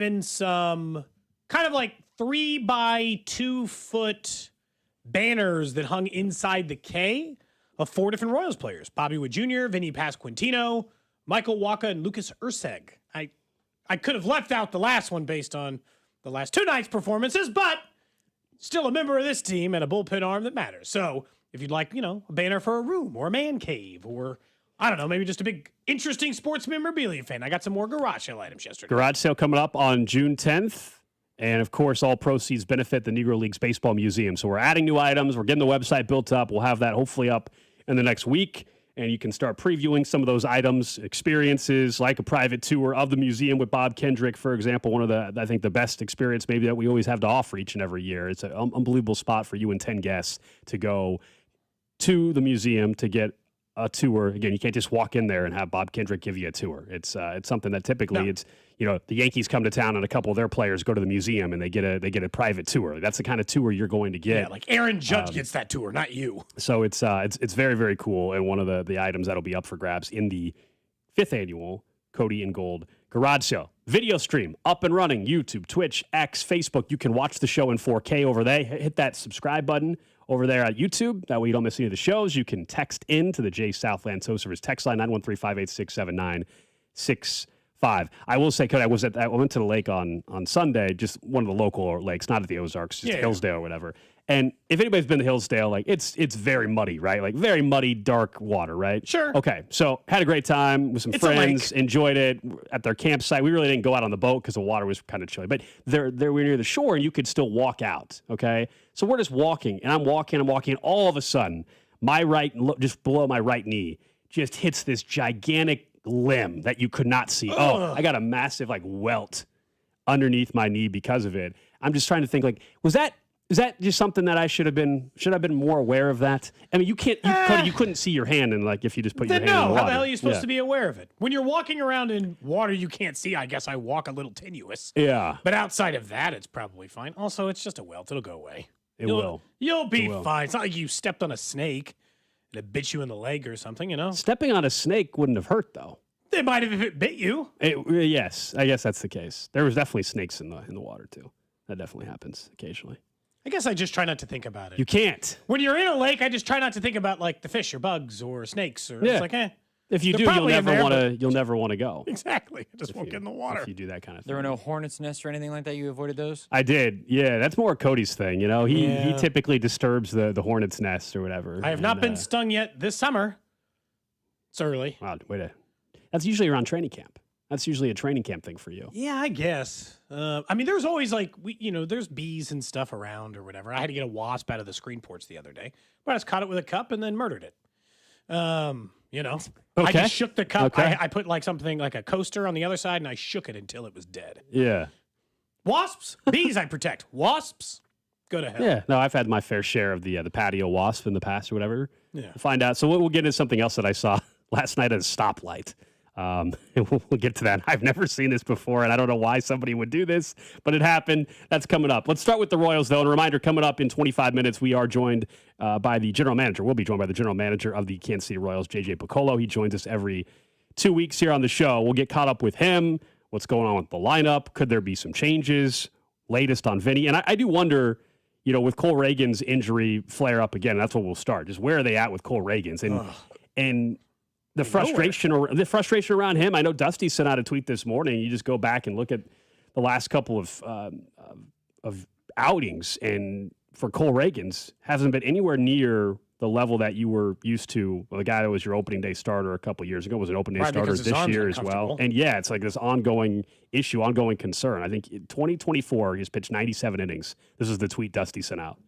been some kind of like 3 by 2 foot banners that hung inside the K of 4 different Royals players: Bobby Wood Jr., Vinny Pasquantino, Michael Wacha, and Lucas Urseg. I could have left out the last one based on the last 2 nights' performances, but still a member of this team and a bullpen arm that matters. So if you'd like, a banner for a room or a man cave or, I don't know, maybe just a big, interesting sports memorabilia fan. I got some more garage sale items yesterday. Garage sale coming up on June 10th. And, of course, all proceeds benefit the Negro Leagues Baseball Museum. So we're adding new items. We're getting the website built up. We'll have that hopefully up in the next week. And you can start previewing some of those items, experiences, like a private tour of the museum with Bob Kendrick, for example. One of the, I think, the best experience maybe that we always have to offer each and every year. It's an unbelievable spot for you and 10 guests to go to the museum to get a tour. Again, you can't just walk in there and have Bob Kendrick give you a tour. It's something that typically it's the Yankees come to town and a couple of their players go to the museum and they get a private tour. That's the kind of tour you're going to get. Yeah, like Aaron Judge gets that tour, not you. So it's very, very cool, and one of the items that'll be up for grabs in the 5th annual Cody and Gold Garage Sale. Video stream up and running. YouTube, Twitch, X, Facebook. You can watch the show in 4K over there. Hit that subscribe button over there at YouTube. That way you don't miss any of the shows. You can text in to the J Southland Tow Service text line 913-586-7965. I will say, Cody, I went to the lake on Sunday, just one of the local lakes, not at the Ozarks, just Hillsdale or whatever. And if anybody's been to Hillsdale, like it's very muddy, right? Like very muddy, dark water, right? Sure. Okay, so had a great time with some friends, enjoyed it at their campsite. We really didn't go out on the boat because the water was kind of chilly, but we were near the shore and you could still walk out, okay? So we're just walking, and I'm walking, and all of a sudden, my right, just below my right knee, just hits this gigantic limb that you could not see. Oh, I got a massive welt underneath my knee because of it. I'm just trying to think, is that just something that I should have been more aware of that? I mean, Cody, you couldn't see your hand and if you just put your hand in the water. How the hell are you supposed to be aware of it? When you're walking around in water you can't see, I guess I walk a little tenuous. Yeah. But outside of that, it's probably fine. Also, it's just a welt. It'll go away. You'll be fine. It's not like you stepped on a snake and it bit you in the leg or something, Stepping on a snake wouldn't have hurt, though. It might have if it bit you. Yes, I guess that's the case. There was definitely snakes in the water, too. That definitely happens occasionally. I guess I just try not to think about it. You can't. When you're in a lake, I just try not to think about the fish or bugs or snakes or it's If you do, you'll never want to go. Exactly. I just won't get in the water. If you do that kind of thing. There were no hornet's nests or anything like that? You avoided those? I did. Yeah, that's more Cody's thing. He typically disturbs the hornet's nest or whatever. I have not been stung yet this summer. It's early. Wow, that's usually around training camp. That's usually a training camp thing for you. Yeah, I guess. There's always there's bees and stuff around or whatever. I had to get a wasp out of the screen ports the other day, but I just caught it with a cup and then murdered it. Okay. I just shook the cup. Okay. I put something like a coaster on the other side and I shook it until it was dead. Yeah. Wasps, bees I protect. Wasps, go to hell. Yeah. No, I've had my fair share of the patio wasp in the past or whatever. Yeah. We'll find out. So we'll get into something else that I saw last night at a stoplight. And we'll get to that. I've never seen this before, and I don't know why somebody would do this, but it happened. That's coming up. Let's start with the Royals, though. And a reminder, coming up in 25 minutes, we are joined by the general manager. We'll be joined by the general manager of the Kansas City Royals, J.J. Picollo. He joins us every 2 weeks here on the show. We'll get caught up with him, what's going on with the lineup. Could there be some changes? Latest on Vinny. And I do wonder, with Cole Reagan's injury flare up again, that's where we'll start. Just where are they at with Cole Reagan's? And the frustration around him. I know Dusty sent out a tweet this morning. You just go back and look at the last couple of outings, and for Cole Reagan's hasn't been anywhere near the level that you were used to. Well, the guy that was your opening day starter a couple years ago was an opening day starter this year as well. And it's this ongoing issue, ongoing concern. I think in 2024 he's pitched 97 innings. This is the tweet Dusty sent out.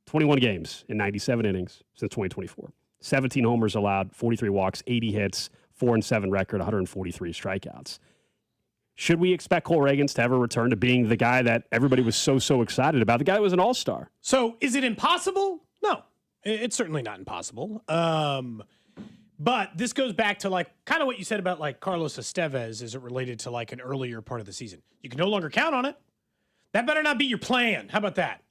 21 games in 97 innings since 2024. 17 homers allowed, 43 walks, 80 hits, 4-7 record, 143 strikeouts. Should we expect Cole Reagans to ever return to being the guy that everybody was so excited about? The guy that was an all-star. So is it impossible? No, it's certainly not impossible. But this goes back to kind of what you said about Carlos Estevez as it related to an earlier part of the season. You can no longer count on it. That better not be your plan. How about that?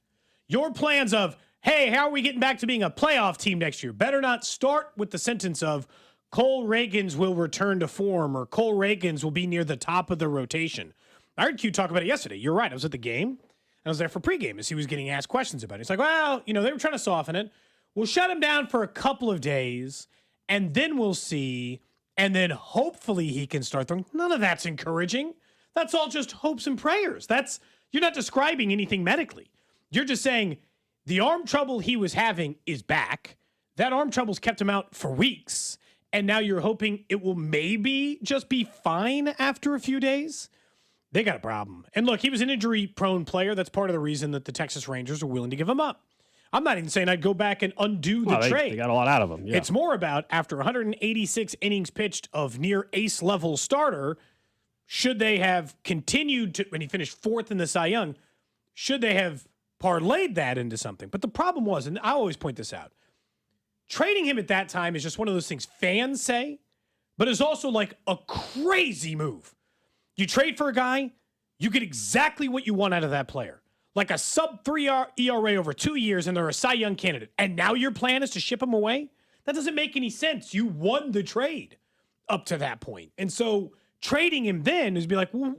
Your plans of, hey, how are we getting back to being a playoff team next year? Better not start with the sentence of Cole Reagans will return to form or Cole Reagans will be near the top of the rotation. I heard Q talk about it yesterday. You're right. I was at the game, and I was there for pregame as he was getting asked questions about it. He's like, well, they were trying to soften it. We'll shut him down for a couple of days, and then we'll see, and then hopefully he can start throwing. None of that's encouraging. That's all just hopes and prayers. You're not describing anything medically. You're just saying the arm trouble he was having is back. That arm trouble's kept him out for weeks, and now you're hoping it will maybe just be fine after a few days. They got a problem. And look, he was an injury-prone player. That's part of the reason that the Texas Rangers are willing to give him up. I'm not even saying I'd go back and undo the trade. They got a lot out of him. Yeah. It's more about after 186 innings pitched of near ace-level starter, should they have continued to, when he finished fourth in the Cy Young, should they have parlayed that into something? But the problem was, and I always point this out, trading him at that time is just one of those things fans say, but it's also like a crazy move. You trade for a guy, you get exactly what you want out of that player. Like a sub-3 ERA over 2 years, and they're a Cy Young candidate. And now your plan is to ship him away? That doesn't make any sense. You won the trade up to that point. And so trading him then is be like, well,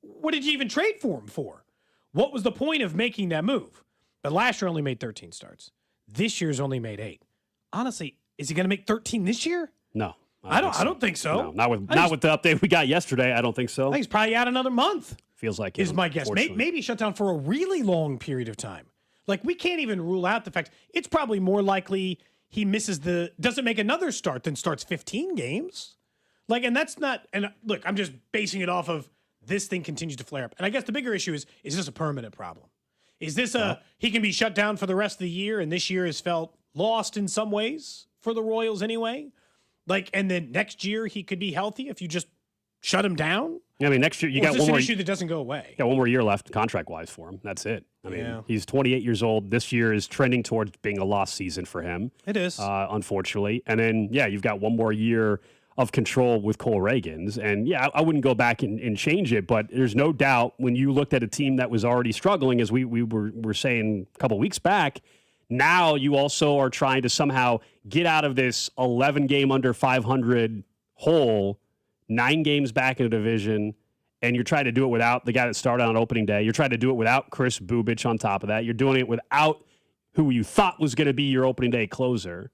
what did you even trade for him for? What was the point of making that move? But last year only made 13 starts. This year's only made 8. Honestly, is he going to make 13 this year? No. I don't think so. No, not with the update we got yesterday. I don't think so. I think he's probably out another month. Feels like is my guess. Maybe shut down for a really long period of time. Like, we can't even rule out the fact it's probably more likely he doesn't make another start than starts 15 games. Like, and that's not, and look, I'm just basing it off of this thing continues to flare up. And I guess the bigger issue is this a permanent problem? Is this he can be shut down for the rest of the year, and this year has felt lost in some ways for the Royals anyway? Like, and then next year he could be healthy if you just shut him down? I mean, next year you got one more. It's an issue that doesn't go away. Got one more year left contract-wise for him. That's it. I mean, he's 28 years old. This year is trending towards being a lost season for him. It is. Unfortunately. And then, you've got one more year of control with Cole Reagans. And, I wouldn't go back and change it, but there's no doubt when you looked at a team that was already struggling, as we were saying a couple weeks back, now you also are trying to somehow get out of this 11-game under 500 hole, 9 games back in the division, and you're trying to do it without the guy that started on opening day. You're trying to do it without Chris Bubich on top of that. You're doing it without who you thought was going to be your opening day closer.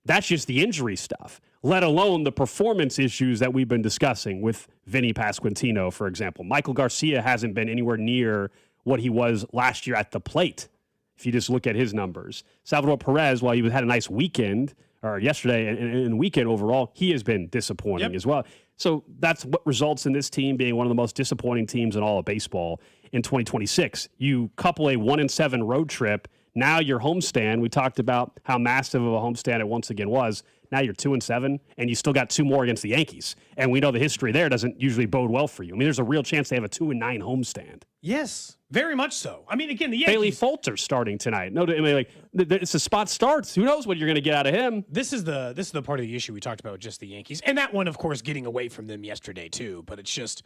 That's just the injury stuff, let alone the performance issues that we've been discussing with Vinny Pasquantino, for example. Michael Garcia hasn't been anywhere near what he was last year at the plate, if you just look at his numbers. Salvador Perez, while he had a nice weekend, or yesterday and weekend overall, he has been disappointing as well. So that's what results in this team being one of the most disappointing teams in all of baseball in 2026. You couple a 1-7 road trip. Now your homestand, we talked about how massive of a homestand it once again was. Now you're 2-7, and you still got 2 more against the Yankees. And we know the history there doesn't usually bode well for you. I mean, there's a real chance they have a 2-9 homestand. Yes, very much so. I mean, again, the Yankees. Bailey Falter starting tonight. No, I mean, it's a spot starts. Who knows what you're going to get out of him? This is the part of the issue we talked about with just the Yankees, and that one, of course, getting away from them yesterday too. But it's just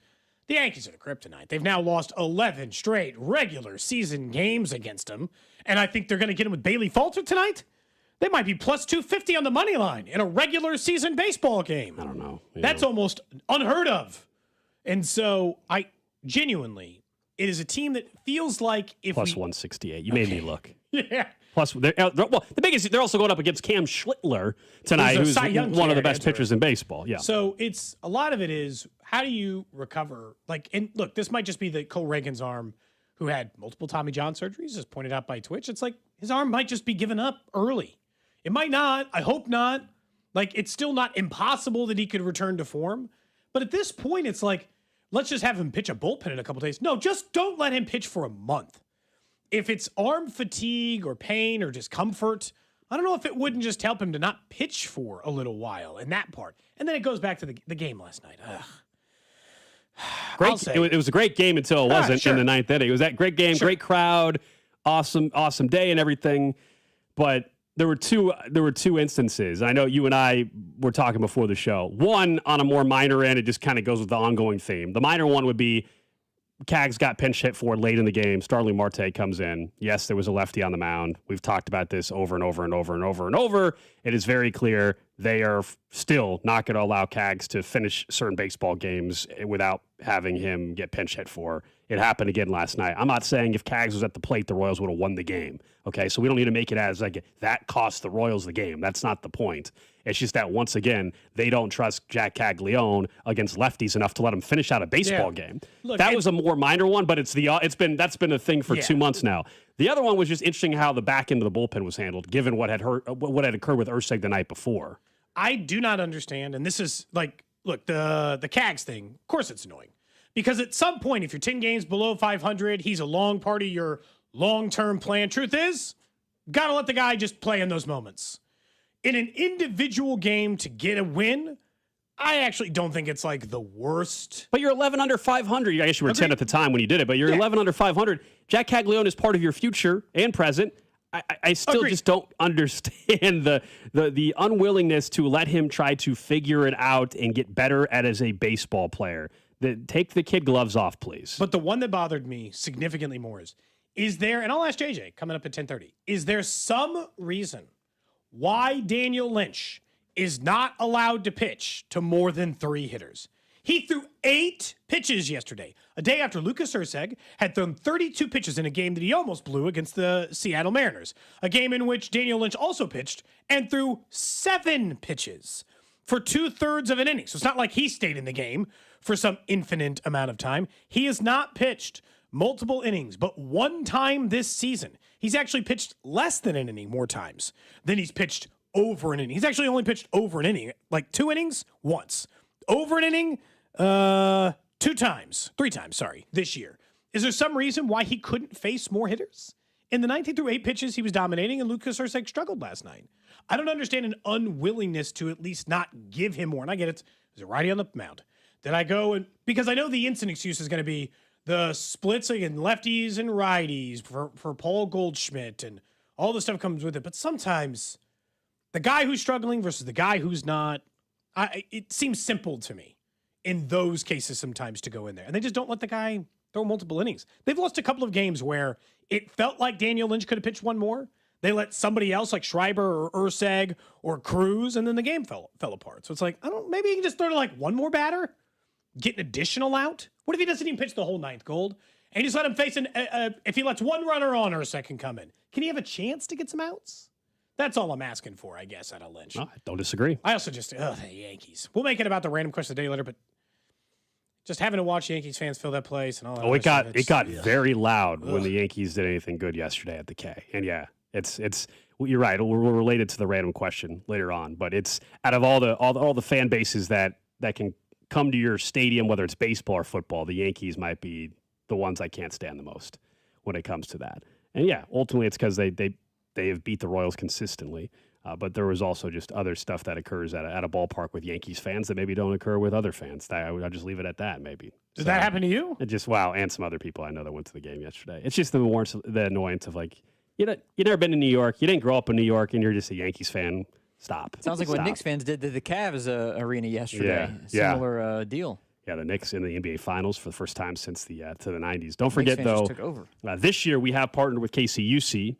the Yankees are the kryptonite. They've now lost 11 straight regular season games against them, and I think they're going to get them with Bailey Falter tonight. They might be plus 250 on the money line in a regular season baseball game. I don't know. That's almost unheard of. And so I genuinely, it is a team that feels like if plus 168. You made me look. Yeah. Plus, the biggest, they're also going up against Cam Schlittler tonight, who's one of the best pitchers in baseball. Yeah. So it's a lot of it is how do you recover? Like, and look, this might just be the Cole Reagans arm, who had multiple Tommy John surgeries, as pointed out by Twitch. It's like his arm might just be given up early. It might not. I hope not. Like, it's still not impossible that he could return to form. But at this point, it's like, let's just have him pitch a bullpen in a couple days. No, just don't let him pitch for a month. If it's arm fatigue or pain or discomfort, I don't know if it wouldn't just help him to not pitch for a little while in that part. And then it goes back to the game last night. Great. It was a great game until it wasn't in the ninth inning. It was that great game, great crowd, awesome day and everything. But there were two instances. I know you and I were talking before the show. One on a more minor end, it just kind of goes with the ongoing theme. The minor one would be Cags got pinch hit for late in the game. Starling Marte comes in. Yes, there was a lefty on the mound. We've talked about this over and over and over and over and over. It is very clear they are still not going to allow Cags to finish certain baseball games without having him get pinch hit for. It happened again last night. I'm not saying if Cags was at the plate, the Royals would have won the game. Okay, so we don't need to make it as like that cost the Royals the game. That's not the point. It's just that once again, they don't trust Jack Caglione against lefties enough to let him finish out a baseball game. Look, that was a more minor one, but that's been a thing for 2 months now. The other one was just interesting how the back end of the bullpen was handled, given what had occurred with Urseg the night before. I do not understand, and this is like, look, the Cags thing. Of course, it's annoying because at some point, if you're 10 games below 500, he's a long part of your long-term plan. Truth is, gotta let the guy just play in those moments. In an individual game to get a win, I actually don't think it's like the worst. But you're 11 under 500. I guess you were 10 at the time when you did it, but you're 11 under 500. Jack Caglione is part of your future and present. I still just don't understand the unwillingness to let him try to figure it out and get better at as a baseball player. Take the kid gloves off, please. But the one that bothered me significantly more is there, and I'll ask JJ coming up at 10:30, is there some reason why Daniel Lynch is not allowed to pitch to more than 3 hitters? He threw 8 pitches yesterday, a day after Lucas Urseg had thrown 32 pitches in a game that he almost blew against the Seattle Mariners, a game in which Daniel Lynch also pitched and threw 7 pitches for 2/3 of an inning. So it's not like he stayed in the game for some infinite amount of time. He has not pitched multiple innings, but one time this season. He's actually pitched less than an inning more times than he's pitched over an inning. He's actually only pitched over an inning, like 2 innings once. Over an inning, 3 times, this year. Is there some reason why he couldn't face more hitters? In the 9th, he threw 8 pitches. He was dominating, and Lucas Urseg struggled last night. I don't understand an unwillingness to at least not give him more. And I get it. There's a righty on the mound. Did I go and because I know the instant excuse is going to be the splits and lefties and righties for Paul Goldschmidt and all the stuff comes with it. But sometimes the guy who's struggling versus the guy who's not, it seems simple to me in those cases sometimes to go in there. And they just don't let the guy throw multiple innings. They've lost a couple of games where it felt like Daniel Lynch could have pitched one more. They let somebody else like Schreiber or Urseg or Cruz, and then the game fell apart. So it's like, maybe you can just throw to like one more batter, get an additional out. What if he doesn't even pitch the whole 9th, Gold? And just let him face if he lets one runner on Urseg can come in. Can he have a chance to get some outs? That's all I'm asking for, I guess, out of Lynch. No, I don't disagree. I also just, the Yankees. We'll make it about the random question of the day later, but just having to watch Yankees fans fill that place and all that. Oh, it got very loud when the Yankees did anything good yesterday at the K. And yeah, it's you're right. We're related to the random question later on, but it's out of all the fan bases that can come to your stadium, whether it's baseball or football, the Yankees might be the ones I can't stand the most when it comes to that. And yeah, ultimately it's because they have beat the Royals consistently. But there was also just other stuff that occurs at a ballpark with Yankees fans that maybe don't occur with other fans. I'll just leave it at that, maybe. Did that happen to you? And some other people I know that went to the game yesterday. It's just the annoyance of like, you never been to New York, you didn't grow up in New York, and you're just a Yankees fan. Stop. Sounds like what Knicks fans did to the Cavs arena yesterday. Yeah. Similar deal. Yeah, the Knicks in the NBA Finals for the first time since the 90s. Don't forget, though, took over. This year we have partnered with KCUC,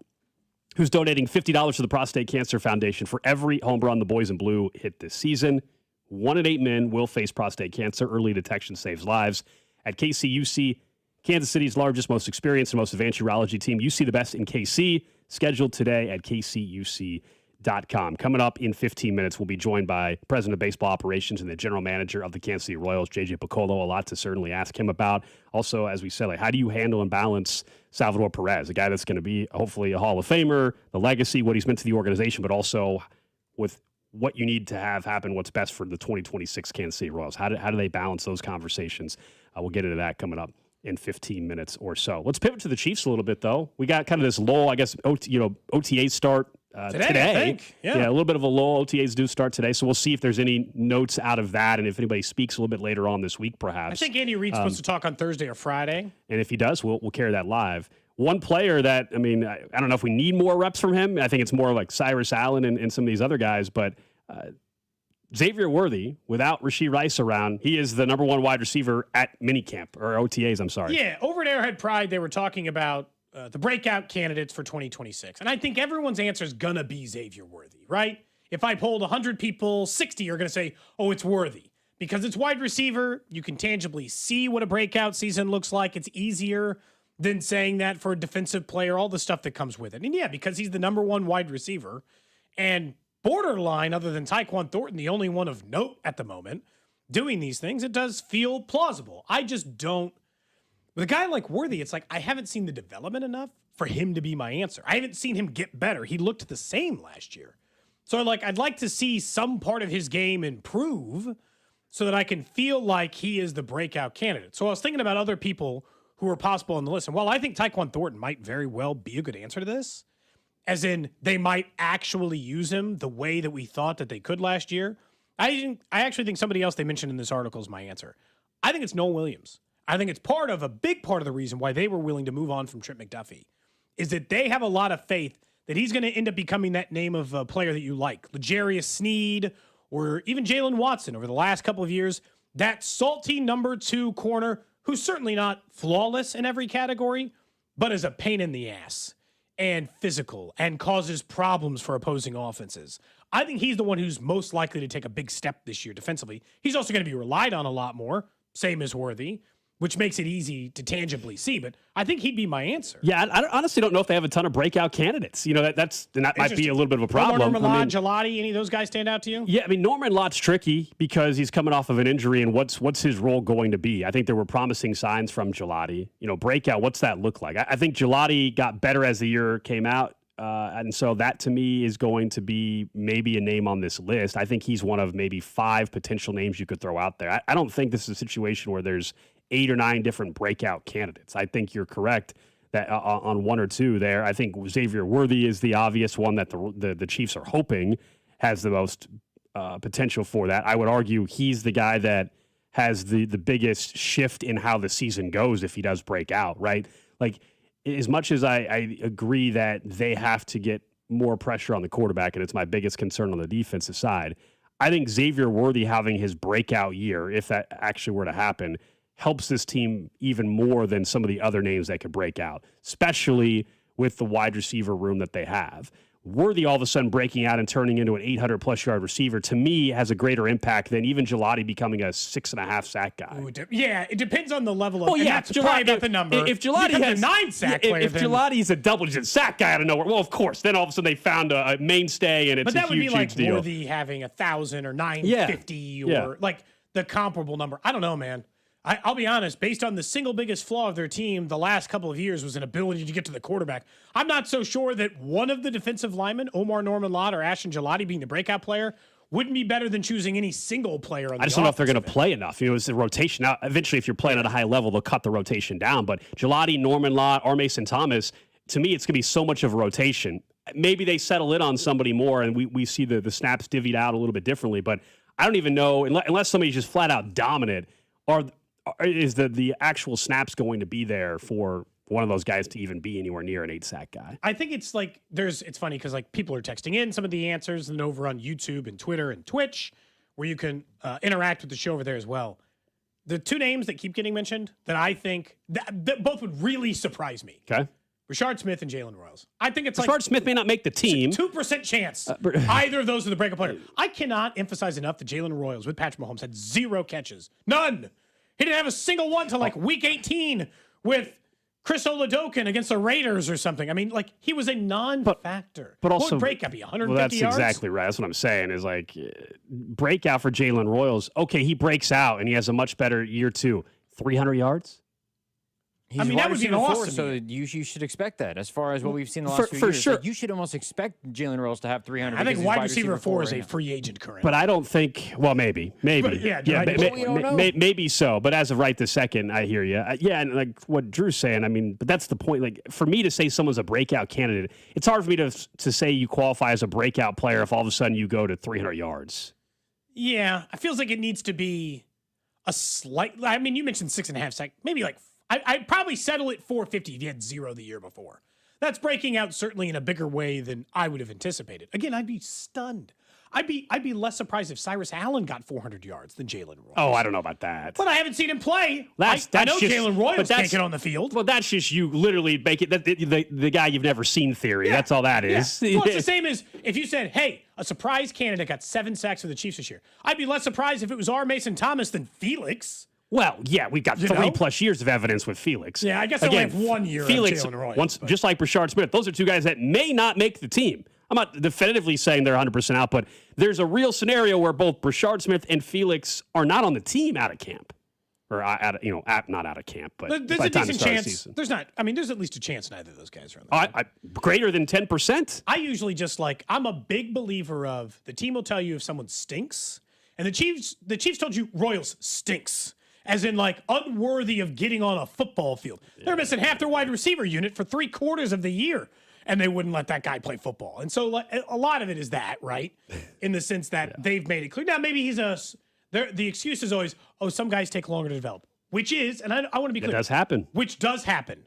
who's donating $50 to the Prostate Cancer Foundation for every home run the boys in blue hit this season. 1 in 8 men will face prostate cancer. Early detection saves lives. At KCUC, Kansas City's largest, most experienced, and most advanced urology team, you see the best in KC. Scheduled today at kcuc.com. Coming up in 15 minutes, we'll be joined by President of Baseball Operations and the General Manager of the Kansas City Royals, JJ Picollo. A lot to certainly ask him about. Also, as we said, like, how do you handle and balance Salvador Perez, a guy that's going to be hopefully a Hall of Famer, the legacy, what he's meant to the organization, but also with what you need to have happen, what's best for the 2026 Kansas City Royals. How do they balance those conversations? We'll get into that coming up in 15 minutes or so. Let's pivot to the Chiefs a little bit, though. We got kind of this lull, I guess, OTA start today. I think. Yeah, a little bit of a lull. OTAs do start today, so we'll see if there's any notes out of that and if anybody speaks a little bit later on this week, perhaps. I think Andy Reid's supposed to talk on Thursday or Friday. And if he does, we'll carry that live. One player that, I don't know if we need more reps from him. I think it's more like Cyrus Allen and some of these other guys, but Xavier Worthy, without Rashee Rice around, he is the number one wide receiver at minicamp, or OTAs, I'm sorry. Yeah, over at Arrowhead Pride, they were talking about the breakout candidates for 2026. And I think everyone's answer is going to be Xavier Worthy, right? If I polled 100 people, 60 are going to say, oh, it's Worthy. Because it's wide receiver, you can tangibly see what a breakout season looks like. It's easier than saying that for a defensive player, all the stuff that comes with it. And yeah, because he's the number one wide receiver and borderline, other than Tyquan Thornton, the only one of note at the moment doing these things, it does feel plausible. I just don't. With a guy like Worthy, it's like I haven't seen the development enough for him to be my answer. I haven't seen him get better. He looked the same last year. So I'd like to see some part of his game improve so that I can feel like he is the breakout candidate. So I was thinking about other people who are possible on the list. And while I think Tyquan Thornton might very well be a good answer to this, as in they might actually use him the way that we thought that they could last year, I actually think somebody else they mentioned in this article is my answer. I think it's Noah Williams. I think it's a big part of the reason why they were willing to move on from Trent McDuffie is that they have a lot of faith that he's going to end up becoming that name of a player that you like. L'Jarius Sneed or even Jalen Watson over the last couple of years, that salty number 2 corner who's certainly not flawless in every category, but is a pain in the ass and physical and causes problems for opposing offenses. I think he's the one who's most likely to take a big step this year defensively. He's also going to be relied on a lot more, same as Worthy, which makes it easy to tangibly see. But I think he'd be my answer. Yeah, I honestly don't know if they have a ton of breakout candidates. You know, that might be a little bit of a problem. Norman Lott, Gelati, any of those guys stand out to you? Yeah, I mean, Norman Lott's tricky because he's coming off of an injury, and what's his role going to be? I think there were promising signs from Gelati. You know, breakout, what's that look like? I think Gelati got better as the year came out. And so that to me is going to be maybe a name on this list. I think he's one of maybe 5 potential names you could throw out there. I don't think this is a situation where there's 8 or 9 different breakout candidates. I think you're correct that on 1 or 2 there. I think Xavier Worthy is the obvious one that the Chiefs are hoping has the most potential for that. I would argue he's the guy that has the biggest shift in how the season goes if he does break out, right? Like, as much as I agree that they have to get more pressure on the quarterback, and it's my biggest concern on the defensive side, I think Xavier Worthy having his breakout year, if that actually were to happen, helps this team even more than some of the other names that could break out, especially with the wide receiver room that they have. Worthy all of a sudden breaking out and turning into an 800-plus yard receiver, to me, has a greater impact than even Gelati becoming a 6.5 sack guy. Ooh, yeah, it depends on the level of. Well, yeah, that's probably not the number. If Gelati has a 9 sack player, if Gelati's a double-digit sack guy out of nowhere, well, of course, then all of a sudden they found a mainstay, and it's a huge, huge deal. But that would be like Worthy having 1,000 or 950 or like the comparable number. I don't know, man. I'll be honest, based on the single biggest flaw of their team the last couple of years was an ability to get to the quarterback. I'm not so sure that one of the defensive linemen, Omar Norman Lott or Ashton Gelati being the breakout player, wouldn't be better than choosing any single player. I just don't know if they're going to play enough. You know, it's a rotation. Now, eventually, if you're playing at a high level, they'll cut the rotation down. But Gelati, Norman Lott, or Mason Thomas, to me, it's going to be so much of a rotation. Maybe they settle in on somebody more, and we see the snaps divvied out a little bit differently. But I don't even know, unless somebody's just flat out dominant, is the actual snaps going to be there for one of those guys to even be anywhere near an 8-sack guy? I think it's like it's funny because like people are texting in some of the answers and over on YouTube and Twitter and Twitch where you can interact with the show over there as well. The 2 names that keep getting mentioned that I think that both would really surprise me. Okay. Rashard Smith and Jalen Royals. I think it's Rashard Smith may not make the team. 2% chance either of those are the breakup player. I cannot emphasize enough that Jalen Royals with Patrick Mahomes had 0 catches. None. He didn't have a single one till like week 18 with Chris Oladokin against the Raiders or something. I mean, like he was a non-factor. But also, what would breakout be 150 well, that's yards? Exactly right. That's what I'm saying is like breakout for Jalen Royals. Okay, he breaks out and he has a much better year 2. 300 yards? He's that would be awesome. So you should expect that. As far as what we've seen the last few years, sure. Like you should almost expect Jalen Royals to have 300. I think wide receiver 4 is a free agent currently. But I don't think. Well, maybe. But Maybe so. But as of right this second, I hear you. And like what Drew's saying, I mean, but that's the point. Like for me to say someone's a breakout candidate, it's hard for me to say you qualify as a breakout player if all of a sudden you go to 300 yards. Yeah, it feels like it needs to be a slight. I mean, you mentioned 6.5 sack, maybe like. I'd probably settle at 450 if you had 0 the year before. That's breaking out certainly in a bigger way than I would have anticipated. Again, I'd be stunned. I'd be less surprised if Cyrus Allen got 400 yards than Jalen Royals. Oh, I don't know about that. But I haven't seen him play. I know just, Jalen Royals can't get on the field. Well, that's just you literally make it the guy you've never seen theory. Yeah. That's all that is. Yeah. Well, it's the same as if you said, hey, a surprise candidate got 7 sacks for the Chiefs this year. I'd be less surprised if it was R. Mason Thomas than Felix. Well, yeah, we've got 3+ years of evidence with Felix. Yeah, I guess I only have 1 year Felix, of Jalen Royals. Just like Brashard Smith, those are two guys that may not make the team. I'm not definitively saying they're 100% out, but there's a real scenario where both Brashard Smith and Felix are not on the team out of camp. Or, not out of camp, but there's a decent chance. There's at least a chance neither of those guys are on the team. Greater than 10%? I usually just I'm a big believer of the team will tell you if someone stinks. And the Chiefs told you Royals stinks. As in, unworthy of getting on a football field. They're missing half their wide receiver unit for 3/4 of the year. And they wouldn't let that guy play football. And so a lot of it is that, right? In the sense that they've made it clear. Now, maybe the excuse is always, some guys take longer to develop. Which is, and I want to be clear. It does happen. Which does happen.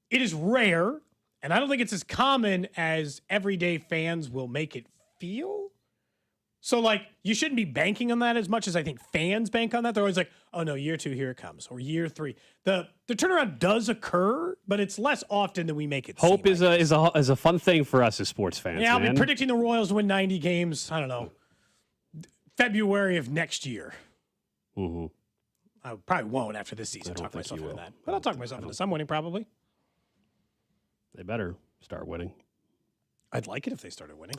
It is rare, and I don't think it's as common as everyday fans will make it feel. So, you shouldn't be banking on that as much as I think fans bank on that. They're always like, oh, no, year 2, here it comes. Or year 3. The turnaround does occur, but it's less often than we make it Hope seem. is a fun thing for us as sports fans. Yeah, I'll be predicting the Royals to win 90 games, I don't know, February of next year. Mm-hmm. I probably won't after this season talk myself into that. But I'll talk myself into some winning probably. They better start winning. I'd like it if they started winning.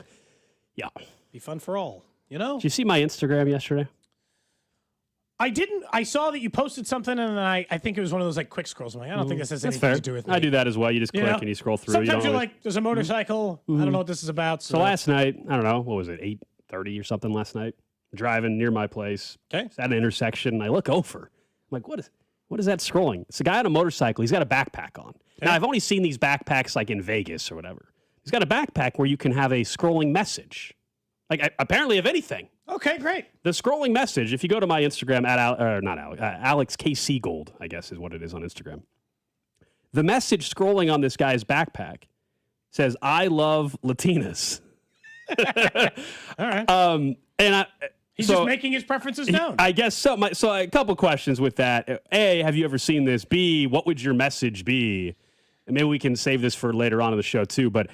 Yeah. Be fun for all. You know? Did you see my Instagram yesterday? I didn't. I saw that you posted something, and I think it was one of those quick scrolls. I'm like, I don't think this has anything to do with me. I do that as well. You just click and you scroll through. Sometimes you're like, there's a motorcycle. I don't know what this is about. So last night, I don't know, what was it, 8:30 or something last night? Driving near my place. Okay. It's at an intersection, and I look over. I'm like, what is that scrolling? It's a guy on a motorcycle. He's got a backpack on. Okay. Now, I've only seen these backpacks in Vegas or whatever. He's got a backpack where you can have a scrolling message. Apparently of anything. Okay, great. The scrolling message, if you go to my Instagram, Alex KC Gold, I guess is what it is on Instagram. The message scrolling on this guy's backpack says, I love Latinas. All right. He's just making his preferences known. I guess so. So a couple questions with that. A, have you ever seen this? B, what would your message be? And maybe we can save this for later on in the show too, but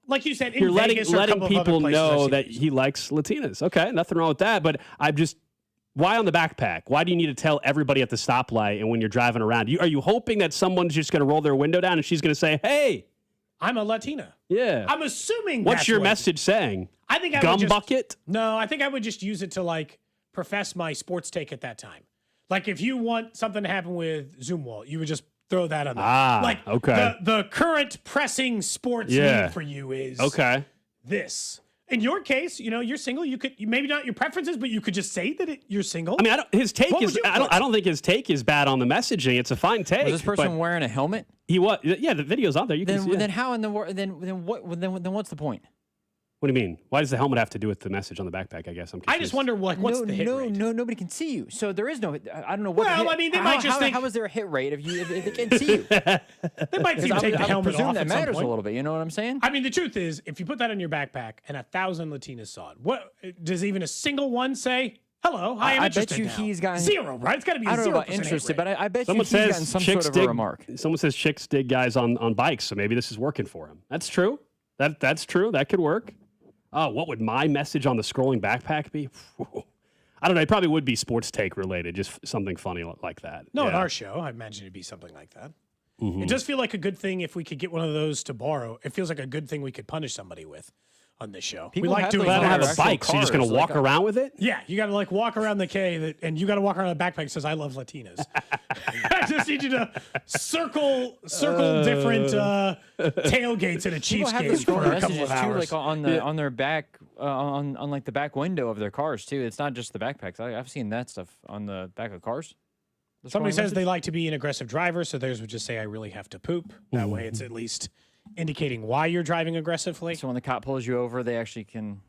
like you said, you're letting people know that he likes Latinas. Okay, nothing wrong with that. But why on the backpack? Why do you need to tell everybody at the stoplight and when you're driving around? Are you hoping that someone's just going to roll their window down and she's going to say, hey, I'm a Latina? Yeah. I'm assuming What's your message saying? I think bucket? No, I think I would just use it to profess my sports take at that time. If you want something to happen with Zoom Wall, you would just throw that on there. Okay. The current pressing sports need for you is this. In your case, you're single. You could maybe not your preferences, but you could just say that you're single. I mean, his take is. I don't think his take is bad on the messaging. It's a fine take. Was this person wearing a helmet? He was. Yeah, the video's on there. You can see it. Then how in the world? Then what's the point? What do you mean? Why does the helmet have to do with the message on the backpack? I guess I'm confused. I just wonder what's the hit rate? No, nobody can see you. So there is no. I don't know what. Well, I mean, they might just think. How is there a hit rate if they can't see you? They might even take the helmet off. That matters a little bit. You know what I'm saying? I mean, the truth is, if you put that on your backpack and 1,000 Latinas saw it, what does even a single one say? Hello, I'm interested. I bet you he's gotten 0, right? It's got to be. I don't know about interested, but I bet he's gotten some sort of a remark. Someone says chicks dig guys on bikes, so maybe this is working for him. That's true. That's true. That could work. Oh, what would my message on the scrolling backpack be? I don't know. It probably would be sports take related, just something funny like that. No, in our show, I imagine it'd be something like that. Mm-hmm. It does feel like a good thing if we could get one of those to borrow. It feels like a good thing we could punish somebody with on this show. People we like doing that. Have a bike, so you're just going to walk around with it? Yeah, you got to walk around the K, and you got to walk around a backpack that says, I love Latinas. I just need you to circle different tailgates at a Chiefs game for a couple of hours. Too, on their back, on the back window of their cars, too. It's not just the backpacks. I've seen that stuff on the back of cars. Somebody says they like to be an aggressive driver, so theirs would just say, I really have to poop. That way it's at least indicating why you're driving aggressively. So when the cop pulls you over, they actually can...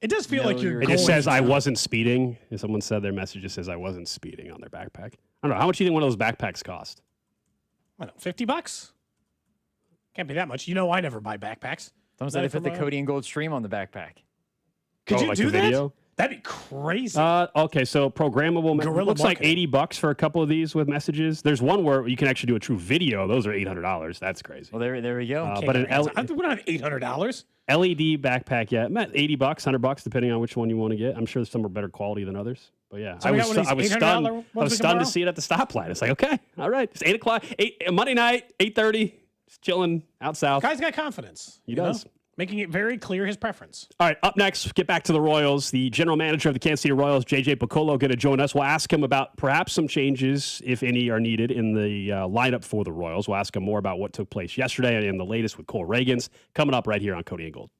It does feel like you're It just says, I wasn't speeding. If someone said their message just says, I wasn't speeding on their backpack. I don't know. How much do you think one of those backpacks cost? I don't know, $50? Can't be that much. I never buy backpacks. Someone said they put the Cody and Gold stream on the backpack. Could you like do the that? video? That'd be crazy. Okay, so programmable. Guerrilla looks like marketing. $80 for a couple of these with messages. There's one where you can actually do a true video. Those are $800. That's crazy. Well, there we go. But an we don't have $800. LED backpack, yeah, $80, $100, depending on which one you want to get. I'm sure some are better quality than others. But yeah, So I we was got one of these stunned. $800 I was stunned to see it at the stoplight. It's like, okay, all right, it's 8 o'clock, Monday night, 8:30, just chilling out south. Guy's got confidence. He does. Making it very clear his preference. All right, up next, get back to the Royals. The general manager of the Kansas City Royals, J.J. Picollo, going to join us. We'll ask him about perhaps some changes, if any, are needed in the lineup for the Royals. We'll ask him more about what took place yesterday and the latest with Cole Reagans. Coming up right here on Cody and Gold.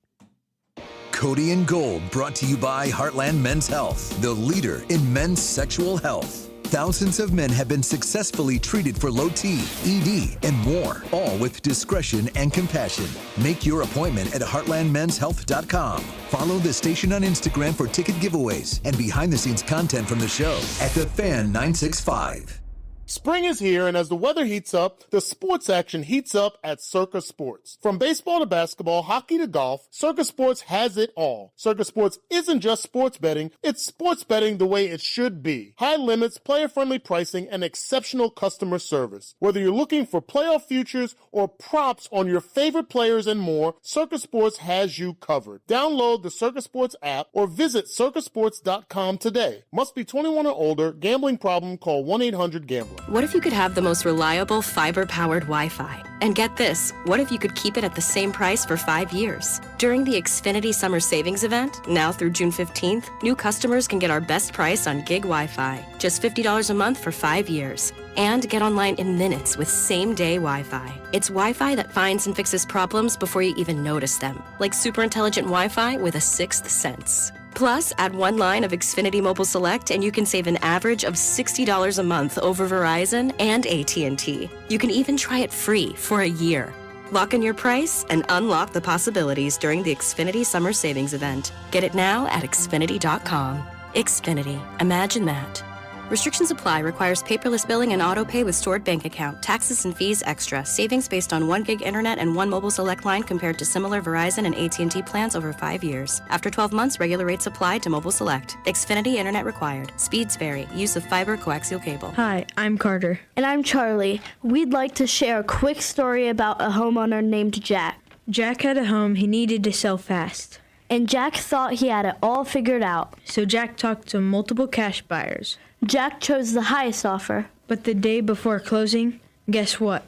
Cody and Gold, brought to you by Heartland Men's Health, the leader in men's sexual health. Thousands of men have been successfully treated for low T, ED, and more, all with discretion and compassion. Make your appointment at heartlandmenshealth.com. Follow the station on Instagram for ticket giveaways and behind-the-scenes content from the show at The Fan 965. Spring is here, and as the weather heats up, the sports action heats up at Circa Sports. From baseball to basketball, hockey to golf, Circa Sports has it all. Circa Sports isn't just sports betting, it's sports betting the way it should be. High limits, player-friendly pricing, and exceptional customer service. Whether you're looking for playoff futures or props on your favorite players and more, Circa Sports has you covered. Download the Circa Sports app or visit circasports.com today. Must be 21 or older. Gambling problem? Call 1-800-GAMBLER. What if you could have the most reliable fiber-powered Wi-Fi? And get this, what if you could keep it at the same price for 5 years? During the Xfinity Summer Savings Event, now through June 15th, new customers can get our best price on gig Wi-Fi, just $50 a month for 5 years. And get online in minutes with same-day Wi-Fi. It's Wi-Fi that finds and fixes problems before you even notice them, like super intelligent Wi-Fi with a sixth sense. Plus, add one line of Xfinity Mobile Select and you can save an average of $60 a month over Verizon and AT&T. You can even try it free for a year. Lock in your price and unlock the possibilities during the Xfinity Summer Savings Event. Get it now at Xfinity.com. Xfinity. Imagine that. Restrictions apply. Requires paperless billing and auto pay with stored bank account. Taxes and fees extra. Savings based on 1 gig internet and 1 mobile select line compared to similar Verizon and AT&T plans over 5 years. After 12 months, regular rates apply to mobile select. Xfinity internet required. Speeds vary. Use of fiber coaxial cable. Hi, I'm Carter. And I'm Charlie. We'd like to share a quick story about a homeowner named Jack. Jack had a home he needed to sell fast. And Jack thought he had it all figured out. So Jack talked to multiple cash buyers. Jack chose the highest offer. But the day before closing, guess what?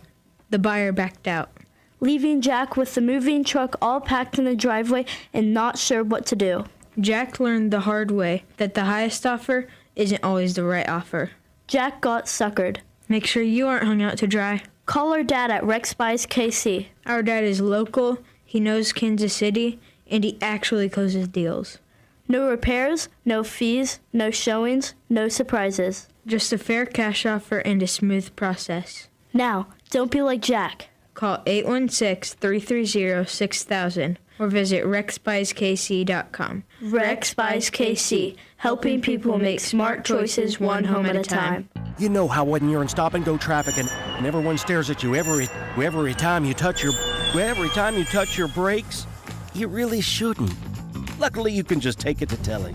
The buyer backed out. Leaving Jack with the moving truck all packed in the driveway and not sure what to do. Jack learned the hard way that the highest offer isn't always the right offer. Jack got suckered. Make sure you aren't hung out to dry. Call our dad at Rex Buys KC. Our dad is local, he knows Kansas City, and he actually closes deals. No repairs, no fees, no showings, no surprises. Just a fair cash offer and a smooth process. Now, don't be like Jack. Call 816-330-6000 or visit rexbuyskc.com. Rex Buys KC, helping people make smart choices one home at a time. You know how when you're in stop-and-go traffic and everyone stares at you every time you touch your brakes, you really shouldn't. Luckily, you can just take it to Telly.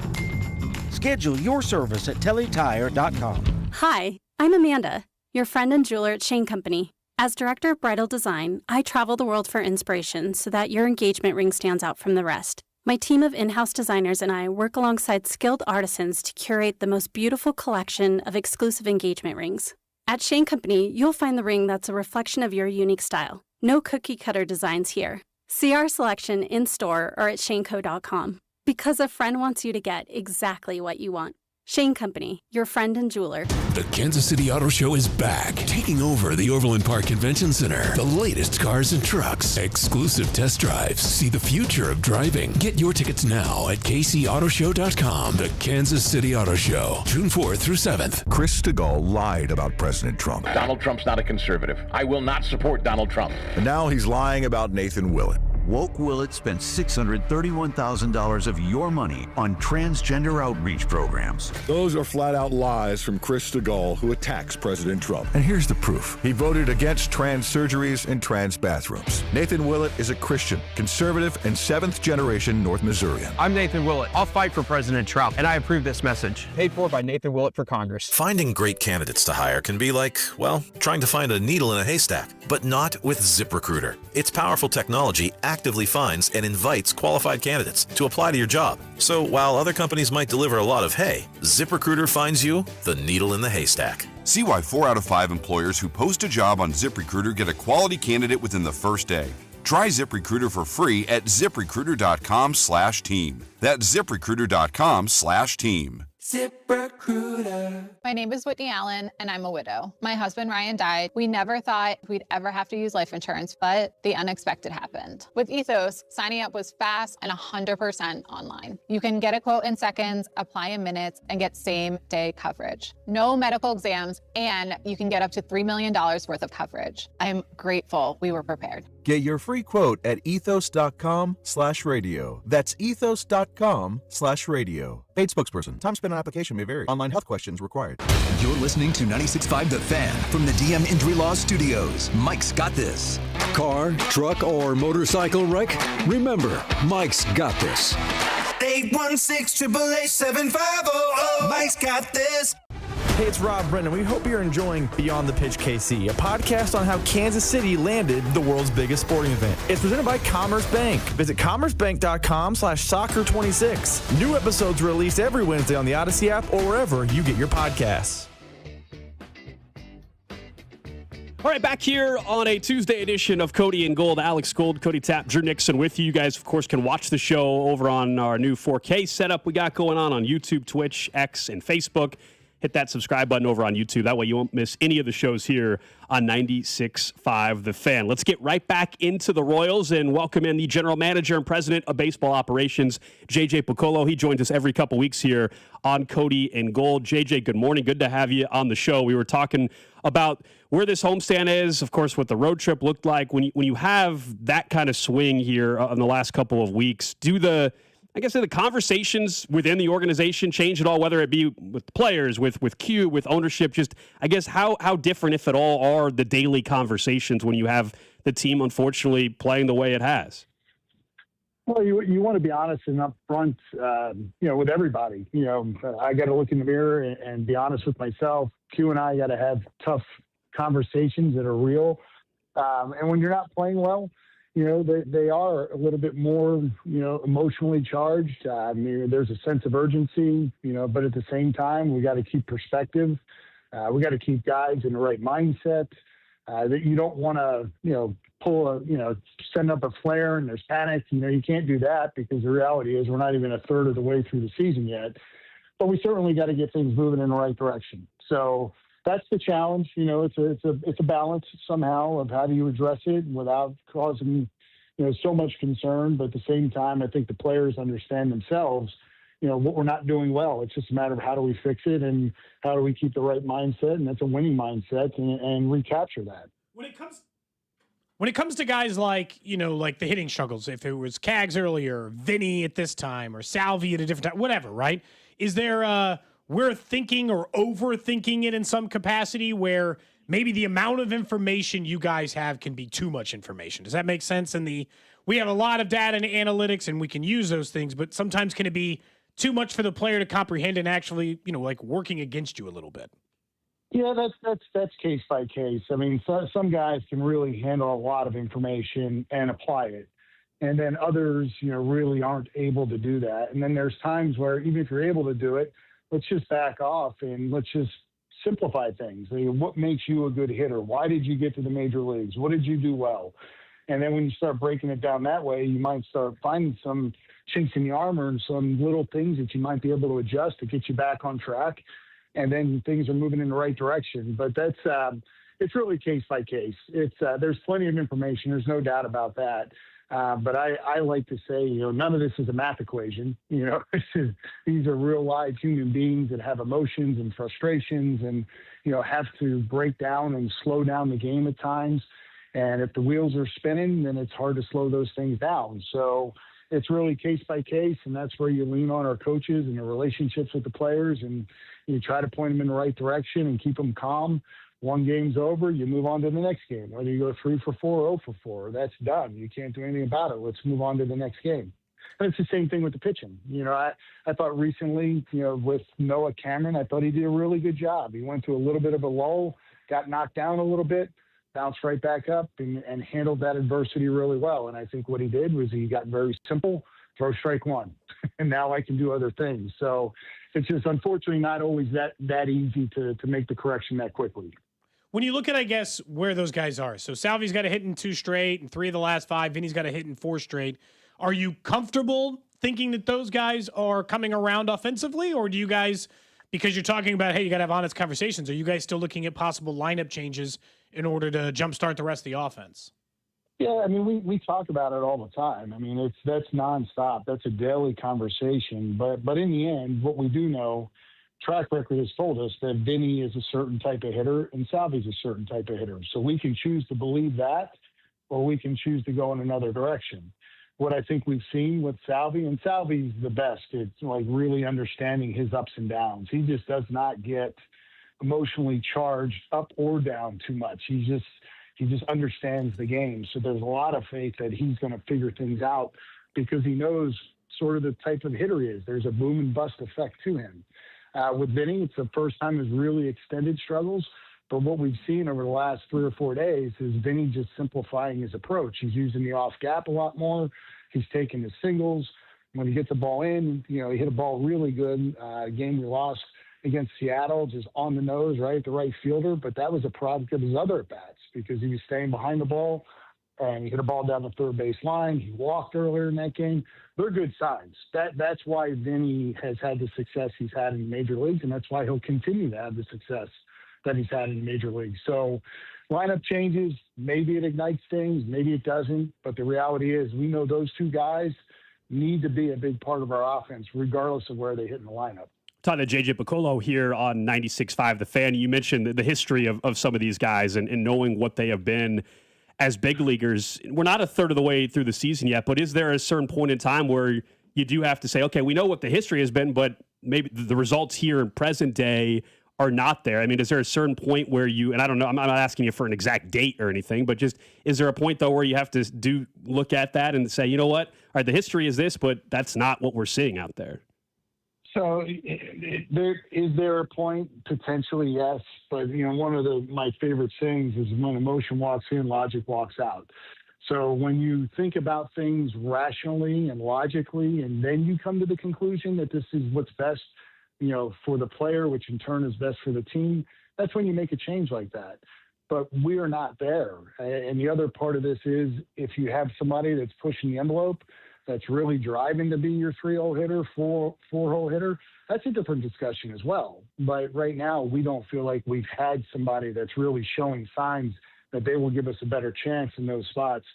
Schedule your service at tellytire.com. Hi, I'm Amanda, your friend and jeweler at Shane Company. As director of bridal design, I travel the world for inspiration so that your engagement ring stands out from the rest. My team of in-house designers and I work alongside skilled artisans to curate the most beautiful collection of exclusive engagement rings. At Shane Company, you'll find the ring that's a reflection of your unique style. No cookie-cutter designs here. See our selection in-store or at shaneco.com. Because a friend wants you to get exactly what you want. Shane Company, your friend and jeweler. The Kansas City Auto Show is back, taking over the Overland Park Convention Center. The latest cars and trucks, exclusive test drives. See the future of driving. Get your tickets now at kcautoshow.com. The Kansas City Auto Show, June 4th through 7th. Chris DeGaulle lied about President Trump. Donald Trump's not a conservative. I will not support Donald Trump. And now he's lying about Nathan Willett. Woke Willett spent $631,000 of your money on transgender outreach programs. Those are flat-out lies from Cody Gold, who attacks President Trump. And here's the proof. He voted against trans surgeries and trans bathrooms. Nathan Willett is a Christian, conservative, and seventh-generation North Missourian. I'm Nathan Willett. I'll fight for President Trump, and I approve this message. Paid for by Nathan Willett for Congress. Finding great candidates to hire can be like, well, trying to find a needle in a haystack, but not with ZipRecruiter. Its powerful technology actively finds and invites qualified candidates to apply to your job. So while other companies might deliver a lot of hay, ZipRecruiter finds you the needle in the haystack. See why 4 out of 5 employers who post a job on ZipRecruiter get a quality candidate within the first day. Try ZipRecruiter for free at ZipRecruiter.com/team. That's ZipRecruiter.com/team. ZipRecruiter. My name is Whitney Allen, and I'm a widow. My husband Ryan died. We never thought we'd ever have to use life insurance, but the unexpected happened. With Ethos, signing up was fast and 100% online. You can get a quote in seconds, apply in minutes, and get same-day coverage. No medical exams, and you can get up to $3 million worth of coverage. I'm grateful we were prepared. Get your free quote at ethos.com/radio. That's ethos.com/radio. Paid spokesperson. Time spent on application may vary. Online health questions required. You're listening to 96.5 The Fan from the DM Injury Law Studios. Mike's got this. Car, truck, or motorcycle wreck? Remember, Mike's got this. 816-888-7500. Mike's got this. Hey, it's Rob Brennan. We hope you're enjoying Beyond the Pitch KC, a podcast on how Kansas City landed the world's biggest sporting event. It's presented by Commerce Bank. Visit commercebank.com/soccer26. New episodes released every Wednesday on the Odyssey app or wherever you get your podcasts. All right, back here on a Tuesday edition of Cody and Gold. Alex Gold, Cody Tapp, Drew Nixon with you. You guys, of course, can watch the show over on our new 4K setup we got going on YouTube, Twitch, X, and Facebook. Hit that subscribe button over on YouTube. That way you won't miss any of the shows here on 96.5 The Fan. Let's get right back into the Royals and welcome in the general manager and president of baseball operations, JJ Picollo. He joins us every couple weeks here on Cody and Gold. JJ, good morning. Good to have you on the show. We were talking about where this homestand is, of course, what the road trip looked like. When you have that kind of swing here in the last couple of weeks, do the conversations within the organization change at all, whether it be with players, with Q, with ownership? Just, I guess, how different, if at all, are the daily conversations when you have the team, unfortunately, playing the way it has? Well, you want to be honest and upfront, with everybody. I got to look in the mirror and be honest with myself. Q and I got to have tough conversations that are real. And when you're not playing well, they are a little bit more, emotionally charged. There's a sense of urgency, but at the same time, we got to keep perspective. We got to keep guys in the right mindset. That you don't want to, send up a flare and there's panic. You can't do that because the reality is we're not even a third of the way through the season yet. But we certainly got to get things moving in the right direction. So that's the challenge. It's a balance somehow of how do you address it without causing, so much concern. But at the same time, I think the players understand themselves, what we're not doing well. It's just a matter of how do we fix it and how do we keep the right mindset, and that's a winning mindset, and recapture that. When it comes to guys like, like the hitting struggles, if it was Cags earlier, Vinny at this time, or Salvi at a different time, whatever, right? Is there we're thinking or overthinking it in some capacity where maybe the amount of information you guys have can be too much information? Does that make sense? We have a lot of data and analytics and we can use those things, but sometimes can it be too much for the player to comprehend and actually, working against you a little bit? Yeah, that's case by case. I mean, some guys can really handle a lot of information and apply it. And then others, really aren't able to do that. And then there's times where even if you're able to do it, let's just back off and let's just simplify things. What makes you a good hitter? Why did you get to the major leagues? What did you do well? And then when you start breaking it down that way, you might start finding some chinks in the armor and some little things that you might be able to adjust to get you back on track. And then things are moving in the right direction. But that's it's really case by case. There's plenty of information. There's no doubt about that. But I like to say, none of this is a math equation. These are real live human beings that have emotions and frustrations and, have to break down and slow down the game at times. And if the wheels are spinning, then it's hard to slow those things down. So it's really case by case, and that's where you lean on our coaches and the relationships with the players, and you try to point them in the right direction and keep them calm. One game's over, you move on to the next game. Whether you go 3 for 4 or 0 for 4, that's done. You can't do anything about it. Let's move on to the next game. And it's the same thing with the pitching. I thought recently, with Noah Cameron, I thought he did a really good job. He went through a little bit of a lull, got knocked down a little bit, bounced right back up and handled that adversity really well. And I think what he did was he got very simple, throw strike one, and now I can do other things. So it's just unfortunately not always that easy to make the correction that quickly. When you look at, I guess, where those guys are, so Salvi's got a hit in 2 straight and 3 of the last 5. Vinny's got a hit in 4 straight. Are you comfortable thinking that those guys are coming around offensively, or do you guys, because you're talking about, hey, you got to have honest conversations, are you guys still looking at possible lineup changes in order to jumpstart the rest of the offense? Yeah, I mean, we talk about it all the time. I mean, that's nonstop. That's a daily conversation. But in the end, what we do know, track record has told us that Vinny is a certain type of hitter and Salvi's a certain type of hitter. So we can choose to believe that, or we can choose to go in another direction. What I think we've seen with Salvi, and Salvi's the best, it's like really understanding his ups and downs. He just does not get emotionally charged up or down too much. He just understands the game. So there's a lot of faith that he's going to figure things out because he knows sort of the type of hitter he is. There's a boom and bust effect to him. With Vinny, it's the first time his really extended struggles. But what we've seen over the last 3 or 4 days is Vinny just simplifying his approach. He's using the off gap a lot more. He's taking his singles. When he gets the ball in, he hit a ball really good. Game we lost against Seattle, just on the nose, right at the right fielder. But that was a product of his other at-bats because he was staying behind the ball and he hit a ball down the third base line. He walked earlier in that game. They're good signs. That's why Vinny has had the success he's had in the major leagues, and that's why he'll continue to have the success that he's had in the major leagues. So lineup changes, maybe it ignites things, maybe it doesn't. But the reality is we know those 2 guys need to be a big part of our offense, regardless of where they hit in the lineup. Talking to JJ Picollo here on 96.5 The Fan. You mentioned the history of some of these guys and knowing what they have been as big leaguers. We're not a third of the way through the season yet, but is there a certain point in time where you do have to say, okay, we know what the history has been, but maybe the results here in present day are not there? I mean, is there a certain point where you, and I don't know, I'm not asking you for an exact date or anything, but just, is there a point though where you have to look at that and say, you know what, all right, the history is this, but that's not what we're seeing out there? So is there a point? Potentially, yes. But, one of my favorite sayings is when emotion walks in, logic walks out. So when you think about things rationally and logically, and then you come to the conclusion that this is what's best, for the player, which in turn is best for the team, that's when you make a change like that. But we are not there. And the other part of this is if you have somebody that's pushing the envelope, that's really driving to be your 3-hole hitter, 4-hole hitter, that's a different discussion as well. But right now, we don't feel like we've had somebody that's really showing signs that they will give us a better chance in those spots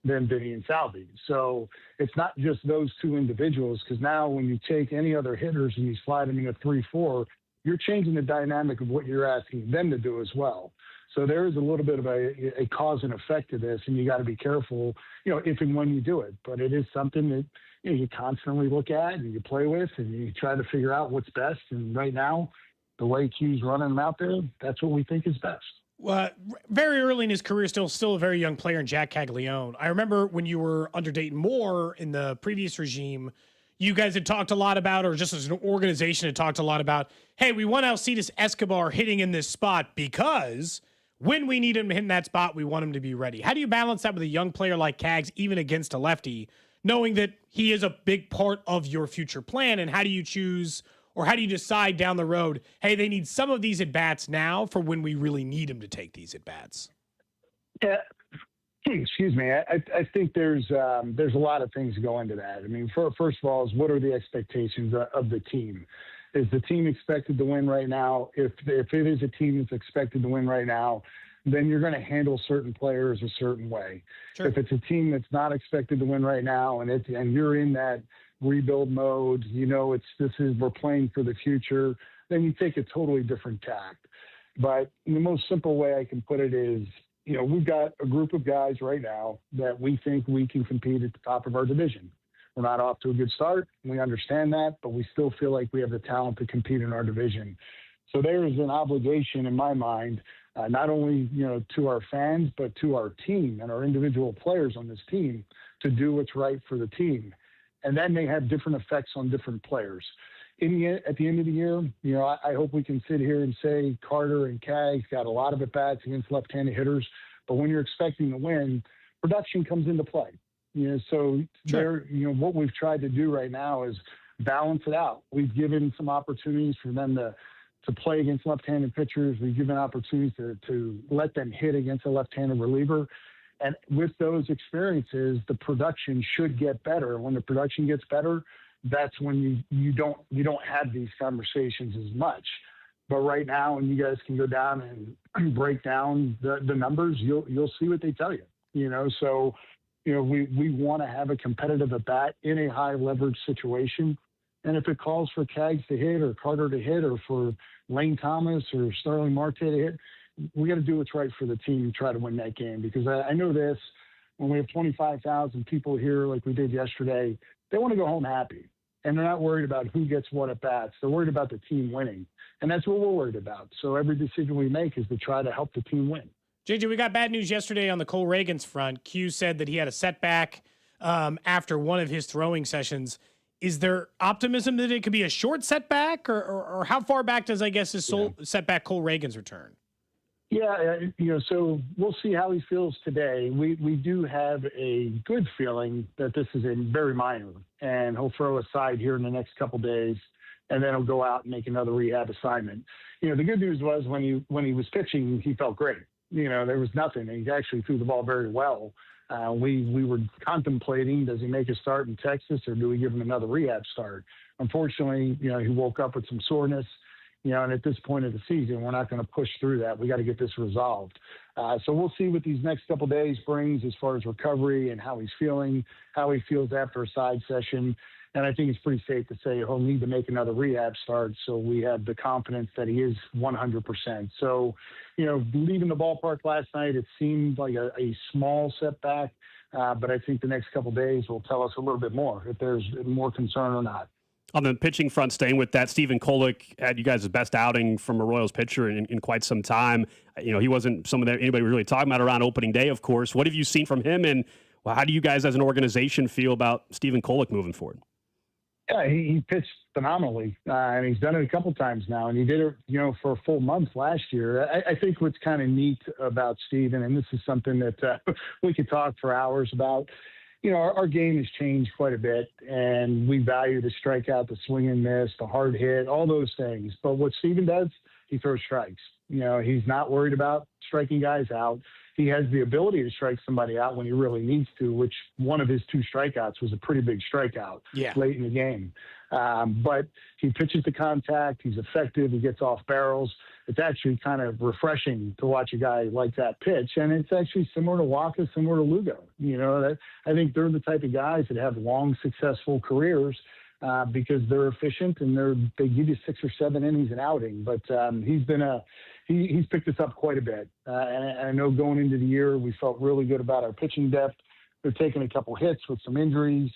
than Vinny and Salvi. So it's not just those 2 individuals, because now when you take any other hitters and you slide them in a 3-4, you're changing the dynamic of what you're asking them to do as well. So there is a little bit of a cause and effect to this, and you got to be careful, if and when you do it. But it is something that you constantly look at and you play with, and you try to figure out what's best. And right now, the way Q's running them out there, that's what we think is best. Well, very early in his career, still a very young player in Jack Caglione. I remember when you were under Dayton Moore in the previous regime, you guys had talked a lot about, or just as an organization had talked a lot about, hey, we want Alcides Escobar hitting in this spot because when we need him to hit in that spot, we want him to be ready. How do you balance that with a young player like Cags, even against a lefty, knowing that he is a big part of your future plan? And how do you choose, or how do you decide down the road, hey, they need some of these at-bats now for when we really need him to take these at-bats? Yeah. Excuse me. I think there's a lot of things that go into that. I mean, first of all, is what are the expectations of the team? Is the team expected to win right now? If it is a team that's expected to win right now, then you're going to handle certain players a certain way. Sure. If it's a team that's not expected to win right now, and you're in that rebuild mode, we're playing for the future, then you take a totally different tact. But the most simple way I can put it is, we've got a group of guys right now that we think we can compete at the top of our division. We're not off to a good start. We understand that, but we still feel like we have the talent to compete in our division. So there is an obligation in my mind, not only, to our fans, but to our team and our individual players on this team to do what's right for the team. And that may have different effects on different players. At the end of the year, I hope we can sit here and say Carter and Kag's got a lot of at-bats against left-handed hitters, but when you're expecting to win, production comes into play. So Sure. what we've tried to do right now is balance it out. We've given some opportunities for them to play against left-handed pitchers. We've given opportunities to let them hit against a left-handed reliever. And with those experiences, the production should get better. When the production gets better, that's when you don't have these conversations as much. But right now, when you guys can go down and break down the numbers, you'll see what they tell you. So we want to have a competitive at bat in a high leverage situation. And if it calls for Cags to hit or Carter to hit or for Lane Thomas or Starling Marte to hit, we got to do what's right for the team and try to win that game. Because I know this, when we have 25,000 people here like we did yesterday, they want to go home happy. And they're not worried about who gets what at bats. They're worried about the team winning. And that's what we're worried about. So every decision we make is to try to help the team win. JJ, we got bad news yesterday on the Cole Reagans front. Q said that he had a setback after one of his throwing sessions. Is there optimism that it could be a short setback, or how far back does, I guess, his setback Cole Reagans return? Yeah, so we'll see how he feels today. We do have a good feeling that this is a very minor, and he'll throw aside here in the next couple days, and then he'll go out and make another rehab assignment. The good news was when he was pitching, he felt great. There was nothing. He actually threw the ball very well. We were contemplating, does he make a start in Texas or do we give him another rehab start? Unfortunately, he woke up with some soreness, and at this point of the season, we're not going to push through that. We got to get this resolved. So we'll see what these next couple days brings as far as recovery and how he's feeling, how he feels after a side session. And I think it's pretty safe to say he'll need to make another rehab start. So we have the confidence that he is 100%. So, leaving the ballpark last night, it seemed like a small setback. But I think the next couple days will tell us a little bit more if there's more concern or not. On the pitching front, staying with that, Stephen Kolek had you guys' best outing from a Royals pitcher in quite some time. He wasn't someone that anybody was really talking about around opening day, of course. What have you seen from him, and how do you guys as an organization feel about Stephen Kolek moving forward? Yeah, he pitched phenomenally, and he's done it a couple times now, and he did it, for a full month last year. I think what's kind of neat about Steven, and this is something that we could talk for hours about, our game has changed quite a bit, and we value the strikeout, the swing and miss, the hard hit, all those things. But what Steven does, he throws strikes. He's not worried about striking guys out. He has the ability to strike somebody out when he really needs to, which one of his 2 strikeouts was a pretty big strikeout late in the game. But he pitches to contact. He's effective. He gets off barrels. It's actually kind of refreshing to watch a guy like that pitch. And it's actually similar to Waka, similar to Lugo. I think they're the type of guys that have long, successful careers because they're efficient and they give you 6 or 7 innings an outing. But he's picked us up quite a bit. And I know going into the year, we felt really good about our pitching depth. We've taken a couple hits with some injuries.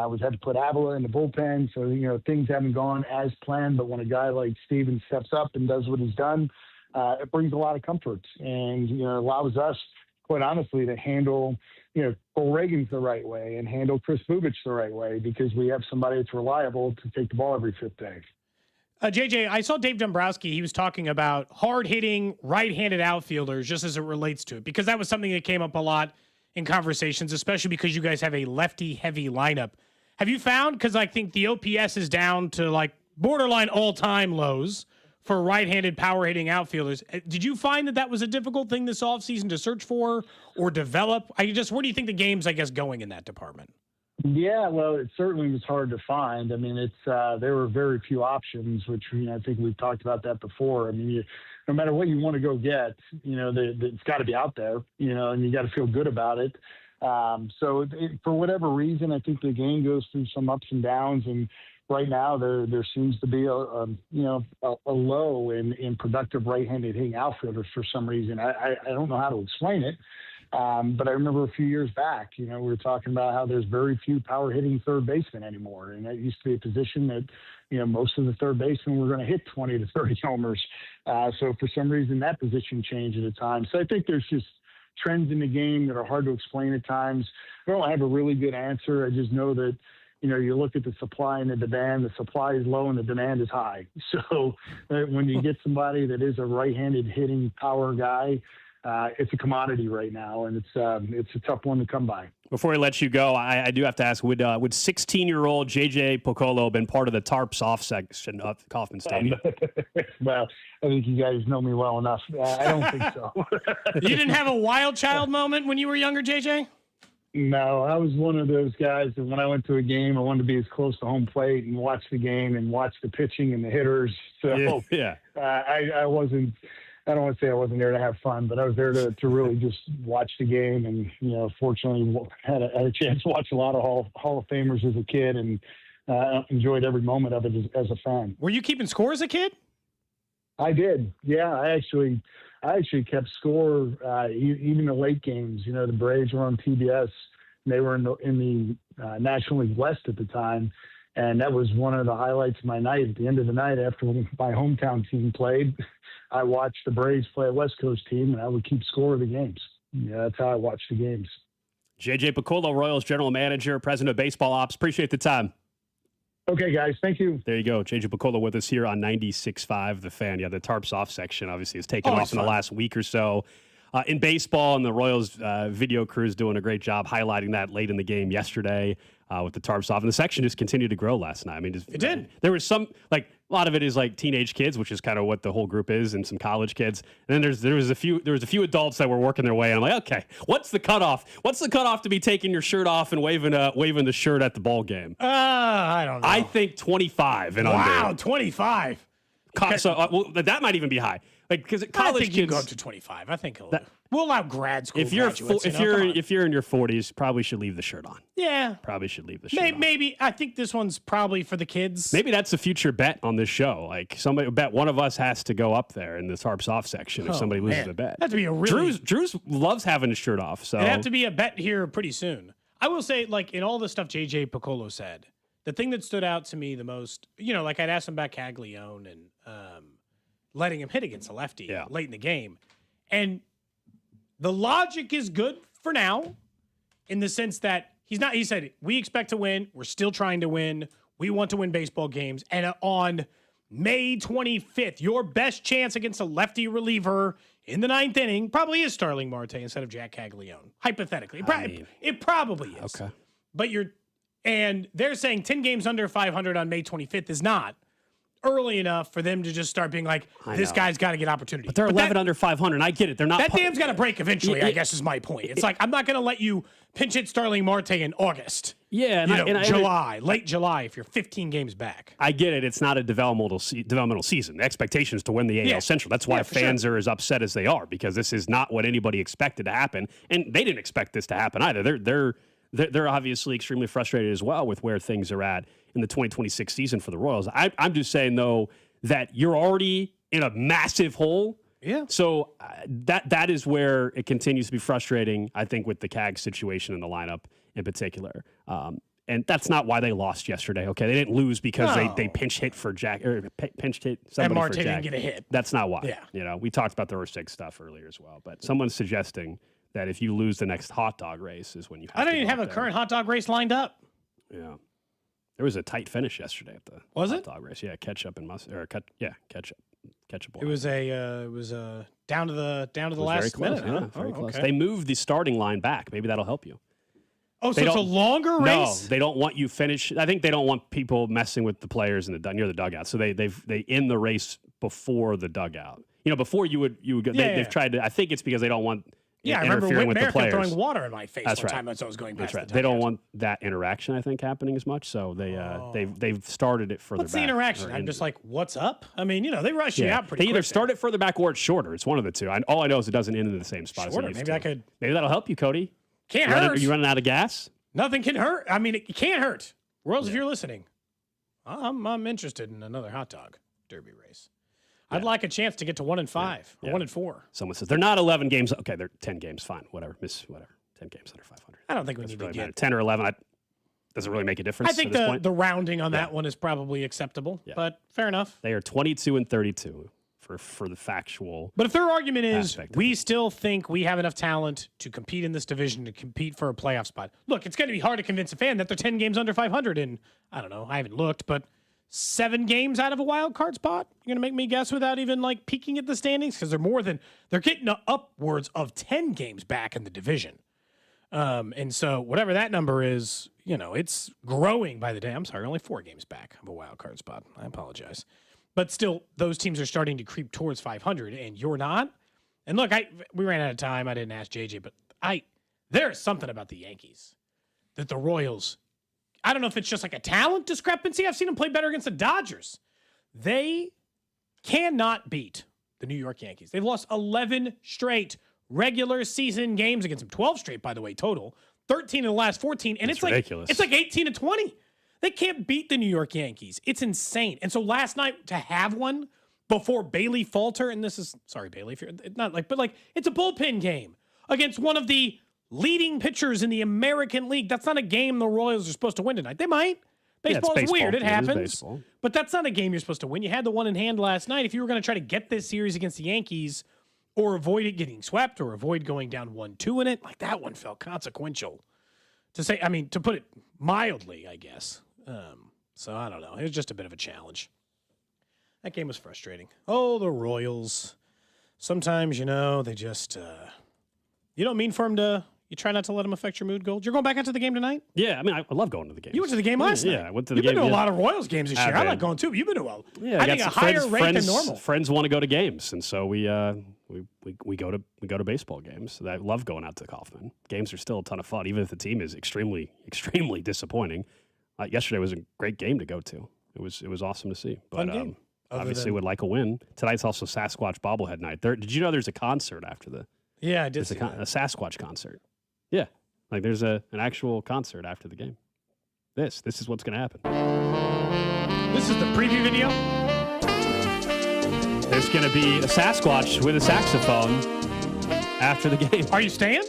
We've had to put Avila in the bullpen. So, things haven't gone as planned. But when a guy like Steven steps up and does what he's done, it brings a lot of comfort and, allows us, quite honestly, to handle, Cole Reagans the right way and handle Chris Bubich the right way because we have somebody that's reliable to take the ball every 5th day. JJ, I saw Dave Dombrowski. He was talking about hard-hitting, right-handed outfielders just as it relates to it, because that was something that came up a lot in conversations, especially because you guys have a lefty-heavy lineup. Have you found, because I think the OPS is down to like borderline all-time lows for right-handed power-hitting outfielders. Did you find that was a difficult thing this offseason to search for or develop? Where do you think the game's, going in that department? Yeah, well, it certainly was hard to find. I mean, there were very few options, which I think we've talked about that before. I mean, no matter what you want to go get, it's got to be out there, and you got to feel good about it. So for whatever reason, I think the game goes through some ups and downs, and right now there seems to be a low in productive right-handed hitting outfielders for some reason. I don't know how to explain it. But I remember a few years back, we were talking about how there's very few power hitting third basemen anymore. And that used to be a position that, most of the third basemen were going to hit 20 to 30 homers. So for some reason, that position changed at a time. So I think there's just trends in the game that are hard to explain at times. I don't have a really good answer. I just know that, you look at the supply and the demand, the supply is low and the demand is high. So when you get somebody that is a right-handed hitting power guy, it's a commodity right now, and it's a tough one to come by. Before I let you go, I do have to ask, would 16-year-old J.J. Picollo been part of the tarps off section of Kauffman Stadium? Well, I think you guys know me well enough. I don't think so. You didn't have a wild child moment when you were younger, J.J.? No, I was one of those guys that when I went to a game, I wanted to be as close to home plate and watch the game and watch the pitching and the hitters. So I wasn't – I don't want to say I wasn't there to have fun, but I was there to really just watch the game. And, fortunately had a chance to watch a lot of Hall of Famers as a kid and enjoyed every moment of it as a fan. Were you keeping score as a kid? I did. Yeah, I actually kept score even the late games. The Braves were on TBS. And they were in the National League West at the time. And that was one of the highlights of my night. At the end of the night, after my hometown team played, I watched the Braves play a West Coast team, and I would keep score of the games. Yeah, that's how I watched the games. J.J. Picollo, Royals general manager, president of baseball ops. Appreciate the time. Okay, guys. Thank you. There you go. J.J. Picollo with us here on 96.5 The Fan. Yeah, the tarps off section obviously has taken off in the last week or so. In baseball, and the Royals video crew is doing a great job highlighting that late in the game yesterday with the tarps off. And the section just continued to grow last night. I mean, it did. There was some, a lot of it is teenage kids, which is kind of what the whole group is, and some college kids. And then there was a few adults that were working their way. And I'm like, okay, what's the cutoff? What's the cutoff to be taking your shirt off and waving the shirt at the ball game? I don't know. I think 25 and under. Wow, 25. So that might even be high. Because college I think kids, you can go up to 25. I think we'll allow grad school if you're graduates. if you're in your 40s, probably should leave the shirt on. Yeah, probably should leave the shirt on. Maybe I think this one's probably for the kids. Maybe that's a future bet on this show. Somebody bet one of us has to go up there in the tarps off section if somebody loses a bet. That'd be a really Drew's loves having his shirt off. So it'd have to be a bet here pretty soon. I will say, in all the stuff J.J. Picollo said, the thing that stood out to me the most, I'd asked him about Caglione and letting him hit against a lefty late in the game. And the logic is good for now in the sense that he said, we expect to win. We're still trying to win. We want to win baseball games. And on May 25th, your best chance against a lefty reliever in the ninth inning probably is Starling Marte instead of Jack Caglione. Hypothetically. It probably is. Okay. But and they're saying 10 games under 500 on May 25th is not early enough for them to just start being like, this guy's got to get opportunity. But they're 11 under 500. I get it. They're not. That dam's got to break eventually, I guess is my point. It's I'm not going to let you pinch hit Starling Marte in August. Yeah. Late July, if you're 15 games back. I get it. It's not a developmental season. The expectation is to win the AL Central. That's why fans are as upset as they are, because this is not what anybody expected to happen. And they didn't expect this to happen either. They're obviously extremely frustrated as well with where things are at in the 2026 season for the Royals. I'm just saying, though, that you're already in a massive hole. Yeah. So that is where it continues to be frustrating, I think, with the CAG situation in the lineup in particular. And that's not why they lost yesterday. Okay, they didn't lose because they pinch hit for Jack or pinch hit somebody and Marte for Jack. didn't get a hit. That's not why. Yeah. We talked about the Ursig stuff earlier as well. But someone's suggesting that if you lose the next hot dog race is when you have I don't to even have a current hot dog race lined up. Yeah. There was a tight finish yesterday at the hot dog race. Yeah, ketchup and ketchup. It was down to the last minute. Yeah, very close. Okay. They moved the starting line back. Maybe that'll help you. Oh, so it's a longer race? No, they don't want you finish. I think they don't want people messing with the players near the dugout. So they end the race before the dugout. Before you would go. They've tried to. I think it's because they don't want. Yeah, I remember Whit Merrick throwing water in my face one time as I was going past the dugout. They don't want that interaction, I think, happening as much. So they've started it further back. What's the interaction? I'm just like, what's up? I mean, they rush you out pretty quick. They either start it further back or it's shorter. It's one of the two. All I know is it doesn't end in the same spot. Shorter. As it Maybe used to. Maybe that'll help you, Cody. Can't hurt. Are you running out of gas? Nothing can hurt. I mean, it can't hurt. Royals, if you're listening, I'm interested in another hot dog derby race. I'd like a chance to get to 1-5 or 1-4. Someone says they're not 11 games. Okay, they're 10 games. Fine, whatever. 10 games under 500. I don't think we need to get 10 or 11. Doesn't really make a difference. I think at this point. the rounding on that one is probably acceptable, but fair enough. They are 22-32 for the factual. But if their argument is we still think we have enough talent to compete in this division, to compete for a playoff spot. Look, it's going to be hard to convince a fan that they're 10 games under 500 in, I don't know, I haven't looked, but 7 games out of a wild card spot. You're going to make me guess without even like peeking at the standings because they're getting upwards of 10 games back in the division. And so whatever that number is, it's growing by the day. I'm sorry, only 4 games back of a wild card spot. I apologize. But still, those teams are starting to creep towards 500, and you're not. And look, we ran out of time. I didn't ask JJ, but there's something about the Yankees that the Royals, I don't know if it's just like a talent discrepancy. I've seen them play better against the Dodgers. They cannot beat the New York Yankees. They've lost 11 straight regular season games against them. 12 straight, by the way, total. 13 in the last 14, and it's ridiculous. It's like 18-20. They can't beat the New York Yankees. It's insane. And so last night to have one before Bailey Falter, and this is, sorry, Bailey, if you're not but it's a bullpen game against one of the leading pitchers in the American League. That's not a game the Royals are supposed to win tonight. They might. Baseball is weird. It happens. But that's not a game you're supposed to win. You had the one in hand last night. If you were going to try to get this series against the Yankees or avoid it getting swept or avoid going down 1-2 in it, that one felt consequential. To put it mildly, I guess. So I don't know. It was just a bit of a challenge. That game was frustrating. Oh, the Royals. Sometimes, they just, you don't mean for them to, you try not to let them affect your mood, Gold. You're going back into the game tonight? Yeah, I love going to the game. You went to the game last night. Yeah, I went to the game. You've been to a lot of Royals games this year. I like going too, but you've been to I think a higher rate than normal. Friends want to go to games, and so we go to baseball games. I love going out to Kauffman. Games are still a ton of fun, even if the team is extremely, extremely disappointing. Yesterday was a great game to go to. It was awesome to see. But obviously would like a win. Tonight's also Sasquatch bobblehead night. Did you know there's a concert after the? Yeah, I did. There's a Sasquatch concert. Yeah, there's an actual concert after the game. This is what's going to happen. This is the preview video. There's going to be a Sasquatch with a saxophone after the game. Are you staying?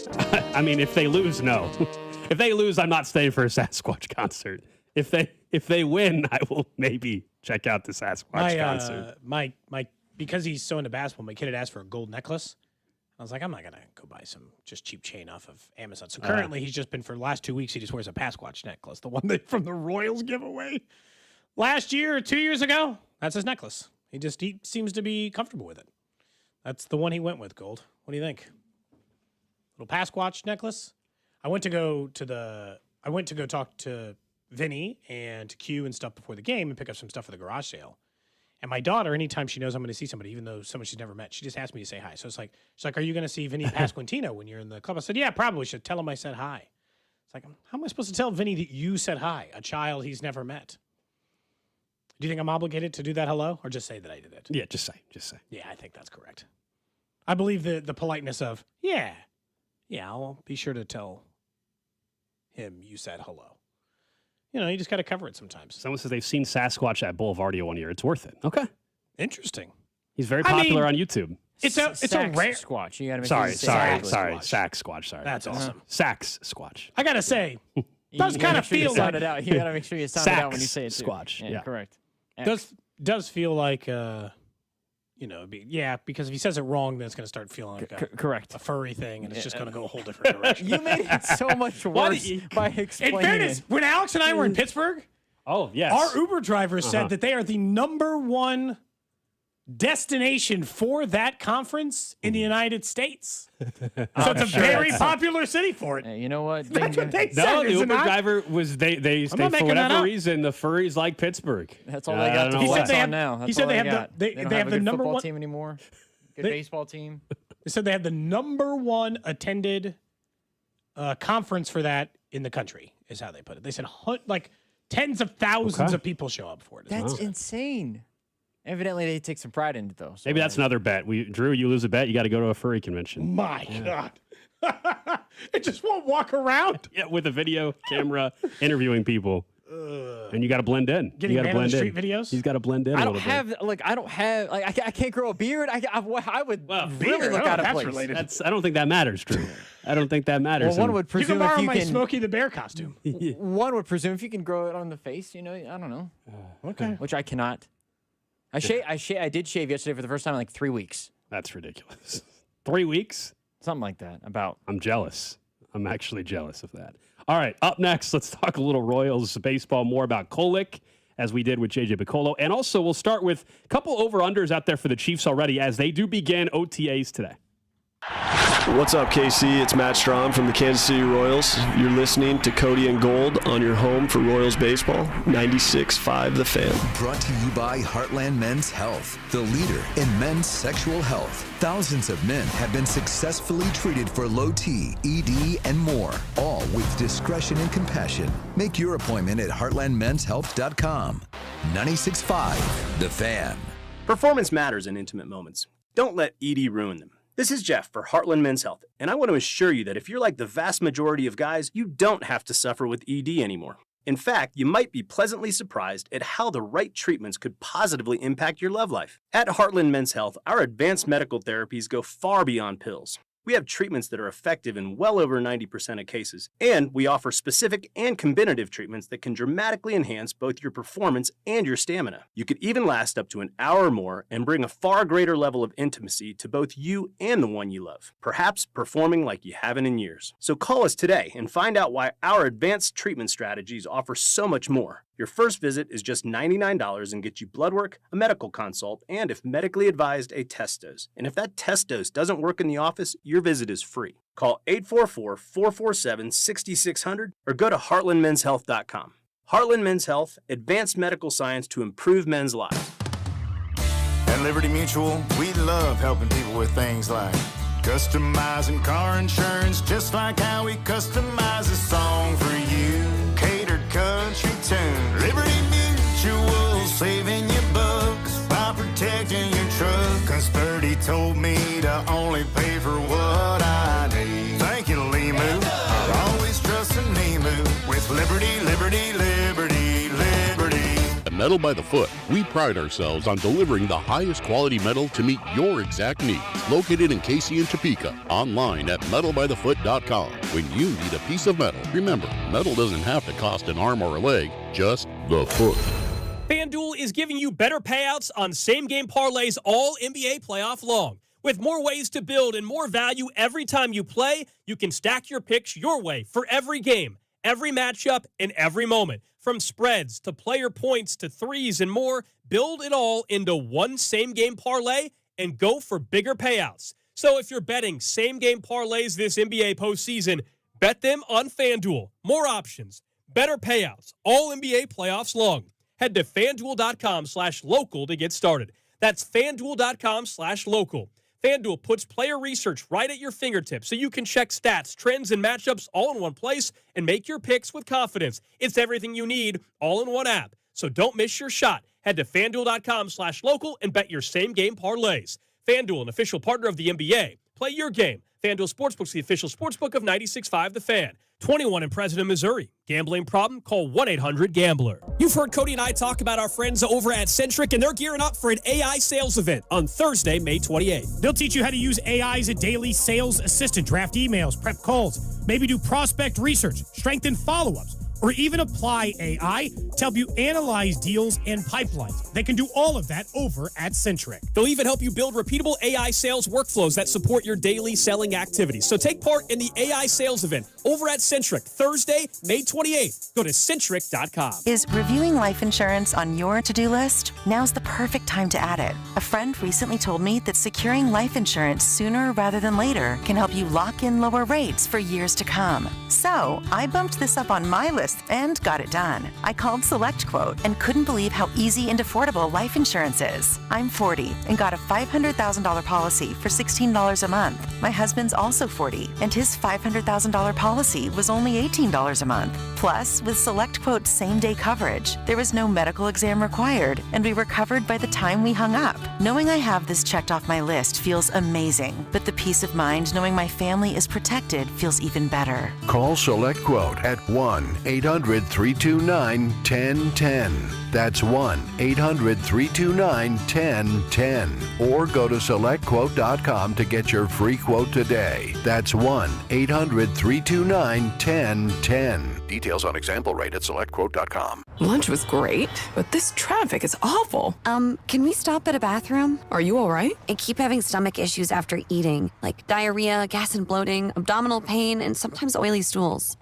I mean, if they lose, no. If they lose, I'm not staying for a Sasquatch concert. If they win, I will maybe check out the Sasquatch concert. Because he's so into basketball, my kid had asked for a gold necklace. I was like, I'm not going to go buy some just cheap chain off of Amazon. So currently, he's just been for the last 2 weeks, he just wears a Pasquatch necklace, the one from the Royals giveaway last year or 2 years ago. That's his necklace. He seems to be comfortable with it. That's the one he went with, Gold. What do you think? Little Pasquatch necklace. I went to go talk to Vinny and Q and stuff before the game and pick up some stuff for the garage sale. And my daughter, anytime she knows I'm going to see somebody, even though someone she's never met, she just asked me to say hi. So she's like, are you going to see Vinny Pasquantino when you're in the club? I said, yeah, probably. Should tell him I said hi. It's like, how am I supposed to tell Vinny that you said hi, a child he's never met? Do you think I'm obligated to do that hello or just say that I did it? Yeah, just say. Yeah, I think that's correct. I believe the politeness of, yeah, I'll be sure to tell him you said hello. You just got to cover it sometimes. Someone says they've seen Sasquatch at Boulevardia one year. It's worth it. Okay. Interesting. He's very popular on YouTube. It's a rare Squatch. You got to make sorry. Sasquatch. Sorry. That's awesome. Sax Squatch. I got to say, does kind of feel like it out. You got to make sure you sound it out when you say it too. Squatch. Yeah, correct. Does feel like because if he says it wrong, then it's going to start feeling like correct a furry thing, and it's just going to go a whole different direction. You made it so much worse by explaining In fairness, when Alex and I were in Pittsburgh, our Uber driver said that they are the number one destination for that conference in the United States. So it's a very popular city for it. Hey, you know what? That's what they said. No, the Uber driver was they for whatever reason the furries like Pittsburgh. That's all they got to flex on now. He said they have the number football one team anymore. Good baseball team. They said they have the number one attended conference for that in the country. Is how they put it. They said like tens of thousands of people show up for it. That's insane. Evidently, they take some pride in it, though. So maybe that's another bet. Drew, you lose a bet, you got to go to a furry convention. My God. It just won't walk around. Yeah, with a video camera interviewing people. And you got to blend in. Getting you got to blend street in. videos. He's got to blend in. I a don't little bit. have I can't grow a beard. I would really look out of place. Related. I don't think that matters, Drew. I don't think that matters. Well, one would You presume can borrow if you my can. Smokey the Bear costume. One would presume if you can grow it on the face, I don't know. Okay. Which I cannot. I did shave yesterday for the first time in like 3 weeks. That's ridiculous. 3 weeks? Something like that. I'm jealous. I'm actually jealous of that. All right, up next, let's talk a little Royals baseball, more about Kolek, as we did with J.J. Picollo. And also, we'll start with a couple over-unders out there for the Chiefs already, as they do begin OTAs today. What's up, KC? It's Matt Strahm from the Kansas City Royals. You're listening to Cody and Gold on your home for Royals baseball, 96.5 The Fan. Brought to you by Heartland Men's Health, the leader in men's sexual health. Thousands of men have been successfully treated for low T, ED, and more, all with discretion and compassion. Make your appointment at heartlandmenshealth.com. 96.5 The Fan. Performance matters in intimate moments. Don't let ED ruin them. This is Jeff for Heartland Men's Health, and I want to assure you that if you're like the vast majority of guys, you don't have to suffer with ED anymore. In fact, you might be pleasantly surprised at how the right treatments could positively impact your love life. At Heartland Men's Health, our advanced medical therapies go far beyond pills. We have treatments that are effective in well over 90% of cases, and we offer specific and combinative treatments that can dramatically enhance both your performance and your stamina. You could even last up to an hour or more and bring a far greater level of intimacy to both you and the one you love, perhaps performing like you haven't in years. So call us today and find out why our advanced treatment strategies offer so much more. Your first visit is just $99 and gets you blood work, a medical consult, and if medically advised, a test dose. And if that test dose doesn't work in the office, your visit is free. Call 844-447-6600 or go to heartlandmenshealth.com. Heartland Men's Health, advanced medical science to improve men's lives. At Liberty Mutual, we love helping people with things like customizing car insurance, just like how we customize a song for you. Catered country tune. Liberty Mutual, saving you bucks by protecting your truck. 'Cause 30 told me to only pay for what I need. Thank you, Limu. Always trusting Limu with Liberty, Liberty, Liberty, Liberty. At Metal by the Foot, we pride ourselves on delivering the highest quality metal to meet your exact needs. Located in Casey and Topeka, online at metalbythefoot.com. When you need a piece of metal, remember, metal doesn't have to cost an arm or a leg, just the foot. FanDuel is giving you better payouts on same-game parlays all NBA playoff long. With more ways to build and more value every time you play, you can stack your picks your way for every game, every matchup, and every moment. From spreads to player points to threes and more, build it all into one same-game parlay and go for bigger payouts. So if you're betting same-game parlays this NBA postseason, bet them on FanDuel. More options, better payouts, all NBA playoffs long. Head to FanDuel.com/local to get started. That's FanDuel.com/local. FanDuel puts player research right at your fingertips so you can check stats, trends, and matchups all in one place and make your picks with confidence. It's everything you need all in one app. So don't miss your shot. Head to FanDuel.com/local and bet your same-game parlays. FanDuel, an official partner of the NBA. Play your game. FanDuel Sportsbook's the official sportsbook of 96.5 The Fan. 21 in President, Missouri. Gambling problem? Call 1-800-GAMBLER. You've heard Cody and I talk about our friends over at Centric, and they're gearing up for an AI sales event on Thursday, May 28th. They'll teach you how to use AI as a daily sales assistant, draft emails, prep calls, maybe do prospect research, strengthen follow-ups, or even apply AI to help you analyze deals and pipelines. They can do all of that over at Centric. They'll even help you build repeatable AI sales workflows that support your daily selling activities. So take part in the AI sales event over at Centric, Thursday, May 28th. Go to Centric.com. Is reviewing life insurance on your to-do list? Now's the perfect time to add it. A friend recently told me that securing life insurance sooner rather than later can help you lock in lower rates for years to come. So I bumped this up on my list and got it done. I called SelectQuote and couldn't believe how easy and affordable life insurance is. I'm 40 and got a $500,000 policy for $16 a month. My husband's also 40 and his $500,000 policy was only $18 a month. Plus, with SelectQuote's same-day coverage, there was no medical exam required and we were covered by the time we hung up. Knowing I have this checked off my list feels amazing, but the peace of mind knowing my family is protected feels even better. Call SelectQuote at 1-800 1-800-329-1010. That's 1-800-329-1010. Or go to SelectQuote.com to get your free quote today. That's 1-800-329-1010. Details on example rate at SelectQuote.com. Lunch was great, but this traffic is awful. Can we stop at a bathroom? Are you all right? I keep having stomach issues after eating, like diarrhea, gas and bloating, abdominal pain, and sometimes oily stools.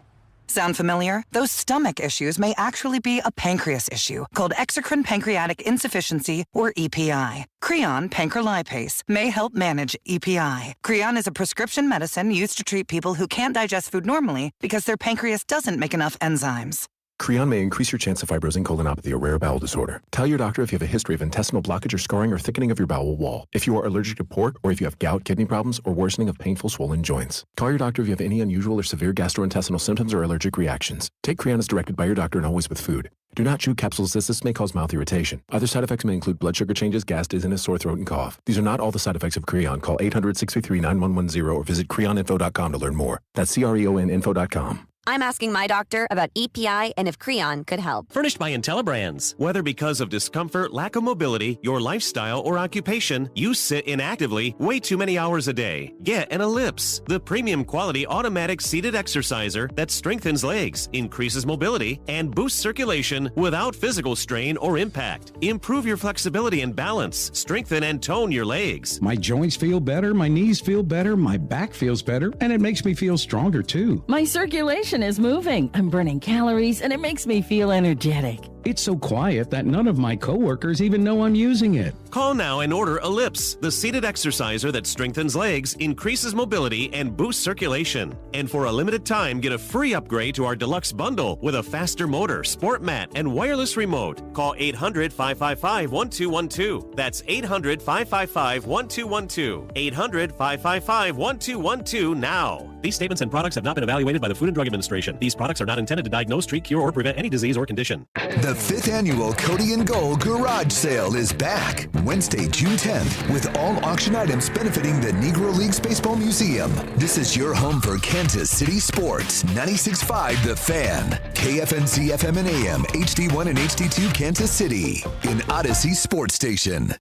Sound familiar? Those stomach issues may actually be a pancreas issue called exocrine pancreatic insufficiency, or EPI. Creon pancrelipase may help manage EPI. Creon is a prescription medicine used to treat people who can't digest food normally because their pancreas doesn't make enough enzymes. Creon may increase your chance of fibrosing colonopathy, a rare bowel disorder. Tell your doctor if you have a history of intestinal blockage or scarring or thickening of your bowel wall, if you are allergic to pork, or if you have gout, kidney problems, or worsening of painful swollen joints. Call your doctor if you have any unusual or severe gastrointestinal symptoms or allergic reactions. Take Creon as directed by your doctor and always with food. Do not chew capsules as this may cause mouth irritation. Other side effects may include blood sugar changes, gas, dizziness, sore throat, and cough. These are not all the side effects of Creon. Call 800-633-9110 or visit creoninfo.com to learn more. That's CREONinfo.com. I'm asking my doctor about EPI and if Creon could help. Furnished by IntelliBrands. Whether because of discomfort, lack of mobility, your lifestyle, or occupation, you sit inactively way too many hours a day. Get an Ellipse, the premium quality automatic seated exerciser that strengthens legs, increases mobility, and boosts circulation without physical strain or impact. Improve your flexibility and balance. Strengthen and tone your legs. My joints feel better, my knees feel better, my back feels better, and it makes me feel stronger too. My circulation is moving. I'm burning calories, and it makes me feel energetic. It's so quiet that none of my coworkers even know I'm using it. Call now and order Ellipse, the seated exerciser that strengthens legs, increases mobility, and boosts circulation. And for a limited time, get a free upgrade to our deluxe bundle with a faster motor, sport mat, and wireless remote. Call 800-555-1212. That's 800-555-1212. 800-555-1212 now. These statements and products have not been evaluated by the Food and Drug Administration. These products are not intended to diagnose, treat, cure, or prevent any disease or condition. The 5th annual Cody and Gold Garage Sale is back Wednesday, June 10th, with all auction items benefiting the Negro Leagues Baseball Museum. This is your home for Kansas City sports. 96.5 The Fan, KFNC FM and AM, HD1 and HD2 Kansas City, in Odyssey Sports Station.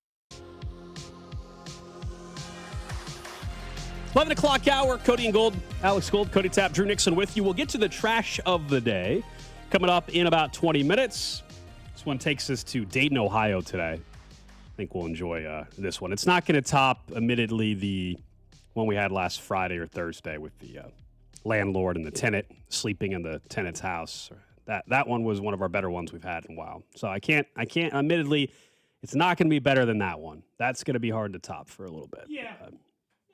11 o'clock hour, Cody and Gold, Alex Gold, Cody Tapp, Drew Nixon with you. We'll get to the trash of the day coming up in about 20 minutes. This one takes us to Dayton, Ohio today. I think we'll enjoy this one. It's not going to top, admittedly, the one we had last Friday or Thursday with the landlord and the tenant sleeping in the tenant's house. That one was one of our better ones we've had in a while. So I can't, admittedly, it's not going to be better than that one. That's going to be hard to top for a little bit. Yeah.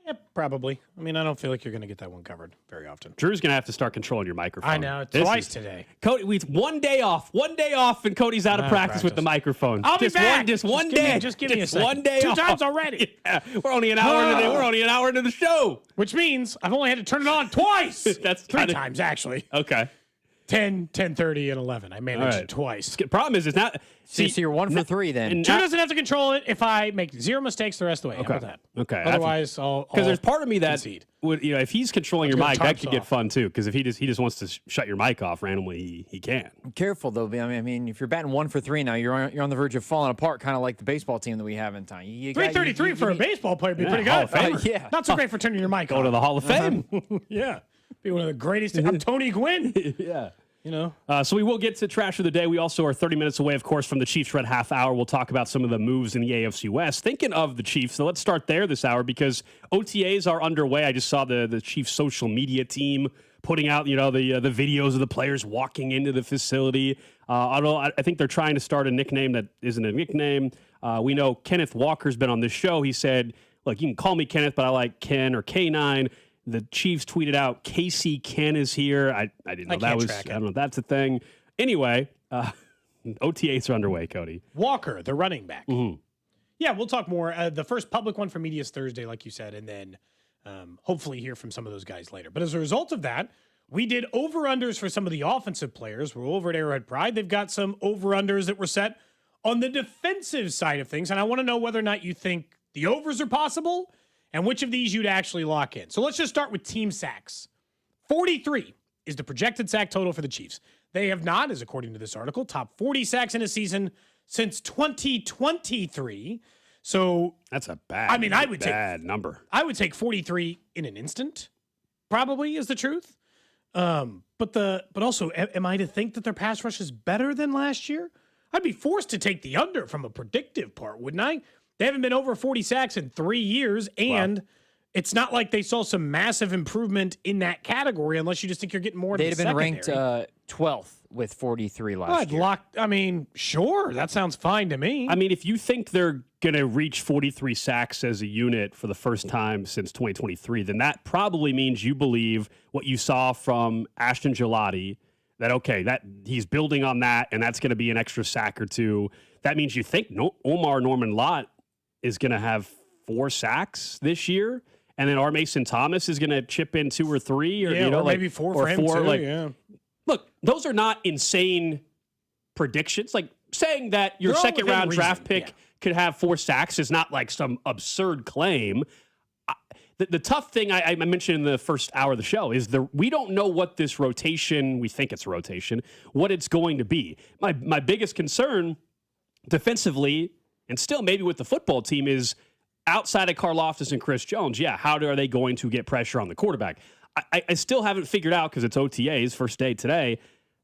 Yeah, probably. I mean, I don't feel like you're going to get that one covered very often. Drew's going to have to start controlling your microphone. I know. Twice today. Cody, we one day off, and Cody's out of practice with the microphone. I'll be back. Just one day. Just give me a second. 1 day Two off. times already. Yeah, we're only an hour into we're only an hour into the show. Which means I've only had to turn it on twice. That's three times, actually. Okay. 10, 10:30, and 11. I managed it twice. The problem is, it's not. So you're 1 for 3 then. Drew doesn't have to control it if I make 0 mistakes the rest of the way. Okay. How about that? Okay. Otherwise, I'll because there's part of me that concede. would, if he's controlling your Let's mic, go that tarps could get off. fun too. Because if he just wants to shut your mic off randomly, he can. Careful though. I mean, if you're batting 1 for 3 now, you're on the verge of falling apart, kind of like the baseball team that we have in town. 333 for a baseball player would be pretty Hall good. of Famer. Yeah. Not so great for turning your mic Go on. to the Hall of Fame. Yeah. Be one of the greatest. I'm Tony Gwynn. Yeah. You know. So we will get to trash of the day. We also are 30 minutes away, of course, from the Chiefs' red half hour. We'll talk about some of the moves in the AFC West. Thinking of the Chiefs, so let's start there this hour because OTAs are underway. I just saw the Chiefs' social media team putting out, the videos of the players walking into the facility. I think they're trying to start a nickname that isn't a nickname. We know Kenneth Walker's been on this show. He said, "Look, you can call me Kenneth, but I like Ken or K9." The Chiefs tweeted out, "KC Ken is here." I didn't know that was. I don't know if that's a thing. Anyway, OTAs are underway. Cody Walker, the running back. Mm-hmm. Yeah, we'll talk more. The first public one for media is Thursday, like you said, and then hopefully hear from some of those guys later. But as a result of that, we did over-unders for some of the offensive players. We're over at Arrowhead Pride. They've got some over-unders that were set on the defensive side of things, and I want to know whether or not you think the overs are possible and which of these you'd actually lock in. So let's just start with team sacks. 43 is the projected sack total for the Chiefs. They have not, as according to this article, topped 40 sacks in a season since 2023. So that's a bad. I mean, I would bad number. I would take 43 in an instant. Probably is the truth. But also, am I to think that their pass rush is better than last year? I'd be forced to take the under from a predictive part, wouldn't I? They haven't been over 40 sacks in 3 years, and it's not like they saw some massive improvement in that category unless you just think you're getting more. They'd have been ranked 12th with 43 last year. I mean, sure, that sounds fine to me. I mean, if you think they're going to reach 43 sacks as a unit for the first time since 2023, then that probably means you believe what you saw from Ashton Gelati, that, okay, that he's building on that, and that's going to be an extra sack or two. That means you think Omar Norman-Lott is going to have 4 sacks this year, and then R. Mason Thomas is going to chip in 2 or 3, or or maybe 4 for him too. Look, those are not insane predictions. Like saying that your second round draft pick could have 4 sacks is not like some absurd claim. The tough thing I mentioned in the first hour of the show is we don't know what this rotation, we think it's a rotation, what it's going to be. My biggest concern defensively, and still maybe with the football team, is outside of Karlaftis and Chris Jones, how are they going to get pressure on the quarterback? I still haven't figured out, because it's OTAs, first day today,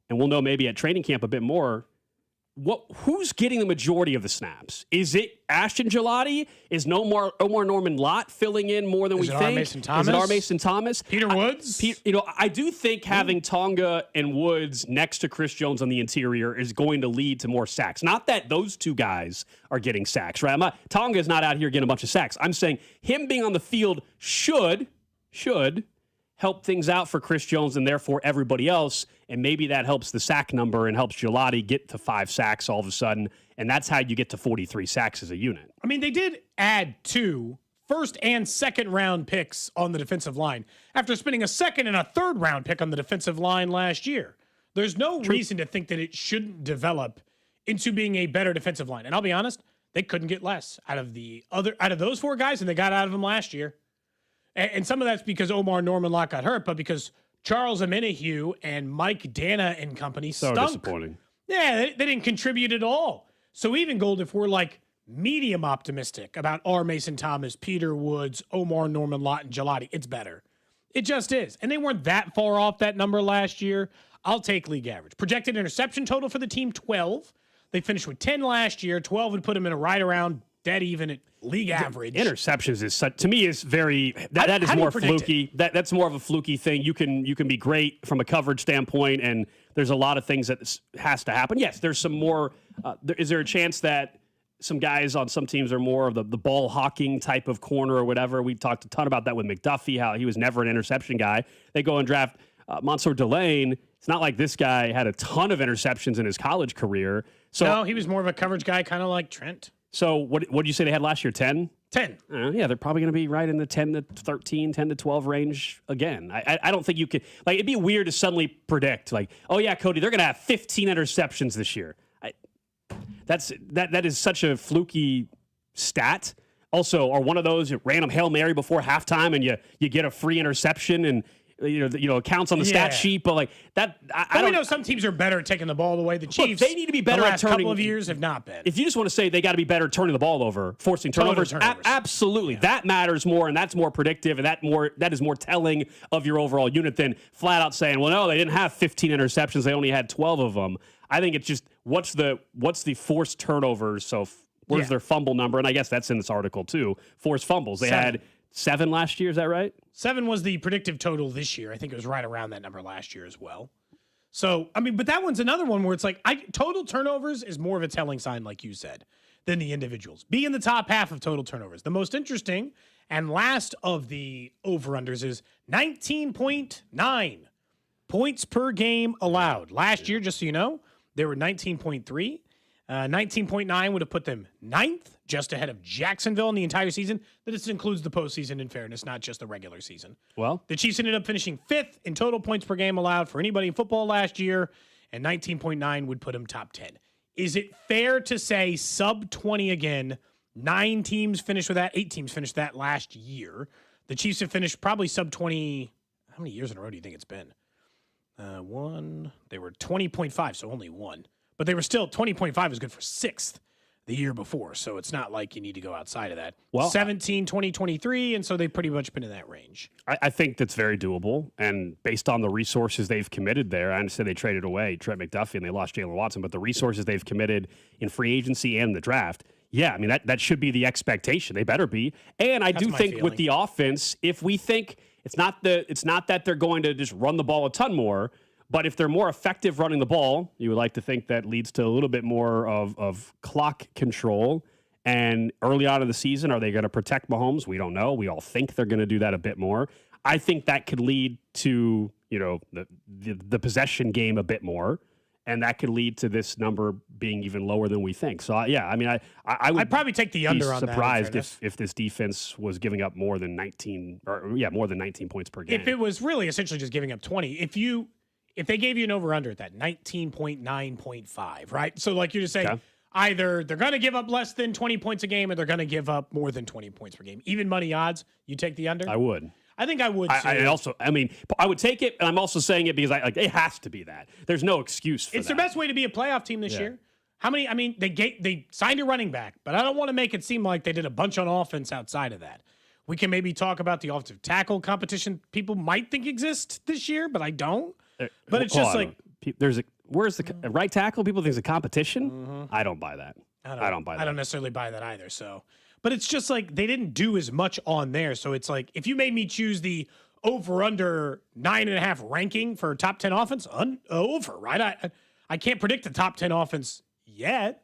and we'll know maybe at training camp a bit more, who's getting the majority of the snaps? Is it Ashton Gelati? Is Omar Norman-Lott filling in more than we think? Mason Thomas? Is it R. Mason Thomas? Peter Woods? I do think having Tonga and Woods next to Chris Jones on the interior is going to lead to more sacks. Not that those two guys are getting sacks, right? Tonga's not out here getting a bunch of sacks. I'm saying him being on the field should help things out for Chris Jones and therefore everybody else, and maybe that helps the sack number and helps Gelati get to 5 sacks all of a sudden, and that's how you get to 43 sacks as a unit. I mean, they did add 2 first and second round picks on the defensive line after spending a second and a third round pick on the defensive line last year. There's no reason to think that it shouldn't develop into being a better defensive line. And I'll be honest, they couldn't get less out of those 4 guys than they got out of them last year. And some of that's because Omar Norman-Lott got hurt, but because Charles Omenihu and Mike Dana and company stunk. So disappointing. Yeah, they didn't contribute at all. So even, Gold, if we're like medium optimistic about R. Mason Thomas, Peter Woods, Omar Norman-Lott, and Gelati, it's better. It just is. And they weren't that far off that number last year. I'll take league average. Projected interception total for the team, 12. They finished with 10 last year. 12 would put them in a right around dead even at league average. Interceptions is to me is very that is more fluky. That's more of a fluky thing. You can be great from a coverage standpoint, and there's a lot of things that has to happen. Yes, there's some more. Is there a chance that some guys on some teams are more of the ball hawking type of corner or whatever? We talked a ton about that with McDuffie, how he was never an interception guy. They go and draft Mansour Delane. It's not like this guy had a ton of interceptions in his college career. So no, he was more of a coverage guy, kind of like Trent. So what did you say they had last year? 10? 10. Yeah, they're probably going to be right in the 10 to 13, 10 to 12 range again. I don't think you could, like, it'd be weird to suddenly predict, like, oh yeah, Cody, they're going to have 15 interceptions this year. That is such a fluky stat. Also, or one of those random Hail Mary before halftime and you get a free interception and it counts on the stat sheet, but like that, I don't know. Some teams are better at taking the ball away. The Chiefs, they need to be better the at last turning. Couple of years have not been. If you just want to say they got to be better turning the ball over, forcing turnovers, absolutely, that matters more, and that's more predictive, and that is more telling of your overall unit than flat out saying, well, no, they didn't have 15 interceptions, they only had 12 of them. I think it's just what's the forced turnovers. So where's their fumble number? And I guess that's in this article too. Forced fumbles. They had 7 last year. Is that right? 7 was the predictive total this year. I think it was right around that number last year as well. So, I mean, but that one's another one where it's like total turnovers is more of a telling sign, like you said, than the individuals. Be in the top half of total turnovers. The most interesting and last of the over-unders is 19.9 points per game allowed. Last year, just so you know, they were 19.3. 19.9 would have put them 9th, just ahead of Jacksonville in the entire season. This includes the postseason, in fairness, not just the regular season. Well, the Chiefs ended up finishing 5th in total points per game allowed for anybody in football last year, and 19.9 would put them top 10. Is it fair to say sub 20 again? 9 teams finished with that. 8 teams finished that last year. The Chiefs have finished probably sub 20. How many years in a row do you think it's been? They were 20.5, so only one. But they were still 20.5 was good for 6th the year before. So it's not like you need to go outside of that. Well, 17, 20, 23. And so they've pretty much been in that range. I think that's very doable. And based on the resources they've committed there, I understand they traded away Trent McDuffie and they lost Jalen Watson, but the resources they've committed in free agency and the draft, yeah, I mean, that should be the expectation. They better be. And I do think with the offense, if we think it's not that they're going to just run the ball a ton more, but if they're more effective running the ball, you would like to think that leads to a little bit more of clock control. And early on in the season, are they going to protect Mahomes? We don't know. We all think they're going to do that a bit more. I think that could lead to, the possession game a bit more. And that could lead to this number being even lower than we think. So, I'd probably take the under on that. Surprised if this defense was giving up more than 19 points per game. If it was really essentially just giving up 20, if they gave you an over-under at that 19.9.5, right? So, like you're just saying, either they're going to give up less than 20 points a game or they're going to give up more than 20 points per game. Even money odds, you take the under? I would. I think I would, too. I would take it, and I'm also saying it because it has to be that. There's no excuse for that. It's their best way to be a playoff team this year. How many? I mean, they signed a running back, but I don't want to make it seem like they did a bunch on offense outside of that. We can maybe talk about the offensive tackle competition people might think exists this year, but I don't. But it's just like where's the right tackle? People think it's a competition. Mm-hmm. I don't buy that. I don't buy that. I don't necessarily buy that either. So, but it's just like they didn't do as much on there. So it's like if you made me choose the over/under 9.5 ranking for top 10 offense, over, right? I can't predict the top 10 offense yet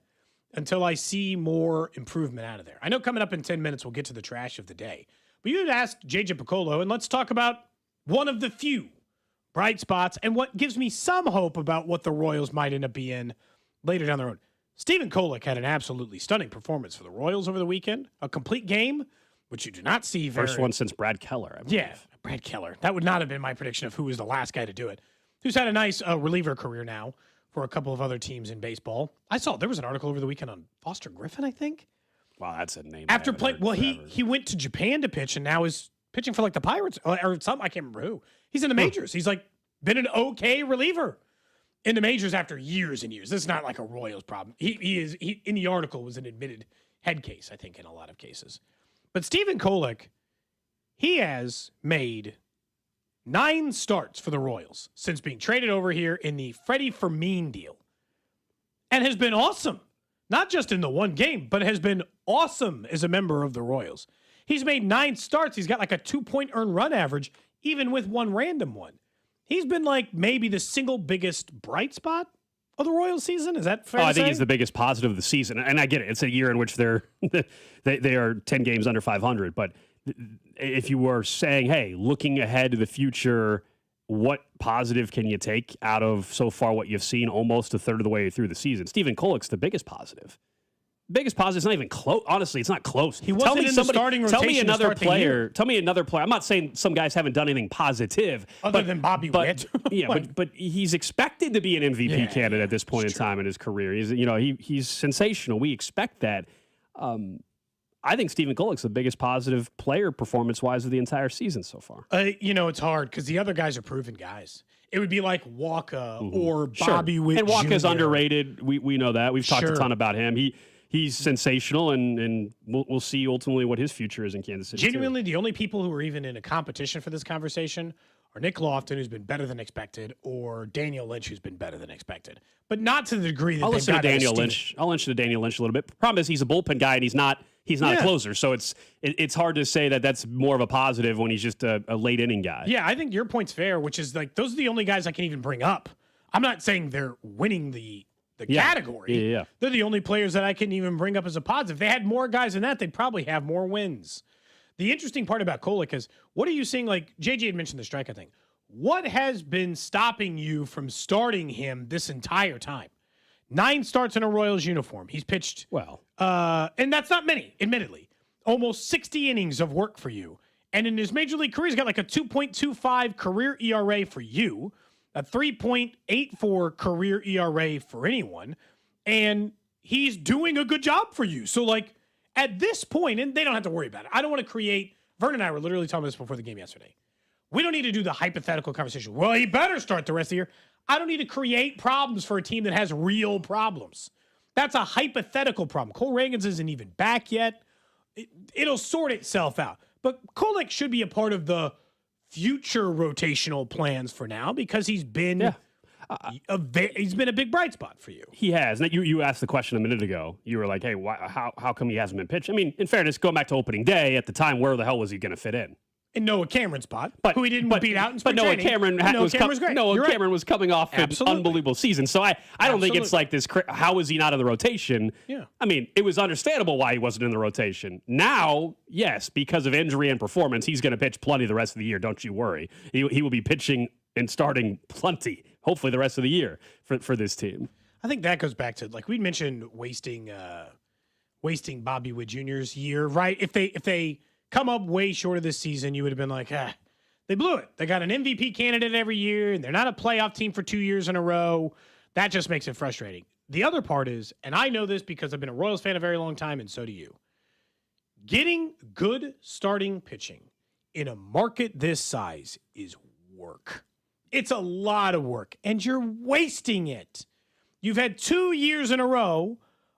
until I see more improvement out of there. I know coming up in 10 minutes we'll get to the trash of the day, but you had asked JJ Picollo, and let's talk about one of the few bright spots and what gives me some hope about what the Royals might end up being later down the road. Stephen Kolek had an absolutely stunning performance for the Royals over the weekend. A complete game, which you do not see very... First one since Brad Keller, I believe. Yeah, Brad Keller. That would not have been my prediction of who was the last guy to do it. Who's had a nice reliever career now for a couple of other teams in baseball. I saw there was an article over the weekend on Foster Griffin, I think. Wow, that's a name. After playing... Well, he went to Japan to pitch and now is pitching for like the Pirates or something. I can't remember who. He's in the majors. He's like been an okay reliever in the majors after years and years. This is not like a Royals problem. He in the article was an admitted head case, I think, in a lot of cases. But Stephen Kolek, he has made 9 starts for the Royals since being traded over here in the Freddie Fermin deal. And has been awesome. Not just in the one game, but has been awesome as a member of the Royals. He's made 9 starts. He's got like a 2-point earned run average, even with one random one. He's been like maybe the single biggest bright spot of the Royals season. Is that fair to say? I think he's the biggest positive of the season. And I get it. It's a year in which they are 10 games under 500. But if you were saying, hey, looking ahead to the future, what positive can you take out of so far what you've seen almost a third of the way through the season? Stephen Kolek's the biggest positive. Biggest positive is not even close. Honestly, it's not close. He wasn't in the starting rotation. Tell me another player. Tell me another player. I'm not saying some guys haven't done anything positive, other than Bobby Witt. Yeah, but he's expected to be an MVP candidate at this point in time in his career. He's sensational. We expect that. I think Stephen Kolek's the biggest positive player performance-wise of the entire season so far. It's hard because the other guys are proven guys. It would be like Walker or Bobby Witt. And Walker's Jr. underrated. We know that. We've talked a ton about him. He's sensational, and we'll see ultimately what his future is in Kansas City. Genuinely, the only people who are even in a competition for this conversation are Nick Lofton, who's been better than expected, or Daniel Lynch, who's been better than expected. But not to the degree that I'll they've listen to got Daniel Lynch. I'll listen to Daniel Lynch a little bit. The problem is he's a bullpen guy, and he's not a closer. So it's hard to say that that's more of a positive when he's just a late inning guy. Yeah, I think your point's fair, which is like those are the only guys I can even bring up. I'm not saying they're winning the category. Yeah. They're the only players that I can even bring up as a positive. If they had more guys than that, they'd probably have more wins. The interesting part about Kolek is, what are you seeing? Like JJ had mentioned the strikeout thing. What has been stopping you from starting him this entire time? 9 starts in a Royals uniform. He's pitched well, and that's not many, admittedly. Almost 60 innings of work for you. And in his major league career, he's got like a 2.25 career ERA for you, a 3.84 career ERA for anyone, and he's doing a good job for you. So, like, at this point, and they don't have to worry about it. I don't want to create – Vern and I were literally talking about this before the game yesterday. We don't need to do the hypothetical conversation. Well, he better start the rest of the year. I don't need to create problems for a team that has real problems. That's a hypothetical problem. Cole Reagans isn't even back yet. It'll sort itself out. But Kolek should be a part of the future rotational plans for now because he's been he's been a big bright spot for you. He has. Now, you asked the question a minute ago. You were like, hey, how come he hasn't been pitched? I mean, in fairness, going back to opening day, at the time, where the hell was he going to fit in? In Noah Cameron's spot, who he didn't beat out in spring But Noah training. Cameron was coming off an unbelievable season. So I don't think it's like this, how is he not in the rotation? Yeah. I mean, it was understandable why he wasn't in the rotation. Now, yes, because of injury and performance, he's going to pitch plenty the rest of the year. Don't you worry. He will be pitching and starting plenty, hopefully the rest of the year for this team. I think that goes back to, like we mentioned, wasting Bobby Witt Jr.'s year, right? If they come up way short of this season, you would have been like, they blew it. They got an MVP candidate every year, and they're not a playoff team for 2 years in a row. That just makes it frustrating. The other part is, and I know this because I've been a Royals fan a very long time, and so do you, getting good starting pitching in a market this size is work. It's a lot of work, and you're wasting it. You've had 2 years in a row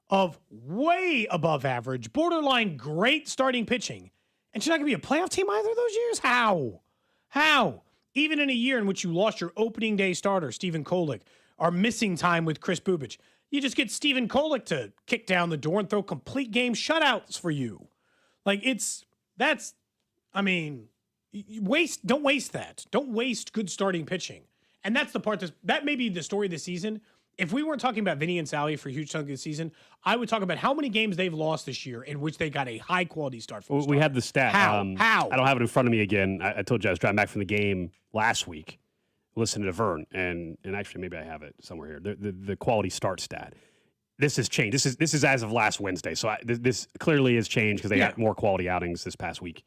of way above average, borderline great starting pitching, and you're not going to be a playoff team either of those years? How? Even in a year in which you lost your opening day starter, Stephen Kolek, are missing time with Chris Bubich, you just get Stephen Kolek to kick down the door and throw complete game shutouts for you. Like, don't waste that. Don't waste good starting pitching. And that's the part that may be the story of the season. If we weren't talking about Vinny and Sally for a huge chunk of the season, I would talk about how many games they've lost this year in which they got a high-quality start from the We had the stat. How? I don't have it in front of me again. I told you I was driving back from the game last week, listening to Vern, and actually maybe I have it somewhere here. The quality start stat. This has changed. This is as of last Wednesday. So this clearly has changed because they got more quality outings this past week.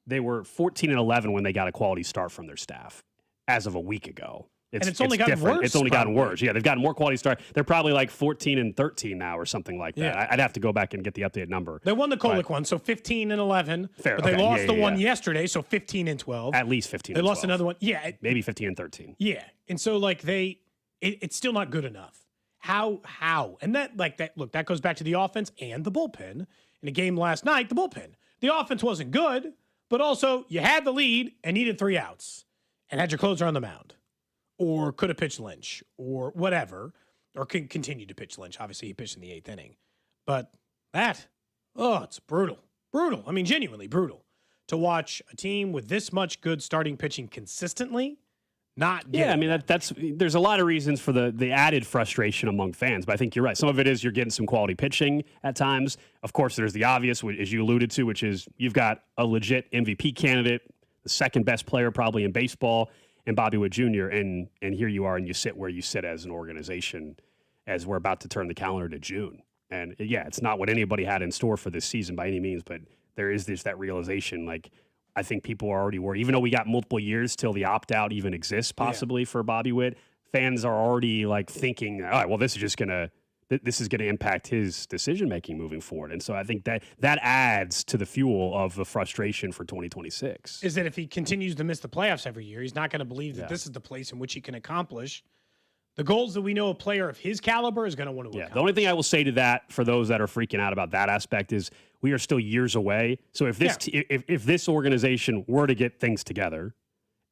They were 14-11 when they got a quality start from their staff as of a week ago. It's only gotten different. worse. It's only gotten worse. Yeah, they've gotten more quality start. They're probably like 14-13 now or something like that. Yeah. I'd have to go back and get the updated number. They won the Kolek one, so 15-11. Fair. But they Okay. lost Yeah, the yeah, one yeah. yesterday, so 15-12. At least 15. They lost another one. Yeah. Maybe 15-13. Yeah. And so like it's still not good enough. How? And that goes back to the offense and the bullpen. In a game last night, the bullpen. The offense wasn't good, but also you had the lead and needed 3 outs and had your closer on the mound. Or could have pitched Lynch or whatever, or can continue to pitch Lynch. Obviously, he pitched in the 8th inning. But it's brutal. Brutal. I mean, genuinely brutal to watch a team with this much good starting pitching consistently not get. Yeah, I mean, there's a lot of reasons for the added frustration among fans, but I think you're right. Some of it is you're getting some quality pitching at times. Of course, there's the obvious, as you alluded to, which is you've got a legit MVP candidate, the second best player probably in baseball, and Bobby Witt Jr., and here you are, and you sit where you sit as an organization as we're about to turn the calendar to June. And, yeah, it's not what anybody had in store for this season by any means, but there is that realization, like, I think people are already worried. Even though we got multiple years till the opt-out even exists possibly for Bobby Witt, fans are already, like, thinking, all right, well, this is going to impact his decision-making moving forward. And so I think that adds to the fuel of the frustration for 2026. Is that if he continues to miss the playoffs every year, he's not going to believe that this is the place in which he can accomplish the goals that we know a player of his caliber is going to want to accomplish. The only thing I will say to that, for those that are freaking out about that aspect, is we are still years away. So if this organization were to get things together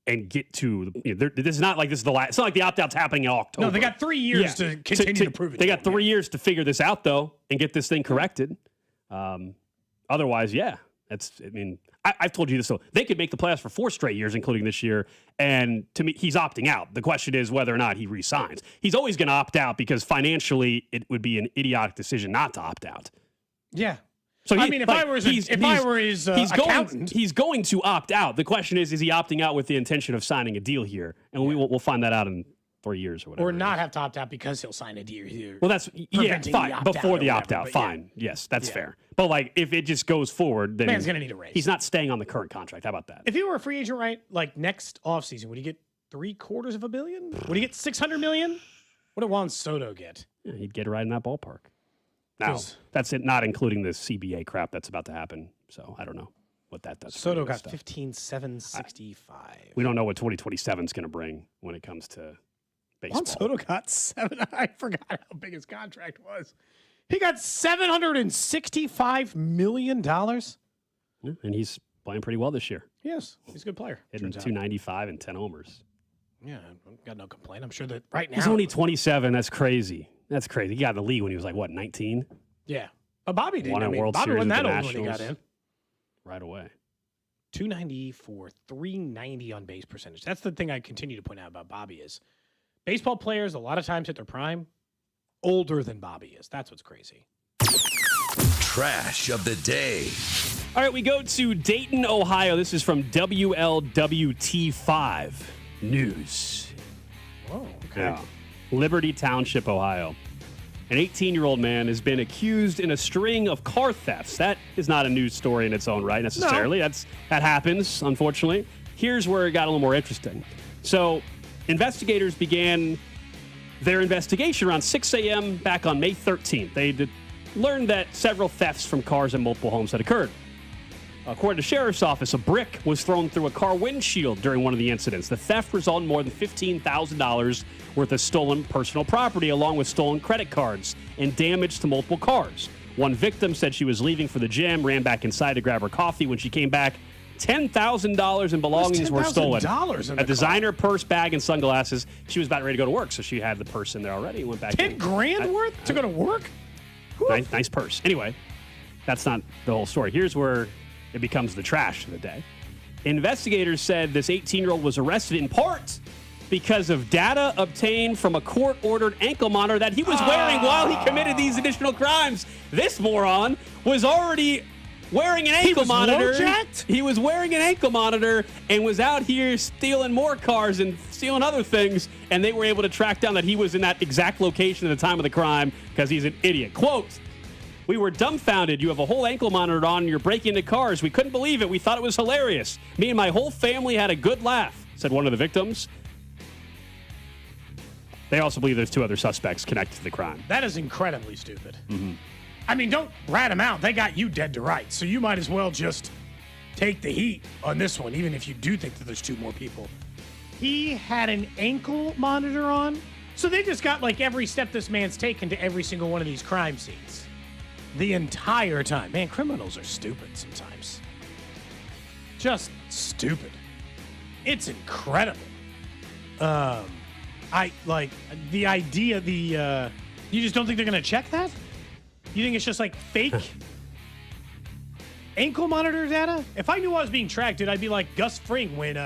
and get to this is not like this is the last. It's not like the opt-out's happening in October. No, they got 3 years to continue to prove it. They got 3 years to figure this out though and get this thing corrected. Otherwise, I've told you this though. They could make the playoffs for 4 straight years, including this year. And to me, he's opting out. The question is whether or not he resigns. He's always going to opt out because financially it would be an idiotic decision not to opt out. Yeah. So if I were his accountant, he's going to opt out. The question is he opting out with the intention of signing a deal here? And we'll find that out in 3 years or whatever. Or not have to opt out because he'll sign a deal here. Well, that's fine. Before the opt out, fine. Yes, that's fair. But like if it just goes forward, then man's gonna need a raise. He's not staying on the current contract. How about that? If he were a free agent, right, like next offseason, would he get $750 million? Would he get $600 million? What did Juan Soto get? Yeah, he'd get right in that ballpark. Now, that's it, not including the CBA crap that's about to happen. So I don't know. what that does. Soto for got stuff. 15,765. We don't know what 2027 is going to bring when it comes to baseball. Juan Soto got 7. I forgot how big his contract was. He got $765 million. Yeah, and he's playing pretty well this year. Yes, he's a good player. Hitting 295 and 10 homers. Yeah, I've got no complaint. I'm sure that right now. He's only 27. That's crazy. That's crazy. He got in the league when he was like, what, 19? Yeah. But Bobby didn't. Won a World Bobby Series wasn't with that the old when he got Nationals. in. Right away. 294, 390 on base percentage. That's the thing I continue to point out about Bobby is baseball players a lot of times hit their prime older than Bobby is. That's what's crazy. Trash of the day. All right, we go to Dayton, Ohio. This is from WLWT5 News. Oh, okay. Yeah. Liberty Township, Ohio. An 18-year-old man has been accused in a string of car thefts. That is not a news story in its own right, necessarily. No. That happens, unfortunately. Here's where it got a little more interesting. So, investigators began their investigation around 6 a.m. back on May 13th. They learned that several thefts from cars in multiple homes had occurred. According to the sheriff's office, a brick was thrown through a car windshield during one of the incidents. The theft resulted in more than $15,000 worth of stolen personal property, along with stolen credit cards and damage to multiple cars. One victim said she was leaving for the gym, ran back inside to grab her coffee. When she came back, $10,000 in belongings were stolen. $10,000 A designer purse, bag, and sunglasses. She was about ready to go to work, so she had the purse in there already and went back. 10 grand worth to go to work? Nice purse. Anyway, that's not the whole story. Here's where it becomes the trash of the day. Investigators said this 18-year-old was arrested in part because of data obtained from a court-ordered ankle monitor that he was wearing while he committed these additional crimes. This moron was already wearing an ankle monitor. He was wearing an ankle monitor and was out here stealing more cars and stealing other things, and they were able to track down that he was in that exact location at the time of the crime because he's an idiot. Quote, "We were dumbfounded. You have a whole ankle monitor on and you're breaking into cars. We couldn't believe it. We thought it was hilarious. Me and my whole family had a good laugh," said one of the victims. They also believe there's 2 other suspects connected to the crime. That is incredibly stupid. Mm-hmm. I mean, don't rat them out. They got you dead to rights. So you might as well just take the heat on this one, even if you do think that there's 2 more people. He had an ankle monitor on. So they just got like every step this man's taken to every single one of these crime scenes. The entire time. Man, criminals are stupid sometimes. Just stupid. It's incredible. I like the idea, you just don't think they're going to check that? You think it's just like fake ankle monitor data? If I knew I was being tracked, dude, I'd be like Gus Fring when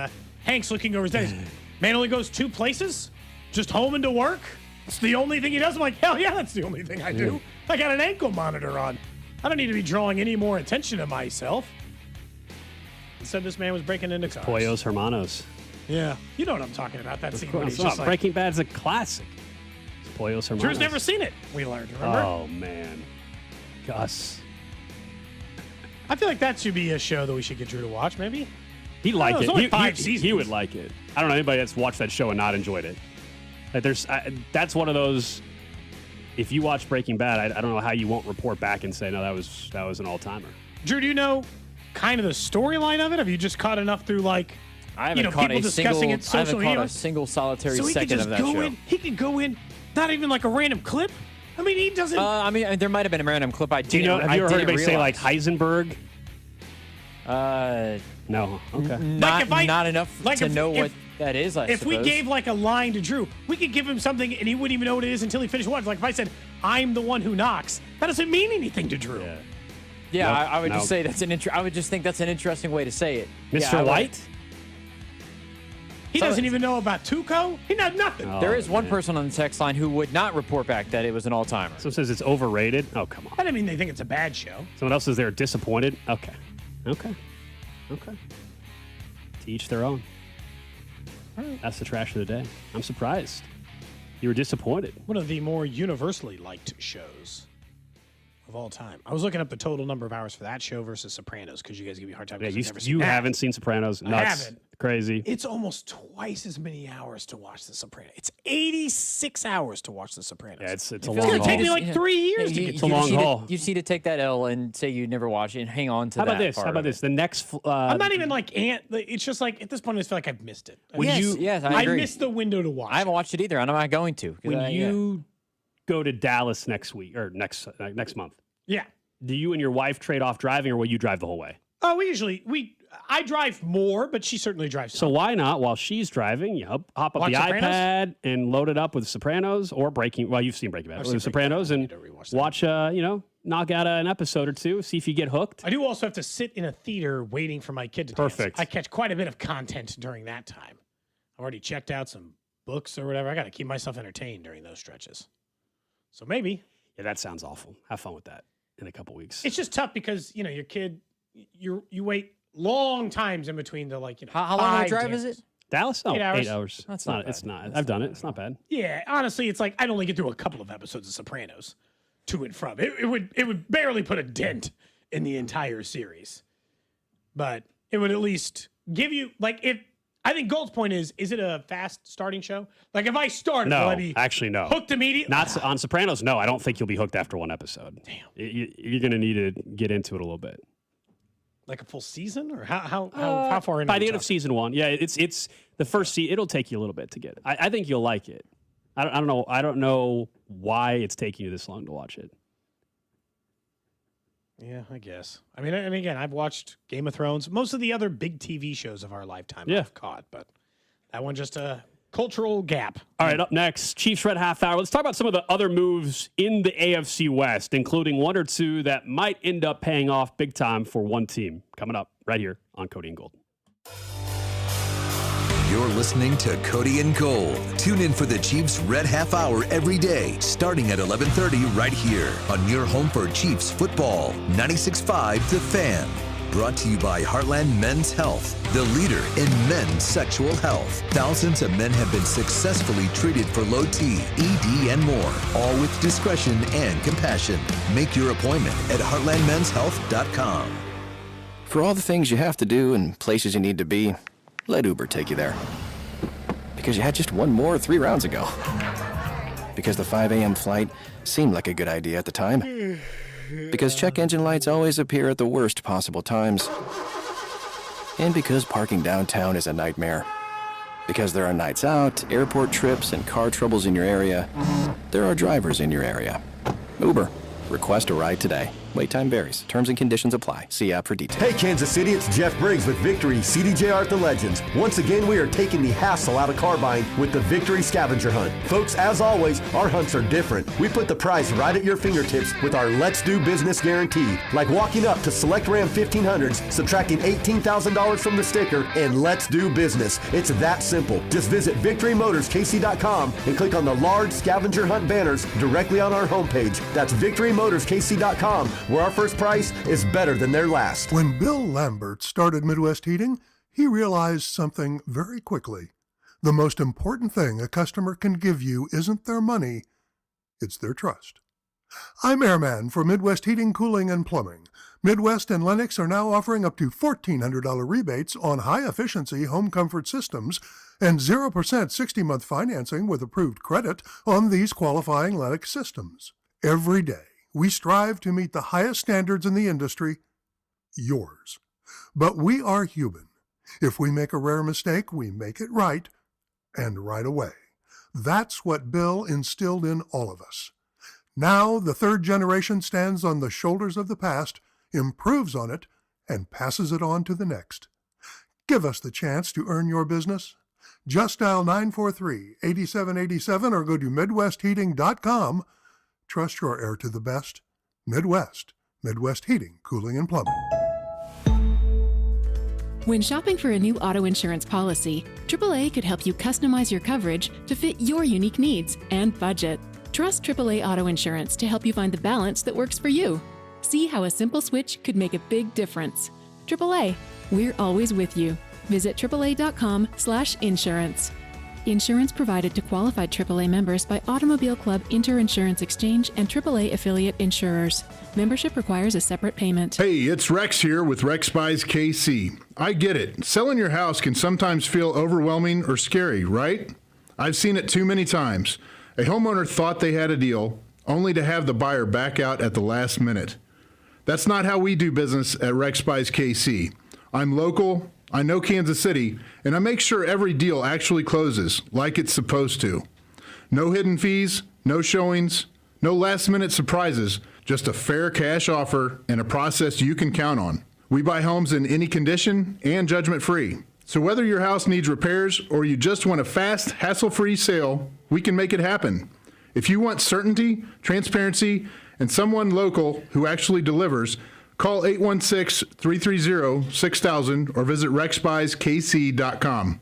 Hank's looking over his desk. Man only goes 2 places, just home and to work. It's the only thing he does. I'm like, hell yeah, that's the only thing I do. I got an ankle monitor on. I don't need to be drawing any more attention to myself. Instead, this man was breaking into cars. Pollos Hermanos. Yeah. You know what I'm talking about. That scene. It's not. Breaking Bad's a classic. It's Pollos Hermanos. Drew's never seen it. We learned, remember? Oh, man. Gus. I feel like that should be a show that we should get Drew to watch, maybe. He'd like it. It's only 5 seasons. He would like it. I don't know anybody that's watched that show and not enjoyed it. Like that's one of those. If you watch Breaking Bad, I don't know how you won't report back and say, no, that was an all-timer. Drew, do you know kind of the storyline of it? Have you just caught enough through like I haven't caught people discussing it social media? I haven't caught a single solitary so second of that show. He could go in, not even like a random clip. I mean, he doesn't. I mean, there might have been a random clip. Do you know? Have you ever heard anybody say like Heisenberg? No. Okay. Not enough to know what that is. If we gave like a line to Drew, we could give him something and he wouldn't even know what it is until he finished watching. Like if I said, "I'm the one who knocks," that doesn't mean anything to Drew. Yeah, nope, I would just say that's I would just think that's an interesting way to say it. Mr. White. He doesn't even know about Tuco. He knows nothing. Oh, there is one person on the text line who would not report back that it was an all-timer. Someone says it's overrated. Oh, come on. I don't mean they think it's a bad show. Someone else says they're disappointed. Okay. To each their own. That's the trash of the day. I'm surprised. You were disappointed. One of the more universally liked shows. of all time. I was looking up the total number of hours for that show versus Sopranos because you guys give me a hard time. Yeah, You haven't seen Sopranos. Nuts. I haven't. Crazy. It's almost twice as many hours to watch The Sopranos. It's 86 hours to watch The Sopranos. Yeah, it's a It's long going to haul. take me like 3 years to get It's to a long haul. You just need to take that L and say you never watch it and hang on to How that. about this? part How about of this? it. The next. I'm not even like it's just like at this point I just feel like I've missed it. Yes, I agree. missed the window to watch. I haven't watched it either, and I'm not going to. When you go to Dallas next week or next month, Yeah. do you and your wife trade off driving, or will you drive the whole way? Oh, I drive more, but she certainly drives. So why not, while she's driving, you hop up Watch the Sopranos? iPad and load it up with Sopranos or Breaking. Well, you've seen Breaking Bad, I've with seen Sopranos, and watch. Knock out an episode or two. See if you get hooked. I do also have to sit in a theater waiting for my kid to Perfect. dance. I catch quite a bit of content during that time. I've already checked out some books or whatever. I got to keep myself entertained during those stretches. So maybe. Yeah, that sounds awful. Have fun with that in a couple weeks. It's just tough because, your kid, you wait long times in between the How long of a 5 drive dances. is it? Dallas? Oh, 8 hours. 8 hours. That's not not bad. It's not. I've done it. It's not bad. Yeah, honestly, it's like I'd only get through a couple of episodes of Sopranos to and from. It would barely put a dent in the entire series. But it would at least give you I think Gold's point is it a fast starting show? Like if I started, will I No, be actually, no. hooked immediately? Not on Sopranos. No, I don't think you'll be hooked after one episode. Damn. You're going to need to get into it a little bit. Like a full season, or how far in? By the end of season 1, yeah, it's the first season. It'll take you a little bit to get it. I think you'll like it. I don't know. I don't know why it's taking you this long to watch it. Yeah, I guess. I mean, and again, I've watched Game of Thrones. Most of the other big TV shows of our lifetime I've caught, but that one just a cultural gap. All right, up next, Chiefs Red Half Hour. Let's talk about some of the other moves in the AFC West, including one or two that might end up paying off big time for one team. Coming up right here on Cody and Gold. You're listening to Cody and Gold. Tune in for the Chiefs Red Half Hour every day, starting at 11:30 right here on your home for Chiefs football. 96.5 The Fan. Brought to you by Heartland Men's Health, the leader in men's sexual health. Thousands of men have been successfully treated for low T, ED, and more, all with discretion and compassion. Make your appointment at heartlandmenshealth.com. For all the things you have to do and places you need to be, let Uber take you there. Because you had just one more 3 rounds ago. Because the 5 a.m. flight seemed like a good idea at the time. Because check engine lights always appear at the worst possible times. And because parking downtown is a nightmare. Because there are nights out, airport trips, and car troubles in your area, there are drivers in your area. Uber. Request a ride today. Wait time varies. Terms and conditions apply. See app for details. Hey, Kansas City, it's Jeff Briggs with Victory CDJ Art the Legends. Once again, we are taking the hassle out of car buying with the Victory Scavenger Hunt. Folks, as always, our hunts are different. We put the price right at your fingertips with our Let's Do Business guarantee. Like walking up to select Ram 1500s, subtracting $18,000 from the sticker, and let's do business. It's that simple. Just visit VictoryMotorsKC.com and click on the large Scavenger Hunt banners directly on our homepage. That's VictoryMotorsKC.com, where our first price is better than their last. When Bill Lambert started Midwest Heating, he realized something very quickly. The most important thing a customer can give you isn't their money, it's their trust. I'm Airman for Midwest Heating, Cooling, and Plumbing. Midwest and Lennox are now offering up to $1,400 rebates on high-efficiency home comfort systems and 0% 60-month financing with approved credit on these qualifying Lennox systems. Every day, we strive to meet the highest standards in the industry, yours. But we are human. If we make a rare mistake, we make it right, and right away. That's what Bill instilled in all of us. Now, the third generation stands on the shoulders of the past, improves on it, and passes it on to the next. Give us the chance to earn your business. Just dial 943-8787 or go to MidwestHeating.com. Trust your air to the best. Midwest. Midwest Heating, Cooling, and Plumbing. When shopping for a new auto insurance policy, AAA could help you customize your coverage to fit your unique needs and budget. Trust AAA Auto Insurance to help you find the balance that works for you. See how a simple switch could make a big difference. AAA, we're always with you. Visit AAA.com/insurance. Insurance provided to qualified AAA members by Automobile Club Inter-Insurance Exchange and AAA affiliate insurers. Membership requires a separate payment. Hey, it's Rex here with Rex Buys KC. I get it. Selling your house can sometimes feel overwhelming or scary, right? I've seen it too many times. A homeowner thought they had a deal, only to have the buyer back out at the last minute. That's not how we do business at Rex Buys KC. I'm local, I know Kansas City, and I make sure every deal actually closes like it's supposed to. No hidden fees, no showings, no last-minute surprises, just a fair cash offer and a process you can count on. We buy homes in any condition and judgment-free. So whether your house needs repairs or you just want a fast, hassle-free sale, we can make it happen. If you want certainty, transparency, and someone local who actually delivers, call 816-330-6000 or visit rexbuyskc.com.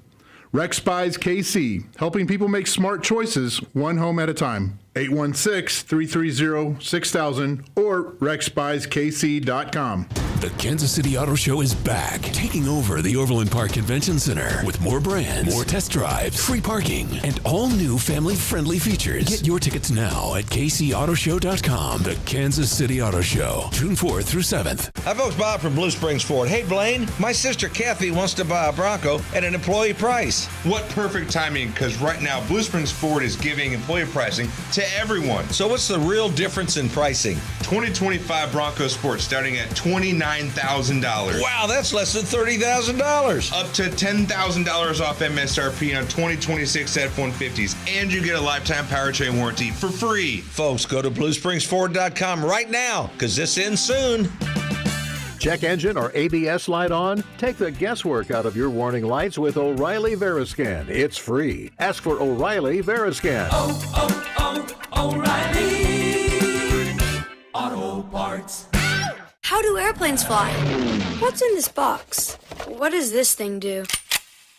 Rex Buys KC, helping people make smart choices one home at a time. 816-330-6000 or rexbuyskc.com. The Kansas City Auto Show is back, taking over the Overland Park Convention Center with more brands, more test drives, free parking, and all new family-friendly features. Get your tickets now at kcautoshow.com. The Kansas City Auto Show, June 4th through 7th. Hi, folks. Bob from Blue Springs Ford. Hey, Blaine, my sister Kathy wants to buy a Bronco at an employee price. What perfect timing, because right now Blue Springs Ford is giving employee pricing to everyone. So what's the real difference in pricing? 2025 Bronco Sport starting at $29,000. Wow, that's less than $30,000. Up to $10,000 off MSRP on 2026 F-150s, and you get a lifetime powertrain warranty for free. Folks, go to bluespringsford.com right now, because this ends soon. Check engine or ABS light on? Take the guesswork out of your warning lights with O'Reilly Veriscan. It's free. Ask for O'Reilly Veriscan. O'Reilly Auto Parts. How do airplanes fly? What's in this box? What does this thing do?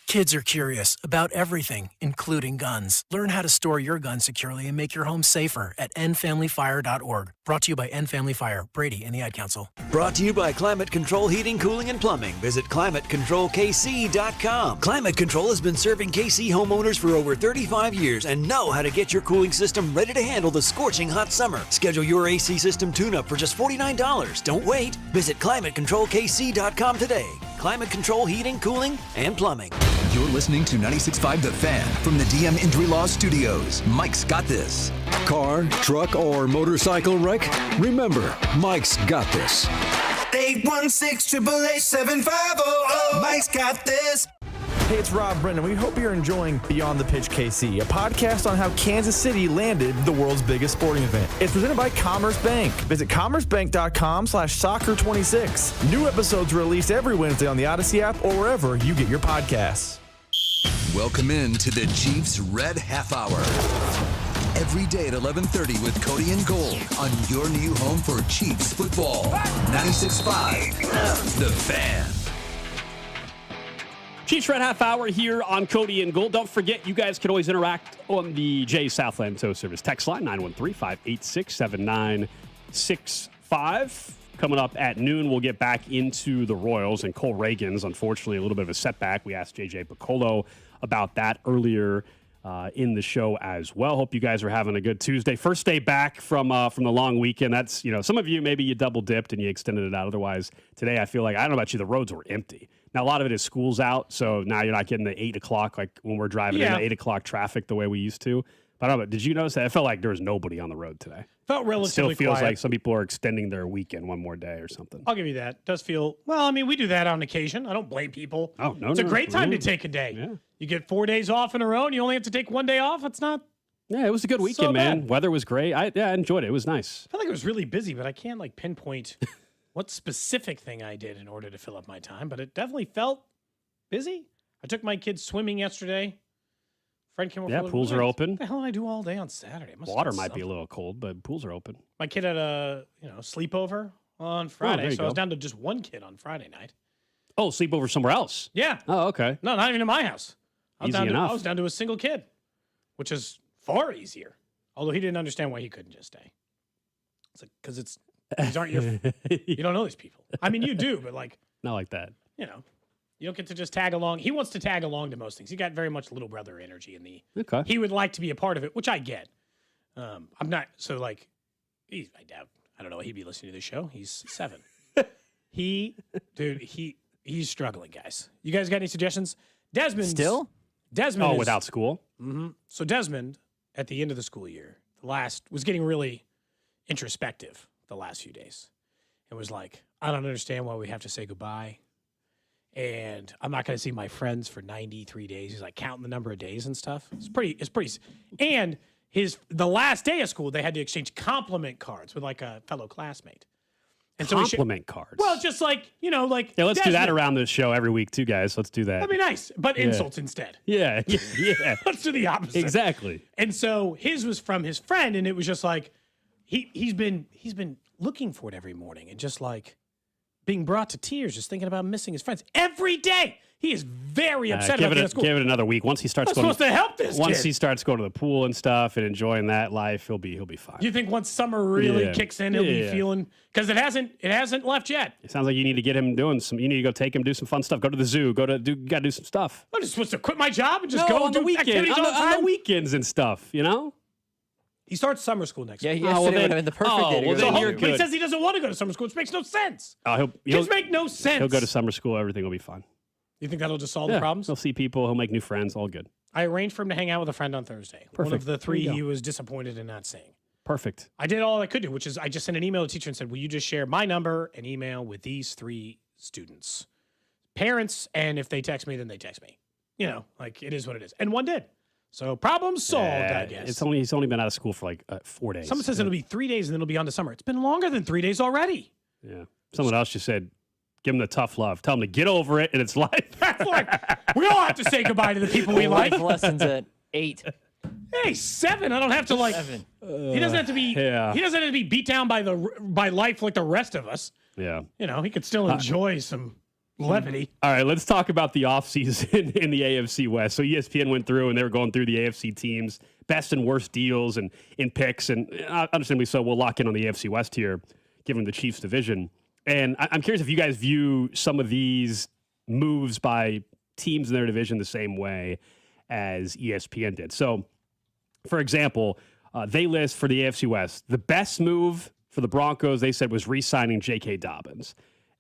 Kids are curious about everything, including guns. Learn how to store your gun securely and make your home safer at endfamilyfire.org. Brought to you by End Family Fire, Brady, and the Ad Council. Brought to you by Climate Control Heating, Cooling, and Plumbing. Visit ClimateControlKC.com. Climate Control has been serving KC homeowners for over 35 years and know how to get your cooling system ready to handle the scorching hot summer. Schedule your AC system tune-up for just $49. Don't wait. Visit ClimateControlKC.com today. Climate Control Heating, Cooling, and Plumbing. You're listening to 96.5 The Fan from the DM Injury Law Studios. Mike's got this. Car, truck, or motorcycle wreck? Remember, Mike's got this. 816-888-7500. Mike's got this. Hey, it's Rob Brennan. We hope you're enjoying Beyond the Pitch KC, a podcast on how Kansas City landed the world's biggest sporting event. It's presented by Commerce Bank. Visit commercebank.com/soccer26. New episodes released every Wednesday on the Odyssey app or wherever you get your podcasts. Welcome in to the Chiefs Red Half Hour. Every day at 11:30 with Cody and Gold on your new home for Chiefs football. 96.5 The Fan. Chiefs Red Half Hour here on Cody and Gold. Don't forget, you guys can always interact on the J Southland Tow Service text line, 913-586-7965. Coming up at noon, we'll get back into the Royals and Cole Reagan's. Unfortunately, a little bit of a setback. We asked JJ Picollo about that earlier in the show as well. Hope you guys are having a good Tuesday. First day back from the long weekend. That's, some of you, maybe you double dipped and you extended it out. Otherwise, today I feel like, I don't know about you, the roads were empty. Now, a lot of it is school's out, so now you're not getting the 8 o'clock, like when we're driving in the 8 o'clock traffic the way we used to. But I don't know, did you notice that? It felt like there was nobody on the road today. Felt relatively It still feels quiet. like some people are extending their weekend one more day or something. I'll give you that. It does feel, well, I mean, we do that on occasion. I don't blame people. Oh, no, It's a no. great time to take a day. Yeah. You get 4 days off in a row and you only have to take 1 day off. It's not. Yeah, it was a good weekend, man. Weather was great. I enjoyed it. It was nice. I felt like it was really busy, but I can't pinpoint what specific thing I did in order to fill up my time. But it definitely felt busy. I took my kids swimming yesterday. Friend came over. Yeah, pools are open. What the hell did I do all day on Saturday? Water might be a little cold, but pools are open. My kid had a sleepover on Friday, there you so I was go. down to just one kid on Friday night. Oh, sleep over somewhere else? Yeah. Oh, okay. No, not even in my house. I was Easy enough. I was down to a single kid, which is far easier. Although he didn't understand why he couldn't just stay. It's like, because these aren't your, you don't know these people. I mean, you do, but Not like that. You don't get to just tag along. He wants to tag along to most things. He got very much little brother energy in the. Okay. He would like to be a part of it, which I get. I'm not so like. I doubt. I don't know. He'd be listening to this show. He's 7. He's struggling, guys. You guys got any suggestions? Desmond Oh, without school. Mm-hmm. So Desmond, at the end of the school year, was getting really introspective the last few days. It was like, I don't understand why we have to say goodbye. And I'm not going to see my friends for 93 days. He's like counting the number of days and stuff. It's pretty. And the last day of school, they had to exchange compliment cards with like a fellow classmate. And Compliment cards. Well, it's just like, like. Yeah, let's do that Desmond. around the show every week too, guys. Let's do that. That'd be nice, but insults instead. Yeah. Let's do the opposite. Exactly. And so his was from his friend, and it was just like he's been looking for it every morning and just like being brought to tears, just thinking about missing his friends every day. He is very upset about that school. Give it another week. Once he starts supposed to help this Once kid. he starts going to the pool and stuff and enjoying that life, he'll be fine. Do you think once summer really kicks in, he'll be feeling? Because it hasn't left yet. It sounds like you need to get him doing some. You need to go take him do some fun stuff. Go to the zoo. You got to do some stuff. I'm just supposed to quit my job and just go on do the weekend, activities all the time? on the weekends and stuff. You know. He starts summer school next week. Yeah, yesterday would have been the perfect day to go. then you're But good. he says he doesn't want to go to summer school, which makes no sense. He'll Kids make no sense. He'll go to summer school. Everything will be fine. You think that'll just solve the problems? He'll see people. He'll make new friends. All good. I arranged for him to hang out with a friend on Thursday. One of Perfect. the 3 There you he go. was disappointed in not seeing. Perfect. I did all I could do, which is I just sent an email to the teacher and said, will you just share my number and email with these 3 students? Parents, and if they text me, then they text me. Like it is what it is. And one did. So problem solved, I guess. He's only been out of school for like 4 days. Someone says it'll be 3 days and then it'll be on to summer. It's been longer than 3 days already. Yeah. Someone else just said, give him the tough love. Tell him to get over it, and it's life. We all have to say goodbye to the people we like. Life lessons at 8. Hey, 7. I don't have to like. 7. He doesn't have to be. Yeah. He doesn't have to be beat down by life like the rest of us. Yeah. He could still enjoy some levity. All right, let's talk about the offseason in the AFC West. So ESPN went through, and they were going through the AFC teams, best and worst deals and in picks. And understandably so, we'll lock in on the AFC West here, given the Chiefs division. And I'm curious if you guys view some of these moves by teams in their division the same way as ESPN did. So, for example, they list for the AFC West, the best move for the Broncos, they said, was re-signing J.K. Dobbins.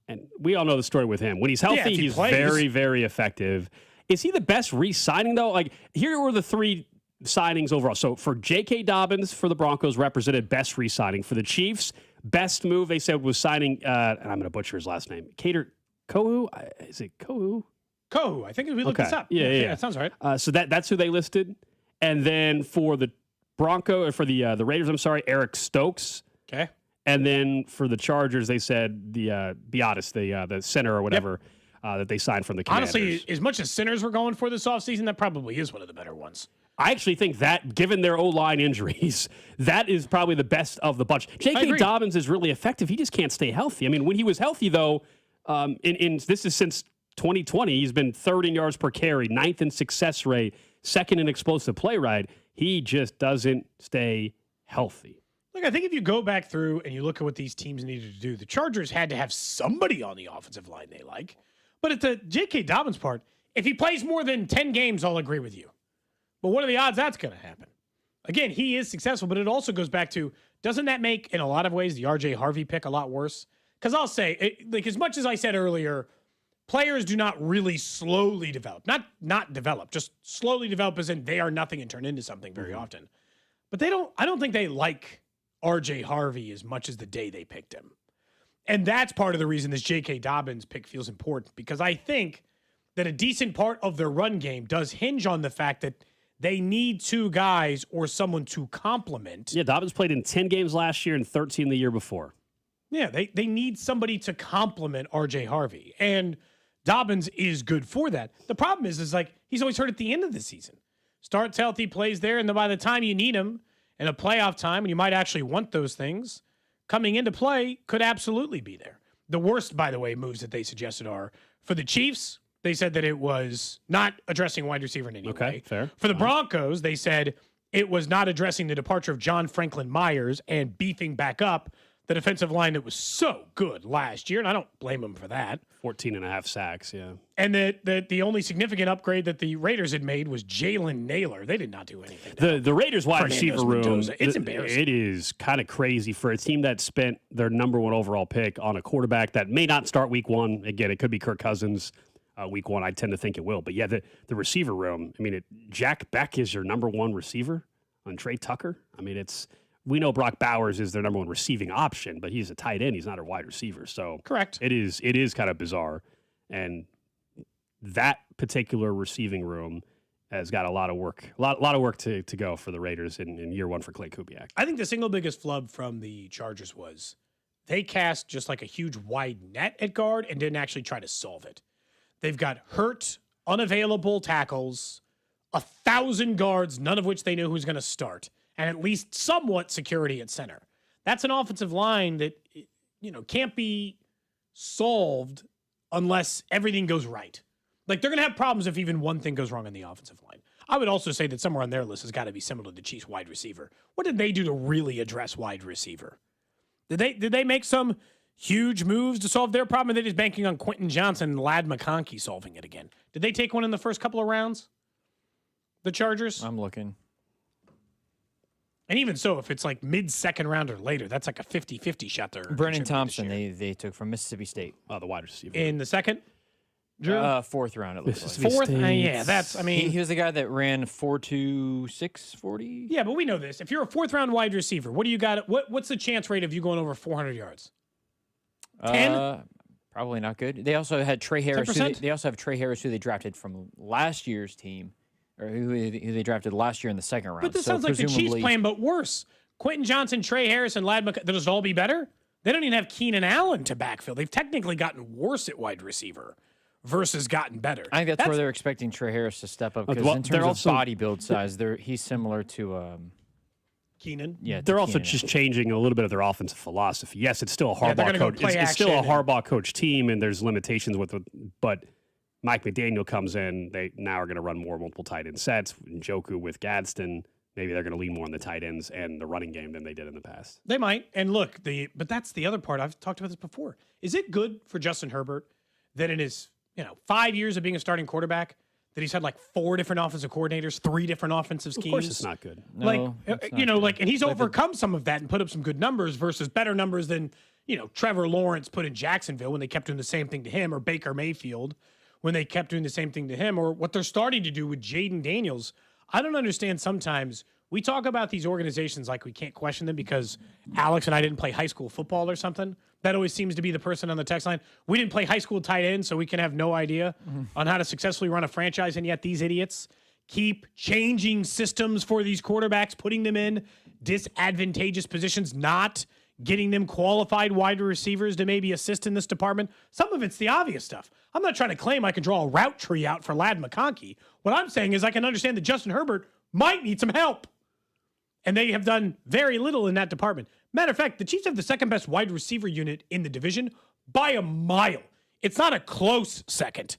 And we all know the story with him. When he's healthy, he's very, very effective. Is he the best re-signing, though? Like, here were the 3 signings overall. So for J.K. Dobbins for the Broncos, represented best re-signing. For the Chiefs, best move, they said, was signing, and I'm going to butcher his last name, Kohu? Is it Kohu? Kohu. I think we looked this up. Yeah. That sounds right. So that's who they listed. And then for the the Raiders, Eric Stokes. Okay. And then for the Chargers, they said the Biotis, the center or whatever, that they signed from the Commanders. Honestly, as much as sinners were going for this offseason, that probably is one of the better ones. I actually think that, given their O-line injuries, that is probably the best of the bunch. J.K. Dobbins is really effective. He just can't stay healthy. I mean, when he was healthy, though, this is since 2020, he's been 3rd in yards per carry, 9th in success rate, 2nd in explosive play rate. He just doesn't stay healthy. Look, I think if you go back through and you look at what these teams needed to do, the Chargers had to have somebody on the offensive line they like. But at the J.K. Dobbins part, if he plays more than 10 games, I'll agree with you. But what are the odds that's going to happen? Again, he is successful, but it also goes back to, doesn't that make, in a lot of ways, the R.J. Harvey pick a lot worse? Because I'll say, as much as I said earlier, players do not really slowly develop. Not develop, just slowly develop as in they are nothing and turn into something very often. But I don't think they like R.J. Harvey as much as the day they picked him. And that's part of the reason this J.K. Dobbins pick feels important, because I think that a decent part of their run game does hinge on the fact that they need 2 guys or someone to complement. Yeah, Dobbins played in 10 games last year and 13 the year before. Yeah, they need somebody to complement R.J. Harvey. And Dobbins is good for that. The problem is like he's always hurt at the end of the season. Starts healthy, plays there, and then by the time you need him in a playoff time, and you might actually want those things, coming into play could absolutely be there. The worst, by the way, moves that they suggested are for the Chiefs. They said that it was not addressing wide receiver in any way. Okay, fair. For the Broncos, they said it was not addressing the departure of John Franklin Myers and beefing back up the defensive line that was so good last year, and I don't blame them for that. 14.5 sacks, yeah. And that the only significant upgrade that the Raiders had made was Jalen Naylor. They did not do anything. The Raiders wide receiver room, Mendoza. It's embarrassing. It is kind of crazy for a team that spent their number 1 overall pick on a quarterback that may not start week 1. Again, it could be Kirk Cousins week 1. I tend to think it will. But yeah, the receiver room, I mean, Jack Beck is your number 1 receiver on Trey Tucker. I mean, we know Brock Bowers is their number 1 receiving option, but he's a tight end. He's not a wide receiver. So correct. It is kind of bizarre. And that particular receiving room has got a lot of work, a lot of work to go for the Raiders in year 1 for Clay Kubiak. I think the single biggest flub from the Chargers was they cast just like a huge wide net at guard and didn't actually try to solve it. They've got hurt, unavailable tackles, 1,000 guards, none of which they know who's going to start, and at least somewhat security at center. That's an offensive line that, can't be solved unless everything goes right. Like, they're going to have problems if even one thing goes wrong on the offensive line. I would also say that somewhere on their list has got to be similar to the Chiefs wide receiver. What did they do to really address wide receiver? Did they make some huge moves to solve their problem? Or are they just banking on Quentin Johnson and Ladd McConkey solving it again? Did they take one in the first couple of rounds? The Chargers? I'm looking. And even so, if it's like mid-second round or later, that's like a 50-50 shot there. Brennan Thompson, they took from Mississippi State. Oh, the wide receiver. In the second? Drew? Fourth round, it looks like. Fourth? Yeah, that's, I mean. He was the guy that ran 4.26 40. Yeah, but we know this. If you're a fourth-round wide receiver, what do you got? What's the chance rate of you going over 400 yards? 10? Probably not good. They also had Trey Harris. 10%? They also have Trey Harris, who they drafted from last year's team, or who they drafted last year in the second round. But this sounds like the Chiefs playing, but worse. Quentin Johnson, Trey Harris, and Ladd McConkey, they'll just all be better? They don't even have Keenan Allen to backfill. They've technically gotten worse at wide receiver versus gotten better. I think that's where they're expecting Trey Harris to step up, because in terms of body build size, he's similar to Keenan. Yeah, they're also just changing a little bit of their offensive philosophy. Yes, it's still a Harbaugh coach. It's still a Harbaugh coach team, and there's limitations with it. But Mike McDaniel comes in. They now are going to run more multiple tight end sets. Njoku with Gadsden. Maybe they're going to lean more on the tight ends and the running game than they did in the past. They might. And look, but that's the other part. I've talked about this before. Is it good for Justin Herbert that in his 5 years of being a starting quarterback that he's had like 4 different offensive coordinators, 3 different offensive schemes? Of course, it's not good. And he's overcome some of that and put up some good numbers versus better numbers than Trevor Lawrence put in Jacksonville when they kept doing the same thing to him, or Baker Mayfield when they kept doing the same thing to him, or what they're starting to do with Jaden Daniels. I don't understand sometimes. We talk about these organizations like we can't question them because Alex and I didn't play high school football or something. That always seems to be the person on the text line. We didn't play high school tight end, so we can have no idea on how to successfully run a franchise, and yet these idiots keep changing systems for these quarterbacks, putting them in disadvantageous positions, not getting them qualified wide receivers to maybe assist in this department. Some of it's the obvious stuff. I'm not trying to claim I can draw a route tree out for Ladd McConkey. What I'm saying is I can understand that Justin Herbert might need some help. And they have done very little in that department. Matter of fact, the Chiefs have the second best wide receiver unit in the division by a mile. It's not a close second.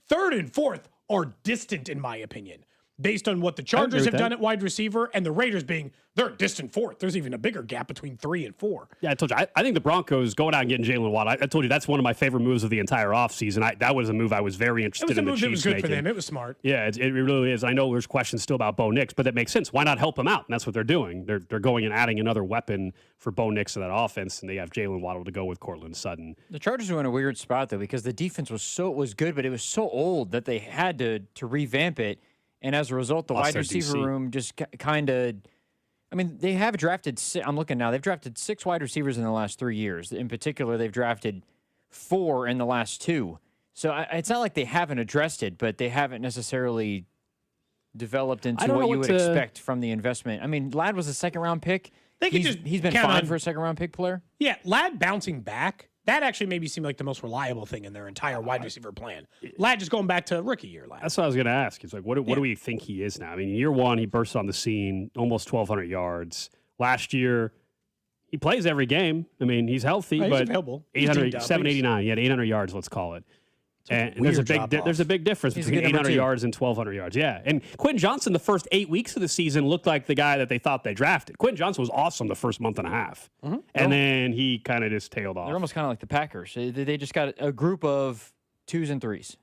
Third and fourth are distant, in my opinion, based on what the Chargers have done at wide receiver and the Raiders being they're a distant fourth. There's even a bigger gap between 3 and 4. Yeah, I told you. I think the Broncos going out and getting Jalen Waddle. I told you that's one of my favorite moves of the entire offseason. That was a move I was very interested in the Chiefs making. It was a move that was good for them. It was smart. Yeah, it really is. I know there's questions still about Bo Nix, but that makes sense. Why not help him out? And that's what they're doing. They're going and adding another weapon for Bo Nix to that offense, and they have Jalen Waddle to go with Cortland Sutton. The Chargers were in a weird spot, though, because the defense was good, but it was so old that they had to revamp it. And as a result, the wide receiver room just kind of, I mean, they have drafted, I'm looking now, they've drafted 6 wide receivers in the last 3 years. In particular, they've drafted 4 in the last 2. So it's not like they haven't addressed it, but they haven't necessarily developed into what you would expect from the investment. I mean, Ladd was a second-round pick. He's been fine for a second-round pick player. Yeah, Ladd bouncing back. That actually maybe seemed like the most reliable thing in their entire wide receiver plan. Ladd just going back to rookie year Ladd. That's what I was going to ask. It's like, what do we think he is now? I mean, year one, he bursts on the scene, almost 1,200 yards. Last year, he plays every game. I mean, he's healthy, but available. 789. He had 800 yards, let's call it. And there's a big difference between 800 yards and 1,200 yards. Yeah. And Quentin Johnson, the first 8 weeks of the season, looked like the guy that they thought they drafted. Quentin Johnson was awesome the first month and a half. Mm-hmm. And then he kind of just tailed off. They're almost kind of like the Packers. They just got a group of 2s and 3s.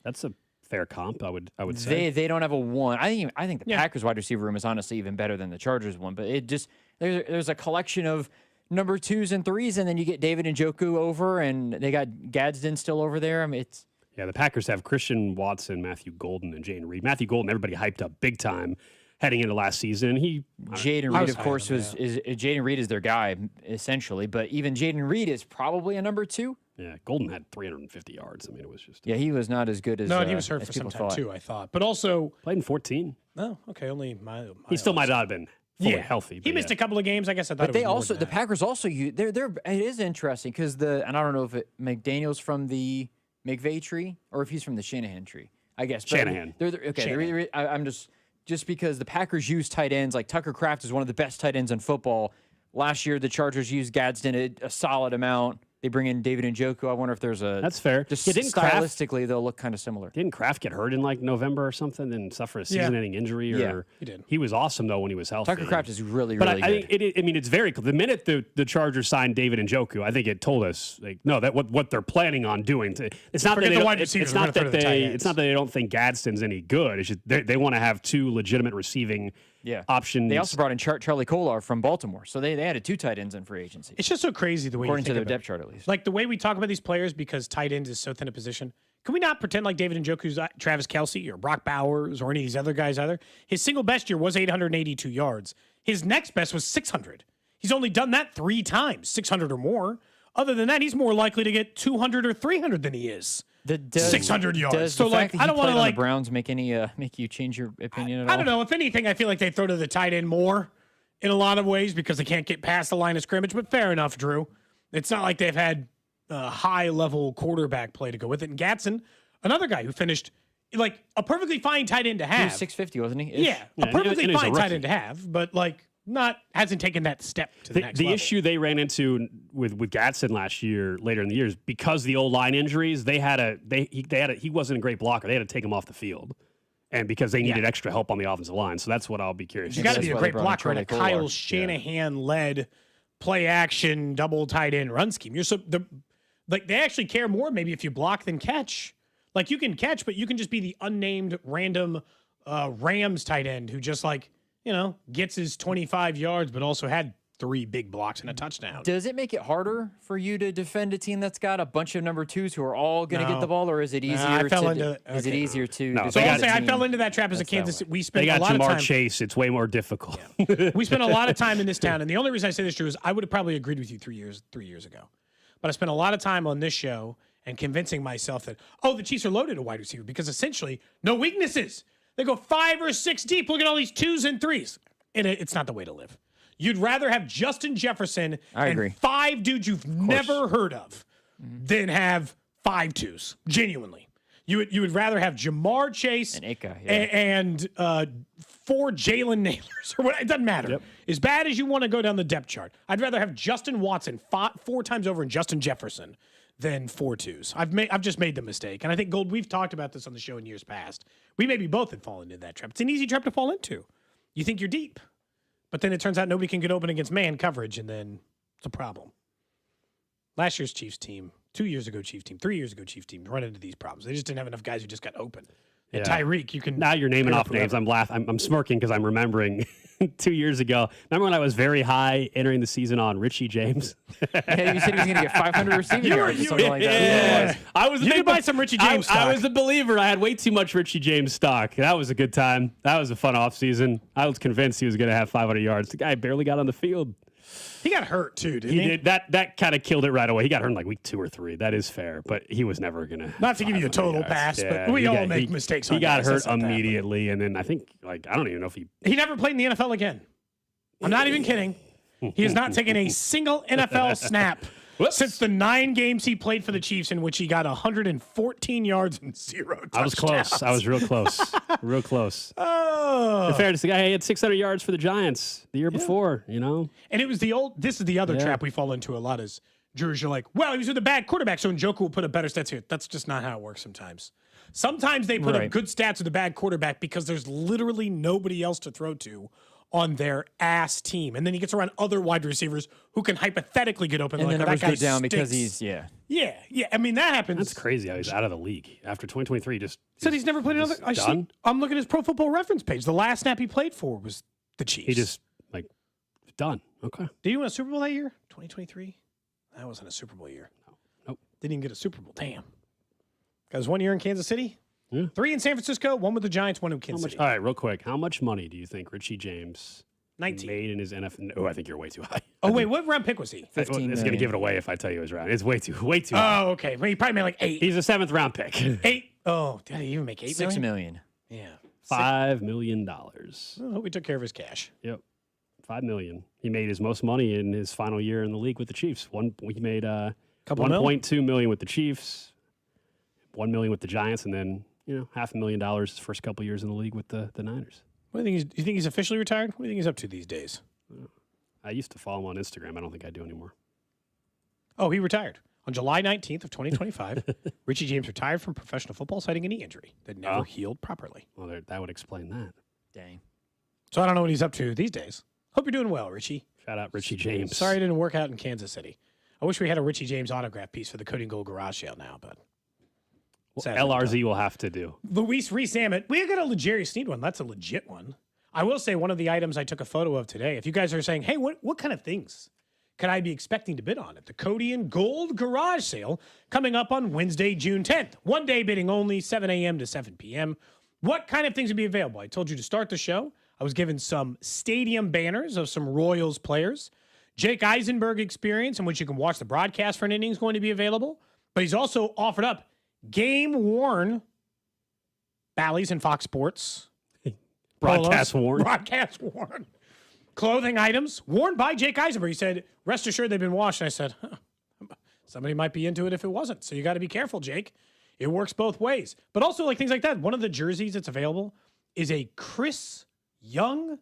That's a fair comp, I would say. They don't have a 1. I think the Packers wide receiver room is honestly even better than the Chargers one. But it just there's a collection of number 2s and 3s, and then you get David Njoku over, and they got Gadsden still over there. I mean, it's the Packers have Christian Watson, Matthew Golden, and Jaden Reed. Matthew Golden, everybody hyped up big time heading into last season. Jaden Reed, of course, Jaden Reed is their guy essentially, but even Jaden Reed is probably a number 2. Yeah, Golden had 350 yards. I mean, it was just he was not as good as he was hurt for some time too, I thought. But also played in 14. Oh, okay, only he still might not have been fully healthy. He missed a couple of games. I guess I thought. But they also the Packers also use it is interesting because and I don't know if McDaniel's from the McVay tree or if he's from the Shanahan tree. I guess Shanahan. Okay, I'm just because the Packers use tight ends like Tucker Kraft is one of the best tight ends in football. Last year the Chargers used Gadsden a solid amount. They bring in David Njoku. I wonder if there's That's fair. Just stylistically, they'll look kind of similar. Didn't Kraft get hurt in like November or something and suffer a season-ending injury? He did. He was awesome though when he was healthy. Tucker Kraft is really good. But I think it's very cool. The minute the Chargers signed David Njoku, I think it told us that what they're planning on doing. It's not that they don't think Gadsden's any good. It's just they want to have 2 legitimate receiving options. They also brought in Charlie Kolar from Baltimore, so they added 2 tight ends in free agency. It's just so crazy the way according you think to their depth chart, at least. Like the way we talk about these players because tight end is so thin a position. Can we not pretend like David Njoku's Travis Kelce or Brock Bowers or any of these other guys either? His single best year was 882 yards. His next best was 600. He's only done that 3 times, 600 or more. Other than that, he's more likely to get 200 or 300 than he is. 600 yards. Does so the fact that I don't want to the Browns make you change your opinion at all? I don't know. If anything, I feel like they throw to the tight end more in a lot of ways because they can't get past the line of scrimmage. But fair enough, Drew. It's not like they've had high-level quarterback play to go with it. And Gadsden, another guy who finished like a perfectly fine tight end to have. He was 650, wasn't he? Yeah, a perfectly fine tight end to have, but hasn't taken that step to the next level. The issue they ran into with Gadsden last year, later in the years, because the old line injuries, he wasn't a great blocker. They had to take him off the field. And because they needed extra help on the offensive line. So that's what I'll be curious. You got to be a great blocker in a Kyle Shanahan-led play action double tight end run scheme. They actually care more maybe if you block than catch. Like you can catch, but you can just be the unnamed random Rams tight end who just gets his 25 yards, but also had 3 big blocks and a touchdown. Does it make it harder for you to defend a team that's got a bunch of number 2s who are all going to get the ball, or is it easier? I fell into that trap as a Kansas City. We spent a lot of time. Jamar Chase. It's way more difficult. Yeah. We spent a lot of time in this town, and the only reason I say this, Drew, is I would have probably agreed with you 3 years ago. But I spent a lot of time on this show and convincing myself that, the Chiefs are loaded at wide receiver because essentially no weaknesses. They go 5 or 6 deep. Look at all these 2s and 3s. And it's not the way to live. You'd rather have Justin Jefferson and 5 dudes you've never heard of than have 5 2s. Genuinely. You would rather have Jamar Chase and 4 Jalen Nailors or what? It doesn't matter. Yep. As bad as you want to go down the depth chart, I'd rather have Justin Watson 4 times over and Justin Jefferson than 4 2s. I've just made the mistake, and I think Gold. We've talked about this on the show in years past. We maybe both had fallen into that trap. It's an easy trap to fall into. You think you're deep, but then it turns out nobody can get open against man coverage, and then it's a problem. Last year's Chiefs team, 2 years ago Chiefs team, 3 years ago Chiefs team run into these problems. They just didn't have enough guys who just got open. And Tyreek, you can now you're naming off names. I'm laughing. I'm smirking because I'm remembering 2 years ago. Remember when I was very high entering the season on Richie James? Yeah, you said he was going to get 500 receiving yards or something like that. I was. You could buy some Richie James stock. I was a believer. I had way too much Richie James stock. That was a good time. That was a fun offseason. I was convinced he was going to have 500 yards. The guy barely got on the field. He got hurt too, didn't he? He did. That kind of killed it right away. He got hurt in like week 2 or 3. That is fair, but he was never gonna. Not to give you a total pass, but we all make mistakes. He got hurt immediately, and then I think I don't even know if he never played in the NFL again. I'm not even kidding. He has not taken a single NFL snap since the 9 games he played for the Chiefs, in which he got 114 yards and 0 touchdowns. I was close. I was real close. Real close. Oh. In fairness, the guy had 600 yards for the Giants the year before, And it was this is the other trap we fall into a lot is jersey. You're like, well, he was with a bad quarterback, so Njoku will put up better stats here. That's just not how it works sometimes. Sometimes they put up good stats with a bad quarterback because there's literally nobody else to throw to on their ass team. And then he gets around other wide receivers who can hypothetically get open. And like, then that numbers guy go down stinks. because he's, Yeah. I mean, that happens. That's crazy how he's out of the league. After 2023, just said he's never played another. I'm looking at his Pro Football Reference page. The last snap he played for was the Chiefs. He just, done. Okay. Did he win a Super Bowl that year? 2023? That wasn't a Super Bowl year. Nope. Didn't even get a Super Bowl. Damn. Got his 1 year in Kansas City. Yeah. 3 in San Francisco, 1 with the Giants, 1 in Kansas City. All right, real quick. How much money do you think Richie James 19 made in his NFL? Oh, I think you're way too high. Oh, wait, what round pick was he? 15 It's going to give it away if I tell you his round. It's way too Oh, high. okay. Well, he probably made like 8. He's a 7th round pick. 8. Oh, did he even make 8 $6 million. Yeah. $5 million. I hope he took care of his cash. Yep. $5 million. He made his most money in his final year in the league with the Chiefs. He made $1.2 million with the Chiefs, $1 million with the Giants, and then $500,000 his first couple years in the league with the Niners. What do you think? Do you think he's officially retired? What do you think he's up to these days? I used to follow him on Instagram. I don't think I do anymore. Oh, he retired on July 19th of 2025. Richie James retired from professional football, citing a knee injury that never healed properly. Well, that would explain that. Dang. So I don't know what he's up to these days. Hope you're doing well, Richie. Shout out Richie James. Sorry it didn't work out in Kansas City. I wish we had a Richie James autograph piece for the Cody Gold garage sale now, but LRZ will have to do. Luis Rees-Ammit. We got a L'Jarius Sneed one. That's a legit one. I will say one of the items I took a photo of today. If you guys are saying, hey, what kind of things could I be expecting to bid on at the Cody and Gold garage sale coming up on Wednesday, June 10th? 1 day bidding only, 7 a.m. to 7 p.m. What kind of things would be available? I told you to start the show. I was given some stadium banners of some Royals players. Jake Eisenberg experience in which you can watch the broadcast for an inning is going to be available. But he's also offered up game-worn Bally's and Fox Sports. Broadcast worn. Broadcast worn. Clothing items worn by Jake Eisenberg. He said, rest assured they've been washed. And I said, somebody might be into it if it wasn't. So you got to be careful, Jake. It works both ways. But also like things like that. One of the jerseys that's available is a Chris Young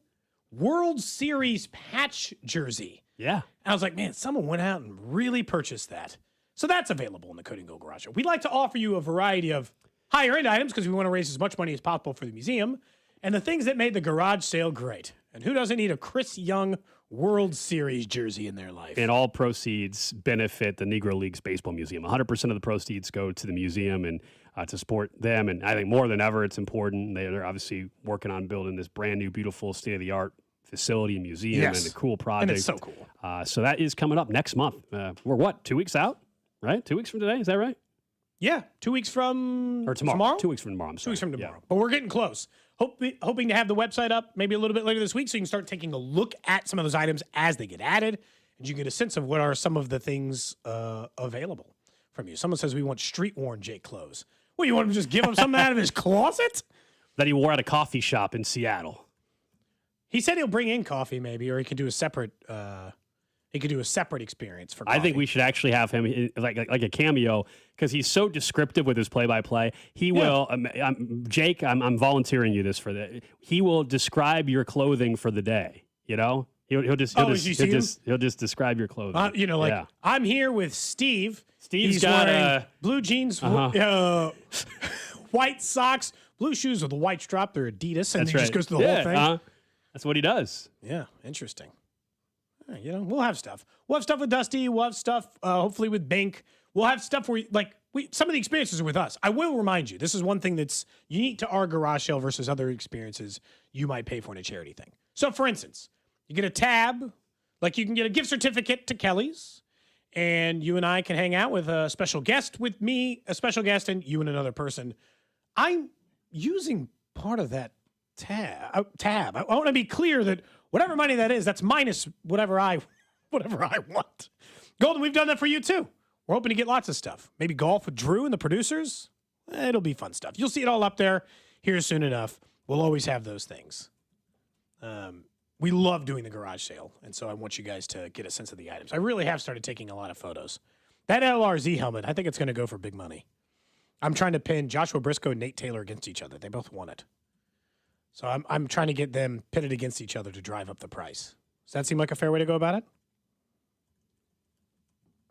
World Series patch jersey. Yeah. And I was like, man, someone went out and really purchased that. So that's available in the Cody and Gold Garage. We'd like to offer you a variety of higher-end items because we want to raise as much money as possible for the museum and the things that made the garage sale great. And who doesn't need a Chris Young World Series jersey in their life? And all proceeds benefit the Negro Leagues Baseball Museum. 100% of the proceeds go to the museum and to support them. And I think more than ever, it's important. They're obviously working on building this brand new, beautiful, state-of-the-art facility and museum and a cool project. And it's so cool. So that is coming up next month. We're 2 weeks out, right? 2 weeks from today, is that right? Yeah, 2 weeks from or tomorrow. 2 weeks from tomorrow. 2 weeks from tomorrow. But we're getting close. Hoping to have the website up maybe a little bit later this week so you can start taking a look at some of those items as they get added and you get a sense of what are some of the things available from you. Someone says we want street-worn Jake clothes. What, you want him to just give him something out of his closet? That he wore at a coffee shop in Seattle. He said he'll bring in coffee maybe, or he could do a separate experience for coffee. I think we should actually have him like a cameo because he's so descriptive with his play-by-play. He will, Jake, I'm volunteering you this for that. He will describe your clothing for the day. You know, he'll just describe your clothing. I'm here with Steve. He's got wearing blue jeans, white socks, blue shoes with a white strap. They're Adidas, and he just goes through the whole thing. That's what he does. Yeah, interesting. We'll have stuff. We'll have stuff with Dusty. We'll have stuff, hopefully, with Bink. We'll have stuff where, some of the experiences are with us. I will remind you, this is one thing that's unique to our garage sale versus other experiences you might pay for in a charity thing. So, for instance, you get a tab, like you can get a gift certificate to Kelly's, and you and I can hang out with a special guest with me, a special guest, and you and another person. I'm using part of that tab. I want to be clear that whatever money that is, that's minus whatever I want. Golden, we've done that for you too. We're hoping to get lots of stuff. Maybe golf with Drew and the producers. It'll be fun stuff. You'll see it all up there here soon enough. We'll always have those things. We love doing the garage sale, and so I want you guys to get a sense of the items. I really have started taking a lot of photos. That LRZ helmet, I think it's going to go for big money. I'm trying to pin Joshua Briscoe and Nate Taylor against each other. They both won it. So I'm trying to get them pitted against each other to drive up the price. Does that seem like a fair way to go about it?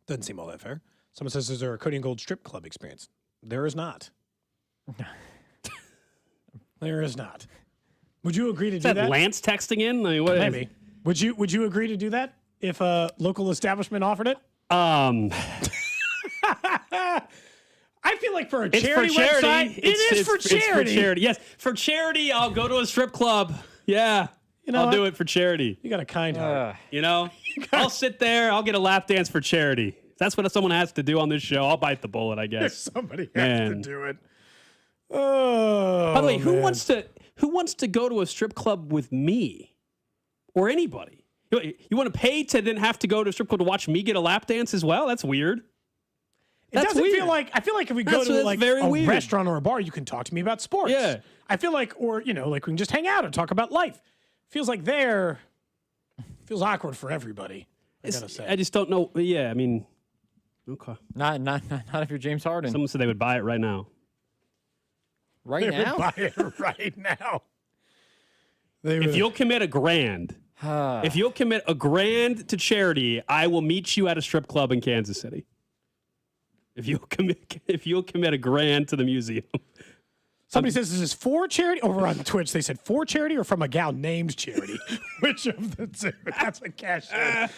Doesn't seem all that fair. Someone says, is there a Cody and Gold strip club experience? There is not. There is not. Would you agree to do that? Lance texting in? I mean, what Maybe. Would you agree to do that if a local establishment offered it? I feel like for a It's charity for charity. website, it is for charity. It's for charity. Yes, for charity, I'll go to a strip club. Yeah, I'll do it for charity. You got a kind heart. I'll sit there. I'll get a lap dance for charity. If that's what someone has to do on this show, I'll bite the bullet, I guess. Somebody has to do it. Oh. By the way, who wants to go to a strip club with me or anybody? You want to pay to then have to go to a strip club to watch me get a lap dance as well? That's weird. It doesn't feel like, I feel like if we go to like a weird. restaurant or a bar, you can talk to me about sports. Yeah. I feel like, or, like we can just hang out and talk about life. Feels like feels awkward for everybody. I gotta say. I just don't know. Yeah, I mean, okay. Not if you're James Harden. Someone said they would buy it right now. Right They now? would buy it right now. If you'll commit $1,000, if you'll commit $1,000 to charity, I will meet you at a strip club in Kansas City. If you'll commit $1,000 to the museum. Somebody says, is this for charity? Over on Twitch, they said for charity or from a gal named Charity? Which of the two? That's what Cash said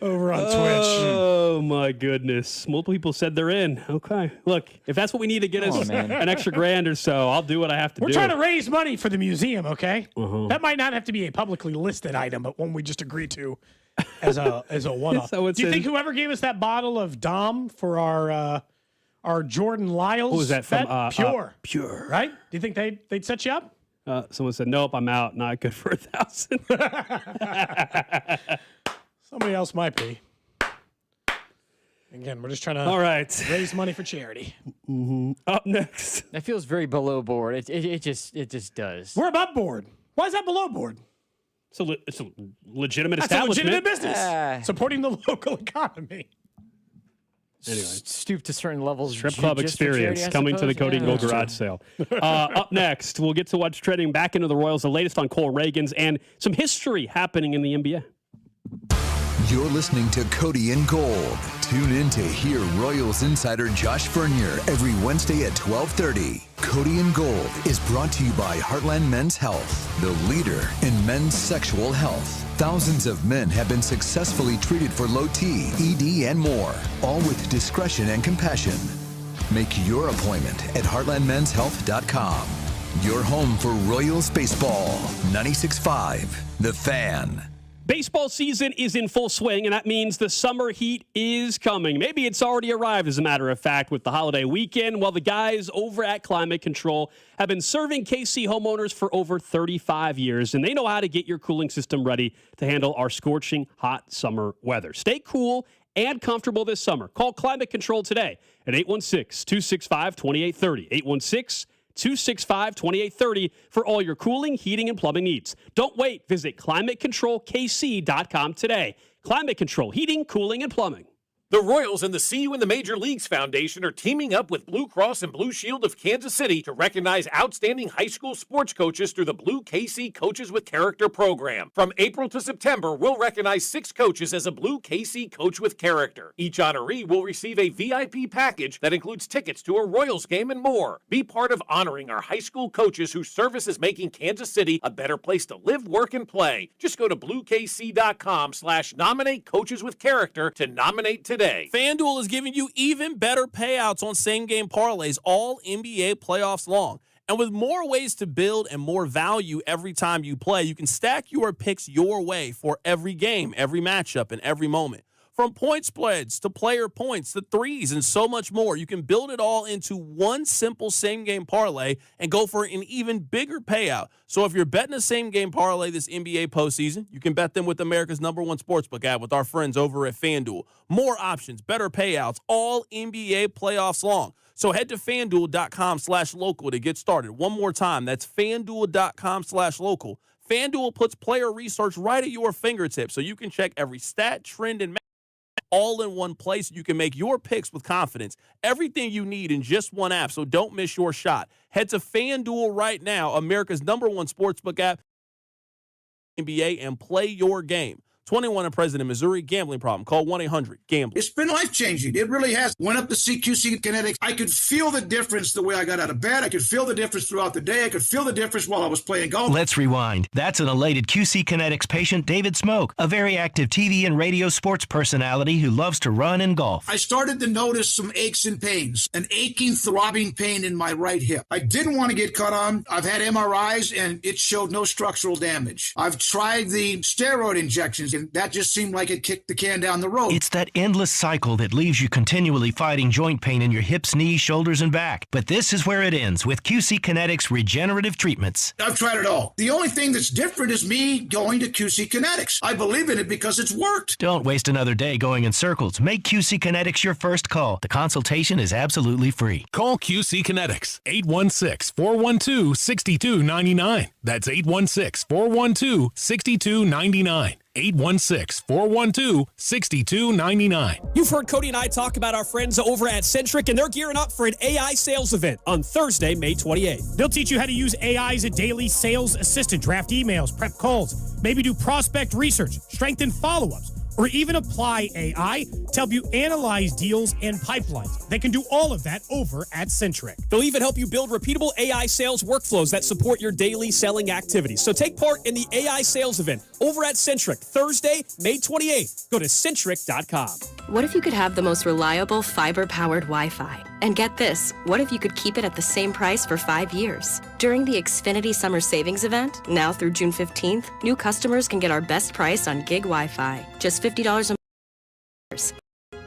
over on Twitch. Oh, my goodness. Multiple people said they're in. Okay. Look, if that's what we need to get us an extra $1,000 or so, I'll do what I have to do. We're trying to raise money for the museum, okay? Uh-huh. That might not have to be a publicly listed item, but one we just agree to as a one-off. So Do you think whoever gave us that bottle of Dom for our Jordan Lyles What was that from? bet, Pure. Pure. Right? Do you think they'd set you up? Someone said, nope, I'm out. Not good for $1,000. Somebody else might be. Again, we're just trying to raise money for charity. Mm-hmm. Up next. That feels very below board. It just does. We're above board. Why is that below board? It's a legitimate That's a establishment. legitimate business. Supporting the local economy. Anyway. Stoop to certain levels. Strip club just for experience charity, I coming to the suppose. Cody Gold garage sale. Up next, we'll get to what's trending back into the Royals, the latest on Cole Reagans, and some history happening in the NBA. You're listening to Cody and Gold. Tune in to hear Royals insider Josh Vernier every Wednesday at 12:30. Cody and Gold is brought to you by Heartland Men's Health, the leader in men's sexual health. Thousands of men have been successfully treated for low T, ED, and more, all with discretion and compassion. Make your appointment at heartlandmenshealth.com. Your home for Royals baseball. 96.5, The Fan. Baseball season is in full swing, and that means the summer heat is coming. Maybe it's already arrived, as a matter of fact, with the holiday weekend. Well, the guys over at Climate Control have been serving KC homeowners for over 35 years, and they know how to get your cooling system ready to handle our scorching hot summer weather. Stay cool and comfortable this summer. Call Climate Control today at 816-265-2830. 816-265-2830 for all your cooling, heating, and plumbing needs. Don't wait. Visit ClimateControlKC.com today. Climate Control, heating, cooling, and plumbing. The Royals and the See You in the Major Leagues Foundation are teaming up with Blue Cross and Blue Shield of Kansas City to recognize outstanding high school sports coaches through the Blue KC Coaches with Character program. From April to September, we'll recognize 6 coaches as a Blue KC Coach with Character. Each honoree will receive a VIP package that includes tickets to a Royals game and more. Be part of honoring our high school coaches whose service is making Kansas City a better place to live, work, and play. Just go to bluekc.com/nominate coaches with character to nominate today. FanDuel is giving you even better payouts on same-game parlays all NBA playoffs long. And with more ways to build and more value every time you play, you can stack your picks your way for every game, every matchup, and every moment. From point spreads to player points to threes and so much more, you can build it all into one simple same-game parlay and go for an even bigger payout. So if you're betting a same-game parlay this NBA postseason, you can bet them with America's #1 sportsbook app with our friends over at FanDuel. More options, better payouts, all NBA playoffs long. So head to FanDuel.com/local to get started. One more time, that's FanDuel.com/local. FanDuel puts player research right at your fingertips so you can check every stat, trend, and all in one place. You can make your picks with confidence. Everything you need in just one app, so don't miss your shot. Head to FanDuel right now, America's #1 sportsbook app, NBA, and play your game. 21 and present in Missouri. Gambling problem. Call 1-800-GAMBLER. It's been life-changing. It really has. Went up to CQC Kinetics. I could feel the difference the way I got out of bed. I could feel the difference throughout the day. I could feel the difference while I was playing golf. Let's rewind. That's an elated QC Kinetics patient, David Smoke, a very active TV and radio sports personality who loves to run and golf. I started to notice some aches and pains, an aching, throbbing pain in my right hip. I didn't want to get cut on. I've had MRIs, and it showed no structural damage. I've tried the steroid injections, and that just seemed like it kicked the can down the road. It's that endless cycle that leaves you continually fighting joint pain in your hips, knees, shoulders, and back. But this is where it ends with QC Kinetics regenerative treatments. I've tried it all. The only thing that's different is me going to QC Kinetics. I believe in it because it's worked. Don't waste another day going in circles. Make QC Kinetics your first call. The consultation is absolutely free. Call QC Kinetics, 816-412-6299. That's 816-412-6299. 816-412-6299. You've heard Cody and I talk about our friends over at Centric, and they're gearing up for an AI sales event on Thursday, May 28th. They'll teach you how to use AI as a daily sales assistant, draft emails, prep calls, maybe do prospect research, strengthen follow-ups, or even apply AI to help you analyze deals and pipelines. They can do all of that over at Centric. They'll even help you build repeatable AI sales workflows that support your daily selling activities. So take part in the AI sales event over at Centric, Thursday, May 28th. Go to Centric.com. What if you could have the most reliable fiber-powered Wi-Fi? And get this, what if you could keep it at the same price for 5 years? During the Xfinity Summer Savings Event, now through June 15th, new customers can get our best price on gig Wi-Fi, just $50 a month.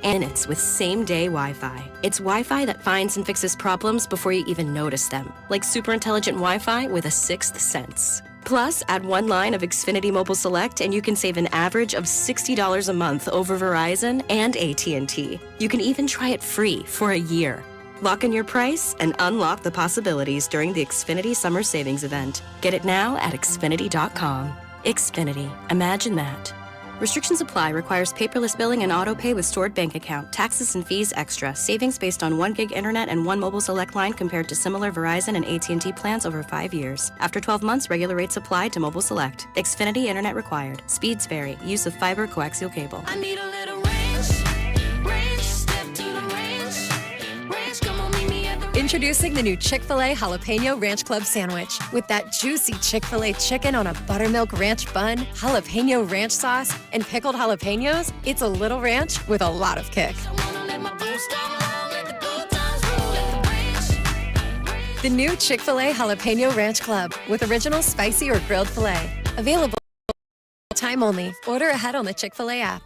And it's with same-day Wi-Fi. It's Wi-Fi that finds and fixes problems before you even notice them, like super intelligent Wi-Fi with a sixth sense. Plus, add one line of Xfinity Mobile Select and you can save an average of $60 a month over Verizon and AT&T. You can even try it free for a year. Lock in your price and unlock the possibilities during the Xfinity Summer Savings Event. Get it now at Xfinity.com. Xfinity. Imagine that. Restrictions apply. Requires paperless billing and auto pay with stored bank account. Taxes and fees extra. Savings based on 1 gig internet and 1 mobile select line compared to similar Verizon and AT&T plans over 5 years. After 12 months, regular rates apply to mobile select. Xfinity internet required. Speeds vary. Use of fiber coaxial cable. I need a little range, step to the range, come on, meet me at the Introducing the new Chick-fil-A Jalapeno Ranch Club Sandwich. With that juicy Chick-fil-A chicken on a buttermilk ranch bun, jalapeno ranch sauce, and pickled jalapenos, it's a little ranch with a lot of kick. The new Chick-fil-A Jalapeno Ranch Club with original spicy or grilled filet. Available time only. Order ahead on the Chick-fil-A app.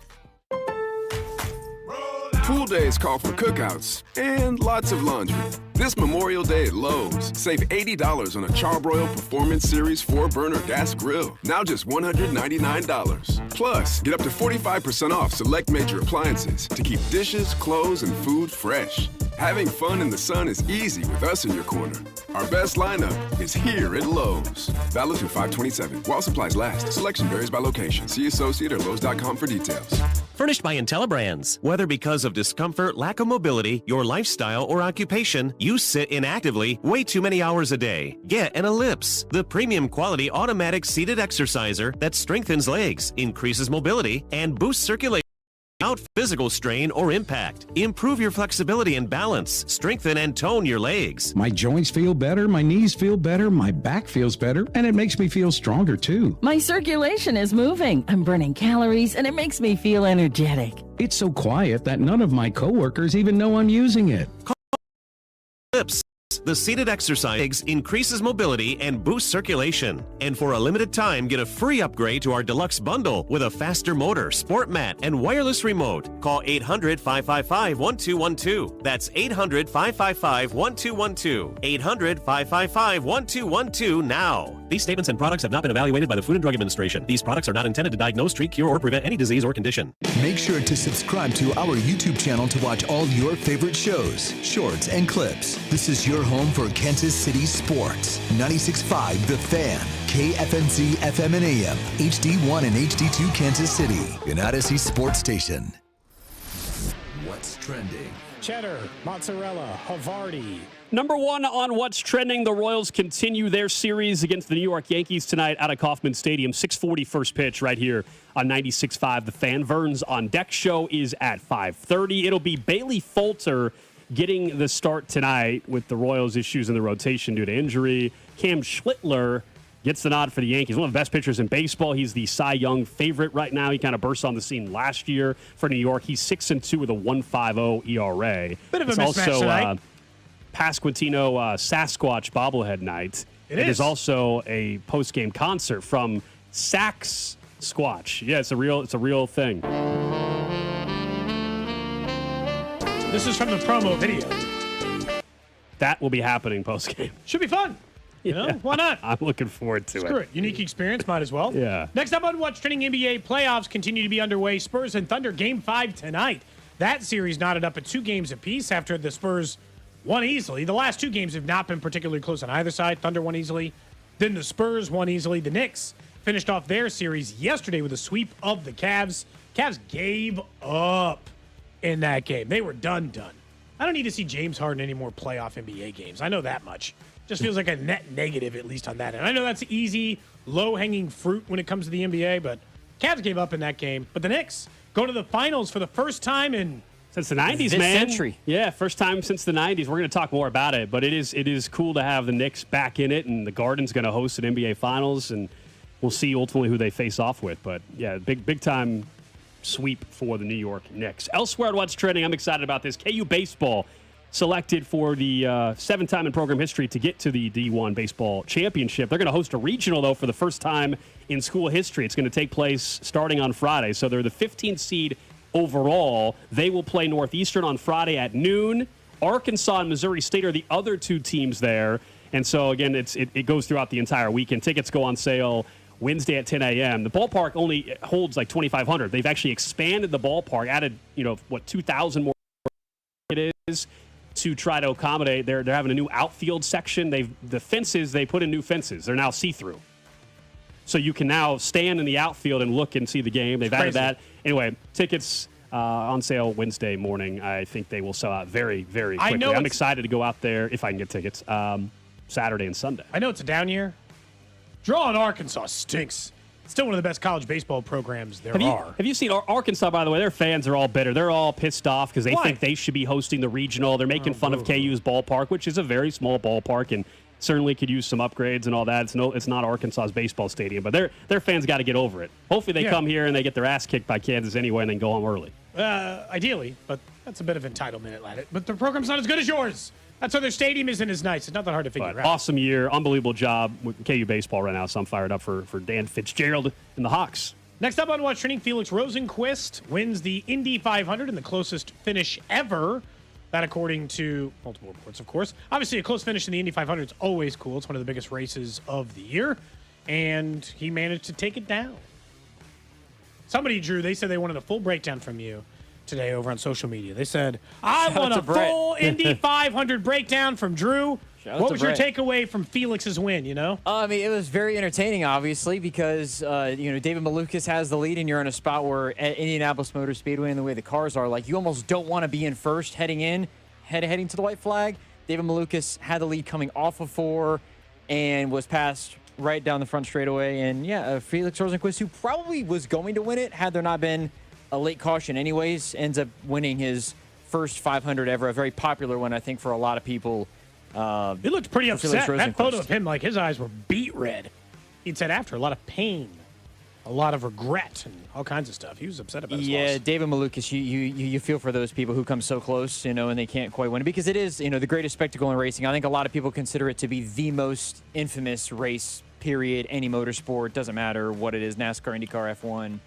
Pool days call for cookouts and lots of laundry. This Memorial Day at Lowe's, save $80 on a Charbroil Performance Series 4-burner gas grill, now just $199. Plus, get up to 45% off select major appliances to keep dishes, clothes, and food fresh. Having fun in the sun is easy with us in your corner. Our best lineup is here at Lowe's. Valid through 5/27. While supplies last. Selection varies by location. See associate or Lowe's.com for details. Furnished by IntelliBrands. Whether because of discomfort, lack of mobility, your lifestyle, or occupation, you sit inactively way too many hours a day. Get an Ellipse, the premium quality automatic seated exerciser that strengthens legs, increases mobility, and boosts circulation without physical strain or impact. Improve your flexibility and balance. Strengthen and tone your legs. My joints feel better, my knees feel better, my back feels better, and it makes me feel stronger too. My circulation is moving. I'm burning calories, and it makes me feel energetic. It's so quiet that none of my coworkers even know I'm using it. Ellipse. The seated exercise increases mobility and boosts circulation. And for a limited time, get a free upgrade to our deluxe bundle with a faster motor, sport mat, and wireless remote. Call 800-555-1212. That's 800-555-1212. 800-555-1212 now. These statements and products have not been evaluated by the Food and Drug Administration. These products are not intended to diagnose, treat, cure, or prevent any disease or condition. Make sure to subscribe to our YouTube channel to watch all your favorite shows, shorts, and clips. This is your home for Kansas City sports. 96.5 The Fan, KFNC FM and AM, HD1 and HD2 Kansas City, an Odyssey sports station. What's trending? Cheddar, mozzarella, Havarti, Number one on what's trending, the Royals continue their series against the New York Yankees tonight out of Kauffman Stadium. 6:40 first pitch right here on 96.5 The Fan. Vern's On Deck show is at 5:30. It'll be Bailey Falter getting the start tonight with the Royals' issues in the rotation due to injury. Cam Schlittler gets the nod for the Yankees. One of the best pitchers in baseball. He's the Cy Young favorite right now. He kind of burst on the scene last year for New York. He's 6-2 with a 1.50 ERA. Bit of a it's mismatch also, tonight. Pasquantino Sasquatch bobblehead night. It is also a post-game concert from Sax Squatch. Yeah, it's a real thing. This is from the promo video. That will be happening post-game. Should be fun. You know, why not? I'm looking forward to Screw it. Unique experience, might as well. Yeah. Next up on What's Trending, NBA playoffs continue to be underway. Spurs and Thunder, Game 5 tonight. That series knotted up at 2 games apiece after the Spurs won easily. The last 2 games have not been particularly close on either side. Thunder won easily. Then the Spurs won easily. The Knicks finished off their series yesterday with a sweep of the Cavs. Cavs gave up in that game. They were done. I don't need to see James Harden any more playoff NBA games. I know that much. Just feels like a net negative, at least on that end. I know that's easy, low-hanging fruit when it comes to the NBA, but Cavs gave up in that game. But the Knicks go to the finals for the first time in since the 90s, this man. century. Yeah, first time since the 90s. We're going to talk more about it, but it is cool to have the Knicks back in it, and the Garden's going to host an NBA Finals, and we'll see ultimately who they face off with. But, yeah, big time sweep for the New York Knicks. Elsewhere at What's Trending, I'm excited about this. KU Baseball selected for the 7th time in program history to get to the D1 Baseball Championship. They're going to host a regional, though, for the first time in school history. It's going to take place starting on Friday. So they're the 15th seed overall. They will play Northeastern on Friday at noon. Arkansas and Missouri State are the other 2 teams there. And so, again, it goes throughout the entire weekend. Tickets go on sale Wednesday at 10 a.m. The ballpark only holds like 2,500. They've actually expanded the ballpark, added, 2,000 more it is to try to accommodate. They're having a new outfield section. They put in new fences. They're now see-through. So you can now stand in the outfield and look and see the game. They've added that. Anyway, tickets on sale Wednesday morning. I think they will sell out very, very quickly. I'm excited to go out there, if I can get tickets, Saturday and Sunday. I know it's a down year. Drawing Arkansas stinks. Still one of the best college baseball programs there are. Have you seen Arkansas, by the way? Their fans are all bitter. They're all pissed off because they think they should be hosting the regional. They're making fun of KU's ballpark, which is a very small ballpark and certainly could use some upgrades and all that. It's not Arkansas's baseball stadium, but their fans got to get over it. Hopefully they come here and they get their ass kicked by Kansas anyway and then go home early. Ideally, but that's a bit of entitlement at it. But the program's not as good as yours. That's why their stadium isn't as nice. It's not that hard to figure out. Awesome year. Unbelievable job with KU baseball right now. So I'm fired up for Dan Fitzgerald and the Hawks. Next up on What's Trending, Felix Rosenquist wins the Indy 500 in the closest finish ever. That according to multiple reports, of course. Obviously, a close finish in the Indy 500 is always cool. It's one of the biggest races of the year. And he managed to take it down. Somebody, Drew, they said they wanted a full breakdown from you today over on social media. They said, I want a full Indy 500 breakdown from Drew. What was your takeaway from Felix's win, I mean, it was very entertaining, obviously, because, David Malukas has the lead, and you're in a spot where at Indianapolis Motor Speedway and the way the cars are, like, you almost don't want to be in first heading to the white flag. David Malukas had the lead coming off of 4 and was passed right down the front straightaway. And, Felix Rosenquist, who probably was going to win it had there not been a late caution anyways, ends up winning his first 500 ever, a very popular one, I think, for a lot of people. He looked pretty upset. That photo of him, like his eyes were beet red. He'd said after a lot of pain, a lot of regret, and all kinds of stuff. He was upset about his loss. David Malukas, you feel for those people who come so close, and they can't quite win it because it is, the greatest spectacle in racing. I think a lot of people consider it to be the most infamous race, period. Any motorsport, doesn't matter what it is, NASCAR, IndyCar, F1,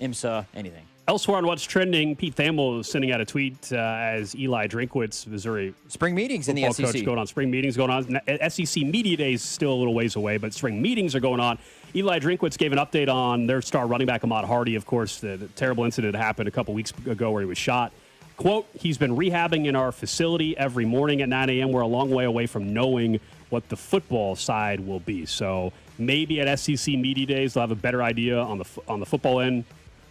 IMSA, anything. Elsewhere on What's Trending, Pete Thamel is sending out a tweet as Eli Drinkwitz, Missouri spring meetings in the SEC coach, going on. Spring meetings going on. SEC Media Days still a little ways away, but spring meetings are going on. Eli Drinkwitz gave an update on their star running back, Ahmad Hardy, of course, the terrible incident that happened a couple weeks ago where he was shot. Quote, he's been rehabbing in our facility every morning at 9 a.m. We're a long way away from knowing what the football side will be. So maybe at SEC Media Days, they'll have a better idea on the football end.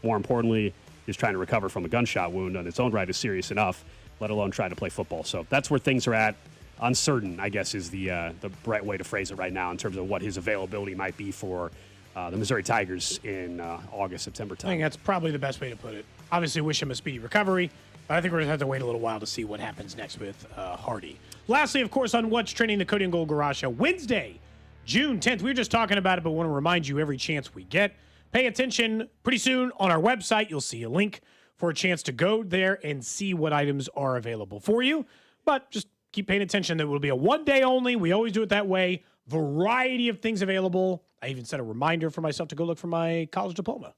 More importantly, is trying to recover from a gunshot wound on its own right is serious enough, let alone trying to play football. So that's where things are at. uncertain, I guess, is the right way to phrase it right now in terms of what his availability might be for the Missouri Tigers in August, September time. I think that's probably the best way to put it. Obviously, wish him a speedy recovery, but I think we're going to have to wait a little while to see what happens next with Hardy. Lastly, of course, on What's Trending, the Cody and Gold Garage Show, Wednesday, June 10th. We were just talking about it, but want to remind you every chance we get. Pay attention. Pretty soon on our website, you'll see a link for a chance to go there and see what items are available for you. But just keep paying attention. That will be a one-day only. We always do it that way. Variety of things available. I even set a reminder for myself to go look for my college diploma.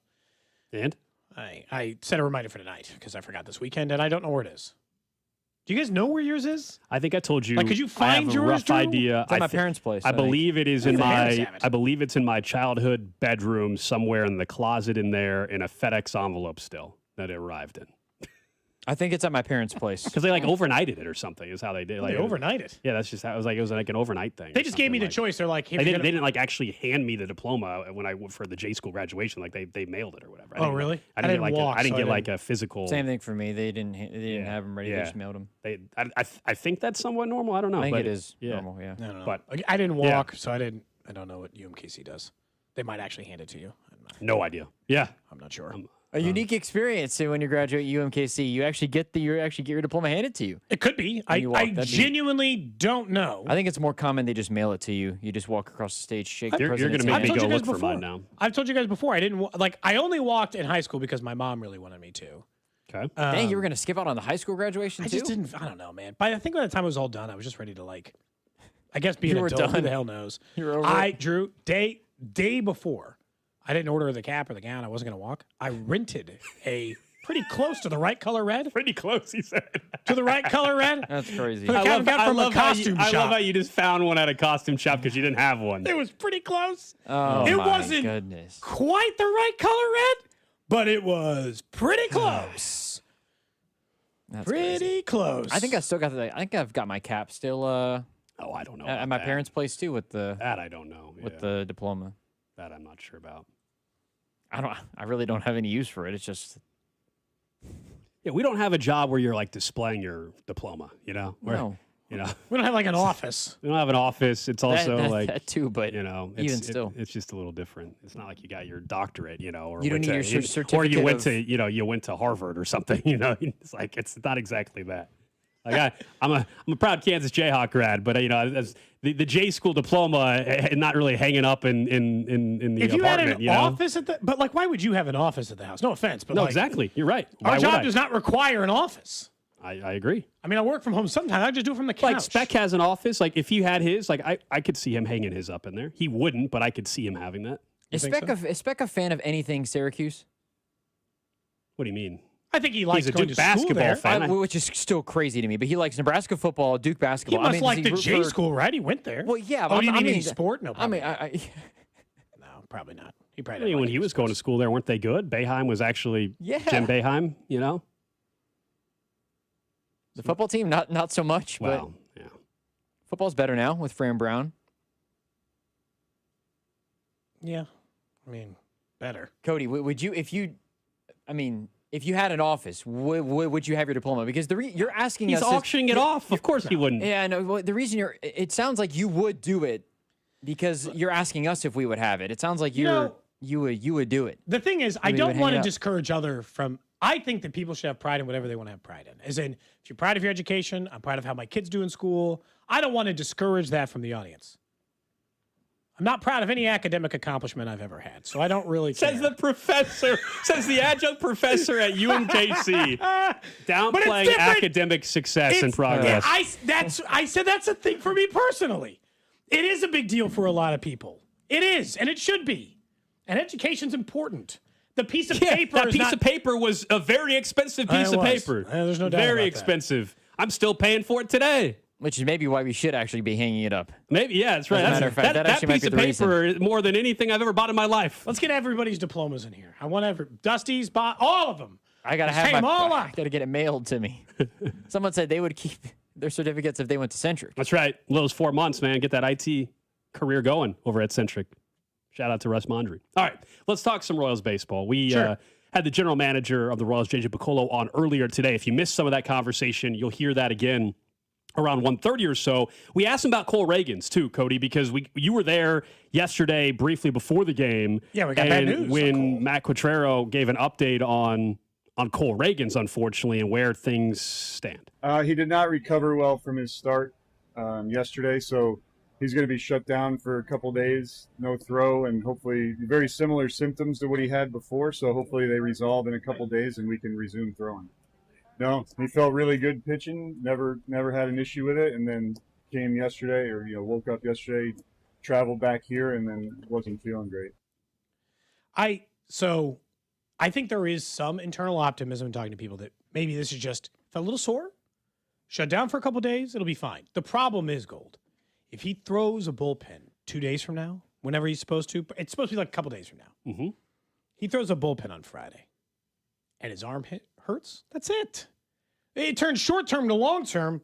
And? I set a reminder for tonight because I forgot this weekend, and I don't know where it is. Do you guys know where yours is? I think I told you. Like, could you find I have yours, a rough Drew? idea. It's at my parents' place. I believe it is in Hannah's my. I believe it's in my childhood bedroom somewhere in the closet in there in a FedEx envelope still that it arrived in. I think it's at my parents' place. Because they like overnighted it or something is how they did. Like, They overnight it. Yeah, that's just how it was like. It was like an overnight thing. They just gave me the choice. They're like, hey, They didn't like actually hand me the diploma when I for the J school graduation. Like they mailed it or whatever. Oh, really? I didn't I get didn't like I didn't walk, get so I like a physical. Same thing for me. They didn't have them ready. They just mailed them. I think that's somewhat normal. I don't know. I think but it is yeah. normal. Yeah. I don't know. But I didn't walk, so I don't know what UMKC does. They might actually hand it to you. No idea. Yeah. I'm not sure. A unique experience when you graduate UMKC. You actually get your diploma handed to you. It could be. I genuinely don't know. I think it's more common they just mail it to you. You just walk across the stage, shake the You're president's gonna make hand. me go look for mine now. I've told you guys before. I didn't I only walked in high school because my mom really wanted me to. Okay. Dang, you were going to skip out on the high school graduation I too? just didn't. I don't know, man. But I think by the time it was all done, I was just ready to I guess be an You were adult. Who done. the hell knows? You were over it. Drew, day before, I didn't order the cap or the gown. I wasn't going to walk. I rented a pretty close to the right color red. Pretty close, he said. To the right color red. That's crazy. I love how you just found one at a costume shop because you didn't have one. It was pretty close. Oh, it my wasn't goodness. quite the right color red, but it was pretty close. That's pretty crazy. close. I think I still got I think I've got my cap still. Oh, I don't know. At my parents' place too with the that I don't know with the diploma. That I'm not sure about. I really don't have any use for it. It's just. Yeah, we don't have a job where you're like displaying your diploma. You know. No. You know. We don't have like an office. We don't have an office. It's also that too, but you know, even still, it's just a little different. It's not like you got your doctorate, you know, or you don't need your certificate, or you went to, you know, you went to Harvard or something. You know, it's like it's not exactly that. Like I'm a proud Kansas Jayhawk grad, but you know, as the J school diploma, not really hanging up in the if you apartment. had an office at the, but like, why would you have an office at the house? No offense, but no, like, exactly. You're right. Our job does not require an office. I agree. I mean, I work from home sometimes. I just do it from the couch. Like Speck has an office. Like if he had his, like I could see him hanging his up in there. He wouldn't, but I could see him having that. Is Speck a fan of anything Syracuse? What do you mean? I think he likes He's a going Duke to school basketball there. fan. Which is still crazy to me, but he likes Nebraska football, Duke He basketball. must does like he the root J for- school, right? He went there. Well, yeah. Oh, but do you I mean mean, any sport? No, I probably mean, not. No, probably not. He probably I mean, didn't when like he it. was going to school there, weren't they good? Boeheim was actually Jim Boeheim, you know? the football team, not so much. Well, but football's better now with Fran Brown. Yeah, I mean, better. Cody, would you if you had an office, would you have your diploma? Because you're asking He's us. auctioning it off. Of course he wouldn't. Yeah, no. Well, the reason it sounds like you would do it because you're asking us if we would have it. It sounds like you would do it. The thing is, I You would don't hang want it to up. discourage other from. I think that people should have pride in whatever they want to have pride in. As in, if you're proud of your education, I'm proud of how my kids do in school. I don't want to discourage that from the audience. I'm not proud of any academic accomplishment I've ever had, so I don't really care. Says the professor, says the adjunct professor at UMKC, downplaying academic success and progress. I said that's a thing for me personally. It is a big deal for a lot of people. It is, and it should be. And education's important. The piece of paper that is piece not... of paper was a very expensive piece It of was. paper. There's no doubt Very about expensive. I'm still paying for it today. Which is maybe why we should actually be hanging it up. Maybe, yeah, that's right. As a matter of fact, that actually might piece be of the reason. paper is more than anything I've ever bought in my life. Let's get everybody's diplomas in here. I want Dusty's, all of them. I gotta Let's have hang them all I up. gotta get it mailed to me. Someone said they would keep their certificates if they went to Centric. That's right. Those 4 months, man. Get that IT career going over at Centric. Shout out to Russ Mondry. All right, let's talk some Royals baseball. We had the general manager of the Royals, JJ Picollo, on earlier today. If you missed some of that conversation, you'll hear that again around 1:30 or so. We asked him about Cole Reagans too, Cody, because you were there yesterday briefly before the game. Yeah, we got bad news when Matt Quatrero gave an update on Cole Reagans, unfortunately, and where things stand. He did not recover well from his start yesterday, so he's going to be shut down for a couple days, no throw, and hopefully very similar symptoms to what he had before. So hopefully they resolve in a couple days and we can resume throwing. No, he felt really good pitching. Never had an issue with it, and then came yesterday, or woke up yesterday, traveled back here, and then wasn't feeling great. I think there is some internal optimism in talking to people that maybe this is just felt a little sore, shut down for a couple days, it'll be fine. The problem is, Gold, if he throws a bullpen 2 days from now, whenever he's supposed to, it's supposed to be like a couple days from now. Mm-hmm. He throws a bullpen on Friday, and his arm hurts. That's it. It turns short term to long term.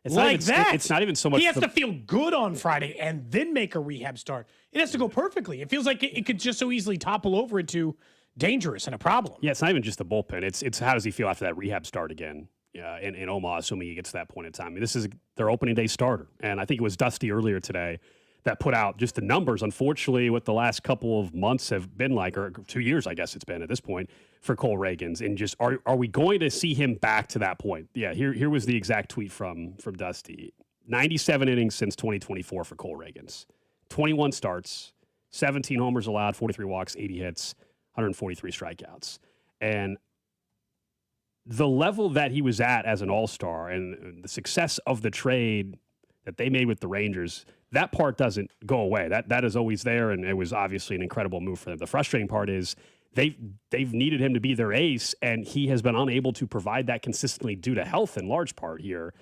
It's like that. It's not even so much. He has to feel good on Friday and then make a rehab start. It has to go perfectly. It feels like it could just so easily topple over into dangerous and a problem. Yeah, it's not even just the bullpen. It's how does he feel after that rehab start again? In Omaha, assuming he gets to that point in time. I mean, this is their opening day starter, and I think it was Dusty earlier today that put out just the numbers. Unfortunately, what the last couple of months have been like, or 2 years, I guess it's been at this point, for Cole Reagans. And just are we going to see him back to that point? Yeah, here was the exact tweet from Dusty. 97 innings since 2024 for Cole Reagans. 21 starts, 17 homers allowed, 43 walks, 80 hits, 143 strikeouts. And the level that he was at as an all-star and the success of the trade that they made with the Rangers, that part doesn't go away. That is always there, and it was obviously an incredible move for them. The frustrating part is they've needed him to be their ace, and he has been unable to provide that consistently due to health in large part here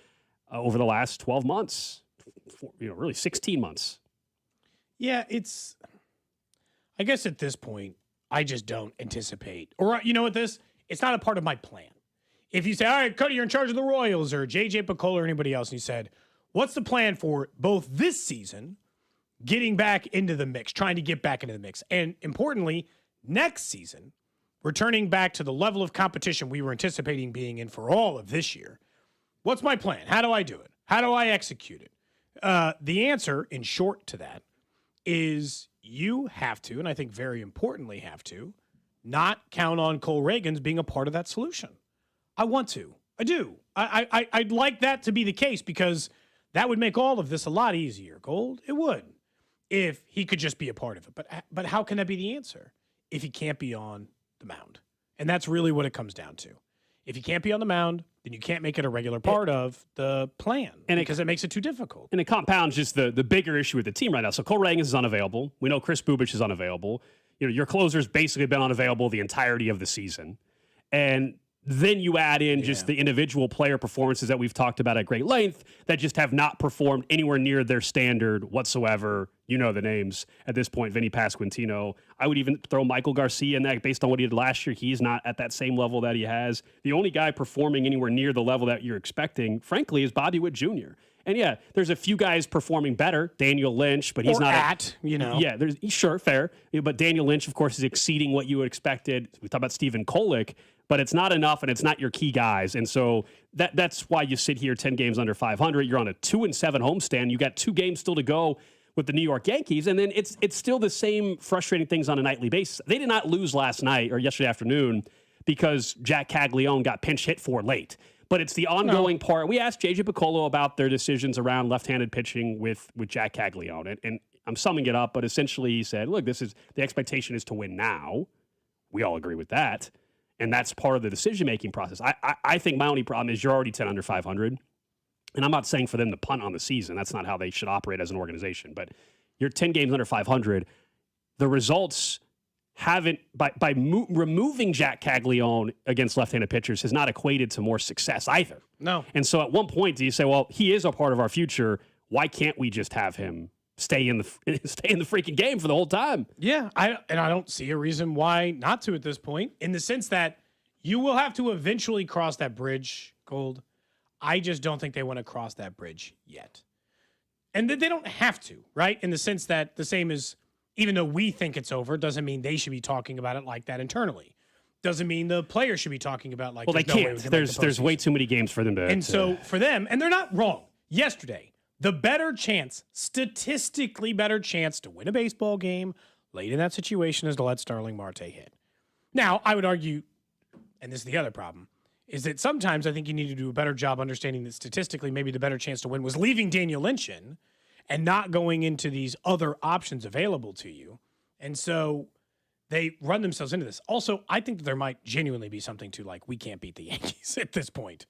over the last 12 months, really 16 months. Yeah, I guess at this point, I just don't anticipate. Or you know what it's not a part of my plan. If you say, all right, Cody, you're in charge of the Royals, or JJ Picollo or anybody else, and you said, what's the plan for both this season, getting back into the mix, trying to get back into the mix, and importantly, next season, returning back to the level of competition we were anticipating being in for all of this year? What's my plan? How do I do it? How do I execute it? The answer, in short to that, is you have to, and I think very importantly have to, not count on Cole Reagans being a part of that solution. I want to. I do. I'd like that to be the case because that would make all of this a lot easier, Gold. It would, if he could just be a part of it. But how can that be the answer if he can't be on the mound? And that's really what it comes down to. If he can't be on the mound, then you can't make it a regular part of the plan because it makes it too difficult. And it compounds just the bigger issue with the team right now. So Cole Reagans is unavailable. We know Chris Bubich is unavailable. Your closer's basically been unavailable the entirety of the season. And then you add in just the individual player performances that we've talked about at great length that just have not performed anywhere near their standard whatsoever. You know the names at this point, Vinny Pasquantino. I would even throw Michael Garcia in that based on what he did last year. He's not at that same level that he has. The only guy performing anywhere near the level that you're expecting, frankly, is Bobby Witt Jr. And yeah, there's a few guys performing better. Daniel Lynch, but he's not Yeah, sure, fair. But Daniel Lynch, of course, is exceeding what you would expected. We talk about Stephen Kolek, but it's not enough, and it's not your key guys. And so that's why you sit here 10 games under 500. You're on a 2-7 homestand. You got 2 games still to go with the New York Yankees, and then it's still the same frustrating things on a nightly basis. They did not lose last night or yesterday afternoon because Jack Caglione got pinch hit for late. But it's the ongoing part. We asked JJ Picollo about their decisions around left-handed pitching with Jack Caglione, and I'm summing it up, but essentially he said, look, the expectation is to win now. We all agree with that, and that's part of the decision-making process. I think my only problem is you're already 10 under 500, and I'm not saying for them to punt on the season. That's not how they should operate as an organization, but you're 10 games under 500. The results haven't, by removing Jack Caglione against left-handed pitchers has not equated to more success either. No. And so at one point, do you say, well, he is a part of our future. Why can't we just have him stay in the freaking game for the whole time? Yeah, I don't see a reason why not to at this point, in the sense that you will have to eventually cross that bridge, Gold. I just don't think they want to cross that bridge yet. And they don't have to, right? In the sense that the same as, even though we think it's over, doesn't mean they should be talking about it like that internally. Doesn't mean the players should be talking about it like well, they can't. There's way too many games for them to. And so for them, and they're not wrong. yesterday, the better chance, statistically better chance to win a baseball game late in that situation is to let Starling Marte hit. Now, I would argue, and this is the other problem, is that sometimes I think you need to do a better job understanding that statistically maybe the better chance to win was leaving Daniel Lynch in and not going into these other options available to you. And so they run themselves into this. Also, I think that there might genuinely be something to like, we can't beat the Yankees at this point.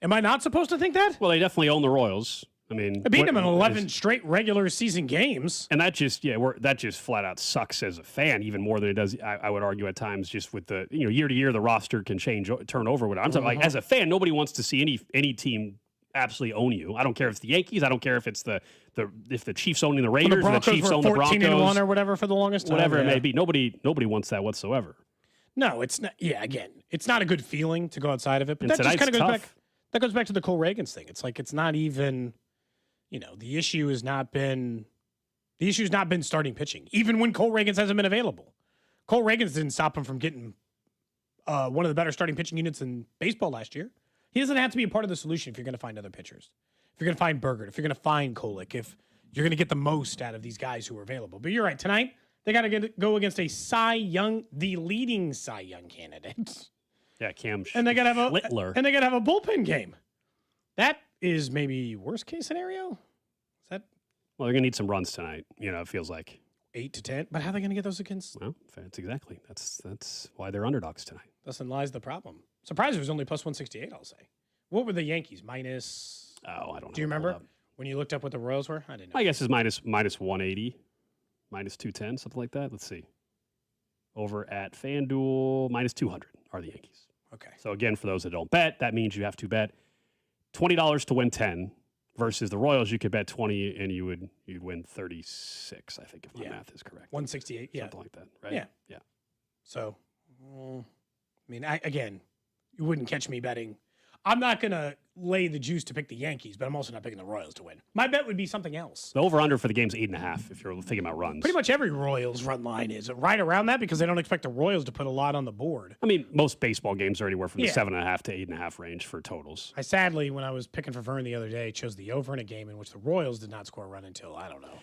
Am I not supposed to think that? Well, they definitely own the Royals. I mean, I beat them in 11 straight regular season games. And that just, that just flat out sucks as a fan, even more than it does, I would argue at times, just with the, year to year, the roster can change, turn over. I'm talking like, as a fan, nobody wants to see any team absolutely own you. I don't care if it's the Yankees. I don't care if it's the Chiefs owning the Raiders, or the Chiefs own the Broncos, 14-1 or whatever for the longest time. Whatever it may be. Nobody wants that whatsoever. No, it's not. Yeah, again, it's not a good feeling to go outside of it. But that just kind of goes back. That goes back to the Cole Reagans thing. It's like it's not even. The issue has not been. The issue's not been starting pitching, even when Cole Reagans hasn't been available. Cole Reagans didn't stop him from getting one of the better starting pitching units in baseball last year. He doesn't have to be a part of the solution if you're going to find other pitchers. If you're going to find Berger, if you're going to find Kolick, if you're going to get the most out of these guys who are available. But you're right. Tonight, they got to go against a Cy Young, the leading Cy Young candidate. Yeah, Cam and they got to have Littler. And they got to have a bullpen game. That is maybe worst case scenario. Is that? Well, they're going to need some runs tonight. It feels like 8 to 10. But how are they going to get those against? Well, that's exactly. That's why they're underdogs tonight. Thus lies the problem. Surprised it was only plus 168, I'll say. What were the Yankees? Minus? Oh, I don't know. Do you remember when you looked up what the Royals were? I didn't know. My guess is minus 180, minus 210, something like that. Let's see. Over at FanDuel, minus 200 are the Yankees. Okay. So again, for those that don't bet, that means you have to bet $20 to win 10 versus the Royals. You could bet 20 and you'd win 36, I think, if my math is correct. 168, yeah. Something like that, right? Yeah. Yeah. So, again, you wouldn't catch me betting. I'm not going to lay the juice to pick the Yankees, but I'm also not picking the Royals to win. My bet would be something else. The over-under for the game's 8.5 if you're thinking about runs. Pretty much every Royals run line is right around that because they don't expect the Royals to put a lot on the board. I mean, most baseball games are anywhere from the 7.5 to 8.5 range for totals. I sadly, when I was picking for Vern the other day, chose the over in a game in which the Royals did not score a run until, I don't know.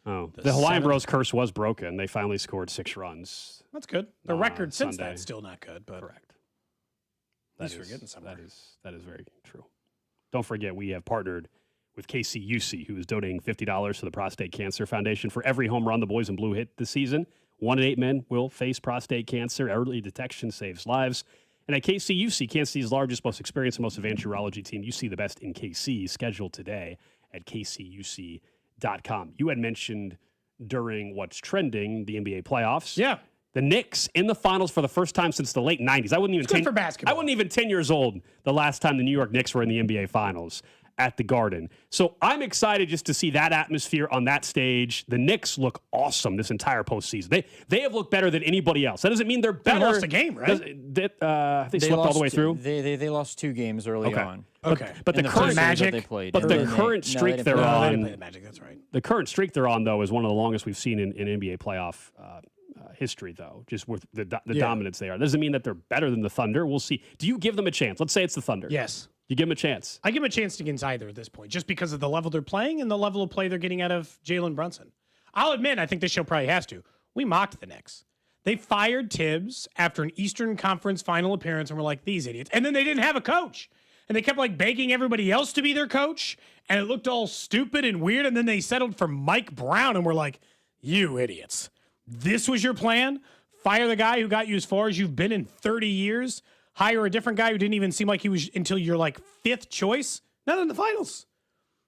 Oh, the Hawaiian Bros curse was broken. They finally scored 6 runs. That's good. The record since Sunday. that's still not good, but correct. At least we're getting somewhere. That is very true. Don't forget, we have partnered with KCUC, who is donating $50 to the Prostate Cancer Foundation for every home run the boys in blue hit this season. 1 in 8 men will face prostate cancer. Early detection saves lives. And at KCUC, Kansas City's largest, most experienced, and most advanced urology team, you see the best in KC. Schedule today at kcuc.com. You had mentioned during what's trending, the NBA playoffs. Yeah. The Knicks in the finals for the first time since the late 90s. I wasn't even 10 years old the last time the New York Knicks were in the NBA finals at the Garden. So I'm excited just to see that atmosphere on that stage. The Knicks look awesome this entire postseason. They have looked better than anybody else. That doesn't mean they're better. They lost a game, right? They swept all the way through. They lost 2 games early on. Okay. But the current Magic they played. But the current streak they're on. They didn't play the Magic, that's right. The current streak they're on, though, is one of the longest we've seen in NBA playoff history, though, just with the dominance they are. Doesn't mean that they're better than the Thunder. We'll see. Do you give them a chance? Let's say it's the Thunder. Yes. You give them a chance. I give them a chance against either at this point, just because of the level they're playing and the level of play they're getting out of Jalen Brunson. I'll admit, I think this show probably has to. We mocked the Knicks. They fired Tibbs after an Eastern Conference final appearance and were like, these idiots. And then they didn't have a coach. And they kept begging everybody else to be their coach. And it looked all stupid and weird. And then they settled for Mike Brown and were like, you idiots. This was your plan? Fire the guy who got you as far as you've been in 30 years? Hire a different guy who didn't even seem like he was until you're 5th choice? Not in the finals.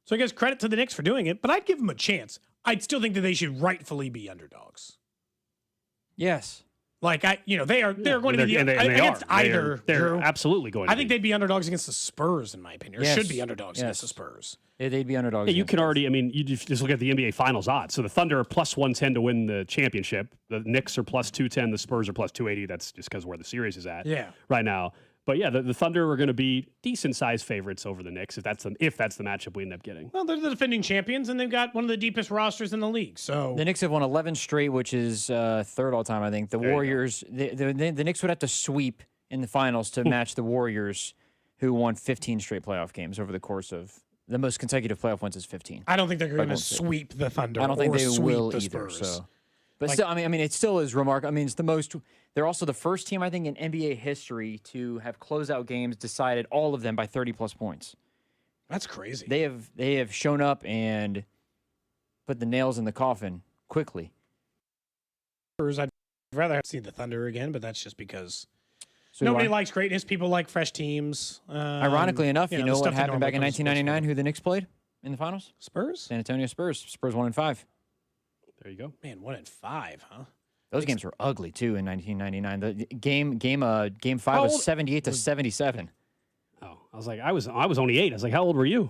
So I guess credit to the Knicks for doing it, but I'd give them a chance. I'd still think that they should rightfully be underdogs. Yes. They're going to be against either. They're absolutely going to I think they'd be underdogs against the Spurs, in my opinion. Or should be underdogs against the Spurs. Yeah, they'd be underdogs. Yeah, you can already, you just look at the NBA Finals odds. So the Thunder are plus 110 to win the championship. The Knicks are plus 210. The Spurs are plus 280. That's just because where the series is at right now. But yeah, the Thunder are going to be decent-sized favorites over the Knicks if that's the matchup we end up getting. Well, they're the defending champions, and they've got one of the deepest rosters in the league. So the Knicks have won 11 straight, which is 3rd all time, I think. The Warriors, the Knicks would have to sweep in the finals to match the Warriors, who won 15 straight playoff games over the course of the most consecutive playoff wins is 15. I don't think they're going to sweep the Thunder. I don't think they will the either. Spurs. So, but still, I mean, it still is remarkable. I mean, it's the most. They're also the first team, I think, in NBA history to have closeout games decided, all of them, by 30+ points. That's crazy. They have shown up and put the nails in the coffin quickly. I'd rather have seen the Thunder again, but that's just because nobody likes greatness. People like fresh teams. Ironically enough, you know what happened back in 1999? Who the Knicks played in the finals? Spurs. San Antonio Spurs. Spurs 1-5. There you go. Man, 1-5, huh? Those games were ugly too in 1999. The game 5 was 78-77. Oh, I was like, I was only 8. I was like, how old were you?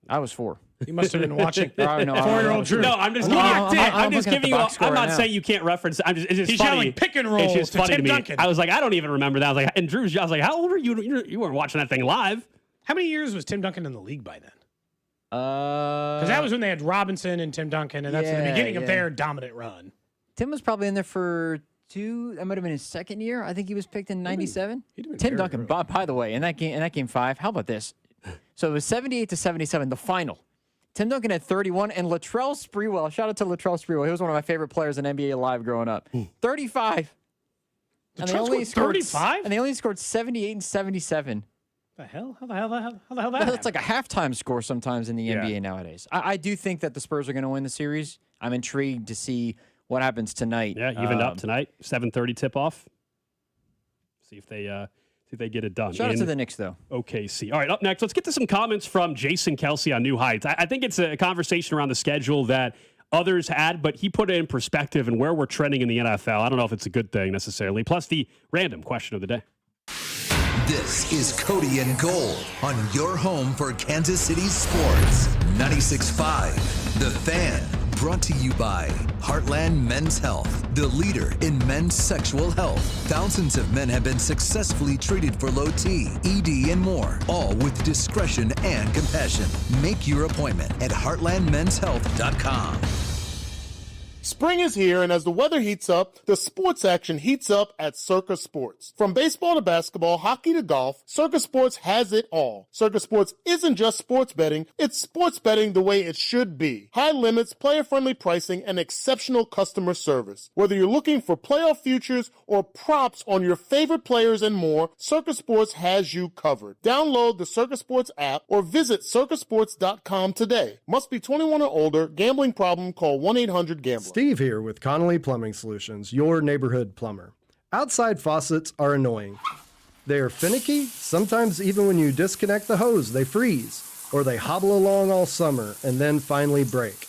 I was 4. You must have been watching. No, 4-year-old Drew. No, I'm just giving you. I'm not saying you can't reference. It's just He's funny. yelling pick and roll It's just to funny Tim to me. Duncan. I was like, I don't even remember that. I was like, and Drew's. I was like, how old were you? You weren't watching that thing live. How many years was Tim Duncan in the league by then? Because that was when they had Robinson and Tim Duncan, and that's the beginning of their dominant run. Tim was probably in there for 2. That might have been his second year. I think he was picked in 97. Tim Duncan, by the way, in that game 5. How about this? So it was 78-77, the final. Tim Duncan had 31, and Latrell Sprewell. Shout out to Latrell Sprewell. He was one of my favorite players in NBA Live growing up. 35. And they only scored 35. And they only scored 78 and 77. The hell? How the hell that? That's like a halftime score sometimes in the NBA nowadays. I do think that the Spurs are going to win the series. I'm intrigued to see what happens tonight. Yeah, evened up tonight. 7:30 tip off. See if they get it done. Shout out to the Knicks, though. OKC. All right, up next, let's get to some comments from Jason Kelsey on New Heights. I think it's a conversation around the schedule that others had, but he put it in perspective and where we're trending in the NFL. I don't know if it's a good thing necessarily. Plus the random question of the day. This is Cody and Gold on your home for Kansas City sports. 96.5, The Fan. Brought to you by Heartland Men's Health, the leader in men's sexual health. Thousands of men have been successfully treated for low T, ED, and more, all with discretion and compassion. Make your appointment at heartlandmenshealth.com. Spring is here, and as the weather heats up, the sports action heats up at Circa Sports. From baseball to basketball, hockey to golf, Circa Sports has it all. Circa Sports isn't just sports betting, it's sports betting the way it should be. High limits, player-friendly pricing, and exceptional customer service. Whether you're looking for playoff futures or props on your favorite players and more, Circa Sports has you covered. Download the Circa Sports app or visit circasports.com today. Must be 21 or older. Gambling problem? Call 1-800-GAMBLER. Steve here with Connolly Plumbing Solutions, your neighborhood plumber. Outside faucets are annoying. They are finicky. Sometimes even when you disconnect the hose, they freeze, or they hobble along all summer and then finally break.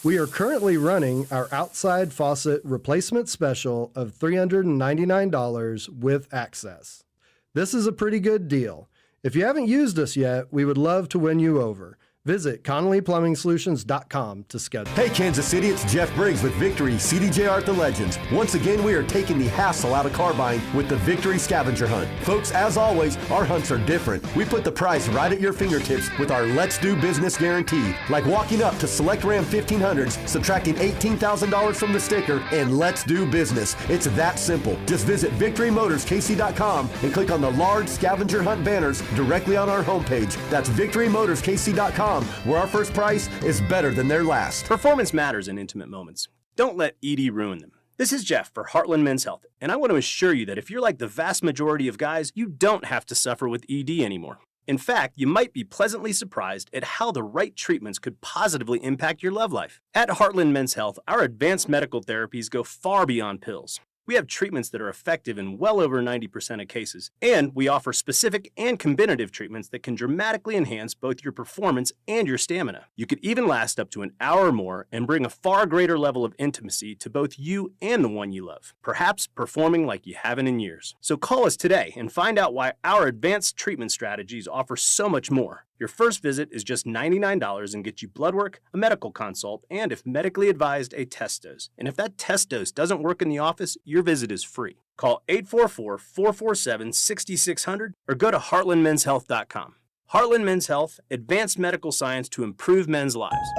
We are currently running our outside faucet replacement special of $399 with access. This is a pretty good deal. If you haven't used us yet, we would love to win you over. Visit ConnollyPlumbingSolutions.com to schedule. Hey, Kansas City, it's Jeff Briggs with Victory CDJ Art the Legends. Once again, we are taking the hassle out of car buying with the Victory Scavenger Hunt. Folks, as always, our hunts are different. We put the price right at your fingertips with our Let's Do Business guarantee. Like walking up to select Ram 1500s, subtracting $18,000 from the sticker, and let's do business. It's that simple. Just visit VictoryMotorsKC.com and click on the large scavenger hunt banners directly on our homepage. That's VictoryMotorsKC.com. Where our first price is better than their last. Performance matters in intimate moments. Don't let ED ruin them. This is Jeff for Heartland Men's Health, and I want to assure you that if you're like the vast majority of guys, you don't have to suffer with ED anymore. In fact, you might be pleasantly surprised at how the right treatments could positively impact your love life. At Heartland Men's Health, our advanced medical therapies go far beyond pills. We have treatments that are effective in well over 90% of cases, and we offer specific and combinative treatments that can dramatically enhance both your performance and your stamina. You could even last up to an hour or more and bring a far greater level of intimacy to both you and the one you love, perhaps performing like you haven't in years. So call us today and find out why our advanced treatment strategies offer so much more. Your first visit is just $99 and gets you blood work, a medical consult, and if medically advised, a test dose. And if that test dose doesn't work in the office, your visit is free. Call 844-447-6600 or go to heartlandmenshealth.com. Heartland Men's Health, advanced medical science to improve men's lives.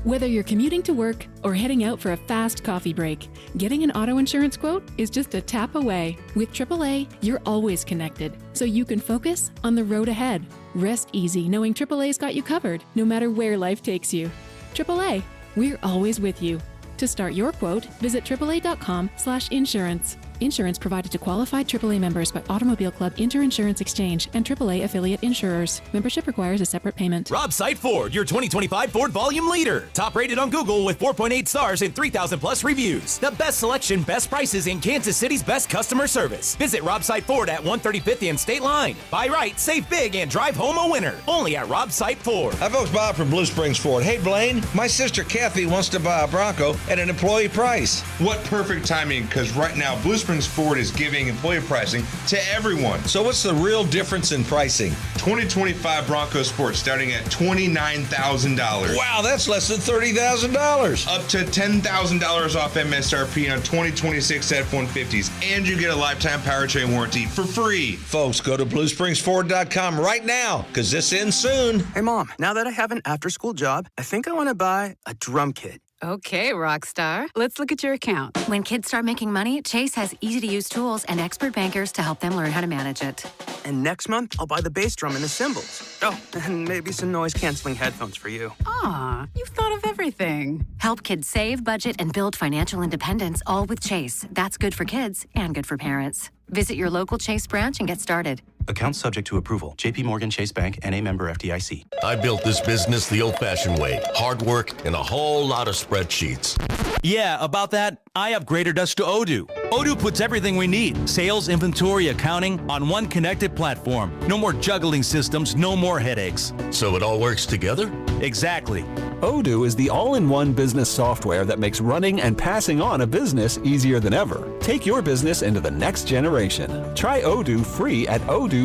Whether you're commuting to work or heading out for a fast coffee break, getting an auto insurance quote is just a tap away. With AAA, you're always connected, so you can focus on the road ahead. Rest easy knowing AAA's got you covered, no matter where life takes you. AAA, we're always with you. To start your quote, visit AAA.com/insurance. Insurance provided to qualified AAA members by Automobile Club Inter-Insurance Exchange and AAA affiliate insurers. Membership requires a separate payment. Rob Sight Ford, your 2025 Ford volume leader. Top rated on Google with 4.8 stars and 3,000 plus reviews. The best selection, best prices, in Kansas City's best customer service. Visit Rob Sight Ford at 135th and State Line. Buy right, save big, and drive home a winner. Only at Rob Sight Ford. Hi, folks. Bob from Blue Springs Ford. Hey, Blaine, my sister Kathy wants to buy a Bronco at an employee price. What perfect timing, because right now Blue Springs Ford is giving employee pricing to everyone. So what's the real difference in pricing? 2025 Bronco Sport starting at $29,000. Wow, that's less than $30,000. Up to $10,000 off MSRP on 2026 F-150s, and you get a lifetime powertrain warranty for free. Folks, go to BlueSpringsFord.com right now, because this ends soon. Hey, Mom, now that I have an after-school job, I think I want to buy a drum kit. Okay, Rockstar. Let's look at your account. When kids start making money, Chase has easy-to-use tools and expert bankers to help them learn how to manage it. And next month, I'll buy the bass drum and the cymbals. Oh, and maybe some noise-canceling headphones for you. Aw, you've thought of everything. Help kids save, budget, and build financial independence, all with Chase. That's good for kids and good for parents. Visit your local Chase branch and get started. Account subject to approval. JP Morgan Chase Bank, N.A. member FDIC. I built this business the old-fashioned way. Hard work and a whole lot of spreadsheets. Yeah, about that, I upgraded us to Odoo. Odoo puts everything we need, sales, inventory, accounting, on one connected platform. No more juggling systems, no more headaches. So it all works together? Exactly. Odoo is the all-in-one business software that makes running and passing on a business easier than ever. Take your business into the next generation. Try Odoo free at odoo.com.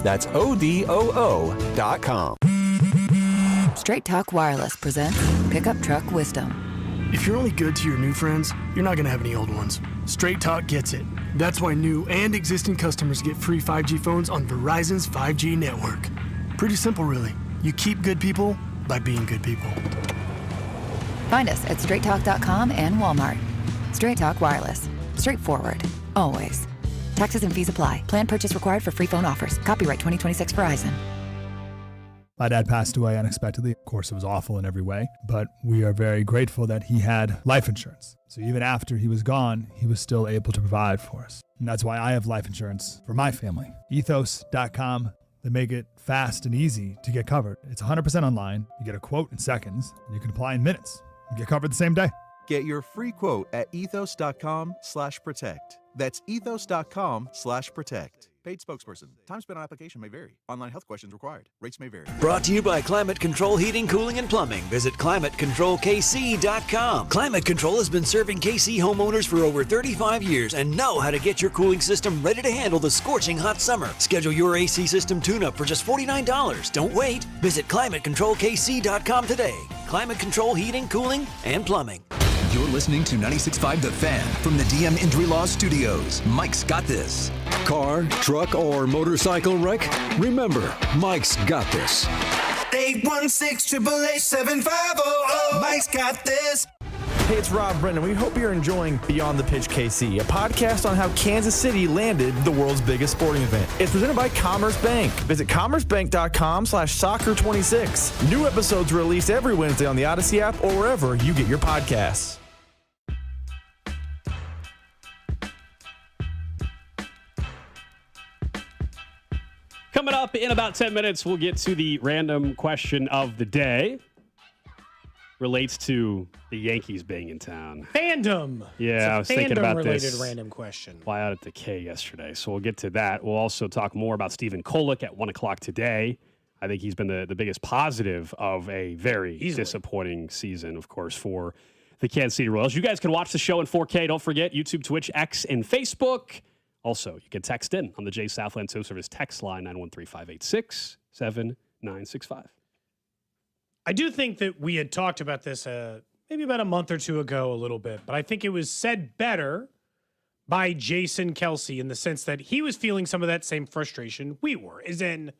That's ODOO.com. Straight Talk Wireless presents Pickup Truck Wisdom. If you're only good to your new friends, you're not going to have any old ones. Straight Talk gets it. That's why new and existing customers get free 5G phones on Verizon's 5G network. Pretty simple, really. You keep good people by being good people. Find us at straighttalk.com and Walmart. Straight Talk Wireless. Straightforward. Always. Taxes and fees apply. Plan purchase required for free phone offers. Copyright 2026 Verizon. My dad passed away unexpectedly. Of course, it was awful in every way, but we are very grateful that he had life insurance. So even after he was gone, he was still able to provide for us. And that's why I have life insurance for my family. Ethos.com. They make it fast and easy to get covered. It's 100% online. You get a quote in seconds, and you can apply in minutes. You get covered the same day. Get your free quote at ethos.com/protect. That's ethos.com/protect. Paid spokesperson. Time spent on application may vary. Online health questions required. Rates may vary. Brought to you by Climate Control Heating, Cooling, and Plumbing. Visit ClimateControlKC.com. Climate Control has been serving KC homeowners for over 35 years and know how to get your cooling system ready to handle the scorching hot summer. Schedule your AC system tune-up for just $49. Don't wait. Visit ClimateControlKC.com today. Climate Control Heating, Cooling, and Plumbing. You're listening to 96.5 The Fan from the DM Injury Law Studios. Mike's got this. Car, truck, or motorcycle wreck? Remember, Mike's got this. 816-888-7500. Mike's got this. Hey, it's Rob Brennan. We hope you're enjoying Beyond the Pitch KC, a podcast on how Kansas City landed the world's biggest sporting event. It's presented by Commerce Bank. Visit commercebank.com/soccer26. New episodes released every Wednesday on the Odyssey app or wherever you get your podcasts. Coming up in about 10 minutes, we'll get to the random question of the day. Relates to the Yankees being in town. Fandom. Yeah, I was thinking about this. Fandom-related random question. Fly out at the K yesterday, so we'll get to that. We'll also talk more about Stephen Kolek at 1 o'clock today. I think he's been the biggest positive of a very disappointing season, of course, for the Kansas City Royals. You guys can watch the show in 4K. Don't forget YouTube, Twitch, X, and Facebook. Also, you can text in on the J Southland Tow Service text line, 913-586-7965. I do think that we had talked about this maybe about a month or two ago a little bit, but I think it was said better by Jason Kelsey in the sense that he was feeling some of that same frustration we were, as in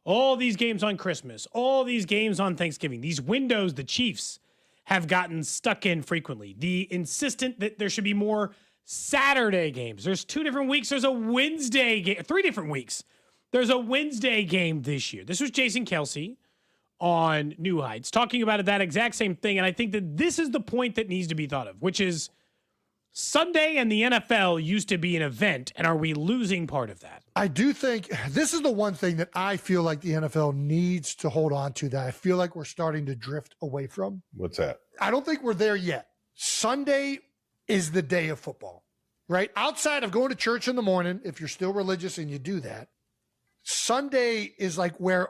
all these games on Christmas, all these games on Thanksgiving, these windows the Chiefs have gotten stuck in frequently. The insistent that there should be more Saturday games. There's 2 different weeks. There's a Wednesday game, 3 different weeks. There's a Wednesday game this year. This was Jason Kelsey on New Heights talking about that exact same thing. And I think that this is the point that needs to be thought of, which is Sunday and the NFL used to be an event. And are we losing part of that? I do think this is the one thing that I feel like the NFL needs to hold on to that I feel like we're starting to drift away from. What's that? I don't think we're there yet. Sunday is the day of football, right? Outside of going to church in the morning, if you're still religious and you do that, Sunday is like where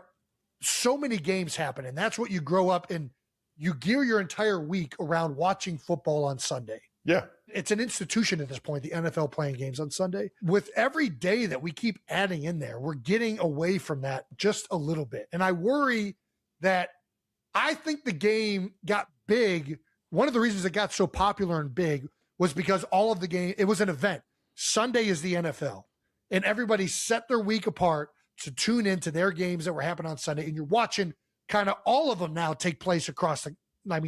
so many games happen. And that's what you grow up and you gear your entire week around watching football on Sunday. Yeah. It's an institution at this point, the NFL playing games on Sunday. With every day that we keep adding in there, we're getting away from that just a little bit. And I worry that I think the game got big. One of the reasons it got so popular and big was because all of the game, it was an event. Sunday is the NFL. And everybody set their week apart to tune into their games that were happening on Sunday. And you're watching kind of all of them now take place across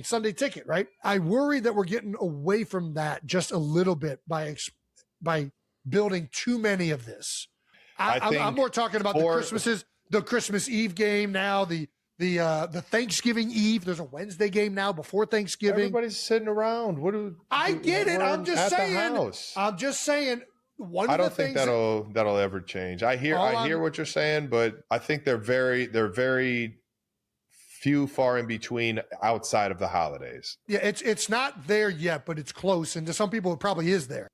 Sunday Ticket, right? I worry that we're getting away from that just a little bit by building too many of this. I'm more talking about the Christmas Eve game now, the Thanksgiving Eve. There's a Wednesday game now before Thanksgiving. Everybody's sitting around. I get it. I'm just saying. I don't think that'll ever change. I hear what you're saying, but I think they're very few far in between outside of the holidays. Yeah, it's not there yet, but it's close, and to some people it probably is there.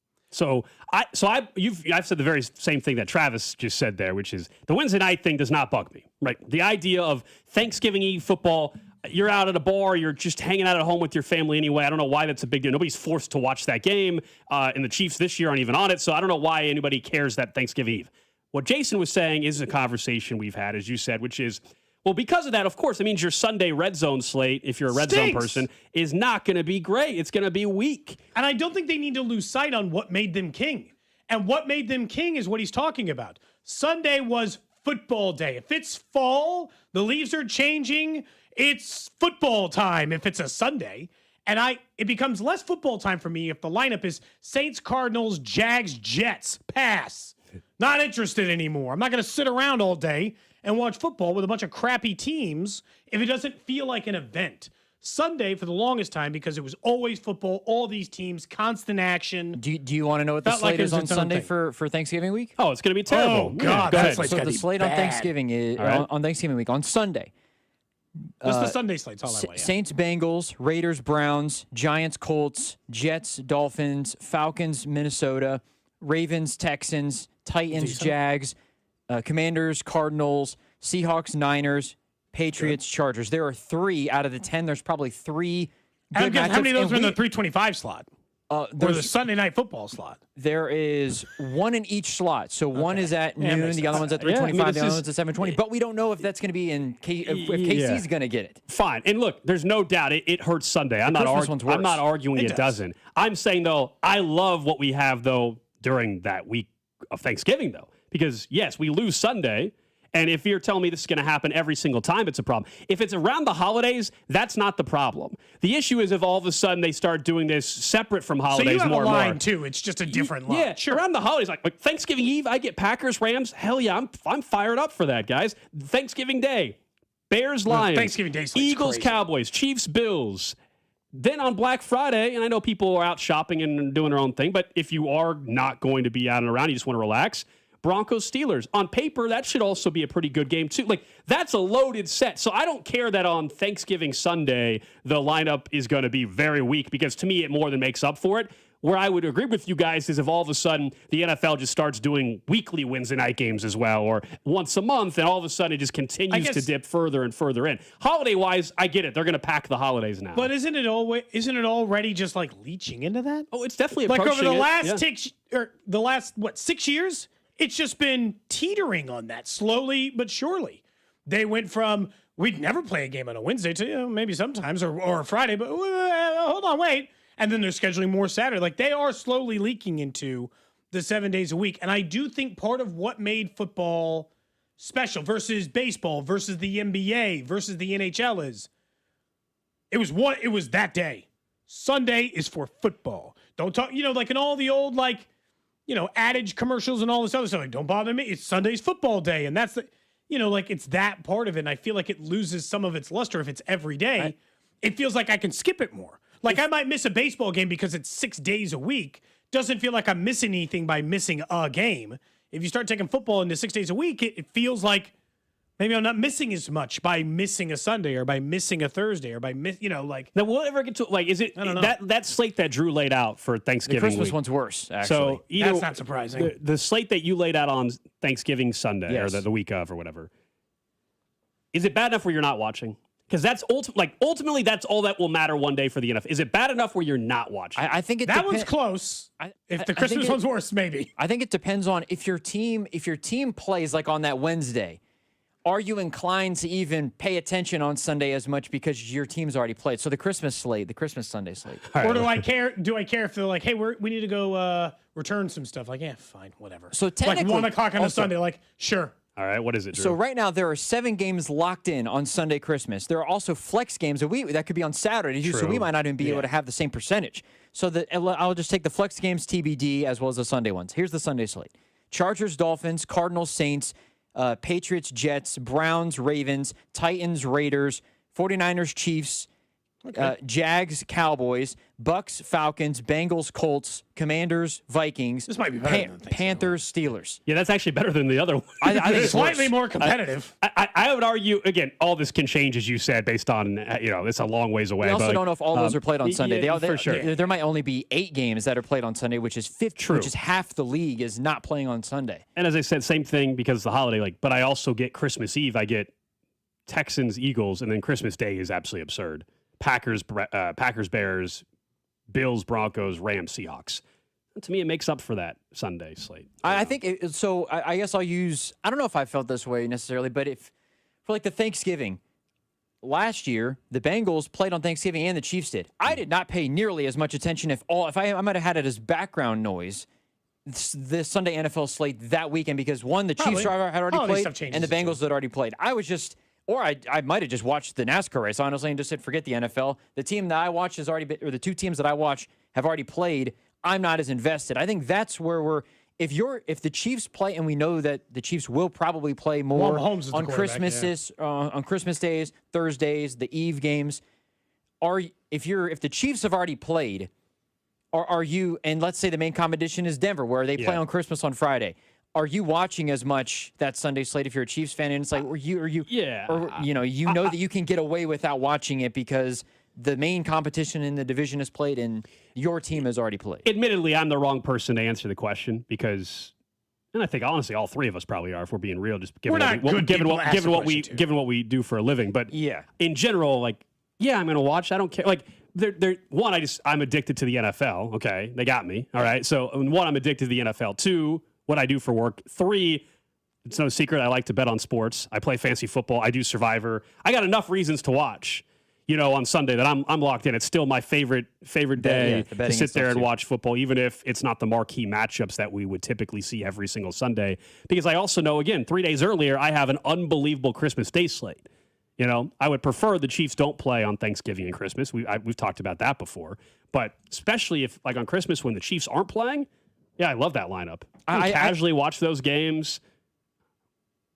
I've said the very same thing that Travis just said there, which is the Wednesday night thing does not bug me. Right, the idea of Thanksgiving Eve football. You're out at a bar, you're just hanging out at home with your family anyway. I don't know why that's a big deal. Nobody's forced to watch that game, and the Chiefs this year aren't even on it, so I don't know why anybody cares that Thanksgiving Eve. What Jason was saying is a conversation we've had, as you said, which is, well, because of that, of course, it means your Sunday red zone slate, if you're a red zone person, is not going to be great. It's going to be weak. And I don't think they need to lose sight on what made them king. And what made them king is what he's talking about. Sunday was football day. If it's fall, the leaves are changing, it's football time if it's a Sunday. And it becomes less football time for me if the lineup is Saints, Cardinals, Jags, Jets. Pass. Not interested anymore. I'm not going to sit around all day and watch football with a bunch of crappy teams if it doesn't feel like an event. Sunday, for the longest time, because it was always football, all these teams, constant action. Do you want to know what the slate is on Sunday for Thanksgiving week? Oh, it's going to be terrible. Oh, God. Yeah, So the slate on Thanksgiving is on Thanksgiving week, on Sunday. What's the Sunday slate? Saints, Bengals, Raiders, Browns, Giants, Colts, Jets, Dolphins, Falcons, Minnesota, Ravens, Texans, Titans, Jags, Commanders, Cardinals, Seahawks, Niners, Patriots, Chargers. There are 3 out of the 10. There's probably 3 good matchups. How many of those are in the 325 slot? Or the Sunday night football slot? There is 1 in each slot. So one is at noon, the other one's at 325, the other one's at 720. But we don't know if that's going to be if KC's going to get it. Fine. And look, there's no doubt it hurts Sunday. I'm not arguing it doesn't. I'm saying, though, I love what we have, though, during that week of Thanksgiving, though. Because, yes, we lose Sunday. And if you're telling me this is going to happen every single time, it's a problem. If it's around the holidays, that's not the problem. The issue is if all of a sudden they start doing this separate from holidays more and more. So you have a line, too. It's just a different line. Yeah, sure. Around the holidays, like Thanksgiving Eve, I get Packers, Rams. Hell yeah, I'm fired up for that, guys. Thanksgiving Day, Bears, Lions. Thanksgiving Day Eagles, crazy. Cowboys, Chiefs, Bills. Then on Black Friday, and I know people are out shopping and doing their own thing, but if you are not going to be out and around, you just want to relax, Broncos, Steelers. On paper, that should also be a pretty good game, too. Like, that's a loaded set. So I don't care that on Thanksgiving Sunday, the lineup is going to be very weak, because to me, it more than makes up for it. Where I would agree with you guys is if all of a sudden the NFL just starts doing weekly Wednesday night games as well, or once a month, and all of a sudden it just continues to dip further and further in. Holiday-wise, I get it. They're going to pack the holidays now. But isn't it already just like leaching into that? Oh, it's definitely like approaching over the last 6 years. It's just been teetering on that slowly but surely. They went from we'd never play a game on a Wednesday to maybe sometimes or a Friday, but hold on, wait. And then they're scheduling more Saturday. Like they are slowly leaking into the 7 days a week. And I do think part of what made football special versus baseball versus the NBA versus the NHL is It was that day. Sunday is for football. Don't talk, like in all the old, adage commercials and all this other stuff. Like, don't bother me. It's Sunday's football day. And that's it's that part of it. And I feel like it loses some of its luster if it's every day. It feels like I can skip it more. I might miss a baseball game because it's 6 days a week. Doesn't feel like I'm missing anything by missing a game. If you start taking football into 6 days a week, it feels like maybe I'm not missing as much by missing a Sunday or by missing a Thursday or by Now, will it ever get to, is it, I don't know. that slate that Drew laid out for Thanksgiving The Christmas week, one's worse, actually. So that's not surprising. The slate that you laid out on Thanksgiving Sunday or the week of or whatever, is it bad enough where you're not watching? Because that's ultimately that's all that will matter one day for the NFL. Is it bad enough where you're not watching? I think that one's close. If the Christmas one's worse, maybe. I think it depends on if your team plays on that Wednesday. Are you inclined to even pay attention on Sunday as much because your team's already played? So the Christmas Sunday slate. Or do I care? Do I care if they're like, hey, we need to go return some stuff? Yeah, fine, whatever. So technically, 1 o'clock on a Sunday, sure. All right, what is it, Drew? So right now there are 7 games locked in on Sunday Christmas. There are also flex games that could be on Saturday too, so we might not even be able to have the same percentage. So I'll just take the flex games TBD as well as the Sunday ones. Here's the Sunday slate: Chargers, Dolphins, Cardinals, Saints, Patriots, Jets, Browns, Ravens, Titans, Raiders, 49ers, Chiefs, Jags, Cowboys, Bucks, Falcons, Bengals, Colts, Commanders, Vikings. This might be better than Panthers, Steelers. Yeah, that's actually better than the other one. I think it's slightly more competitive. I would argue, again, all this can change, as you said, based on, it's a long ways away. We also don't know if all those are played on Sunday. For sure. There might only be 8 games that are played on Sunday, which is which is half the league is not playing on Sunday. And as I said, same thing because it's the holiday. But I also get Christmas Eve. I get Texans, Eagles, and then Christmas Day is absolutely absurd. Packers, Bears, Bills, Broncos, Rams, Seahawks. And to me, it makes up for that Sunday slate. I think so. I guess I'll use. I don't know if I felt this way necessarily, but for the Thanksgiving last year, the Bengals played on Thanksgiving and the Chiefs did. I did not pay nearly as much attention. If I might have had it as background noise. The Sunday NFL slate that weekend because the Chiefs had already played and the Bengals had already played. I was just. Or I might have just watched the NASCAR race, honestly, and just said, forget the NFL. The team that I watch has already been, or the 2 teams that I watch have already played. I'm not as invested. I think that's where if the Chiefs play, and we know that the Chiefs will probably play more on Christmas days, Thursdays, the Eve games. If the Chiefs have already played, are you? And let's say the main competition is Denver, where they play on Christmas on Friday. Are you watching as much that Sunday slate if you're a Chiefs fan? And it's like, that you can get away without watching it because the main competition in the division is played and your team has already played. Admittedly, I'm the wrong person to answer the question because, and I think honestly, all 3 of us probably are if we're being real, just given what we do for a living. But in general, I'm going to watch. I don't care. I'm addicted to the NFL. Okay, they got me. All right. So 1, I'm addicted to the NFL. 2. What I do for work. 3, it's no secret, I like to bet on sports. I play fantasy football. I do Survivor. I got enough reasons to watch, on Sunday that I'm locked in. It's still my favorite day to sit there and watch football, even if it's not the marquee matchups that we would typically see every single Sunday. Because I also know, again, 3 days earlier, I have an unbelievable Christmas Day slate. I would prefer the Chiefs don't play on Thanksgiving and Christmas. We've talked about that before. But especially if, on Christmas when the Chiefs aren't playing, yeah, I love that lineup. I casually watch those games.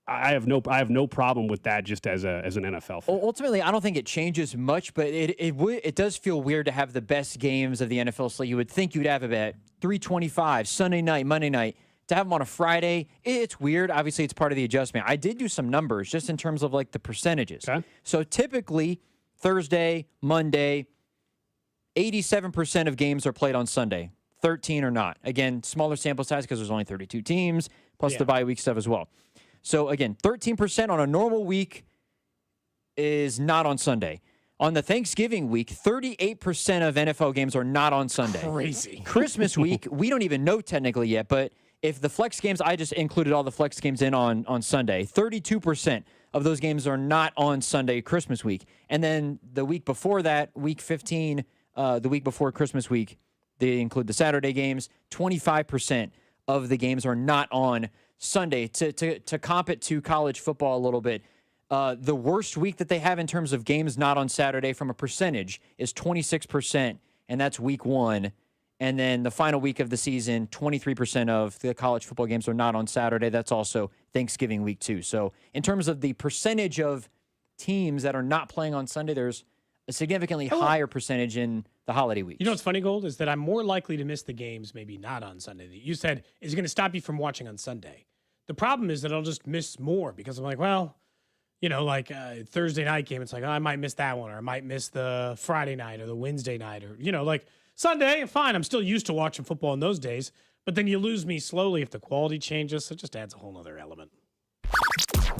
I have no problem with that just as an NFL fan. Ultimately, I don't think it changes much, but it does feel weird to have the best games of the NFL slate. You would think you'd have it at 3:25, Sunday night, Monday night. To have them on a Friday, it's weird. Obviously, it's part of the adjustment. I did do some numbers just in terms of the percentages. Okay. So typically, Thursday, Monday, 87% of games are played on Sunday. 13 or not. Again, smaller sample size because there's only 32 teams, plus the bye week stuff as well. So again, 13% on a normal week is not on Sunday. On the Thanksgiving week, 38% of NFL games are not on Sunday. Crazy. Christmas week, we don't even know technically yet, but if the flex games, I just included all the flex games in on Sunday, 32% of those games are not on Sunday, Christmas week. And then the week before that, week 15, the week before Christmas week, they include the Saturday games. 25% of the games are not on Sunday. To comp it to college football a little bit, The worst week that they have in terms of games not on Saturday from a percentage is 26%, and that's week 1. And then the final week of the season, 23% of the college football games are not on Saturday. That's also Thanksgiving week 2. So in terms of the percentage of teams that are not playing on Sunday, there's a significantly higher percentage in the holiday weeks. You know what's funny, Gold, is that I'm more likely to miss the games maybe not on Sunday. You said, is it going to stop you from watching on Sunday? The problem is that I'll just miss more because I'm like, well, Thursday night game, it's like, oh, I might miss that one, or I might miss the Friday night or the Wednesday night, or, Sunday, fine. I'm still used to watching football in those days, but then you lose me slowly if the quality changes. So it just adds a whole other element.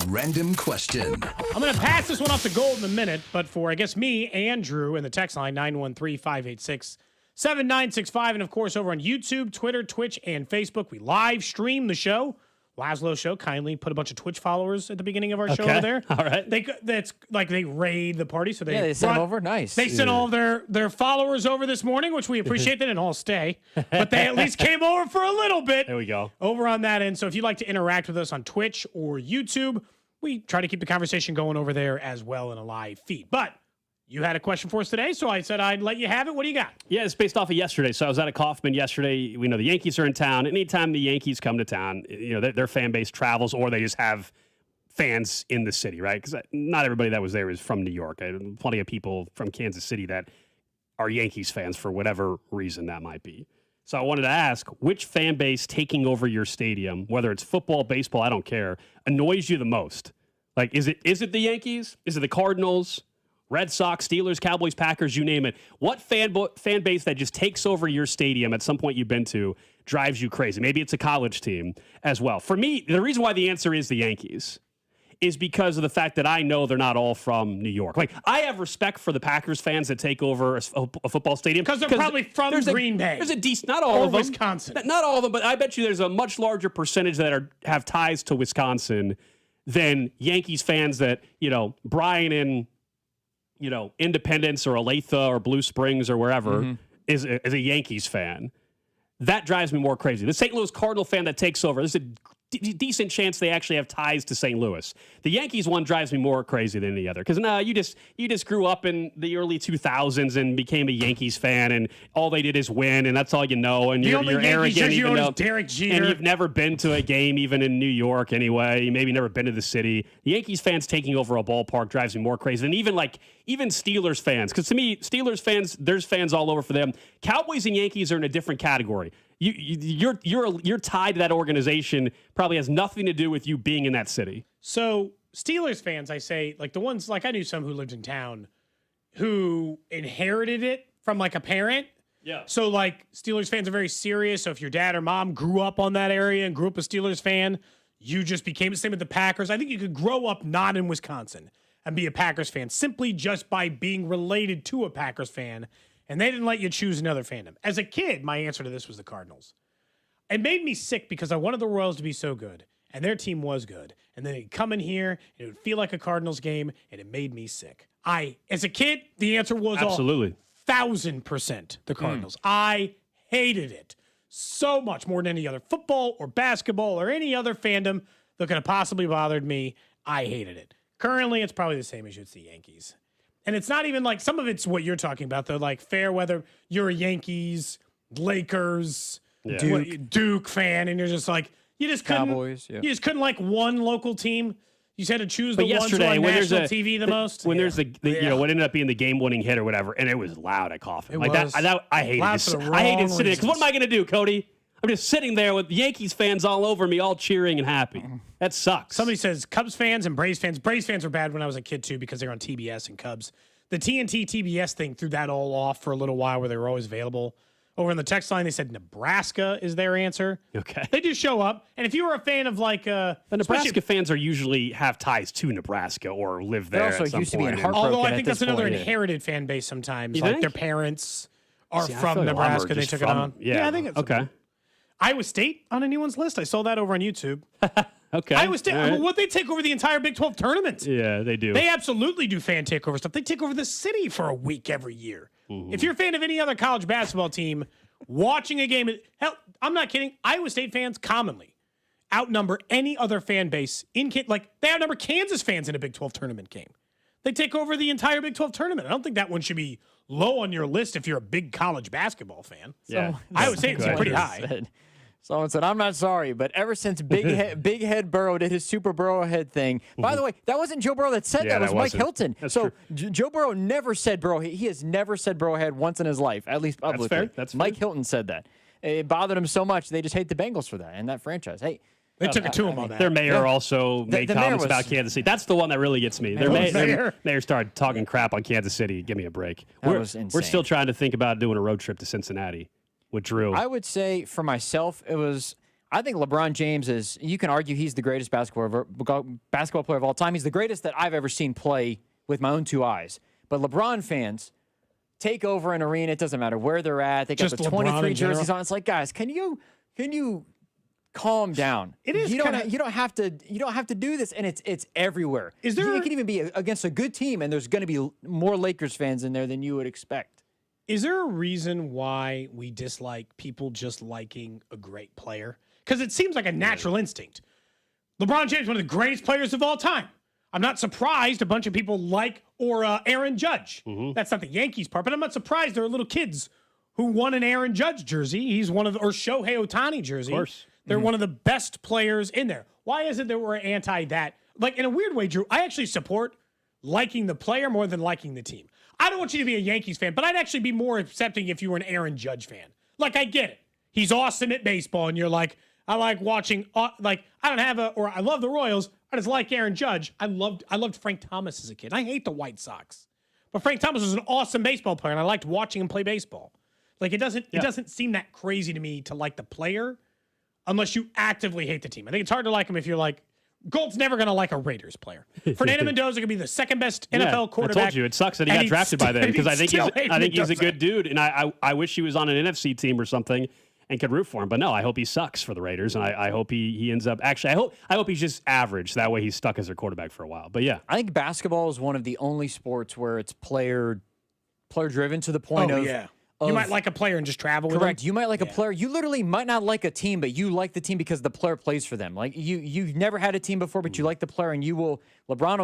Random question. I'm going to pass this one off to Gold in a minute, but for, I guess, me, Andrew, in the text line, 913-586-7965, and, of course, over on YouTube, Twitter, Twitch, and Facebook, we live stream the show. Laszlo Show kindly put a bunch of Twitch followers at the beginning of our show over there. All right. That's like they raid the party. So they sent them over. Nice. They sent all their followers over this morning, which we appreciate. They didn't all stay, but they at least came over for a little bit. There we go. Over on that end. So if you'd like to interact with us on Twitch or YouTube, we try to keep the conversation going over there as well in a live feed. But you had a question for us today, so I said I'd let you have it. What do you got? Yeah, it's based off of yesterday. So I was at a Kaufman yesterday. We know the Yankees are in town. Anytime the Yankees come to town, their fan base travels, or they just have fans in the city, right? Because not everybody that was there is from New York. I had plenty of people from Kansas City that are Yankees fans for whatever reason that might be. So I wanted to ask, which fan base taking over your stadium, whether it's football, baseball, I don't care, annoys you the most? Like, is it the Yankees? Is it the Cardinals? Red Sox, Steelers, Cowboys, Packers, you name it. What fan base that just takes over your stadium at some point you've been to drives you crazy? Maybe it's a college team as well. For me, the reason why the answer is the Yankees is because of the fact that I know they're not all from New York. Like, I have respect for the Packers fans that take over a football stadium. Because they're probably from Green Bay. There's a decent, not all of them. Wisconsin. Not all of them, but I bet you there's a much larger percentage that have ties to Wisconsin than Yankees fans that, Brian and Independence or Olathe or Blue Springs or wherever is a Yankees fan. That drives me more crazy. The St. Louis Cardinal fan that takes over, there's a decent chance they actually have ties to St. Louis. The Yankees one drives me more crazy than the other because you just grew up in the early 2000s and became a Yankees fan, and all they did is win, and that's all you know. And you're arrogant, even though Derek Jeter. And you've never been to a game, even in New York anyway. You maybe never been to the city. The Yankees fans taking over a ballpark drives me more crazy than even Steelers fans, because to me, Steelers fans, there's fans all over for them. Cowboys and Yankees are in a different category. You're tied to that organization. Probably has nothing to do with you being in that city. So Steelers fans, I say, like the ones, like I knew some who lived in town who inherited it from like a parent. Yeah. So like Steelers fans are very serious. So if your dad or mom grew up on that area and grew up a Steelers fan, you just became the same with the Packers. I think you could grow up not in Wisconsin and be a Packers fan simply just by being related to a Packers fan. And they didn't let you choose another fandom. As a kid, my answer to this was the Cardinals. It made me sick because I wanted the Royals to be so good, and their team was good. And then they'd come in here, and it would feel like a Cardinals game, and it made me sick. As a kid, the answer was absolutely 1,000% the Cardinals. I hated it so much more than any other football or basketball or any other fandom that could have possibly bothered me. I hated it. Currently, it's probably the same as it's the Yankees. And it's not even like, some of it's what you're talking about, though, like fair weather. You're a Yankees, Lakers, Duke fan, and you're just like, you just couldn't. Cowboys, You just couldn't like one local team. You just had to choose the ones yesterday, on when national TV the most. When there's what ended up being the game-winning hit or whatever, and it was loud at Kaufman. I hated it. I hated sitting there. Because what am I going to do, Cody? I'm just sitting there with Yankees fans all over me, all cheering and happy. That sucks. Somebody says Cubs fans and Braves fans. Braves fans were bad when I was a kid, too, because they were on TBS and Cubs. The TNT TBS thing threw that all off for a little while where they were always available. Over in the text line, they said Nebraska is their answer. Okay. They just show up. And if you were a fan of like... the Nebraska fans usually have ties to Nebraska or live there also at some used to be point. in Heartbroken. Although I think that's another point. inherited fan base sometimes. You like think? their parents are See, I from feel like Nebraska. Armor They just took it from- on. Yeah, I think it's... okay. Iowa State on anyone's list? I saw that over on YouTube. Okay. Iowa State, All right. what they take over the entire Big 12 tournament. Yeah, they do. They absolutely do fan takeover stuff. They take over the city for a week every year. If you're a fan of any other college basketball team, watching a game, hell, I'm not kidding. Iowa State fans commonly outnumber any other fan base they outnumber Kansas fans in a Big 12 tournament game. They take over the entire Big 12 tournament. I don't think that one should be low on your list if you're a big college basketball fan. Yeah, I would say it's pretty high. Someone said, I'm not sorry, but ever since Big Head Burrow did his Super Burrow head thing, by the way, that wasn't Joe Burrow that said that. It was Mike Hilton. That's so true. Joe Burrow never said Burrow. He has never said Burrow head once in his life, at least publicly. That's fair. That's Mike fair. Hilton said that. It bothered him so much, they just hate the Bengals for that and that franchise. Hey, they took it to him on that. Their mayor also made comments about Kansas City. That's the one that really gets me. Their mayor started talking crap on Kansas City. Give me a break. Was insane. We're still trying to think about doing a road trip to Cincinnati with Drew. I would say for myself, I think LeBron James is, you can argue he's the greatest basketball player of all time. He's the greatest that I've ever seen play with my own two eyes. But LeBron fans take over an arena. It doesn't matter where they're at. They got Just the LeBron 23 in general. jerseys on. It's like, guys, can you calm down? It is you don't have to do this, and it's everywhere. Is there? You can even be against a good team, and there's going to be more Lakers fans in there than you would expect. Is there a reason why we dislike people just liking a great player? Because it seems like a natural instinct. LeBron James, one of the greatest players of all time. I'm not surprised a bunch of people Aaron Judge. That's not the Yankees part, but I'm not surprised there are little kids who won an Aaron Judge jersey. He's or Shohei Ohtani jersey. Of course. They're one of the best players in there. Why is it that we're anti that? Like, in a weird way, Drew, I actually support liking the player more than liking the team. I don't want you to be a Yankees fan, but I'd actually be more accepting if you were an Aaron Judge fan. Like, I get it. He's awesome at baseball, and you're like, I like watching, I love the Royals. I just like Aaron Judge. I loved Frank Thomas as a kid. I hate the White Sox. But Frank Thomas was an awesome baseball player, and I liked watching him play baseball. Like, it doesn't seem that crazy to me to like the player unless you actively hate the team. I think it's hard to like him if you're like, Gold's never going to like a Raiders player. Fernando Mendoza could be the second best NFL quarterback. I told you, it sucks that he got drafted by them because I think he's a good dude, and I wish he was on an NFC team or something and could root for him. But no, I hope he sucks for the Raiders, and I hope he ends up actually. I hope he's just average. That way, he's stuck as their quarterback for a while. But yeah, I think basketball is one of the only sports where it's player driven to the point of. Yeah. You might like a player and just travel with him. Correct. You might like a player. You literally might not like a team, but you like the team because the player plays for them. Like you've never had a team before, but you like the player, and you will. LeBron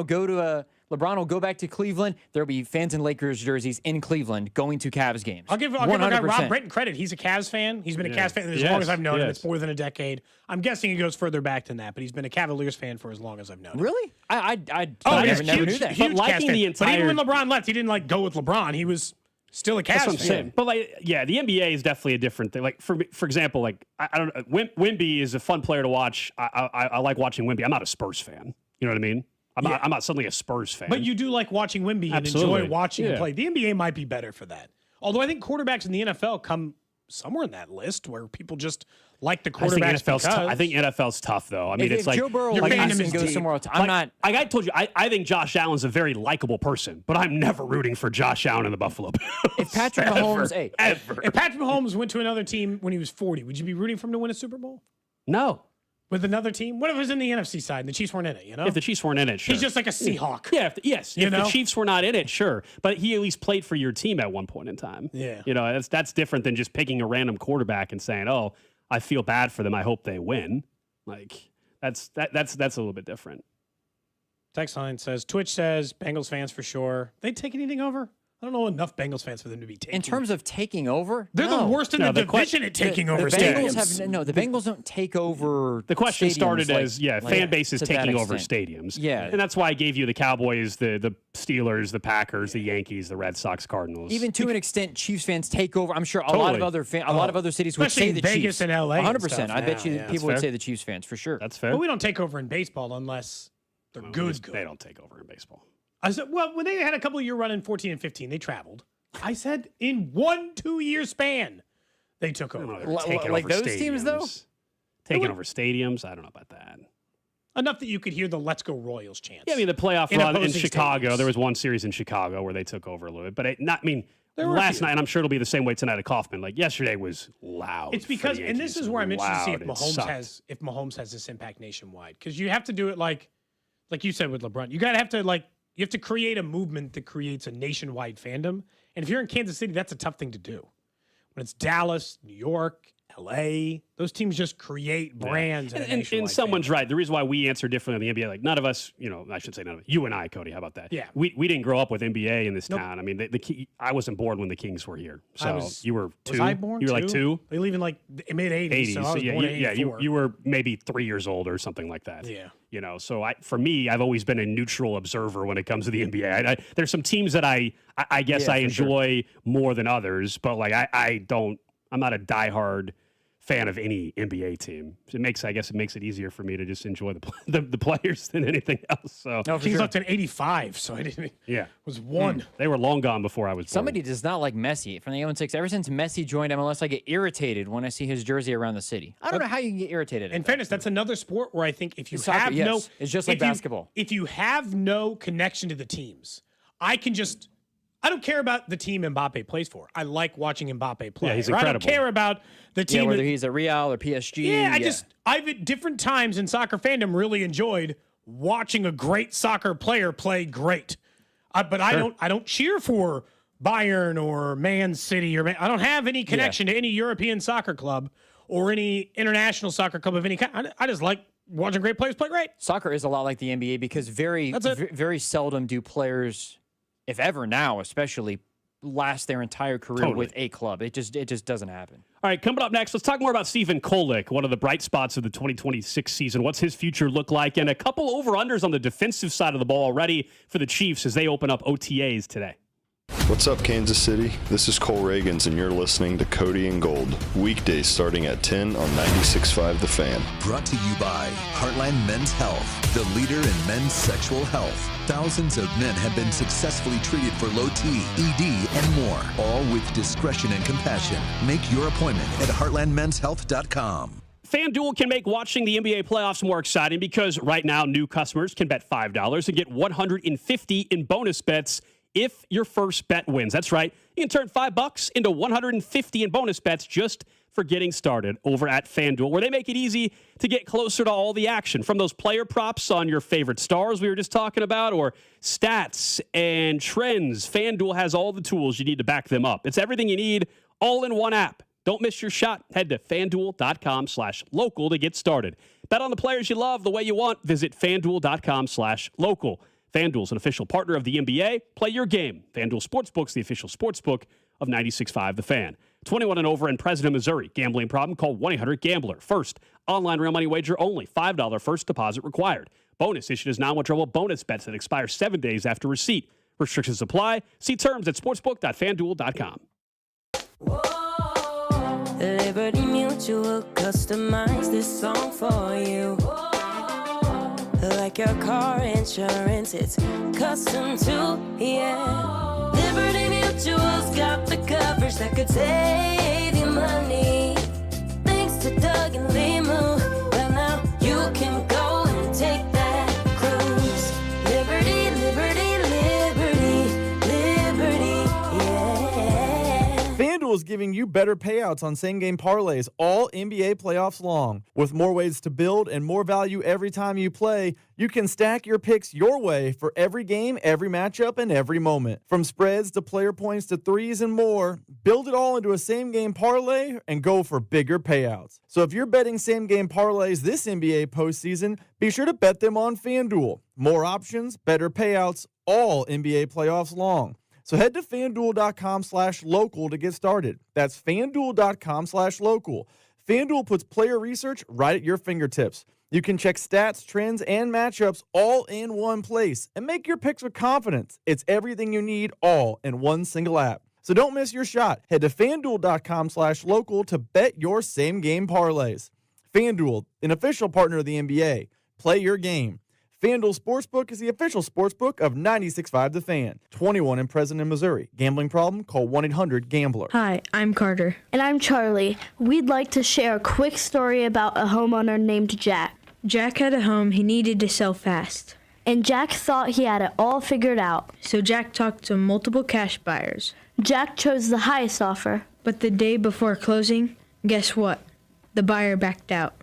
will go back to Cleveland. There'll be fans in Lakers jerseys in Cleveland going to Cavs games. I'll give our guy Rob Britton credit. He's a Cavs fan. He's been a Cavs fan as long as I've known him. It's more than a decade. I'm guessing he goes further back than that, but he's been a Cavaliers fan for as long as I've known him. Really? I never knew that. But liking the entire. But even when LeBron left, he didn't go with LeBron. He was still a Cavs fan. But the NBA is definitely a different thing. Like for example, like I don't know, Wemby is a fun player to watch. I like watching Wemby. I'm not a Spurs fan. You know what I mean? I'm not suddenly a Spurs fan. But you do like watching Wemby and enjoy watching him play. The NBA might be better for that. Although I think quarterbacks in the NFL come somewhere in that list where people just like the quarterbacks. I think NFL's tough though. I mean, if it's like Joe Burrow goes somewhere else. I'm not. Like I told you, I think Josh Allen's a very likable person, but I'm never rooting for Josh Allen in the Buffalo Bills. If Patrick Mahomes, if Patrick Mahomes went to another team when he was 40, would you be rooting for him to win a Super Bowl? No. With another team? What if it was in the NFC side and the Chiefs weren't in it, you know? If the Chiefs weren't in it, sure. He's just like a Seahawk. Yeah, if the Chiefs were not in it, sure. But he at least played for your team at one point in time. Yeah. You know, that's different than just picking a random quarterback and saying, oh, I feel bad for them. I hope they win. Like, that's a little bit different. Text line says, Twitch says, Bengals fans for sure. They take anything over? I don't know enough Bengals fans for them to be taking. In terms of taking over, they're the worst in the division at taking over stadiums. The Bengals don't take over. The question started like, as fan base is taking over stadiums. Yeah, and that's why I gave you the Cowboys, the Steelers, the Packers, the Yankees, the Red Sox, Cardinals. Even to an extent, Chiefs fans take over. I'm sure a lot of other cities would say the Vegas Chiefs. and LA. 100%. I bet you people would say the Chiefs fans for sure. That's fair. But we don't take over in baseball unless they're good. They don't take over in baseball. I said, well, when they had a couple of year run in 14 and 15, they traveled. I said in 1-2 year span, they took over. Like those teams, though? Taking over stadiums? I don't know about that. Enough that you could hear the Let's Go Royals chants. Yeah, I mean, the playoff run in Chicago, there was one series in Chicago where they took over a little bit. But last night, and I'm sure it'll be the same way tonight at Kauffman, like yesterday was loud. It's because, and this is where I'm interested to see if Mahomes has this impact nationwide. Because you have to do it like you said with LeBron. You have to create a movement that creates a nationwide fandom. And if you're in Kansas City, that's a tough thing to do. When it's Dallas, New York, LA. Those teams just create brands. And someone's right. The reason why we answer differently in the NBA, like none of us, I should say none of us, you and I, Cody, how about that? Yeah. We didn't grow up with NBA in this town. I mean, I wasn't born when the Kings were here. So you were 2. Was I born? You were like 2? They leave in like mid-80s. So I was born in 84. You were maybe 3 years old or something like that. Yeah. So for me, I've always been a neutral observer when it comes to the NBA. There's some teams that I guess I enjoy more than others, but like I'm not a diehard fan of any NBA team. I guess it makes it easier for me to just enjoy the players than anything else. So Kings left in 85, so I didn't. Yeah, was 1. They were long gone before I was born. Somebody does not like Messi from the 0-6. Ever since Messi joined MLS, I get irritated when I see his jersey around the city. I don't know how you can get irritated. In fairness, that's another sport where I think if you Soccer, have yes. It's just like basketball. If you have no connection to the teams, I don't care about the team Mbappe plays for. I like watching Mbappe play. Yeah, he's incredible. I don't care about the team. Whether he's at Real or PSG. Yeah, I've at different times in soccer fandom really enjoyed watching a great soccer player play great. But I don't cheer for Bayern or Man City I don't have any connection to any European soccer club or any international soccer club of any kind. I just like watching great players play great. Soccer is a lot like the NBA because very seldom do players, if ever now, especially, last their entire career with a club. It just doesn't happen. All right, coming up next, let's talk more about Stephen Kolek, one of the bright spots of the 2026 season. What's his future look like? And a couple over-unders on the defensive side of the ball already for the Chiefs as they open up OTAs today. What's up, Kansas City? This is Cole Reagans, and you're listening to Cody and Gold. Weekdays starting at 10 on 96.5 The Fan. Brought to you by Heartland Men's Health, the leader in men's sexual health. Thousands of men have been successfully treated for low T, ED, and more, all with discretion and compassion. Make your appointment at heartlandmenshealth.com. FanDuel can make watching the NBA playoffs more exciting because right now new customers can bet $5 and get $150 in bonus bets if your first bet wins. That's right. You can turn $5 into $150 in bonus bets just for getting started over at FanDuel, where they make it easy to get closer to all the action. From those player props on your favorite stars we were just talking about, or stats and trends, FanDuel has all the tools you need to back them up. It's everything you need all in one app. Don't miss your shot. Head to FanDuel.com/local to get started. Bet on the players you love the way you want. Visit FanDuel.com/local. FanDuel's an official partner of the NBA. Play your game. FanDuel Sportsbook's the official sportsbook of 96.5 The Fan. 21 and over in President, Missouri. Gambling problem? Call 1-800-GAMBLER. First, online real money wager only. $5 first deposit required. Bonus issued as non-withdrawable bonus bets that expire 7 days after receipt. Restrictions apply. See terms at sportsbook.fanduel.com. Liberty Mutual customized this song for you. Like your car insurance, it's custom too, yeah. Liberty Mutual's got the coverage that could save you money. Thanks to Doug and Limu, well now you can go and take that cruise. Liberty, liberty, liberty, liberty, yeah. FanDuel is giving you better payouts on same-game parlays all NBA playoffs long. With more ways to build and more value every time you play, you can stack your picks your way for every game, every matchup, and every moment. From spreads to player points to threes and more, build it all into a same-game parlay and go for bigger payouts. So if you're betting same-game parlays this NBA postseason, be sure to bet them on FanDuel. More options, better payouts, all NBA playoffs long. So head to FanDuel.com/local to get started. That's FanDuel.com/local. FanDuel puts player research right at your fingertips. You can check stats, trends, and matchups all in one place and make your picks with confidence. It's everything you need all in one single app. So don't miss your shot. Head to FanDuel.com/local to bet your same-game parlays. FanDuel, an official partner of the NBA. Play your game. FanDuel Sportsbook is the official sportsbook of 96.5 The Fan. 21 in President, Missouri. Gambling problem? Call 1-800-GAMBLER. Hi, I'm Carter. And I'm Charlie. We'd like to share a quick story about a homeowner named Jack. Jack had a home he needed to sell fast. And Jack thought he had it all figured out. So Jack talked to multiple cash buyers. Jack chose the highest offer. But the day before closing, guess what? The buyer backed out,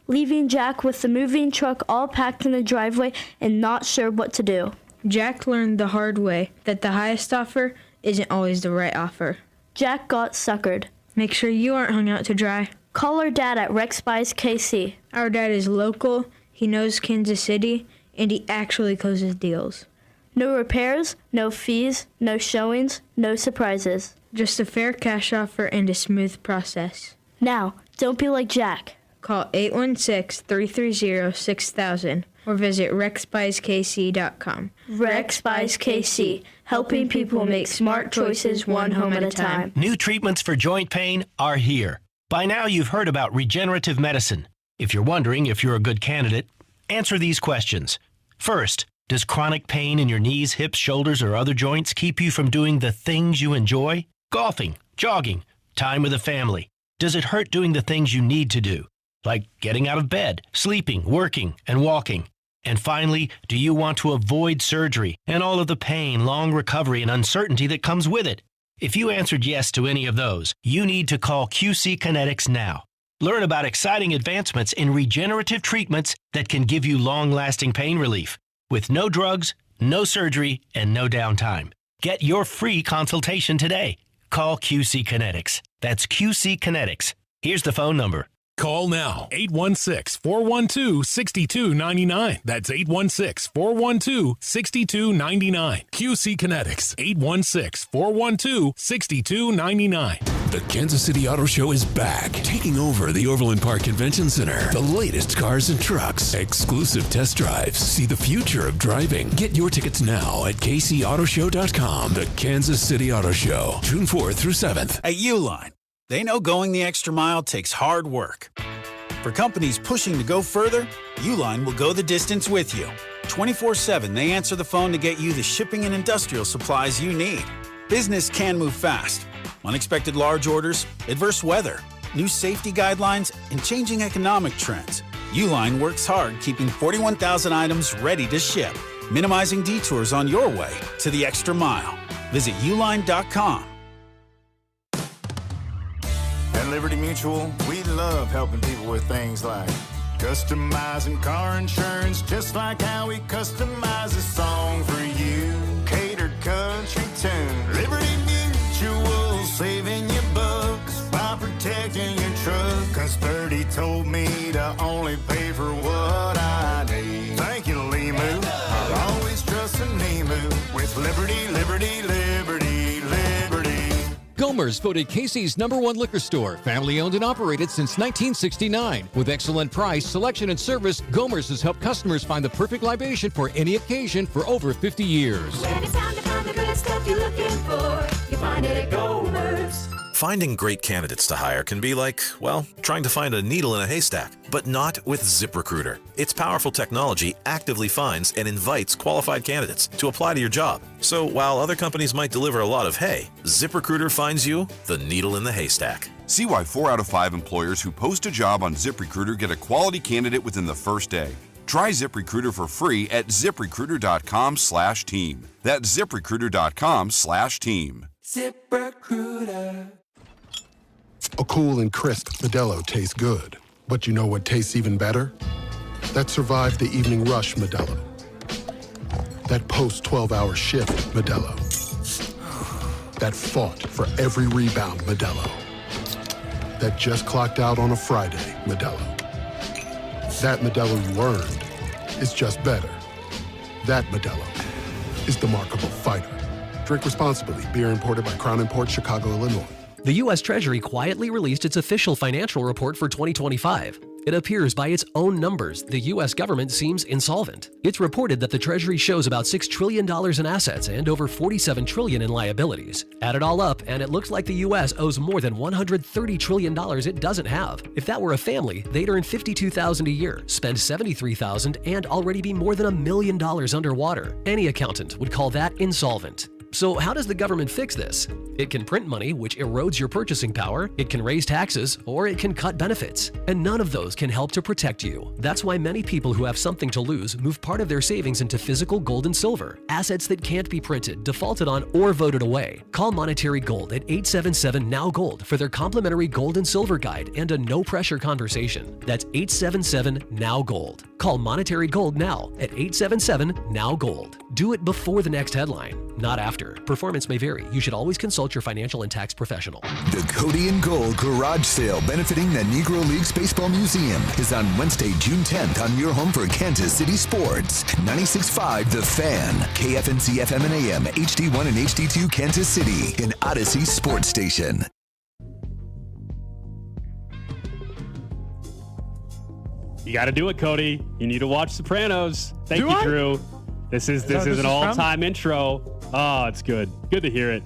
leaving Jack with the moving truck all packed in the driveway and not sure what to do. Jack learned the hard way that the highest offer isn't always the right offer. Jack got suckered. Make sure you aren't hung out to dry. Call our dad at Rex Buys KC. Our dad is local, he knows Kansas City, and he actually closes deals. No repairs, no fees, no showings, no surprises. Just a fair cash offer and a smooth process. Now, don't be like Jack. Call 816-330-6000 or visit rexbuyskc.com. Rex Buys KC, helping people make smart choices one home at a time. New treatments for joint pain are here. By now you've heard about regenerative medicine. If you're wondering if you're a good candidate, answer these questions. First, does chronic pain in your knees, hips, shoulders, or other joints keep you from doing the things you enjoy? Golfing, jogging, time with the family. Does it hurt doing the things you need to do? Like getting out of bed, sleeping, working, and walking. And finally, do you want to avoid surgery and all of the pain, long recovery, and uncertainty that comes with it? If you answered yes to any of those, you need to call QC Kinetics now. Learn about exciting advancements in regenerative treatments that can give you long-lasting pain relief with no drugs, no surgery, and no downtime. Get your free consultation today. Call QC Kinetics. That's QC Kinetics. Here's the phone number. Call now, 816-412-6299. That's 816-412-6299. QC Kinetics, 816-412-6299. The Kansas City Auto Show is back, taking over the Overland Park Convention Center. The latest cars and trucks, exclusive test drives, see the future of driving. Get your tickets now at kcautoshow.com. The Kansas City Auto Show, June 4th through 7th. At Uline, they know going the extra mile takes hard work. For companies pushing to go further, Uline will go the distance with you. 24/7, they answer the phone to get you the shipping and industrial supplies you need. Business can move fast. Unexpected large orders, adverse weather, new safety guidelines, and changing economic trends. Uline works hard keeping 41,000 items ready to ship, minimizing detours on your way to the extra mile. Visit uline.com. At Liberty Mutual, we love helping people with things like customizing car insurance, just like how we customize a song for you. Catered country tune. Liberty Mutual, saving you bucks by protecting your truck. Cause 30 told me to only pay for what I need. Thank you, Limu. Always trusting Limu with Liberty, Liberty, Liberty, Liberty. Gomer's voted Casey's #1 liquor store, family owned and operated since 1969. With excellent price, selection, and service, Gomer's has helped customers find the perfect libation for any occasion for over 50 years. When it's time to find the good stuff you're looking for, you find it at Gomer's. Finding great candidates to hire can be like, well, trying to find a needle in a haystack, but not with ZipRecruiter. Its powerful technology actively finds and invites qualified candidates to apply to your job. So while other companies might deliver a lot of hay, ZipRecruiter finds you the needle in the haystack. See why 4 out of 5 employers who post a job on ZipRecruiter get a quality candidate within the first day. Try ZipRecruiter for free at ZipRecruiter.com/team. That's ZipRecruiter.com/team. ZipRecruiter. A cool and crisp Modelo tastes good. But you know what tastes even better? That survived the evening rush Modelo. That post-12-hour shift Modelo. That fought for every rebound Modelo. That just clocked out on a Friday Modelo. That Modelo you earned is just better. That Modelo is the markable fighter. Drink responsibly. Beer imported by Crown Imports, Chicago, Illinois. The U.S. Treasury quietly released its official financial report for 2025. It appears by its own numbers, the U.S. government seems insolvent. It's reported that the Treasury shows about $6 trillion in assets and over $47 trillion in liabilities. Add it all up, and it looks like the U.S. owes more than $130 trillion it doesn't have. If that were a family, they'd earn $52,000 a year, spend $73,000, and already be more than $1 million underwater. Any accountant would call that insolvent. So how does the government fix this? It can print money, which erodes your purchasing power, it can raise taxes, or it can cut benefits. And none of those can help to protect you. That's why many people who have something to lose move part of their savings into physical gold and silver, assets that can't be printed, defaulted on, or voted away. Call Monetary Gold at 877-NOW-GOLD for their complimentary gold and silver guide and a no-pressure conversation. That's 877-NOW-GOLD. Call Monetary Gold now at 877-NOW-GOLD. Do it before the next headline. not after. Performance may vary. You should always consult your financial and tax professional. The Cody and Gold Garage Sale benefiting the Negro Leagues Baseball Museum is on Wednesday, June 10th on your home for Kansas City sports. 96.5 The Fan, KFNC FM and AM, HD1 and HD2 Kansas City, an Odyssey sports station. You got to do it, Cody. You need to watch Sopranos. Thank you, Drew. This is an all-time intro. Oh, it's good. Good to hear it.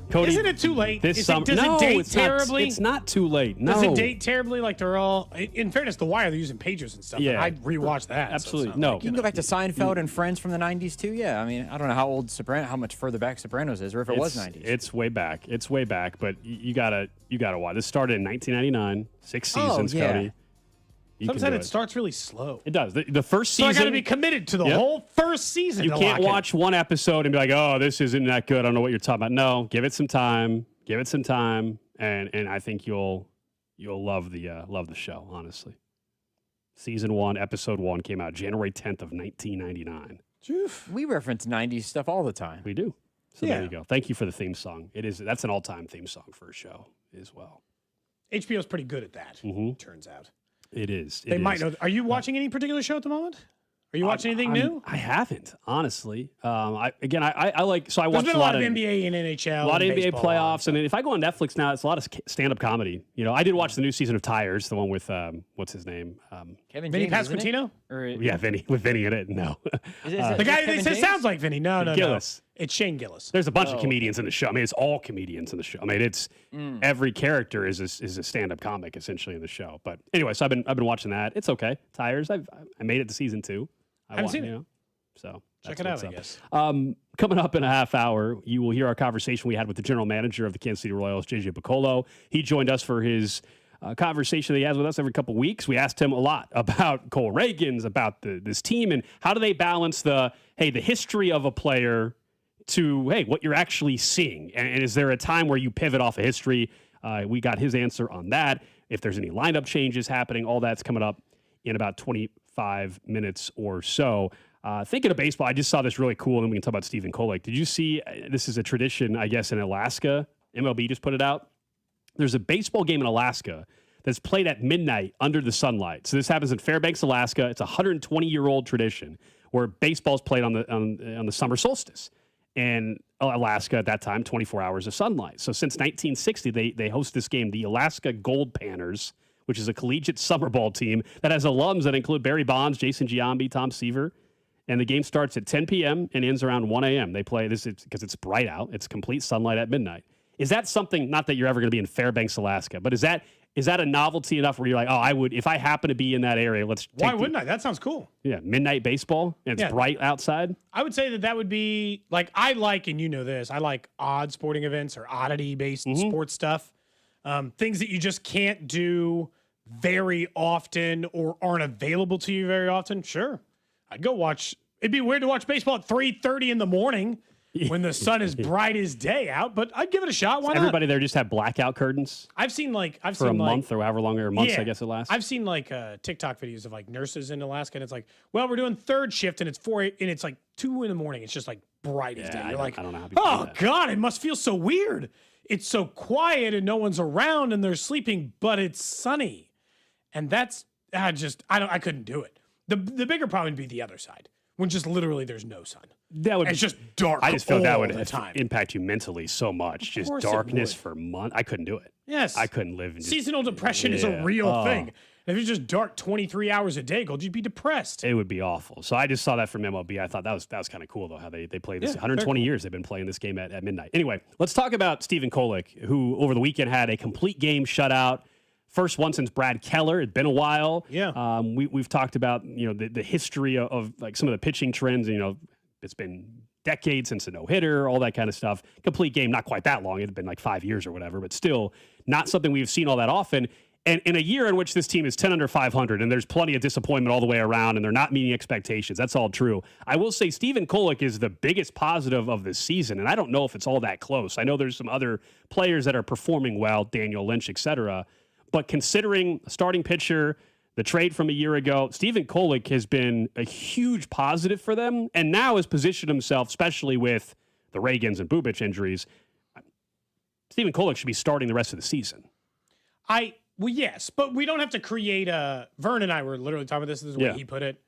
Cody, isn't it too late? Does it date terribly? It's not too late. No. Does it date terribly? Like they're all, in fairness, The Wire, they're using pagers and stuff. Yeah. I'd rewatch that. Absolutely. So No. You can go back to Seinfeld and Friends from the 90s, too. Yeah, I mean, I don't know how much further back Sopranos is, or if it was 90s. It's way back. It's way back, but you gotta watch. This started in 1999, 6 seasons, Cody. Some said it starts really slow. It does. The first season. So I got to be committed to the whole first season. You can't watch one episode and be like, "Oh, this isn't that good. I don't know what you're talking about." No, give it some time. Give it some time, and I think you'll love the show. Honestly, season 1, episode 1 came out January 10th of 1999. We reference 90s stuff all the time. We do. So there you go. Thank you for the theme song. That's an all-time theme song for a show as well. HBO's pretty good at that. Turns out. It is. They might know. Are you watching any particular show at the moment? Are you watching anything new? I haven't, honestly. I like. So I There's watched been a lot of NBA and NHL. A lot of NBA baseball playoffs, and if I go on Netflix now, it's a lot of stand-up comedy. You know, I did watch the new season of Tires, the one with what's his name? Kevin Vinny James, Pasquantino? Yeah, Vinny with Vinny in it. No, the guy they said sounds like Vinny. No, Gillis. It's Shane Gillis. There's a bunch of comedians in the show. I mean, it's all comedians in the show. I mean, it's every character is a stand-up comic essentially in the show. But anyway, so I've been watching that. It's okay. Tires. I made it to season 2. I haven't seen it. So check it out, I guess. Coming up in a half hour, you will hear our conversation we had with the general manager of the Kansas City Royals, JJ Picollo. He joined us for his conversation that he has with us every couple weeks. We asked him a lot about Cole Reagans, about this team, and how do they balance the history of a player to, what you're actually seeing. And is there a time where you pivot off of history? We got his answer on that. If there's any lineup changes happening, all that's coming up in about 25 minutes or so. Thinking of baseball, I just saw this really cool, and then we can talk about Stephen Kolek. Did you see, this is a tradition, I guess, in Alaska. MLB just put it out. There's a baseball game in Alaska that's played at midnight under the sunlight. So this happens in Fairbanks, Alaska. It's a 120-year-old tradition where baseball's played on the summer solstice. And Alaska at that time, 24 hours of sunlight. So since 1960, they host this game, the Alaska Gold Panners, which is a collegiate summer ball team that has alums that include Barry Bonds, Jason Giambi, Tom Seaver. And the game starts at 10 p.m. and ends around 1 a.m. They play this because it's bright out. It's complete sunlight at midnight. Is that something, not that you're ever going to be in Fairbanks, Alaska, but is that a novelty enough where you're like, oh, I would, if I happen to be in that area, Why wouldn't I? That sounds cool. Yeah, midnight baseball, and it's bright outside. I would say that would be, and you know this, I like odd sporting events or oddity-based sports stuff. Things that you just can't do very often or aren't available to you very often. Sure. I'd go watch. It'd be weird to watch baseball at 3:30 in the morning when the sun is bright as day out, but I'd give it a shot. Why not? Everybody there just have blackout curtains. I've seen for a month or however long, or months, I guess it lasts. I've seen TikTok videos of nurses in Alaska, and it's like, well, we're doing third shift, and it's 4 and it's 2 in the morning. It's just bright as day. You're I don't know how people do that. God, it must feel so weird. It's so quiet and no one's around and they're sleeping, but it's sunny, and that's I couldn't do it. The bigger problem would be the other side, when just literally there's no sun. It's just dark. I just feel that would time. impact you mentally so much. Just darkness for months. I couldn't do it. Yes. I couldn't live. Seasonal depression is a real thing. If it's just dark 23 hours a day, you'd be depressed. It would be awful. So I just saw that from MLB. I thought that was kind of cool, though, how they play this. 120 years they've been playing this game at midnight. Anyway, let's talk about Stephen Kolek, who over the weekend had a complete game shutout. First one since Brad Keller. It'd been a while. Yeah. We've talked about the history of some of the pitching trends. It's been decades since a no-hitter, all that kind of stuff. Complete game, not quite that long. It had been 5 years or whatever, but still not something we've seen all that often. And in a year in which this team is 10 under 500, and there's plenty of disappointment all the way around, and they're not meeting expectations. That's all true. I will say Stephen Kolek is the biggest positive of this season, and I don't know if it's all that close. I know there's some other players that are performing well, Daniel Lynch, et cetera. But considering starting pitcher, the trade from a year ago, Stephen Kolek has been a huge positive for them, and now has positioned himself, especially with the Reagans and Bubic injuries, Stephen Kolek should be starting the rest of the season. Well, yes, but we don't have to create a. Vern and I were literally talking about this. This is the way he put it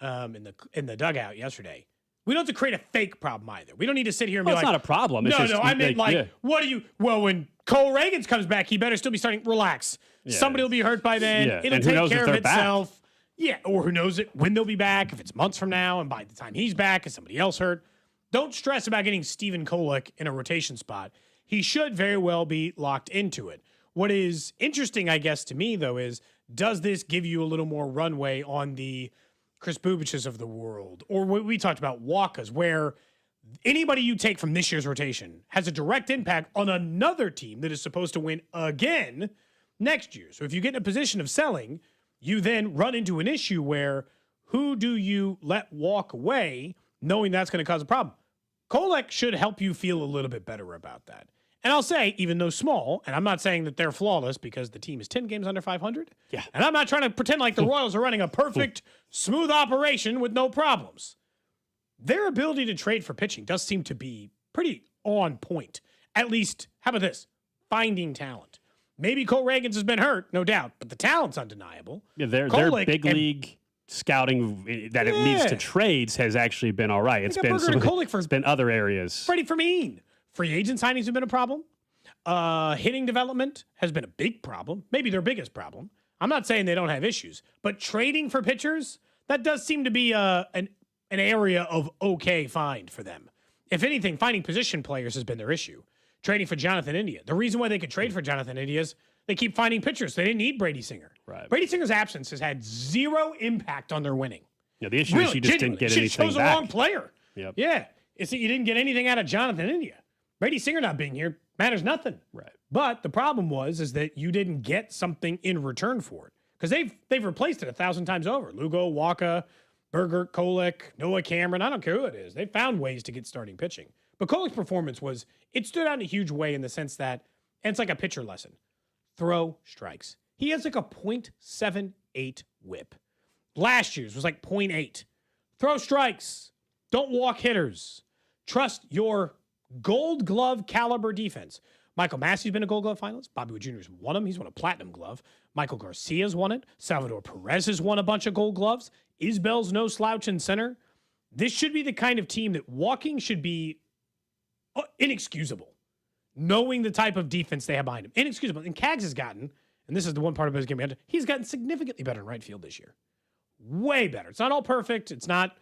in the dugout yesterday. We don't have to create a fake problem either. We don't need to sit here and be like, it's not a problem. It's just, I meant what do you? Well, when Cole Reagans comes back, he better still be starting. Relax. Yeah. Somebody will be hurt by then. Yeah. It'll And who take knows care if of they're back. itself. Yeah, or who knows when they'll be back? If it's months from now, and by the time he's back, is somebody else hurt? Don't stress about getting Stephen Kolek in a rotation spot. He should very well be locked into it. What is interesting, I guess, to me, though, is does this give you a little more runway on the Chris Bubiches of the world? Or what we talked about, Wakas, where anybody you take from this year's rotation has a direct impact on another team that is supposed to win again next year. So if you get in a position of selling, you then run into an issue where who do you let walk away knowing that's going to cause a problem? Kolek should help you feel a little bit better about that. And I'll say, even though small, and I'm not saying that they're flawless because the team is 10 games under 500. Yeah. And I'm not trying to pretend like the Royals are running a perfect, smooth operation with no problems. Their ability to trade for pitching does seem to be pretty on point. At least, how about this? Finding talent. Maybe Cole Reagans has been hurt, no doubt, but the talent's undeniable. Yeah, their big league scouting that it leads to trades has actually been all right. It's been other areas. Freddie Fermin. Free agent signings have been a problem. Hitting development has been a big problem. Maybe their biggest problem. I'm not saying they don't have issues, but trading for pitchers, that does seem to be an area of okay find for them. If anything, finding position players has been their issue. Trading for Jonathan India. The reason why they could trade for Jonathan India is they keep finding pitchers. They didn't need Brady Singer. Right. Brady Singer's absence has had zero impact on their winning. Yeah, the issue is you just didn't get anything shows back. a wrong player. Yep. Yeah. It's that you didn't get anything out of Jonathan India. Brady Singer not being here matters nothing. Right. But the problem is that you didn't get something in return for it. Because they've replaced it 1,000 times over. Lugo, Waka, Berger, Kolek, Noah Cameron. I don't care who it is. They found ways to get starting pitching. But Kolek's performance it stood out in a huge way in the sense that, and it's like a pitcher lesson, throw strikes. He has like a .78 whip. Last year's was like .8. Throw strikes. Don't walk hitters. Trust your Gold Glove caliber defense. Michael Massey's been a Gold Glove finalist. Bobby Wood Jr.'s won them. He's won a Platinum Glove. Michael Garcia's won it. Salvador Perez has won a bunch of Gold Gloves. Isbell's no slouch in center. This should be the kind of team that walking should be inexcusable, knowing the type of defense they have behind him. Inexcusable. And Cags has gotten, and this is the one part of his game, he's gotten significantly better in right field this year. Way better. It's not all perfect. It's not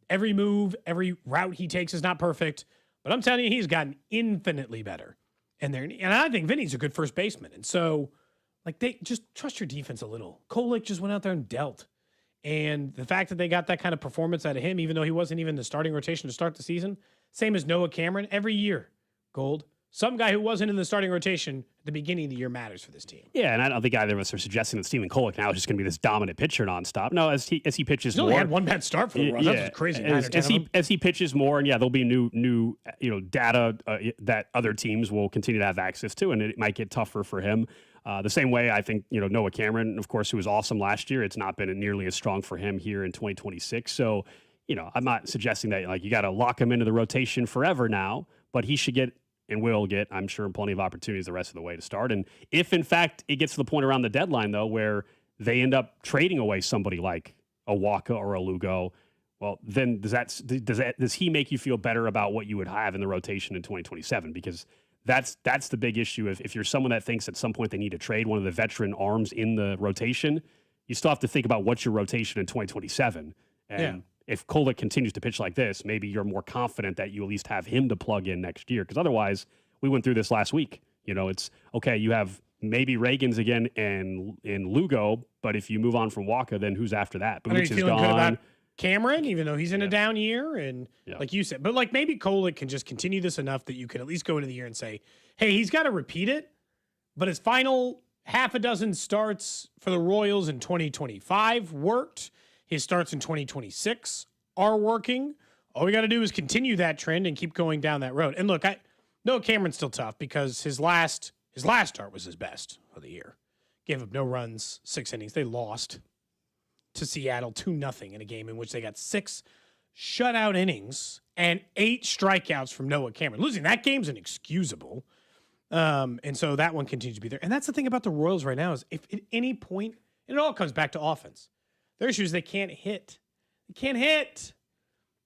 every move, every route he takes is not perfect. But I'm telling you, he's gotten infinitely better. And I think Vinny's a good first baseman. And so, they just trust your defense a little. Kolek just went out there and dealt. And the fact that they got that kind of performance out of him, even though he wasn't even in the starting rotation to start the season, same as Noah Cameron, every year, Gold. Some guy who wasn't in the starting rotation at the beginning of the year matters for this team. Yeah, and I don't think either of us are suggesting that Stephen Kolek now is just going to be this dominant pitcher nonstop. No, as he pitches He's more, only had one bad start for the Royals. That's crazy. As he pitches more, and there'll be new data that other teams will continue to have access to, and it might get tougher for him. The same way I think Noah Cameron, of course, who was awesome last year, it's not been nearly as strong for him here in 2026. So I'm not suggesting that you got to lock him into the rotation forever now, but he should get. And will get, I'm sure, plenty of opportunities the rest of the way to start. And if, in fact, it gets to the point around the deadline, though, where they end up trading away somebody like a Waka or a Lugo, well, then does he make you feel better about what you would have in the rotation in 2027? Because that's the big issue. If you're someone that thinks at some point they need to trade one of the veteran arms in the rotation, you still have to think about what's your rotation in 2027. And if Kolek continues to pitch like this, maybe you're more confident that you at least have him to plug in next year. Because otherwise, we went through this last week. It's okay. You have maybe Reagans again and Lugo, but if you move on from Waka, then who's after that? Are you feeling good about Cameron, even though he's in a down year? And like you said, but maybe Kolek can just continue this enough that you can at least go into the year and say, hey, he's got to repeat it. But his final half a dozen starts for the Royals in 2025 worked. His starts in 2026 are working. All we got to do is continue that trend and keep going down that road. And look, Noah Cameron's still tough because his last start was his best of the year. Gave up no runs, 6 innings. They lost to Seattle 2-0 in a game in which they got 6 shutout innings and 8 strikeouts from Noah Cameron. Losing that game's inexcusable. And so that one continues to be there. And that's the thing about the Royals right now is if at any point, and it all comes back to offense. Their issue is they can't hit. They can't hit.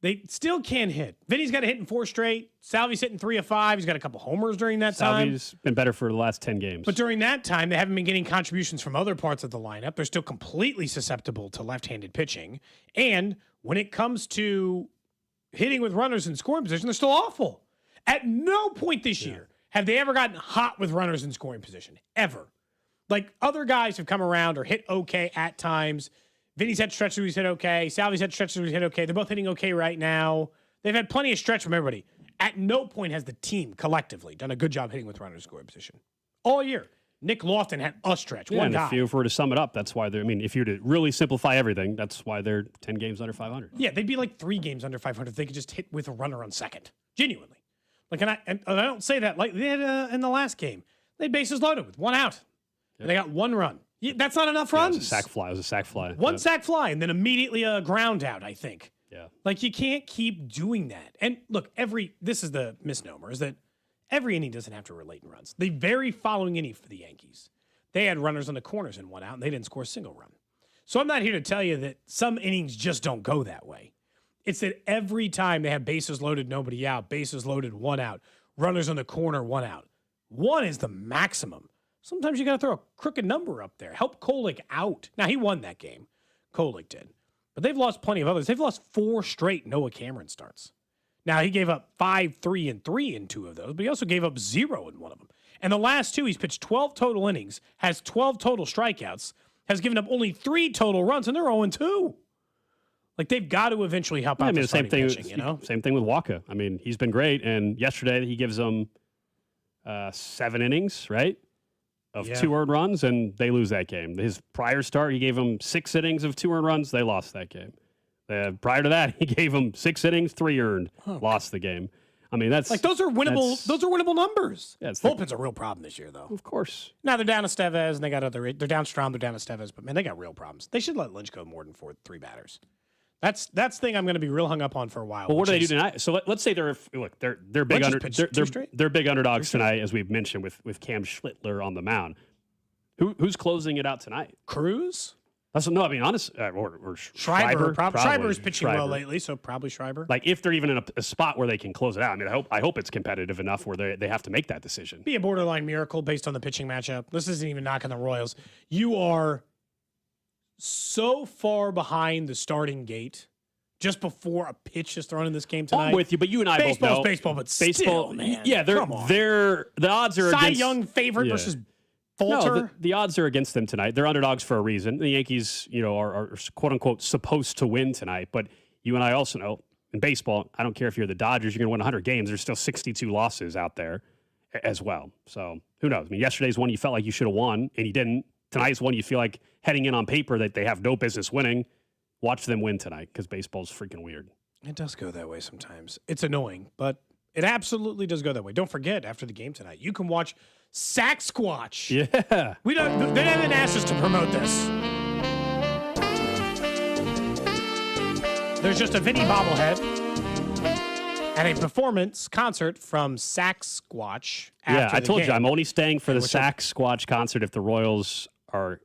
They still can't hit. Vinny's got a hit in 4 straight. Salvi's hitting 3 of 5. He's got a couple homers during that time. Salvi's been better for the last 10 games. But during that time, they haven't been getting contributions from other parts of the lineup. They're still completely susceptible to left-handed pitching. And when it comes to hitting with runners in scoring position, they're still awful. At no point this year have they ever gotten hot with runners in scoring position. Ever. Like, other guys have come around or hit okay at times. Vinny's had stretches where he's hit okay. Salvi's had stretches where he's hit okay. They're both hitting okay right now. They've had plenty of stretch from everybody. At no point has the team collectively done a good job hitting with runners in scoring position. All year. Nick Lofton had a stretch. Yeah, one and guy. if you were to sum it up, that's why they're, I mean, if you were to really simplify everything, that's why they're 10 games under 500. Yeah, they'd be like 3 games under 500 if they could just hit with a runner on second. Genuinely. Like, and I don't say that. Like, they had in the last game. They had bases loaded with 1 out. And they got 1 run. Yeah, that's not enough runs. It was a sac fly. It was a sac fly. 1 sac fly, and then immediately a ground out, I think. Yeah. Like, you can't keep doing that. And look, this is the misnomer, is that every inning doesn't have to relate in runs. The very following inning for the Yankees, they had runners on the corners in 1 out, and they didn't score a single run. So I'm not here to tell you that some innings just don't go that way. It's that every time they have bases loaded, nobody out, bases loaded, 1 out, runners on the corner, 1 out. 1 is the maximum. Sometimes you got to throw a crooked number up there. Help Kolek out. Now, he won that game. Kolek did. But they've lost plenty of others. They've lost 4 straight Noah Cameron starts. Now, he gave up 5, 3, and 3 in 2 of those, but he also gave up 0 in 1 of them. And the last 2, he's pitched 12 total innings, has 12 total strikeouts, has given up only 3 total runs, and they're 0-2. Like, they've got to eventually help out the same thing. pitching, you know? Same thing with Waka. I mean, he's been great, and yesterday he gives them 7 innings, right? Of 2 earned runs, and they lose that game. His prior start, he gave them 6 innings of 2 earned runs. They lost that game. Prior to that, he gave them 6 innings, 3 earned, lost the game. I mean, that's like those are winnable. Those are winnable numbers. Yeah, bullpen's a real problem this year, though. Of course. Now they're down to Estevez, and they got other. They're down Strom, they're down to Estevez, but man, they got real problems. They should let Lynch go more than 3 batters. That's the thing I'm going to be real hung up on for a while. Well, what do they do tonight? So let's say they're big they're big underdogs tonight, as we've mentioned with Cam Schlittler on the mound. Who's closing it out tonight? Cruz? No, I mean, honest, or Schreiber. Probably Schreiber's pitching Schreiber. well lately, so probably Schreiber. Like, if they're even in a spot where they can close it out. I mean, I hope it's competitive enough where they have to make that decision. Be a borderline miracle based on the pitching matchup. This isn't even knocking the Royals. You are so far behind the starting gate just before a pitch is thrown in this game tonight. I'm with you, but you and I both know. Baseball, but still, man. Yeah, the odds are Cy against Young favorite versus Falter. No, the odds are against them tonight. They're underdogs for a reason. The Yankees, are quote unquote supposed to win tonight. But you and I also know in baseball, I don't care if you're the Dodgers, you're going to win 100 games. There's still 62 losses out there as well. So who knows? I mean, yesterday's one you felt like you should have won, and you didn't. Tonight's one you feel like heading in on paper that they have no business winning. Watch them win tonight because baseball's freaking weird. It does go that way sometimes. It's annoying, but it absolutely does go that way. Don't forget, after the game tonight, you can watch Sack Squatch. Yeah. They haven't asked us to promote this. There's just a Vinny bobblehead and a performance concert from Sack Squatch. Yeah, I told game. you, I'm only staying for the Sack Squatch concert if the Royals are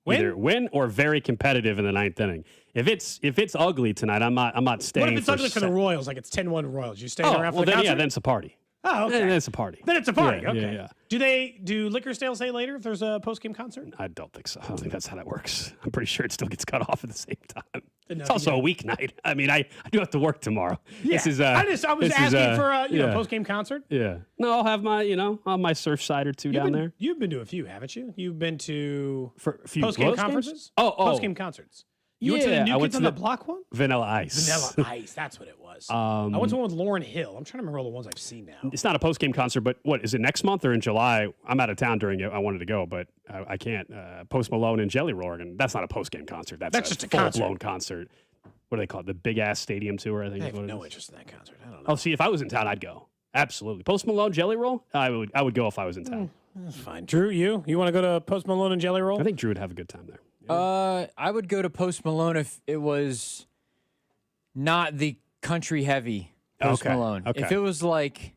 either win or very competitive in the 9th inning. If it's ugly tonight, I'm not staying. What if it's ugly for the Royals? Like it's 10-1 Royals. You staying around for the then, concert? Yeah, then it's a party. Oh, okay. Then it's a party. Then it's a party. Yeah, okay. yeah. Do liquor sales say later if there's a post-game concert? I don't think so. I don't think that's how that works. I'm pretty sure it still gets cut off at the same time. No, it's also a weeknight. I mean, I do have to work tomorrow. Yeah. This is, I was asking for a post-game concert. Yeah. No, I'll have my, I'll my surf side or two down there. You've been to a few, haven't you? You've been to for a few post-game conferences? Oh. Post-game concerts. You went to the New Kids on the Block one? Vanilla Ice. Vanilla Ice, that's what it was. I went to one with Lauryn Hill. I'm trying to remember all the ones I've seen now. It's not a post-game concert, but what, is it next month or in July? I'm out of town during it. I wanted to go, but I can't. Post Malone and Jelly Roll, and that's not a post-game concert. That's just a full-blown concert. What do they call it? The big-ass stadium tour, I think. I is have what no it is. interest in that concert. I don't know. Oh, see, if I was in town, I'd go. Absolutely. Post Malone, Jelly Roll? I would go if I was in town. That's fine. Drew, you want to go to Post Malone and Jelly Roll? I think Drew would have a good time there. I would go to Post Malone if it was not the country heavy Post Malone. Okay. If it was like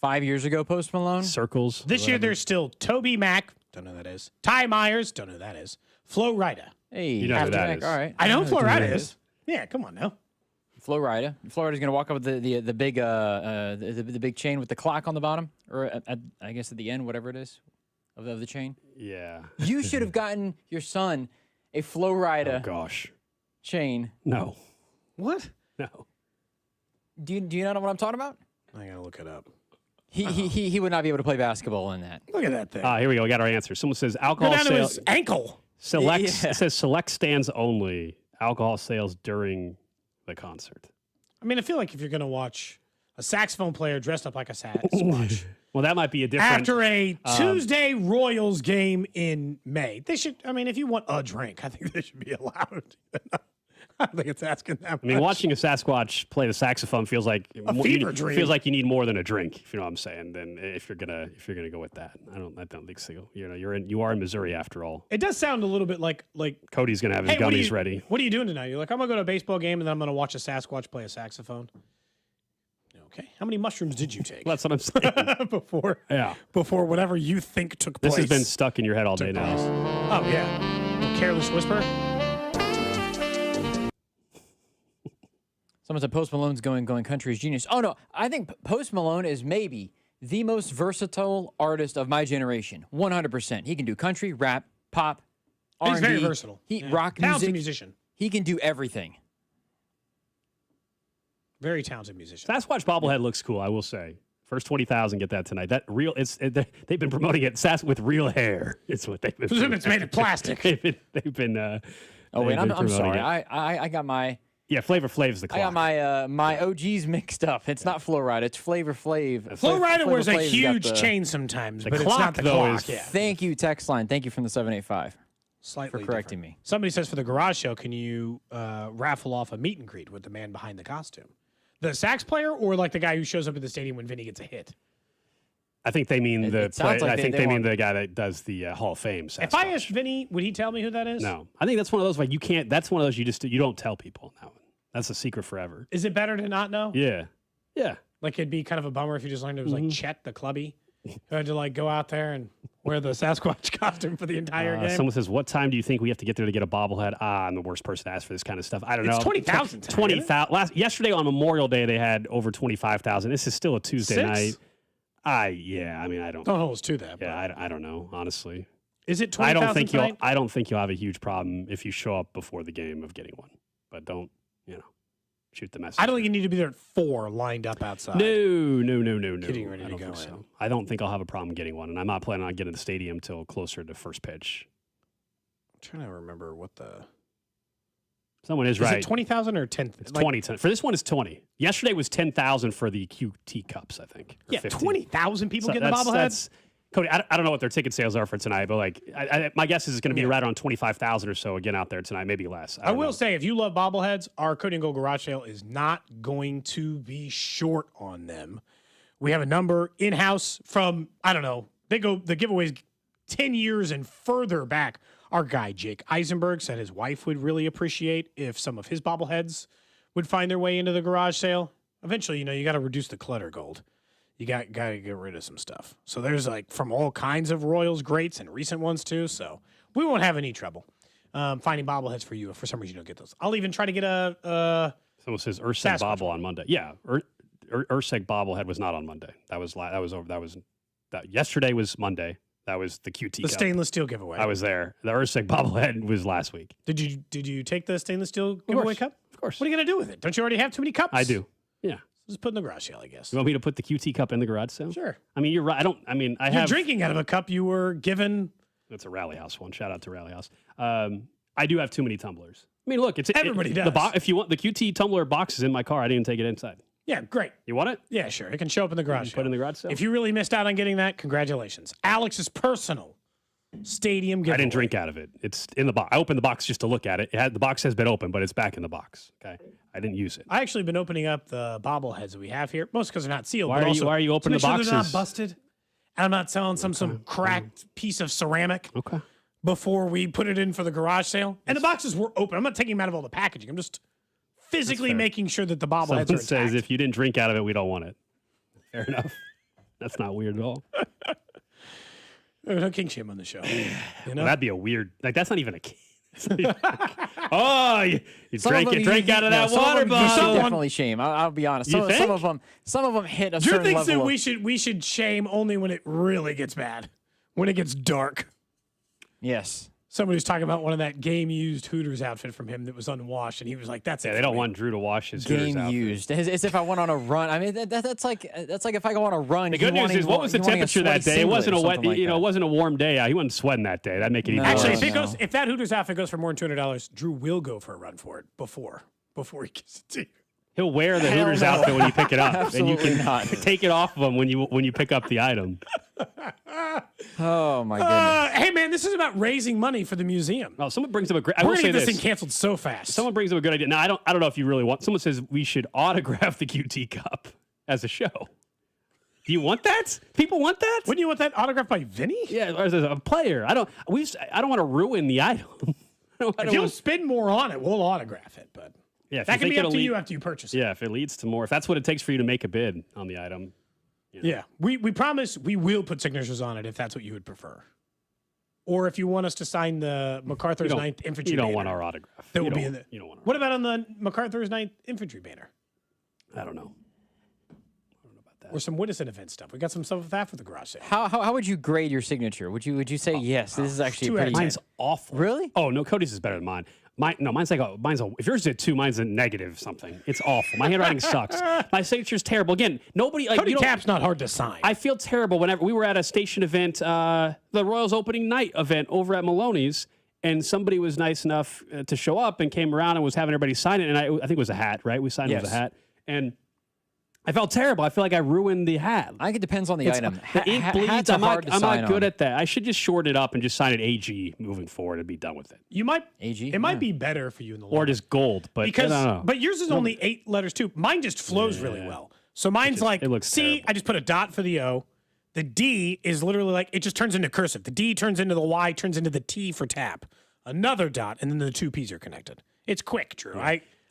5 years ago, Post Malone. Circles. This year, there's still Toby Mac. Don't know who that is. Ty Myers. Don't know who that is. Flo Rida. Hey, You know who that is. All right. I know who Flo who Rida that is. Yeah, come on now. Flo Rida. Flo Rida's going to walk up with the big chain with the clock on the bottom, or I guess at the end, whatever it is, of the chain. Yeah. You should have gotten your son a Flo Rida. Oh gosh. Chain. No. What? No. Do you not know what I'm talking about? I gotta look it up. He would not be able to play basketball in that. Look at that thing. Here we go. We got our answer. Someone says Go alcohol down to sales. his ankle. Select. Yeah. It says select stands only. Alcohol sales during the concert. I mean, I feel like if you're gonna watch a saxophone player dressed up like a Sasquatch Well, that might be a different. after a Tuesday Royals game in May, they should. I mean, if you want a drink, I think they should be allowed. I don't think it's asking that much. I mean, watching a Sasquatch play the saxophone feels like fever dream. Feels like you need more than a drink, if you know what I'm saying. Then if you're gonna go with that, I don't think so. You know, you are in Missouri after all. It does sound a little bit like Cody's gonna have his hey, gummies ready. What are you doing tonight? You're like, I'm gonna go to a baseball game and then I'm gonna watch a Sasquatch play a saxophone. Okay. How many mushrooms did you take? That's what I'm saying. Before whatever you think took place. This has been stuck in your head all day now. Oh yeah. Careless whisper. Someone said Post Malone's going country is genius. Oh no, I think Post Malone is maybe the most versatile artist of my generation. 100%. He can do country, rap, pop, R&B. He's very versatile. Rock Talented music. musician. He can do everything. Very talented musician. Sasquatch bobblehead looks cool, I will say. First 20,000 get that tonight. That real, they've been promoting it with real hair. It's what they've been. It's made of plastic. they've been. Oh wait, I'm sorry. It. I got my. Yeah, Flavor Flav's the clock. I got my OGs mixed up. It's not Flo Rida. It's Flavor Flav. Flo Rida wears a huge chain sometimes, but it's not the clock. Yeah. Thank you, text line. Thank you from the 785. Slightly for correcting me. Somebody says for the garage show, can you raffle off a meet and greet with the man behind the costume? The sax player or like the guy who shows up at the stadium when Vinny gets a hit? I think they mean I think they mean the guy that does the Hall of Fame. Sasquatch. If I asked Vinny, would he tell me who that is? No. I think that's one of those, like, you can't, that's one of those you don't tell people that one. That's a secret forever. Is it better to not know? Yeah. Yeah. Like, it'd be kind of a bummer if you just learned it was like Chet the clubby who had to like go out there and wear the Sasquatch costume for the entire game. Someone says, what time do you think we have to get there to get a bobblehead? I'm the worst person to ask for this kind of stuff. I don't know. It's 20,000. 20,000. Yesterday on Memorial Day, they had over 25,000. This is still a Tuesday night. I mean, I don't. Don't hold us to that. Yeah, I don't know, honestly. Is it 20,000 I don't think you'll have a huge problem if you show up before the game of getting one. But don't, shoot the message. I don't think you need to be there at 4 lined up outside. No. Getting ready to go in. So. I don't think I'll have a problem getting one, and I'm not planning on getting to the stadium till closer to first pitch. I'm trying to remember what the. Someone is right. Is it 20,000 or 10? It's 20. For this one, it's 20. Yesterday was 10,000 for the QT Cups, I think. Yeah, 20,000 people getting the bobbleheads. That's Cody. I don't know what their ticket sales are for tonight, but like, my guess is it's going to be right around 25,000 or so again out there tonight, maybe less. I will say, if you love bobbleheads, our Cody and Gold garage sale is not going to be short on them. We have a number in house from the giveaways 10 years and further back. Our guy Jake Eisenberg said his wife would really appreciate if some of his bobbleheads would find their way into the garage sale. Eventually, you got to reduce the clutter, Gold. You got to get rid of some stuff. So there's like from all kinds of Royals greats and recent ones too. So we won't have any trouble finding bobbleheads for you if for some reason you don't get those. I'll even try to get a. Someone says Urseg bobble on Monday. Yeah, Urseg bobblehead was not on Monday. Yesterday was Monday. That was the QT. The stainless steel giveaway. I was there. The Urseg bobblehead was last week. Did you take the stainless steel giveaway cup? Of course. What are you gonna do with it? Don't you already have too many cups? I do. Yeah. Just put in the garage sale, I guess. You want me to put the QT cup in the garage sale? Sure. I mean, you're right. You're drinking out of a cup you were given. That's a Rally House one. Shout out to Rally House. I do have too many tumblers. I mean, look, Everybody does. If you want the QT tumbler box is in my car, I didn't take it inside. Yeah, great. You want it? Yeah, sure. It can show up in the garage sale. Put it in the garage sale. If you really missed out on getting that, congratulations. Alex's personal stadium giveaway. I didn't drink out of it. It's in the box. I opened the box just to look at it. The box has been open, but it's back in the box. Okay, I didn't use it. I actually been opening up the bobbleheads that we have here, most because they're not sealed. Why are you opening the boxes? They're not busted, and I'm not selling some cracked piece of ceramic. Okay. Before we put it in for the garage sale, and the boxes were open. I'm not taking them out of all the packaging. I'm just physically making sure that the bobbleheads are Someone intact. says if you didn't drink out of it, we don't want it. Fair enough. That's not weird at all. No king shame on the show. You know? Well, that'd be a weird. Like that's not even a king. Oh, you drank out of that water bottle. Definitely shame. I'll be honest. You think? Some of them hit a Drew certain thinks level. that we should shame only when it really gets bad, when it gets dark. Yes. Somebody was talking about one of that game-used Hooters outfit from him that was unwashed, and he was like, "That's it." They don't want Drew to wash his Hooters outfit. Used as if I went on a run. I mean, that's like if I go on a run. The good news is, what was the temperature that day? It wasn't a wet, it wasn't a warm day. He wasn't sweating that day. That'd make it even worse. Actually, if that Hooters outfit goes for more than $200, Drew will go for a run for it before he gets it to you. He'll wear the Hooters outfit when you pick it up, and you can not. take it off of him when you pick up the item. Oh my goodness! Hey man, this is about raising money for the museum. Oh, someone brings up a great. We're gonna get this thing canceled so fast. Someone brings up a good idea. Now I don't know if you really want. Someone says we should autograph the QT Cup as a show. Do you want that? People want that? Wouldn't you want that autographed by Vinny? Yeah, as a player. I don't want to ruin the item. If you'll spend more on it, we'll autograph it. But yeah, that can be up to you after you purchase it. Yeah, if it leads to more, if that's what it takes for you to make a bid on the item. You know. Yeah, we promise we will put signatures on it if that's what you would prefer. Or if you want us to sign the MacArthur's 9th Infantry You don't banner, want our autograph. That would be in the. You don't want. What about on the MacArthur's 9th Infantry banner? I don't know. Or some Widdison event stuff. We got some stuff with that for the garage sale. How would you grade your signature? Would you say yes? This is actually pretty. Mine's awful. Really? Oh no, Cody's is better than mine. Mine's like if yours is a 2, mine's a negative something. It's awful. My handwriting sucks. My signature's terrible. Again, nobody like Cody Cap's not hard to sign. I feel terrible whenever we were at a station event, the Royals opening night event over at Maloney's, and somebody was nice enough to show up and came around and was having everybody sign it, and I think it was a hat, right? We signed it with a hat, and I felt terrible. I feel like I ruined the hat. I think it depends on the item. The ink bleeds. Hats are I'm hard to not sign good on. at that. I should just shorten it up and just sign it AG moving forward and be done with it. You might AG. It might be better for you in the long Or just gold, but because I don't know. but yours is only 8 letters too. Mine just flows really well. So mine's it looks C. terrible. I just put a dot for the O. The D is literally like it just turns into cursive. The D turns into the Y, turns into the T for tap. Another dot, and then the 2 P's are connected. It's quick, Drew.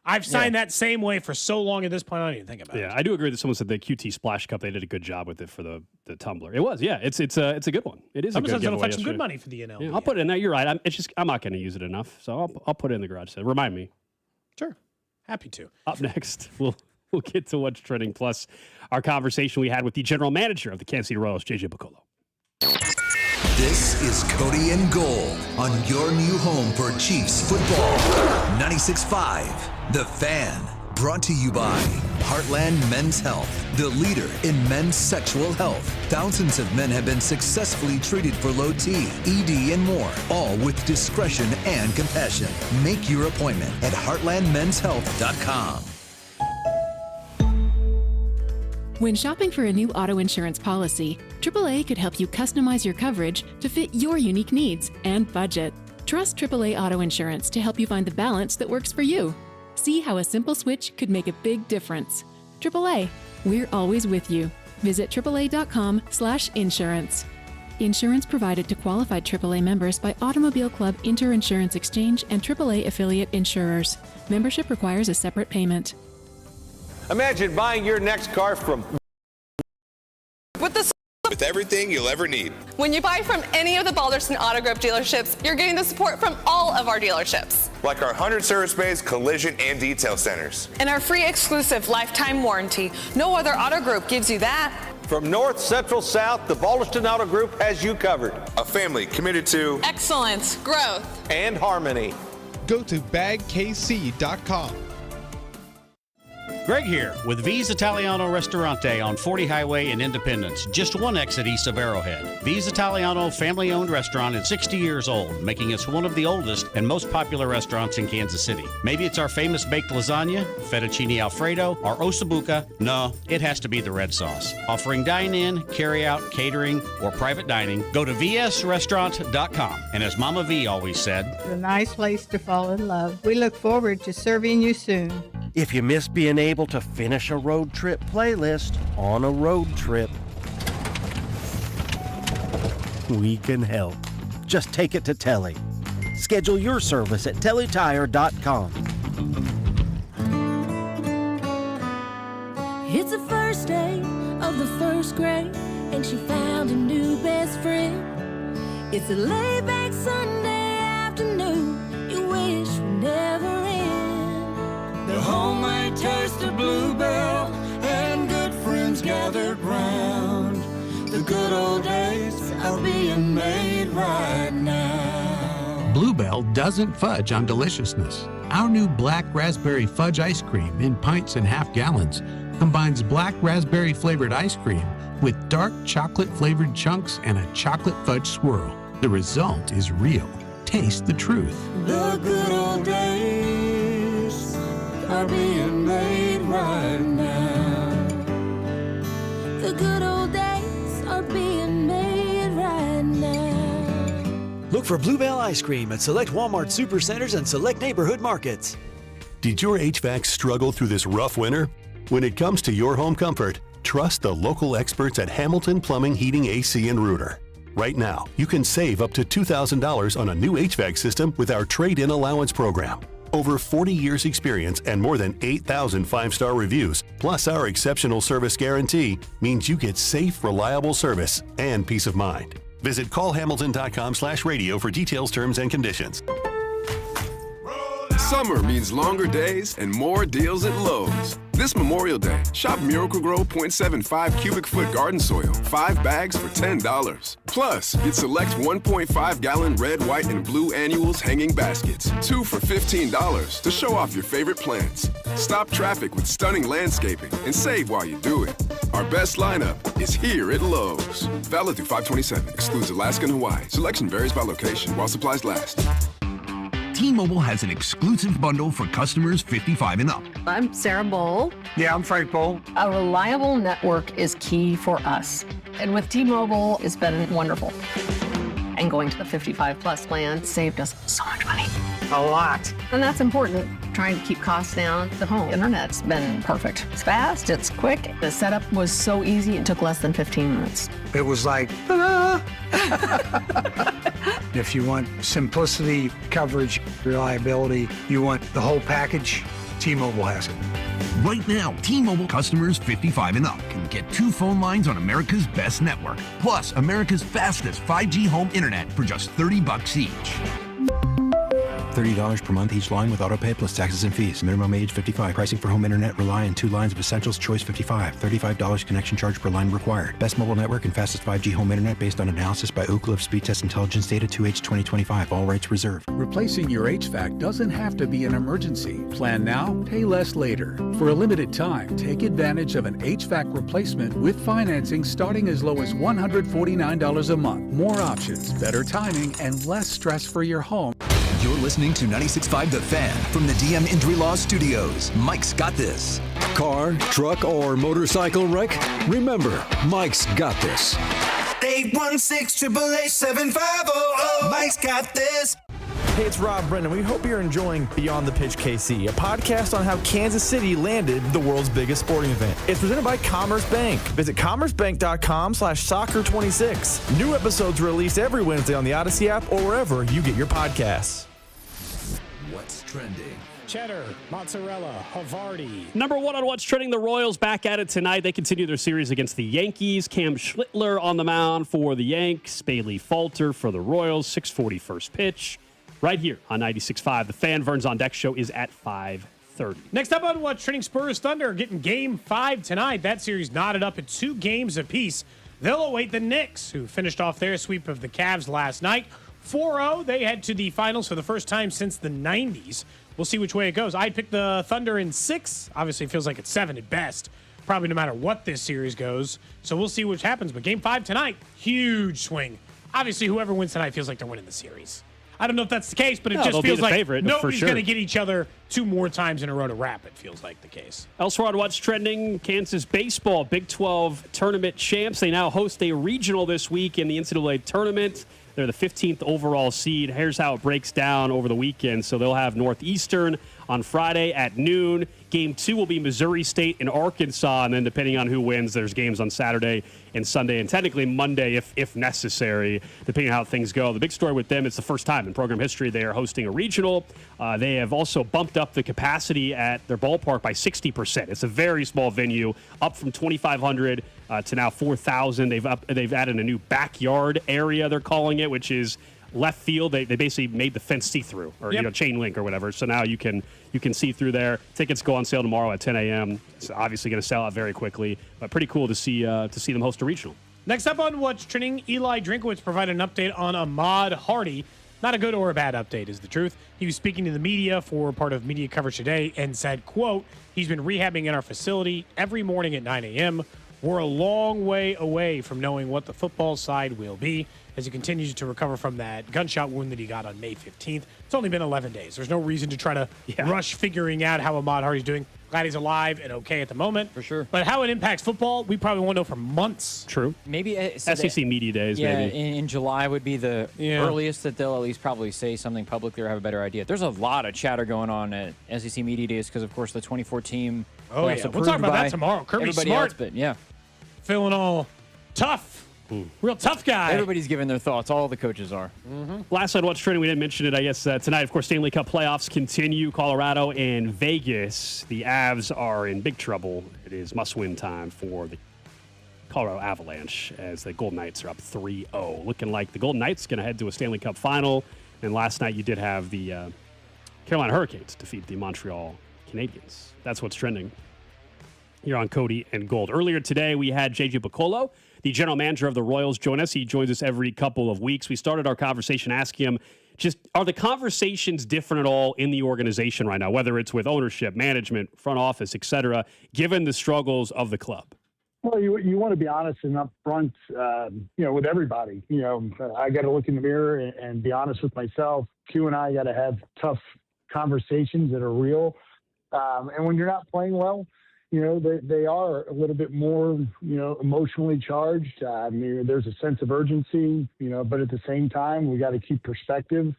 I've signed that same way for so long at this point. I don't even think about it. Yeah, I do agree that someone said the QT Splash Cup. They did a good job with it for the tumbler. It was, yeah. It's a good one. It is Someone a good says it'll giveaway fetch some good yesterday. money for the NL. Yeah, I'll put it in there. You're right. I'm not going to use it enough, so I'll put it in the garage sale. Remind me. Sure, happy to. Up next, we'll get to what's trending. Plus, our conversation we had with the general manager of the Kansas City Royals, JJ Picollo. This is Cody and Gold on your new home for Chiefs football. 96.5, The Fan. Brought to you by Heartland Men's Health, the leader in men's sexual health. Thousands of men have been successfully treated for low T, ED, and more, all with discretion and compassion. Make your appointment at heartlandmenshealth.com. When shopping for a new auto insurance policy, AAA could help you customize your coverage to fit your unique needs and budget. Trust AAA Auto Insurance to help you find the balance that works for you. See how a simple switch could make a big difference. AAA, we're always with you. Visit AAA.com/insurance. Insurance provided to qualified AAA members by Automobile Club Inter-Insurance Exchange and AAA affiliate insurers. Membership requires a separate payment. Imagine buying your next car from with everything you'll ever need. When you buy from any of the Balderson Auto Group dealerships, you're getting the support from all of our dealerships. Like our 100 service bays, collision, and detail centers. And our free exclusive lifetime warranty. No other auto group gives you that. From north, central, south, the Balderson Auto Group has you covered. A family committed to excellence, growth, and harmony. Go to bagkc.com. Greg here with V's Italiano Ristorante on 40 Highway in Independence, just one exit east of Arrowhead. V's Italiano family-owned restaurant is 60 years old, making us one of the oldest and most popular restaurants in Kansas City. Maybe it's our famous baked lasagna, fettuccine alfredo, or ossobuco. No, it has to be the red sauce. Offering dine-in, carry-out, catering, or private dining, go to vsrestaurant.com. And as Mama V always said, it's a nice place to fall in love. We look forward to serving you soon. If you miss being able to finish a road trip playlist on a road trip, we can help. Just take it to Telly. Schedule your service at tellytire.com. It's the first day of the first grade, and she found a new best friend. It's a laid-back Sunday afternoon you wish would never end. The homemade taste of Bluebell and good friends gathered round. The good old days are being made right now. Bluebell doesn't fudge on deliciousness. Our new black raspberry fudge ice cream in pints and half gallons combines black raspberry flavored ice cream with dark chocolate flavored chunks and a chocolate fudge swirl. The result is real. Taste the truth. The good old days are being made right now. The good old days are being made right now. Look for Bluebell ice cream at select Walmart supercenters and select neighborhood markets. Did your HVAC struggle through this rough winter? When it comes to your home comfort, trust the local experts at Hamilton Plumbing, Heating, AC, and Rooter. Right now, you can save up to $2,000 on a new HVAC system with our trade-in allowance program. Over 40 years experience and more than 8,000 five-star reviews, plus our exceptional service guarantee, means you get safe, reliable service and peace of mind. Visit callhamilton.com/radio for details, terms, and conditions. Summer means longer days and more deals at Lowe's. This Memorial Day, shop Miracle-Gro 0.75 cubic foot garden soil, 5 bags for $10. Plus, get select 1.5 gallon red, white, and blue annuals hanging baskets, 2 for $15 to show off your favorite plants. Stop traffic with stunning landscaping and save while you do it. Our best lineup is here at Lowe's. Valid through 5/27, excludes Alaska and Hawaii. Selection varies by location while supplies last. T-Mobile has an exclusive bundle for customers 55 and up. I'm Sarah Bowl. Yeah, I'm Frank Bowl. A reliable network is key for us. And with T-Mobile, it's been wonderful. And going to the 55 plus plan saved us so much money. A lot. And that's important. Trying to keep costs down. The home internet's been perfect. It's fast, it's quick. The setup was so easy, it took less than 15 minutes. It was like, ta-da! If you want simplicity, coverage, reliability, you want the whole package, T-Mobile has it. Right now, T-Mobile customers 55 and up can get 2 phone lines on America's best network, plus America's fastest 5G home internet for just $30 each. $30 per month each line with autopay plus taxes and fees. Minimum age 55. Pricing for home internet rely on 2 lines of Essentials Choice 55. $35 connection charge per line required. Best mobile network and fastest 5G home internet based on analysis by Ookla of Speed Test Intelligence data 2H 2025. All rights reserved. Replacing your HVAC doesn't have to be an emergency. Plan now, pay less later. For a limited time, take advantage of an HVAC replacement with financing starting as low as $149 a month. More options, better timing, and less stress for your home. You're listening to 96.5 The Fan from the DM Injury Law Studios. Mike's got this. Car, truck, or motorcycle wreck? Remember, Mike's got this. 816-888-7500. Mike's got this. Hey, it's Rob Brennan. We hope you're enjoying Beyond the Pitch KC, a podcast on how Kansas City landed the world's biggest sporting event. It's presented by Commerce Bank. Visit commercebank.com/soccer26. New episodes released every Wednesday on the Odyssey app or wherever you get your podcasts. What's trending? Cheddar, mozzarella, Havarti. Number 1 on What's Trending, the Royals back at it tonight. They continue their series against the Yankees. Cam Schlittler on the mound for the Yanks. Bailey Falter for the Royals. 6:40 first pitch. Right here on 96.5. The Fan. Vern's On Deck show is at 5:30. Next up on What's Trending, Spurs Thunder getting Game 5 tonight. That series knotted up at 2 games apiece. They'll await the Knicks, who finished off their sweep of the Cavs last night. 4-0. They head to the finals for the first time since the 90s. We'll see which way it goes. I'd pick the Thunder in 6. Obviously, it feels like it's 7 at best. Probably no matter what this series goes. So we'll see which happens. But Game 5 tonight, huge swing. Obviously, whoever wins tonight feels like they're winning the series. I don't know if that's the case, but it just feels like nobody's going to get each other 2 more times in a row to wrap. It feels like the case. Elsewhere on What's Trending, Kansas baseball, Big 12 tournament champs. They now host a regional this week in the NCAA tournament. They're the 15th overall seed. Here's how it breaks down over the weekend. So they'll have Northeastern on Friday at noon. Game 2 will be Missouri State and Arkansas, and then depending on who wins, there's games on Saturday and Sunday, and technically Monday if necessary, depending on how things go. The big story with them, it's the first time in program history they are hosting a regional. They have also bumped up the capacity at their ballpark by 60%. It's a very small venue, up from 2,500 to now 4,000. They've added a new backyard area, they're calling it, which is left field. They basically made the fence see-through, or chain link or whatever. So now you can see through there. Tickets go on sale tomorrow at 10 a.m. It's obviously going to sell out very quickly, but pretty cool to see them host a regional. Next up on What's Trending, Eli Drinkowitz provided an update on Ahmad Hardy. Not a good or a bad update is the truth. He was speaking to the media for part of media coverage today and said, quote, he's been rehabbing in our facility every morning at 9 a.m. We're a long way away from knowing what the football side will be as he continues to recover from that gunshot wound that he got on May 15th. It's only been 11 days. There's no reason to try to rush figuring out how Ahmad Hardy's doing. Glad he's alive and okay at the moment. For sure. But how it impacts football, we probably won't know for months. True. Maybe SEC media days, maybe. In July would be the earliest that they'll at least probably say something publicly or have a better idea. There's a lot of chatter going on at SEC media days because, of course, the 24 team. Oh, yeah. We'll talk about that tomorrow. Kirby Smart. Else, but yeah. Feeling all tough. Real tough guy. Everybody's giving their thoughts. All the coaches are. Last night, What's Trending, we didn't mention it, I guess, tonight. Of course, Stanley Cup playoffs continue. Colorado and Vegas. The Avs are in big trouble. It is must-win time for the Colorado Avalanche as the Golden Knights are up 3-0. Looking like the Golden Knights going to head to a Stanley Cup final. And last night, you did have the Carolina Hurricanes defeat the Montreal Canadiens. That's What's Trending here on Cody and Gold. Earlier today, we had J.J. Picollo, the general manager of the Royals, join us. He joins us every couple of weeks. We started our conversation asking him, just are the conversations different at all in the organization right now, whether it's with ownership, management, front office, et cetera, given the struggles of the club? Well, you want to be honest and upfront, with everybody. I got to look in the mirror and be honest with myself. Q and I got to have tough conversations that are real. And when you're not playing well, they are a little bit more, emotionally charged. There's a sense of urgency, but at the same time, we got to keep perspective.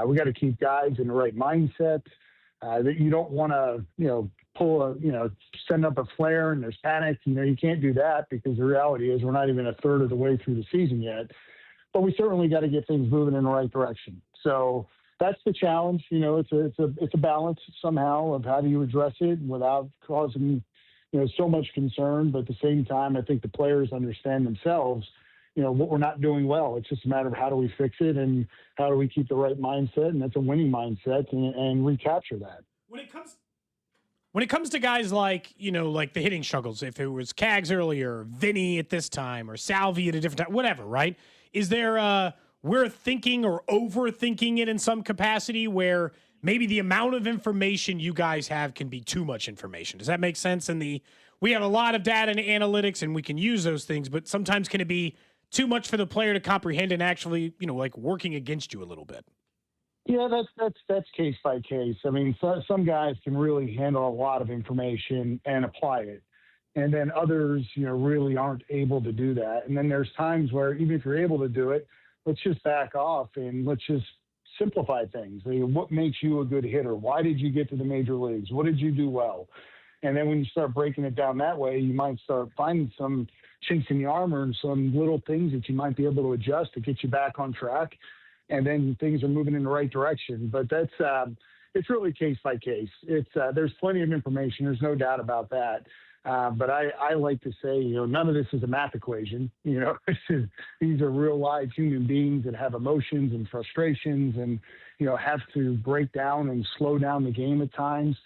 We got to keep guys in the right mindset. That you don't want to, send up a flare and there's panic. You can't do that because the reality is we're not even a third of the way through the season yet. But we certainly got to get things moving in the right direction. So that's the challenge. It's a balance somehow of how do you address it without causing, so much concern. But at the same time, I think the players understand themselves, what we're not doing well. It's just a matter of how do we fix it and how do we keep the right mindset, and that's a winning mindset, and recapture that. When it comes to guys like, like the hitting struggles, if it was Cags earlier, Vinny at this time, or Salvi at a different time, whatever, right? Is there we're thinking or overthinking it in some capacity where maybe the amount of information you guys have can be too much information? Does that make sense? We have a lot of data and analytics and we can use those things, but sometimes can it be too much for the player to comprehend and actually, like working against you a little bit? Yeah, that's case by case. I mean, some guys can really handle a lot of information and apply it. And then others, really aren't able to do that. And then there's times where even if you're able to do it, let's just back off and let's just simplify things. What makes you a good hitter? Why did you get to the major leagues? What did you do well? And then when you start breaking it down that way, you might start finding some chinks in the armor and some little things that you might be able to adjust to get you back on track. And then things are moving in the right direction. But that's it's really case by case. There's plenty of information. There's no doubt about that. But I like to say, none of this is a math equation. These are real live human beings that have emotions and frustrations and, have to break down and slow down the game at times.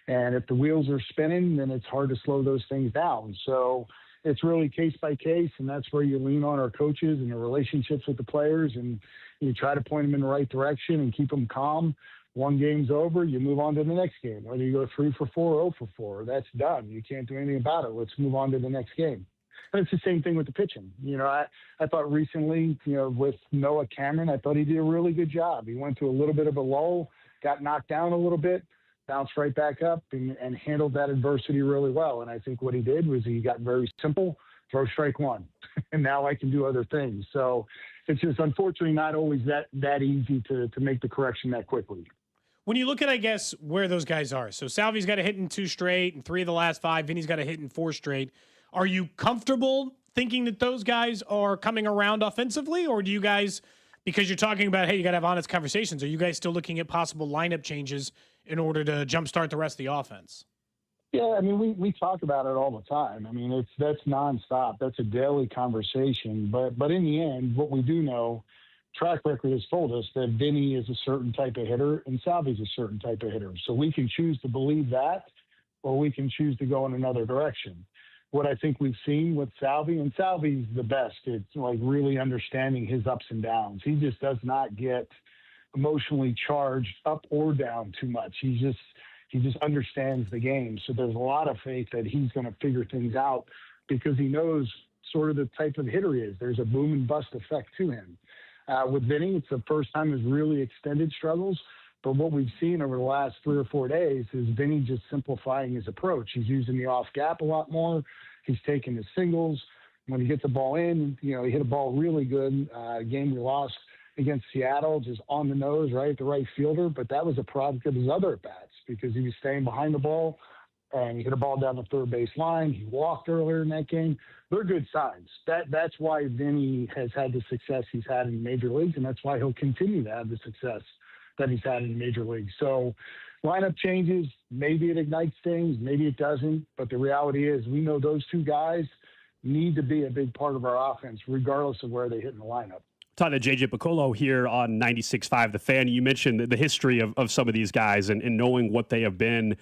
And if the wheels are spinning, then it's hard to slow those things down. So it's really case by case. And that's where you lean on our coaches and the relationships with the players. And you try to point them in the right direction and keep them calm. One game's over, you move on to the next game. Whether you go 3 for 4 or 0 for 4, that's done. You can't do anything about it. Let's move on to the next game. And it's the same thing with the pitching. I thought recently, with Noah Cameron, I thought he did a really good job. He went through a little bit of a lull, got knocked down a little bit, bounced right back up and handled that adversity really well. And I think what he did was he got very simple, throw strike one, and now I can do other things. So it's just unfortunately not always that easy to make the correction that quickly. when you look at, I guess, where those guys are, so Salvi's got a hit in 2 straight and 3 of the last 5. Vinny's got a hit in 4 straight. Are you comfortable thinking that those guys are coming around offensively, or do you guys, because you're talking about, hey, you got to have honest conversations, are you guys still looking at possible lineup changes in order to jumpstart the rest of the offense? Yeah, I mean, we talk about it all the time. I mean, that's nonstop. That's a daily conversation. But in the end, what we do know, track record has told us that Vinny is a certain type of hitter and Salvi's a certain type of hitter. So we can choose to believe that, or we can choose to go in another direction. What I think we've seen with Salvi, and Salvi's the best, it's like really understanding his ups and downs. He just does not get emotionally charged up or down too much. He just understands the game. So there's a lot of faith that he's going to figure things out because he knows sort of the type of hitter he is. There's a boom and bust effect to him. With Vinny, it's the first time his really extended struggles. But what we've seen over the last 3 or 4 days is Vinny just simplifying his approach. He's using the off gap a lot more. He's taking his singles. When he gets the ball in, he hit a ball really good. Game we lost against Seattle, just on the nose, right at the right fielder. But that was a product of his other bats because he was staying behind the ball and he hit a ball down the third base line. He walked earlier in that game. They're good signs. That's why Vinny has had the success he's had in major leagues, and that's why he'll continue to have the success that he's had in major leagues. So lineup changes, maybe it ignites things, maybe it doesn't. But the reality is we know those 2 guys need to be a big part of our offense, regardless of where they hit in the lineup. Talking to JJ Picollo here on 96.5 The Fan. You mentioned the history of some of these guys and knowing what they have been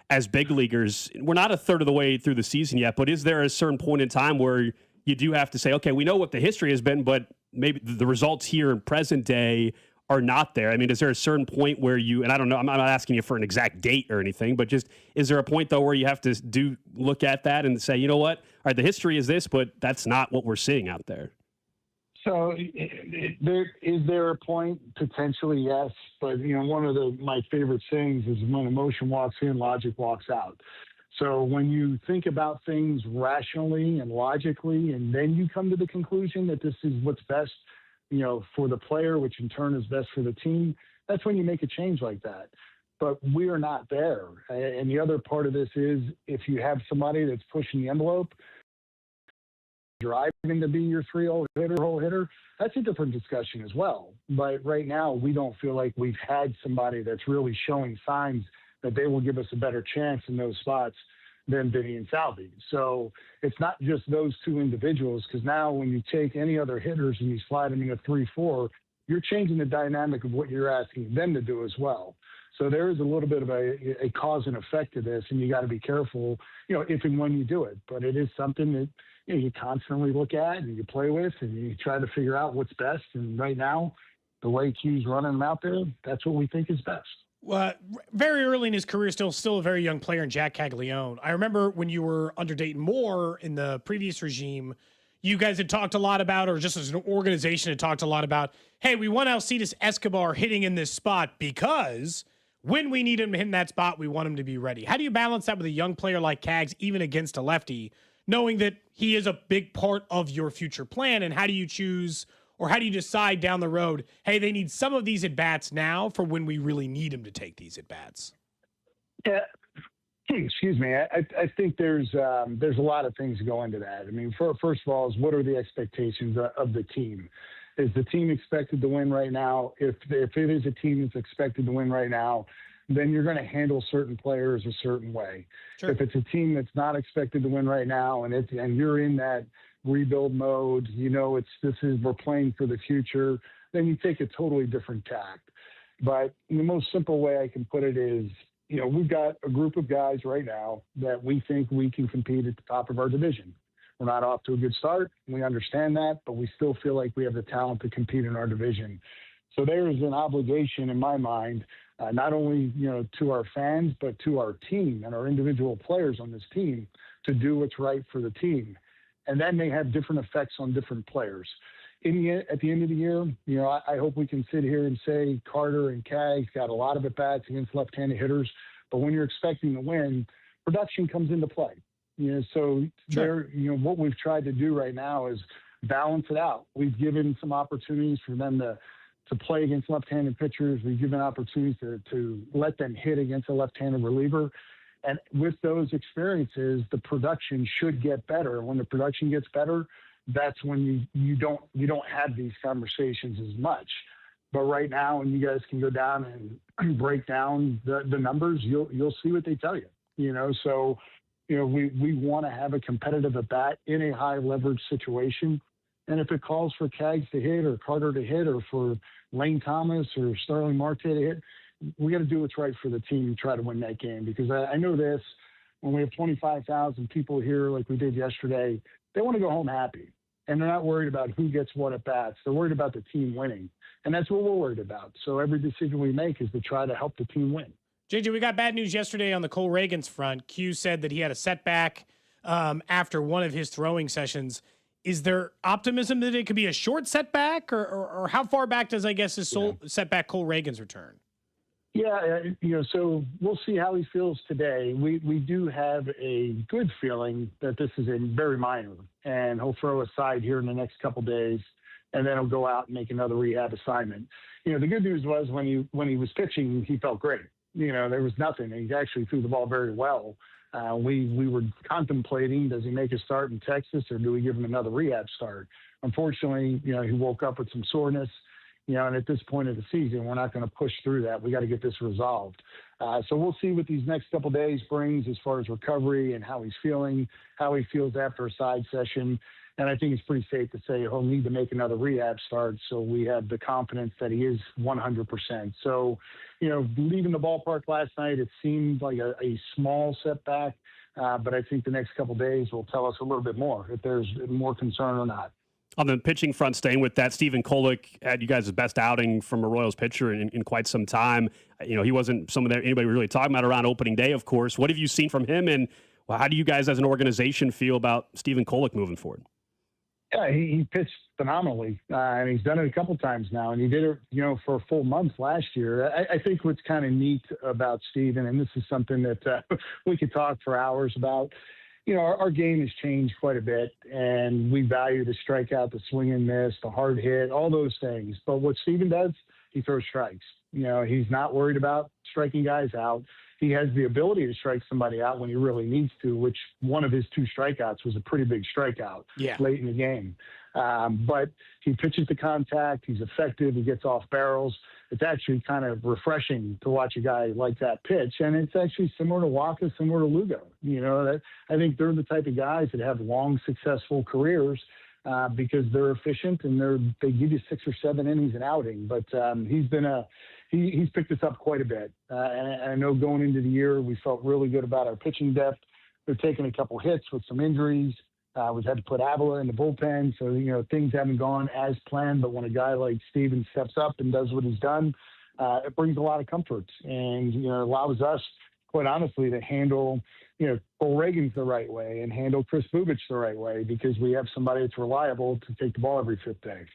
as big leaguers. We're not a third of the way through the season yet, but is there a certain point in time where you do have to say, okay, we know what the history has been, but maybe the results here in present day are not there? I mean, is there a certain point where you, and I don't know, I'm not asking you for an exact date or anything, but just, is there a point though where you have to look at that and say, you know what, all right, the history is this, but that's not what we're seeing out there? So is there a point? Potentially, yes. But, one of my favorite sayings is when emotion walks in, logic walks out. So when you think about things rationally and logically, and then you come to the conclusion that this is what's best, for the player, which in turn is best for the team, that's when you make a change like that. But we are not there. And the other part of this is if you have somebody that's pushing the envelope, driving to be your 3-hole hitter, that's a different discussion as well. But right now, we don't feel like we've had somebody that's really showing signs that they will give us a better chance in those spots than Vinny and Salvi. So it's not just those 2 individuals, because now when you take any other hitters and you slide them in a 3-4, you're changing the dynamic of what you're asking them to do as well. So there is a little bit of a cause and effect to this, and you got to be careful, if and when you do it. But it is something that you constantly look at and you play with and you try to figure out what's best. And right now, the way Q's running them out there, that's what we think is best. Well, very early in his career, still a very young player in Jack Caglione. I remember when you were under Dayton Moore in the previous regime, you guys had talked a lot about, or just as an organization had talked a lot about, hey, we want Alcides Escobar hitting in this spot because when we need him to hit in that spot, we want him to be ready. How do you balance that with a young player like Cags, even against a lefty, knowing that he is a big part of your future plan? And how do you choose, or how do you decide down the road, hey, they need some of these at-bats now for when we really need them to take these at-bats? Yeah. Excuse me. I think there's a lot of things go into that. I mean, first of all, is what are the expectations of the team? Is the team expected to win right now? If it is a team that's expected to win right now, then you're going to handle certain players a certain way. Sure. If it's a team that's not expected to win right now and you're in that rebuild mode, we're playing for the future, then you take a totally different tact. But the most simple way I can put it is, we've got a group of guys right now that we think we can compete at the top of our division. We're not off to a good start. We understand that, but we still feel like we have the talent to compete in our division. So there is an obligation in my mind, not only, to our fans, but to our team and our individual players on this team to do what's right for the team. And that may have different effects on different players. At the end of the year, I hope we can sit here and say Carter and Cags got a lot of at-bats against left-handed hitters, but when you're expecting to win, production comes into play. So sure. What we've tried to do right now is balance it out. We've given some opportunities for them to to play against left-handed pitchers. We've given opportunities to let them hit against a left-handed reliever. And with those experiences, the production should get better. When the production gets better, that's when you don't have these conversations as much. But right now, when you guys can go down and break down the numbers, you'll see what they tell you. So we want to have a competitive at bat in a high leverage situation. And if it calls for Cags to hit or Carter to hit or for Lane Thomas or Starling Marte to hit, we got to do what's right for the team to try to win that game. Because I know this, when we have 25,000 people here like we did yesterday, they want to go home happy. And they're not worried about who gets what at bats. They're worried about the team winning. And that's what we're worried about. So every decision we make is to try to help the team win. JJ, we got bad news yesterday on the Cole Reagans front. Q said that he had a setback after one of his throwing sessions. Is there optimism that it could be a short setback, or how far back does, I guess, his setback Cole Reagans return? Yeah, so we'll see how he feels today. We do have a good feeling that this is a very minor, and he'll throw a side here in the next couple days, and then he'll go out and make another rehab assignment. The good news was when he was pitching, he felt great. There was nothing. He actually threw the ball very well. We were contemplating, does he make a start in Texas or do we give him another rehab start? Unfortunately, he woke up with some soreness, and at this point of the season, we're not going to push through that. We got to get this resolved. So we'll see what these next couple days brings as far as recovery and how he's feeling, how he feels after a side session. And I think it's pretty safe to say he'll need to make another rehab start so we have the confidence that he is 100%. So, leaving the ballpark last night, it seemed like a small setback, but I think the next couple of days will tell us a little bit more if there's more concern or not. On the pitching front, staying with that, Stephen Kolek had you guys' best outing from a Royals pitcher in quite some time. He wasn't someone that anybody was really talking about around opening day, of course. What have you seen from him, and how do you guys as an organization feel about Stephen Kolek moving forward? Yeah, he pitched phenomenally, and he's done it a couple times now, and he did it, for a full month last year. I think what's kind of neat about Steven, and this is something that we could talk for hours about, our game has changed quite a bit, and we value the strikeout, the swing and miss, the hard hit, all those things. But what Steven does, he throws strikes. He's not worried about striking guys out. He has the ability to strike somebody out when he really needs to, which one of his 2 strikeouts was a pretty big strikeout late in the game. But he pitches to contact. He's effective. He gets off barrels. It's actually kind of refreshing to watch a guy like that pitch. And it's actually similar to Waka, similar to Lugo. I think they're the type of guys that have long, successful careers because they're efficient and they give you 6 or 7 innings an outing. But he's picked us up quite a bit. And I know going into the year, we felt really good about our pitching depth. They're taking a couple hits with some injuries. We've had to put Avila in the bullpen. So, things haven't gone as planned. But when a guy like Steven steps up and does what he's done, it brings a lot of comfort and, allows us, quite honestly, to handle, Cole Reagans the right way and handle Chris Bubich the right way because we have somebody that's reliable to take the ball every 5th day.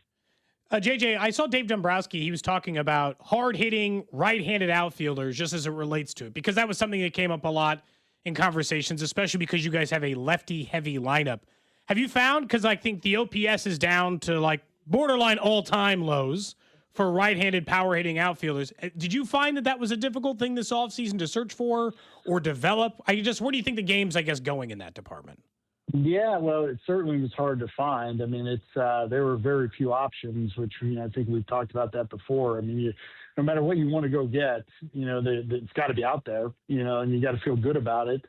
JJ, I saw Dave Dombrowski. He was talking about hard-hitting, right-handed outfielders just as it relates to it, because that was something that came up a lot in conversations, especially because you guys have a lefty-heavy lineup. Have you found, because I think the OPS is down to borderline all-time lows for right-handed power-hitting outfielders. Did you find that was a difficult thing this offseason to search for or develop? Where do you think the game's, going in that department? Yeah, well, it certainly was hard to find. I mean, there were very few options, which I think we've talked about that before. I mean, no matter what you want to go get, it's got to be out there, and you got to feel good about it.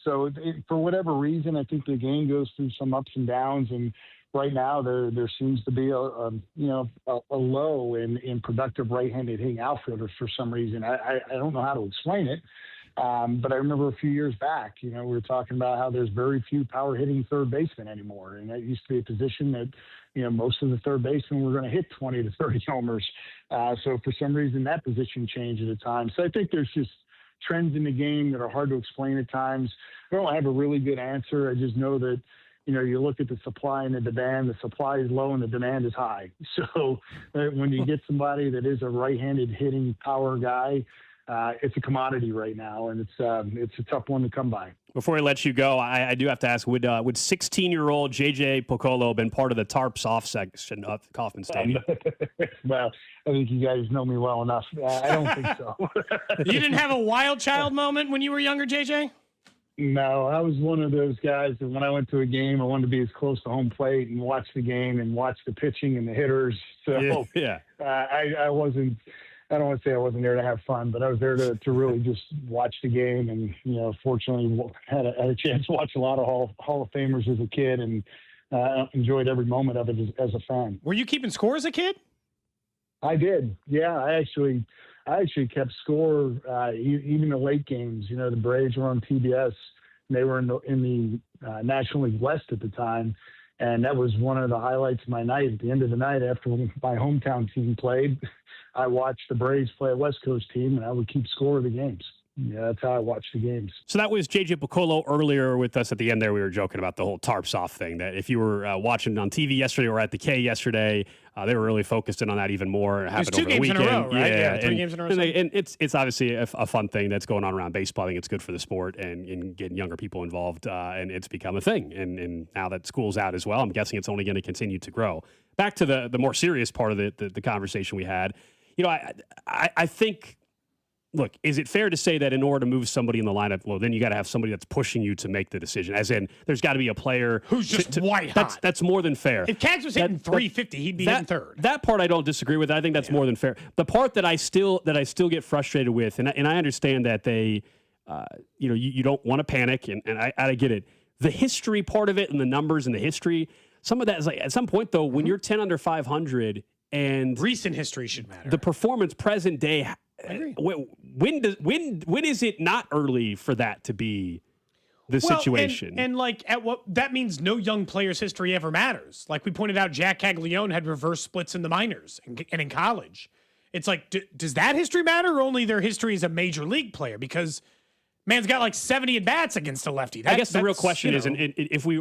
So for whatever reason, I think the game goes through some ups and downs, and right now there seems to be a low in productive right-handed hitting outfielders for some reason. I don't know how to explain it. But I remember a few years back, we were talking about how there's very few power hitting third basemen anymore. And that used to be a position that, most of the third basemen were going to hit 20 to 30 homers. So for some reason that position changed at a time. So I think there's just trends in the game that are hard to explain at times. I don't have a really good answer. I just know that, you look at the supply and the demand, the supply is low and the demand is high. So when you get somebody that is a right-handed hitting power guy, it's a commodity right now, and it's a tough one to come by. Before we let you go, I do have to ask, would 16-year-old J.J. Picollo been part of the tarps off section of Kauffman Stadium? Well, I think you guys know me well enough. I don't think so. You didn't have a wild child moment when you were younger, JJ? No, I was one of those guys that when I went to a game, I wanted to be as close to home plate and watch the game and watch the pitching and the hitters. So I wasn't. I don't want to say I wasn't there to have fun, but I was there to really just watch the game. And, fortunately had a chance to watch a lot of Hall of Famers as a kid and enjoyed every moment of it as a fan. Were you keeping score as a kid? I did. Yeah, I actually kept score even the late games. The Braves were on TBS. And they were in the National League West at the time. And that was one of the highlights of my night. At the end of the night, after my hometown team played, I watched the Braves play a West Coast team, and I would keep score of the games. Yeah, that's how I watched the games. So that was J.J. Picollo earlier with us at the end there. We were joking about the whole tarps off thing, that if you were watching on TV yesterday or at the K yesterday, they were really focused in on that even more. It happened over the weekend. 2 games in a row, right? Yeah, 3 games in a row. And it's obviously a fun thing that's going on around baseball. I think it's good for the sport and getting younger people involved, and it's become a thing. And now that school's out as well, I'm guessing it's only going to continue to grow. Back to the more serious part of the conversation we had. I think, look, is it fair to say that in order to move somebody in the lineup, well, then you got to have somebody that's pushing you to make the decision? As in, there's got to be a player who's just white hot. That's more than fair. If Cags was hitting 350, he'd be hitting third. That part I don't disagree with. I think that's more than fair. The part that I still get frustrated with, and I understand that they, you don't want to panic, and I get it. The history part of it and the numbers and the history, some of that is like at some point though, when you're 10 under 500. And recent history should matter. The performance present day. When is it not early for that to be the situation? And at what that means, no young player's history ever matters. Like we pointed out, Jack Caglione had reverse splits in the minors and in college. It's like, does that history matter, or only their history as a major league player? Because man's got like 70 at bats against a lefty. I guess the real question is, and if we,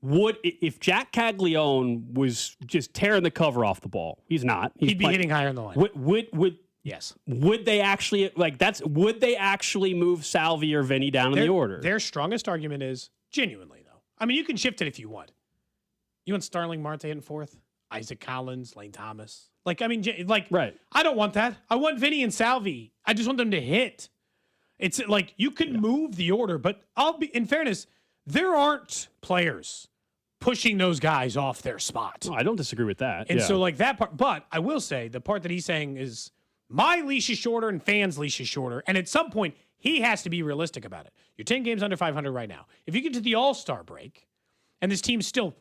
if Jack Caglione was just tearing the cover off the ball, he's not. He'd be hitting higher in the line. Yes. Would they actually would they actually move Salvi or Vinny down in the order? Their strongest argument is genuinely though. I mean, you can shift it if you want. You want Starling Marte in fourth, Isaac Collins, Lane Thomas. Right. I don't want that. I want Vinny and Salvi. I just want them to hit. It's like you can move the order, but in fairness, there aren't players pushing those guys off their spot. No, I don't disagree with that. And so that part, but I will say the part that he's saying is my leash is shorter and fans' leash is shorter. And at some point, he has to be realistic about it. You're 10 games under 500 right now. If you get to the All-Star break and this team's still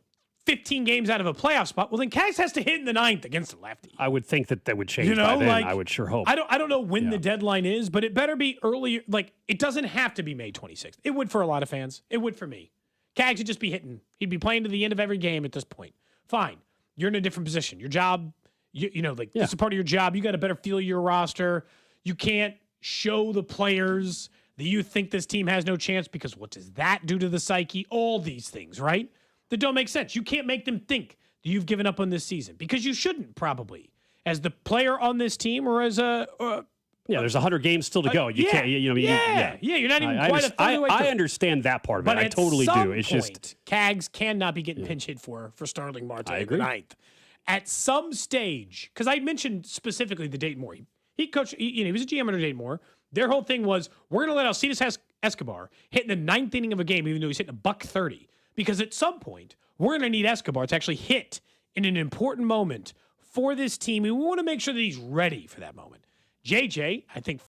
15 games out of a playoff spot, well, then Cags has to hit in the ninth against a lefty. I would think that would change by then. I would sure hope. I don't know when the deadline is, but it better be earlier. It doesn't have to be May 26th. It would for a lot of fans. It would for me. Cags would just be hitting. He'd be playing to the end of every game at this point. Fine. You're in a different position. Your job, this is part of your job. You got to better feel your roster. You can't show the players that you think this team has no chance because what does that do to the psyche? All these things, right? That don't make sense. You can't make them think that you've given up on this season because you shouldn't probably. As the player on this team or as a... there's 100 games still to go. You can't, you're not even quite a third of the way through. I understand that part of it. I totally do. It's just Cags cannot be getting pinch hit for Starling Marte in the ninth. At some stage, because I mentioned specifically the Dayton Moore. He coached, he was a GM under Dayton Moore. Their whole thing was, we're going to let Alcides Escobar hit in the ninth inning of a game, even though he's hitting $130. Because at some point, we're going to need Escobar to actually hit in an important moment for this team. We want to make sure that he's ready for that moment. JJ, I think